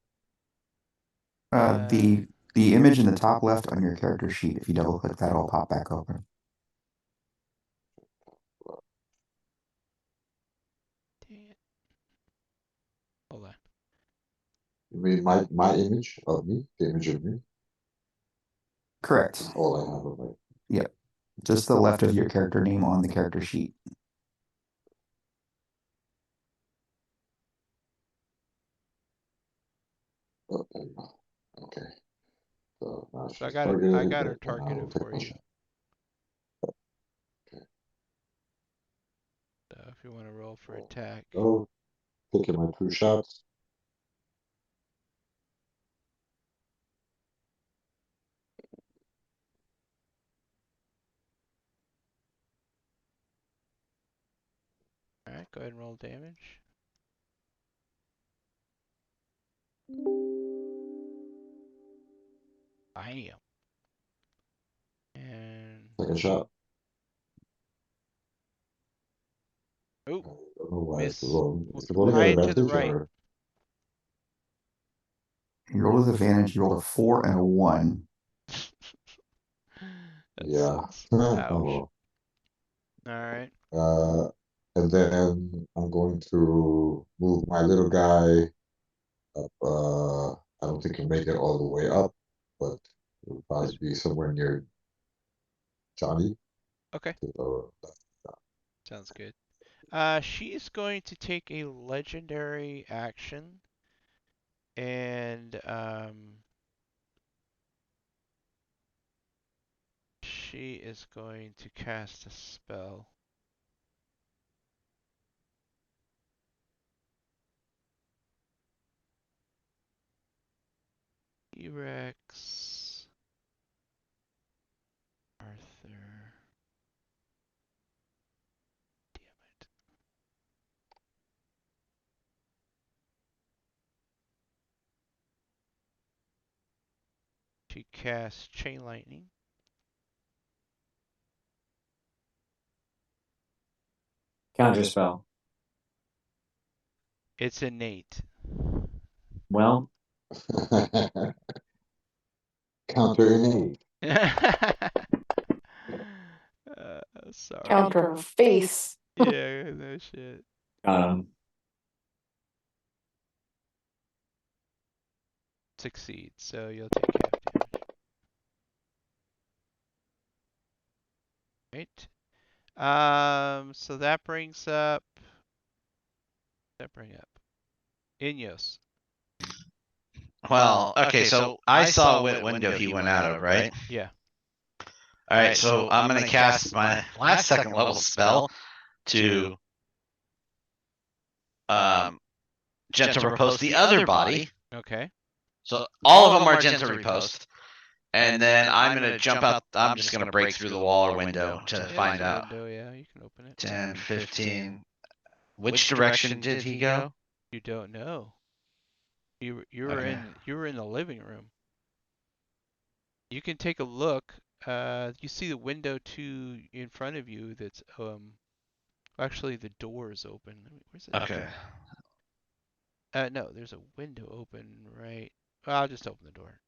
The image in the top left on your character sheet, if you double click that, it'll pop back open. Dang it. Hold on. You mean my image of me? The image of me? Correct. That's all I have of it. Yep. Just the left of your character name on the character sheet. Oh, there you go. Okay. So now So she's I targeted. got her And I will targeted take for my you. shot. Okay. So if you want to roll for attack. Oh, taking my 2 shots. All right, go ahead and roll damage. Bam. And Second shot. oh, I don't know why it's miss. rolling. Is it rolling at Right to the advantage right. or? You rolled with advantage, you rolled a 4 and a 1. That Yeah. sucks. Oh, Ouch. well. All right. And then I'm going to move my little guy up. I don't think he'll make it all the way up, but it'll probably be somewhere near Johnny. Okay. To the left. Sounds good. She's going to take a legendary action and she is going to cast a spell. T-Rex. Arthur. Damn it. She casts Chain Lightning. Counter spell. It's innate. Well, Counter innate. Sorry. Counter her face. Yeah, no shit. got him. Succeed, so you'll take half damage. Right. So that brings up. Inyos. Well, okay, so I saw what window he went out of, right? Yeah. All right, so I'm gonna cast my last second level spell to gentle repose the other body. Okay. So all of them are gentle repost, and then I'm gonna jump out. I'm just gonna break through the wall or window to Yeah, find there's a out. window, yeah, you can open it. 10, 15. Which direction did he go? You don't know. You were Okay. in the living room. You can take a look. You see the window in front of you. That's actually the door is open. Where's it? Okay. No, there's a window open right. Well, I'll just open the door.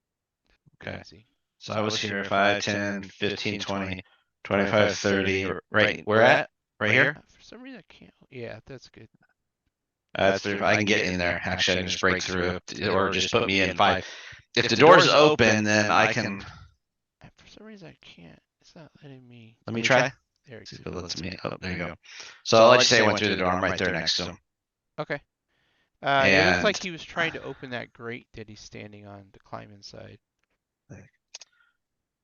Okay. Easy. So I was here 5, 10, 15, 20, 25, 30. Right. Where at? Right here? For some reason I can't. Yeah, that's good. That's 3. I can get in there. Actually, I can just break through, or just put me in 5. If the door's open, then I can. For some reason I can't. It's not letting me. Let me try. There See you if go. it lets me. Oh, there you go. So I'll just say I went through the door. I'm right there next to him. Okay. It looks like And- he was trying to open that grate that he's standing on to climb inside.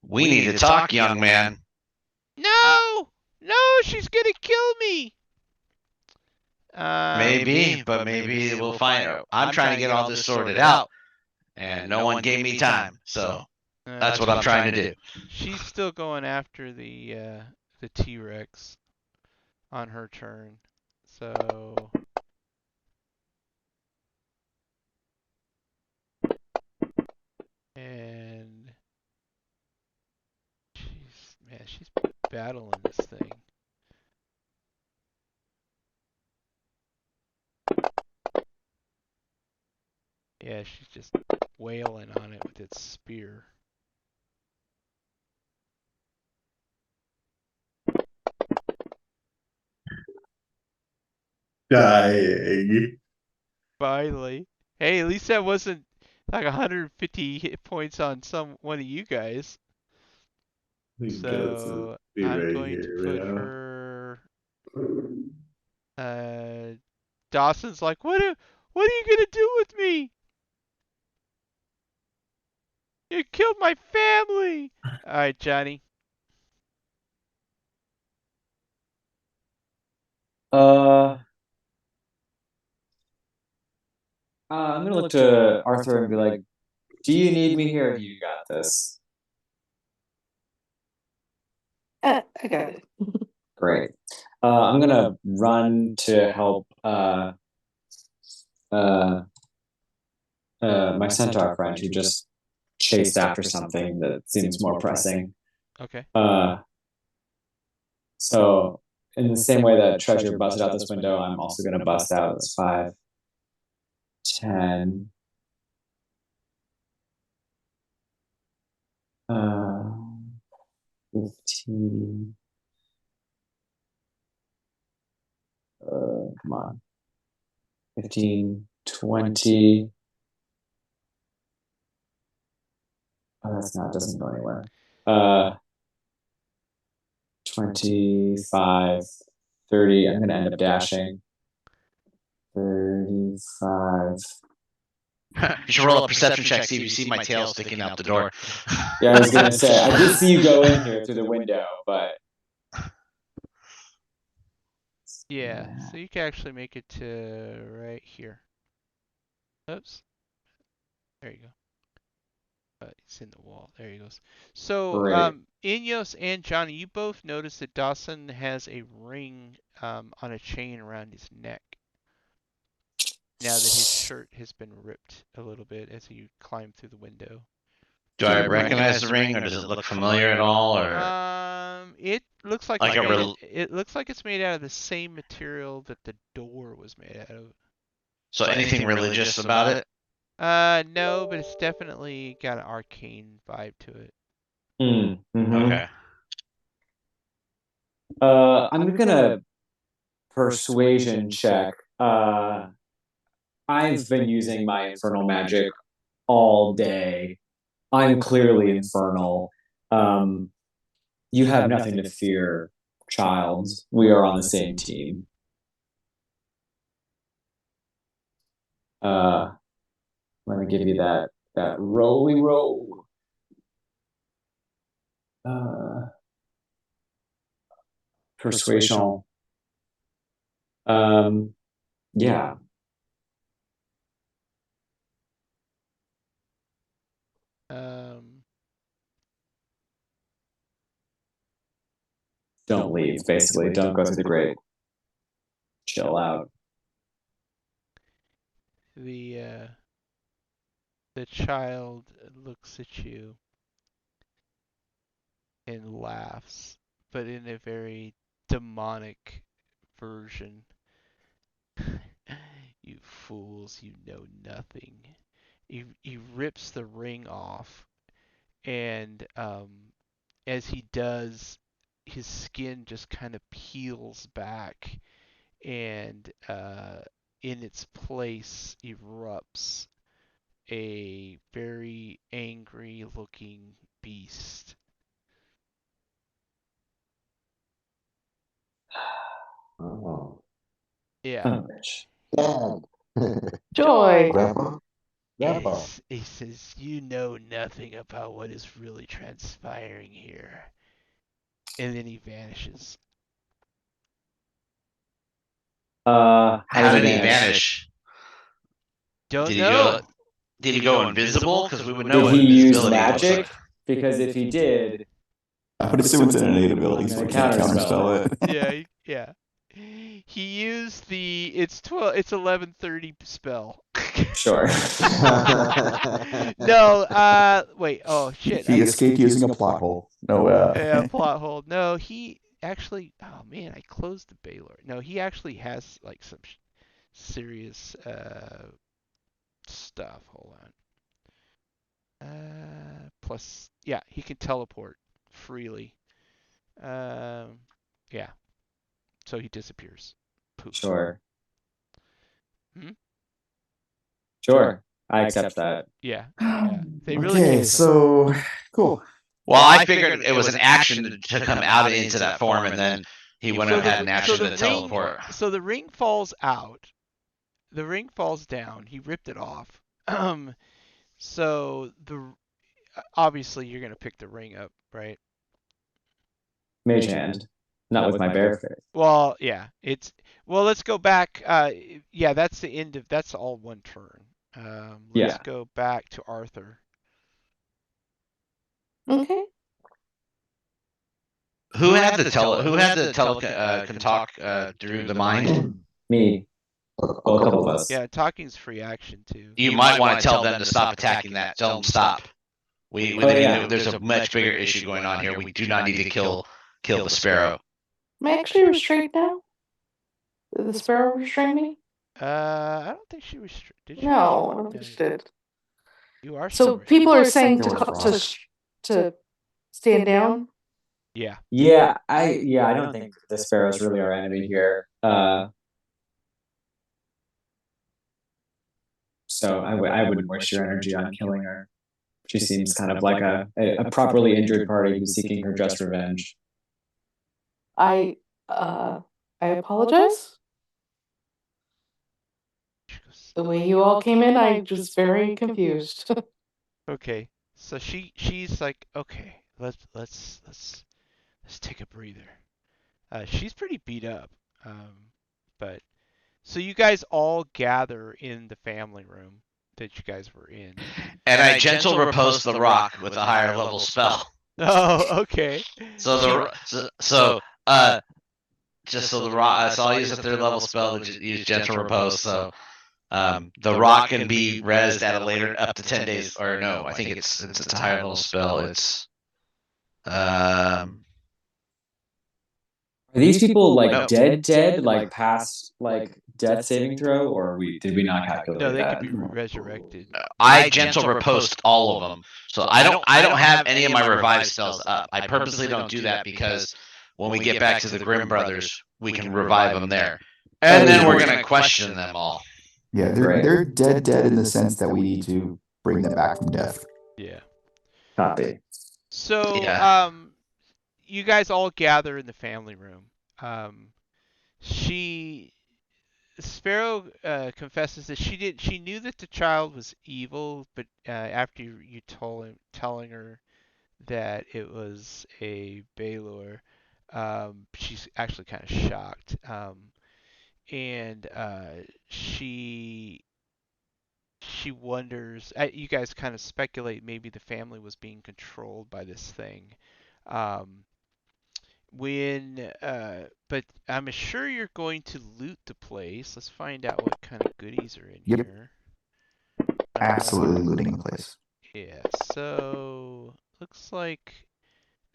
We need to talk, young man. No! No, she's gonna kill me! Maybe, but maybe we'll find out. I'm trying to get all this sorted out, and no one gave me time. So that's what I'm trying to do. She's still going after the T-Rex on her turn. So and she's battling this thing. Yeah, she's just wailing on it with its spear. Dying. Finally. Hey, at least that wasn't like 150 hit points on one of you guys. So Be I'm right going to here, put yeah. her. Dawson's like, what are you gonna do with me? You killed my family. All right, Johnny. I'm gonna look to Arthur and be like, "Do you need me here? Or do you got this?" I got it. Great. I'm gonna run to help my centaur friend who just chased after something that seems more pressing. Okay. So in the same way that Treasure busted out this window, I'm also gonna bust out this 5, 10. 15. Come on. 15, 20. Oh, that's not, doesn't go anywhere. 25, 30. I'm going to end up dashing. 35. You should roll a perception check, see if you see my tail sticking out the door. Yeah, I was going to say, I did see you go in here through the window, but. Yeah, so you can actually make it to right here. Oops. There you go. It's in the wall. There he goes. So, Great. Ineos and Johnny, you both notice that Dawson has a ring on a chain around his neck. Now that his shirt has been ripped a little bit as he climbed through the window. Do I recognize the ring, or does it look familiar at all? Or it looks like it looks like it's made out of the same material that the door was made out of. So anything religious about it? No, but it's definitely got an arcane vibe to it. Okay. I'm gonna persuasion check. I've been using my infernal magic all day. I'm clearly infernal. You have nothing to fear, child. We are on the same team. Let me give you that rolly roll. Persuasion. Yeah. don't leave. Basically, don't go through the grate. Chill out. The child looks at you and laughs, but in a very demonic version. You fools, you know nothing. He rips the ring off, and as he does, his skin just kind of peels back, and in its place erupts a very angry looking beast. Oh. Yeah. Dad. Joy. Grandpa. Grandpa. He says, "You know nothing about what is really transpiring here." And then he vanishes. How did he vanish? Don't Did he know. go? Did he go invisible? Because we would Did know what he use invisibility looks magic? like. Because if he did, I would assume it's an innate ability, so I'm we gonna can't counterspell counterspell it. Yeah, yeah. He used the it's 11:30 spell. sure. No, wait. Oh shit. He escaped using a plot hole. No, Yeah, plot hole. No, he actually. Oh man, I closed the Baylor. No, he actually has like some serious stuff. Hold on. Plus, yeah, he can teleport freely. Yeah. So he disappears. Poof. Sure. Hmm? Sure. I accept that. Yeah. Yeah. They really okay, can't tell. so cool. Well, I figured it was an action to come out into that form, and then he wouldn't have had an action to teleport. So the ring falls out. The ring falls down. He ripped it off. So obviously you're gonna pick the ring up, right? Mage hand. Not with my bare fist. Well, yeah. Let's go back. Yeah, that's the end of. That's all one turn. Let's Yeah. go back to Arthur. Okay. Who had the can talk through the mind? Me. Well, a couple of us. Yeah, talking's free action too. You might want to tell them to stop attacking that. Tell them stop. There's a much bigger issue going on here. We do not need to kill the sparrow. Am I actually restrained now? Did the sparrow restrain me? I don't think she did. She No, I don't think she did. You are. So people are saying to stand down. Yeah. Yeah, I don't think the sparrow's really our enemy here. So I wouldn't waste your energy on killing her. She seems kind of like a properly injured party who's seeking her just revenge. I apologize. The way you all came in, I was very confused. Okay. So she's like, okay, let's take a breather. She's pretty beat up. But so you guys all gather in the family room that you guys were in. And I gentle repose the rock with a higher level spell. Oh, okay. So just so the rock. So I'll use a third level spell to use gentle repose. So the rock can be rezzed at a later up to 10 days. Or no, I think it's a higher level spell. It's Are these people like dead, like past like death saving throw, or did we not calculate No, they that? could be resurrected. I gentle riposte all of them. So I don't have any of my revive spells up. I purposely don't do that because when we get back to the Grimm brothers, we can revive them there. And then we're going to question them all. Yeah, they're dead in the sense that we need to bring them back from death. Yeah. Copy. So, Yeah. You guys all gather in the family room. Sparrow confesses that she knew that the child was evil, but after you telling her that it was a Baylor, she's actually kind of shocked. And she wonders. You guys kind of speculate maybe the family was being controlled by this thing. Um, But I'm sure you're going to loot the place. Let's find out what kind of goodies are in Yep. here. Absolutely looting the place. Yeah, so looks like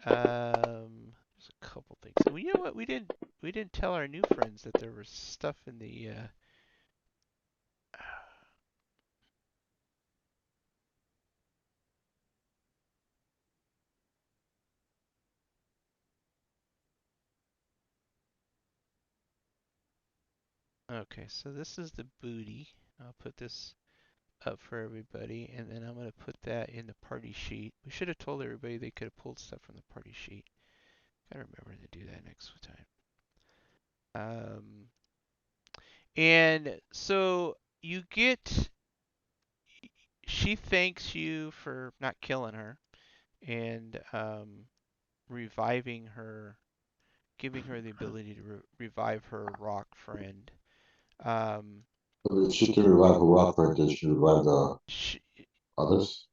there's a couple things. And you know what? We didn't tell our new friends that there was stuff in the Okay, so this is the booty. I'll put this up for everybody, and then I'm going to put that in the party sheet. We should have told everybody they could have pulled stuff from the party sheet. Gotta remember to do that next time. And so you get, she thanks you for not killing her and reviving her, giving her the ability to revive her rock friend. Um, But if she can revive her rock friend, can she revive the she, others?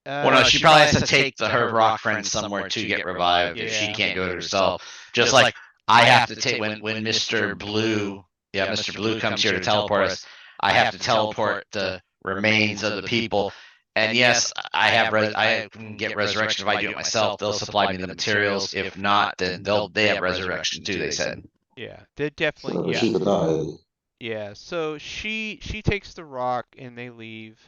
Well, no, she probably has to take her rock friend somewhere to get revived if she Yeah. can't go to herself. Just like I have to take when Mr. Blue, Mr. Blue comes here to teleport us, I have to teleport the remains of the people. And yes, I can get resurrection if I do it myself. They'll supply me the materials. If not, then they have resurrection too. They said. Yeah, they definitely. So Yeah. she could die. Yeah, so she takes the rock and they leave.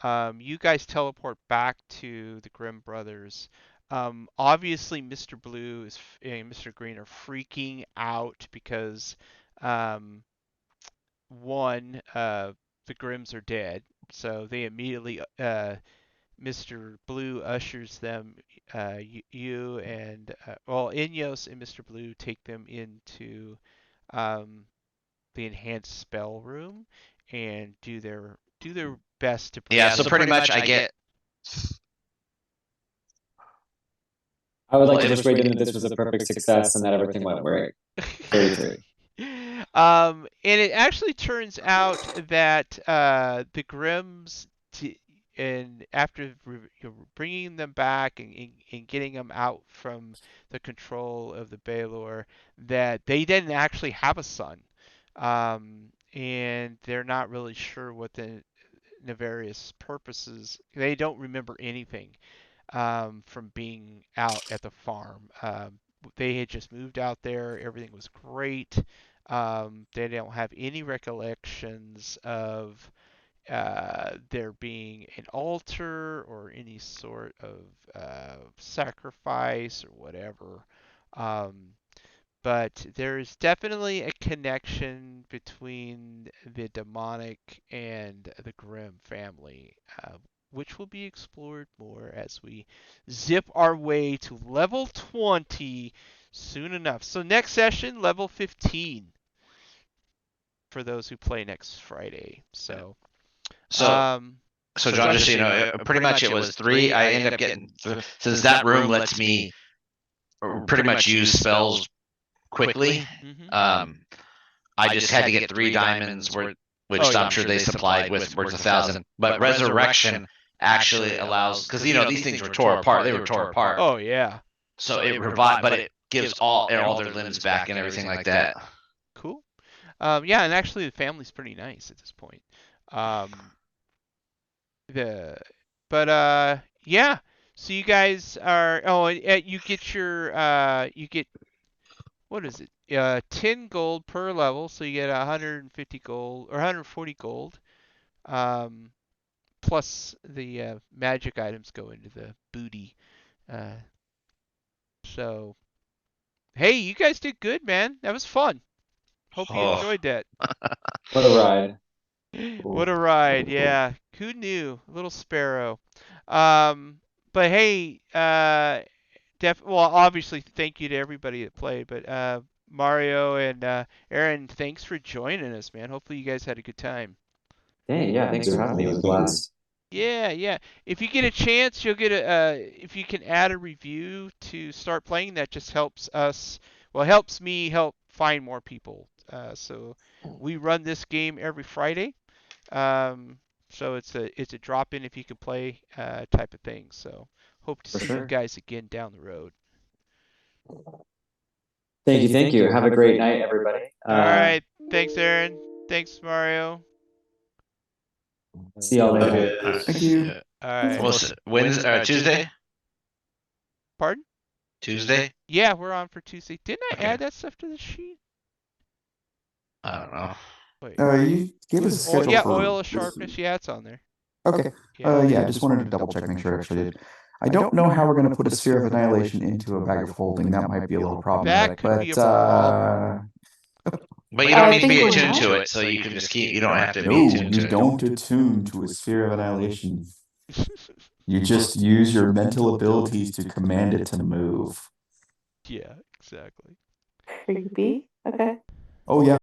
You guys teleport back to the Grimm brothers. Obviously, Mr. Blue and Mr. Green are freaking out because one, the Grimms are dead. So they immediately, Mr. Blue ushers them, you and Inyos and Mr. Blue take them into um, the enhanced spell room and do their best to bring. Yeah, so pretty much I get. I would like to persuade them that this was a perfect success and that everything went great. 33. And it actually turns out that the Grimms, and after bringing them back and getting them out from the control of the Baelor, that they didn't actually have a son. And they're not really sure what the nefarious purposes. They don't remember anything from being out at the farm. They had just moved out there. Everything was great. They don't have any recollections of there being an altar or any sort of sacrifice or whatever. Um, but there is definitely a connection between the demonic and the Grimm family, which will be explored more as we zip our way to level 20 soon enough. So next session, level 15 for those who play next Friday. So, So John, just so you know, pretty much it was 3. I ended up getting, since that room lets me pretty much use spells quickly. I just had to get 3 diamonds worth, which I'm sure they supplied with worth 1,000. But resurrection actually allows, because these things were tore apart. They were tore apart. Oh yeah. So it provides, but it gives all their limbs back and everything like that. Cool. Yeah, and actually the family's pretty nice at this point. The but yeah. So you guys are you get you get, what is it? 10 gold per level, so you get 150 gold or 140 gold. Um, plus the magic items go into the booty. Uh, so hey, you guys did good, man. That was fun. Hope you enjoyed that. What a ride. What a ride, yeah. Who knew? Little sparrow. But hey, well, obviously, thank you to everybody that played. But Mario and Aaron, thanks for joining us, man. Hopefully, you guys had a good time. Hey, yeah, thanks for having me. It was a blast. Yeah, yeah. If you get a chance, you'll get if you can add a review to start playing, that just helps us. Well, it helps me help find more people. So we run this game every Friday. So it's a drop in if you can play type of thing. So hope to see you guys again down the road. Thank you. Have a great night, everybody. All right. Thanks, Aaron. Thanks, Mario. See y'all Bye, later. guys. Thank you. All right. Tuesday? Pardon? Tuesday? Yeah, we're on for Tuesday. Didn't I Okay. add that stuff to the sheet? I don't know. Wait. You gave us a schedule yeah, for oil of this sharpness. Yeah, it's on there. Okay. Yeah, I just wanted to double check, make sure I actually did. I don't know how we're going to put a sphere of annihilation into a bag of holding. That might be a little problematic. That could be a problem. But you don't need to think be we're attuned not. to it, so you can just keep. You don't have to be No, attuned to you it. don't attune to a sphere of annihilation. You just use your mental abilities to command it to move. Yeah, exactly. Creepy. Okay. Oh, yeah.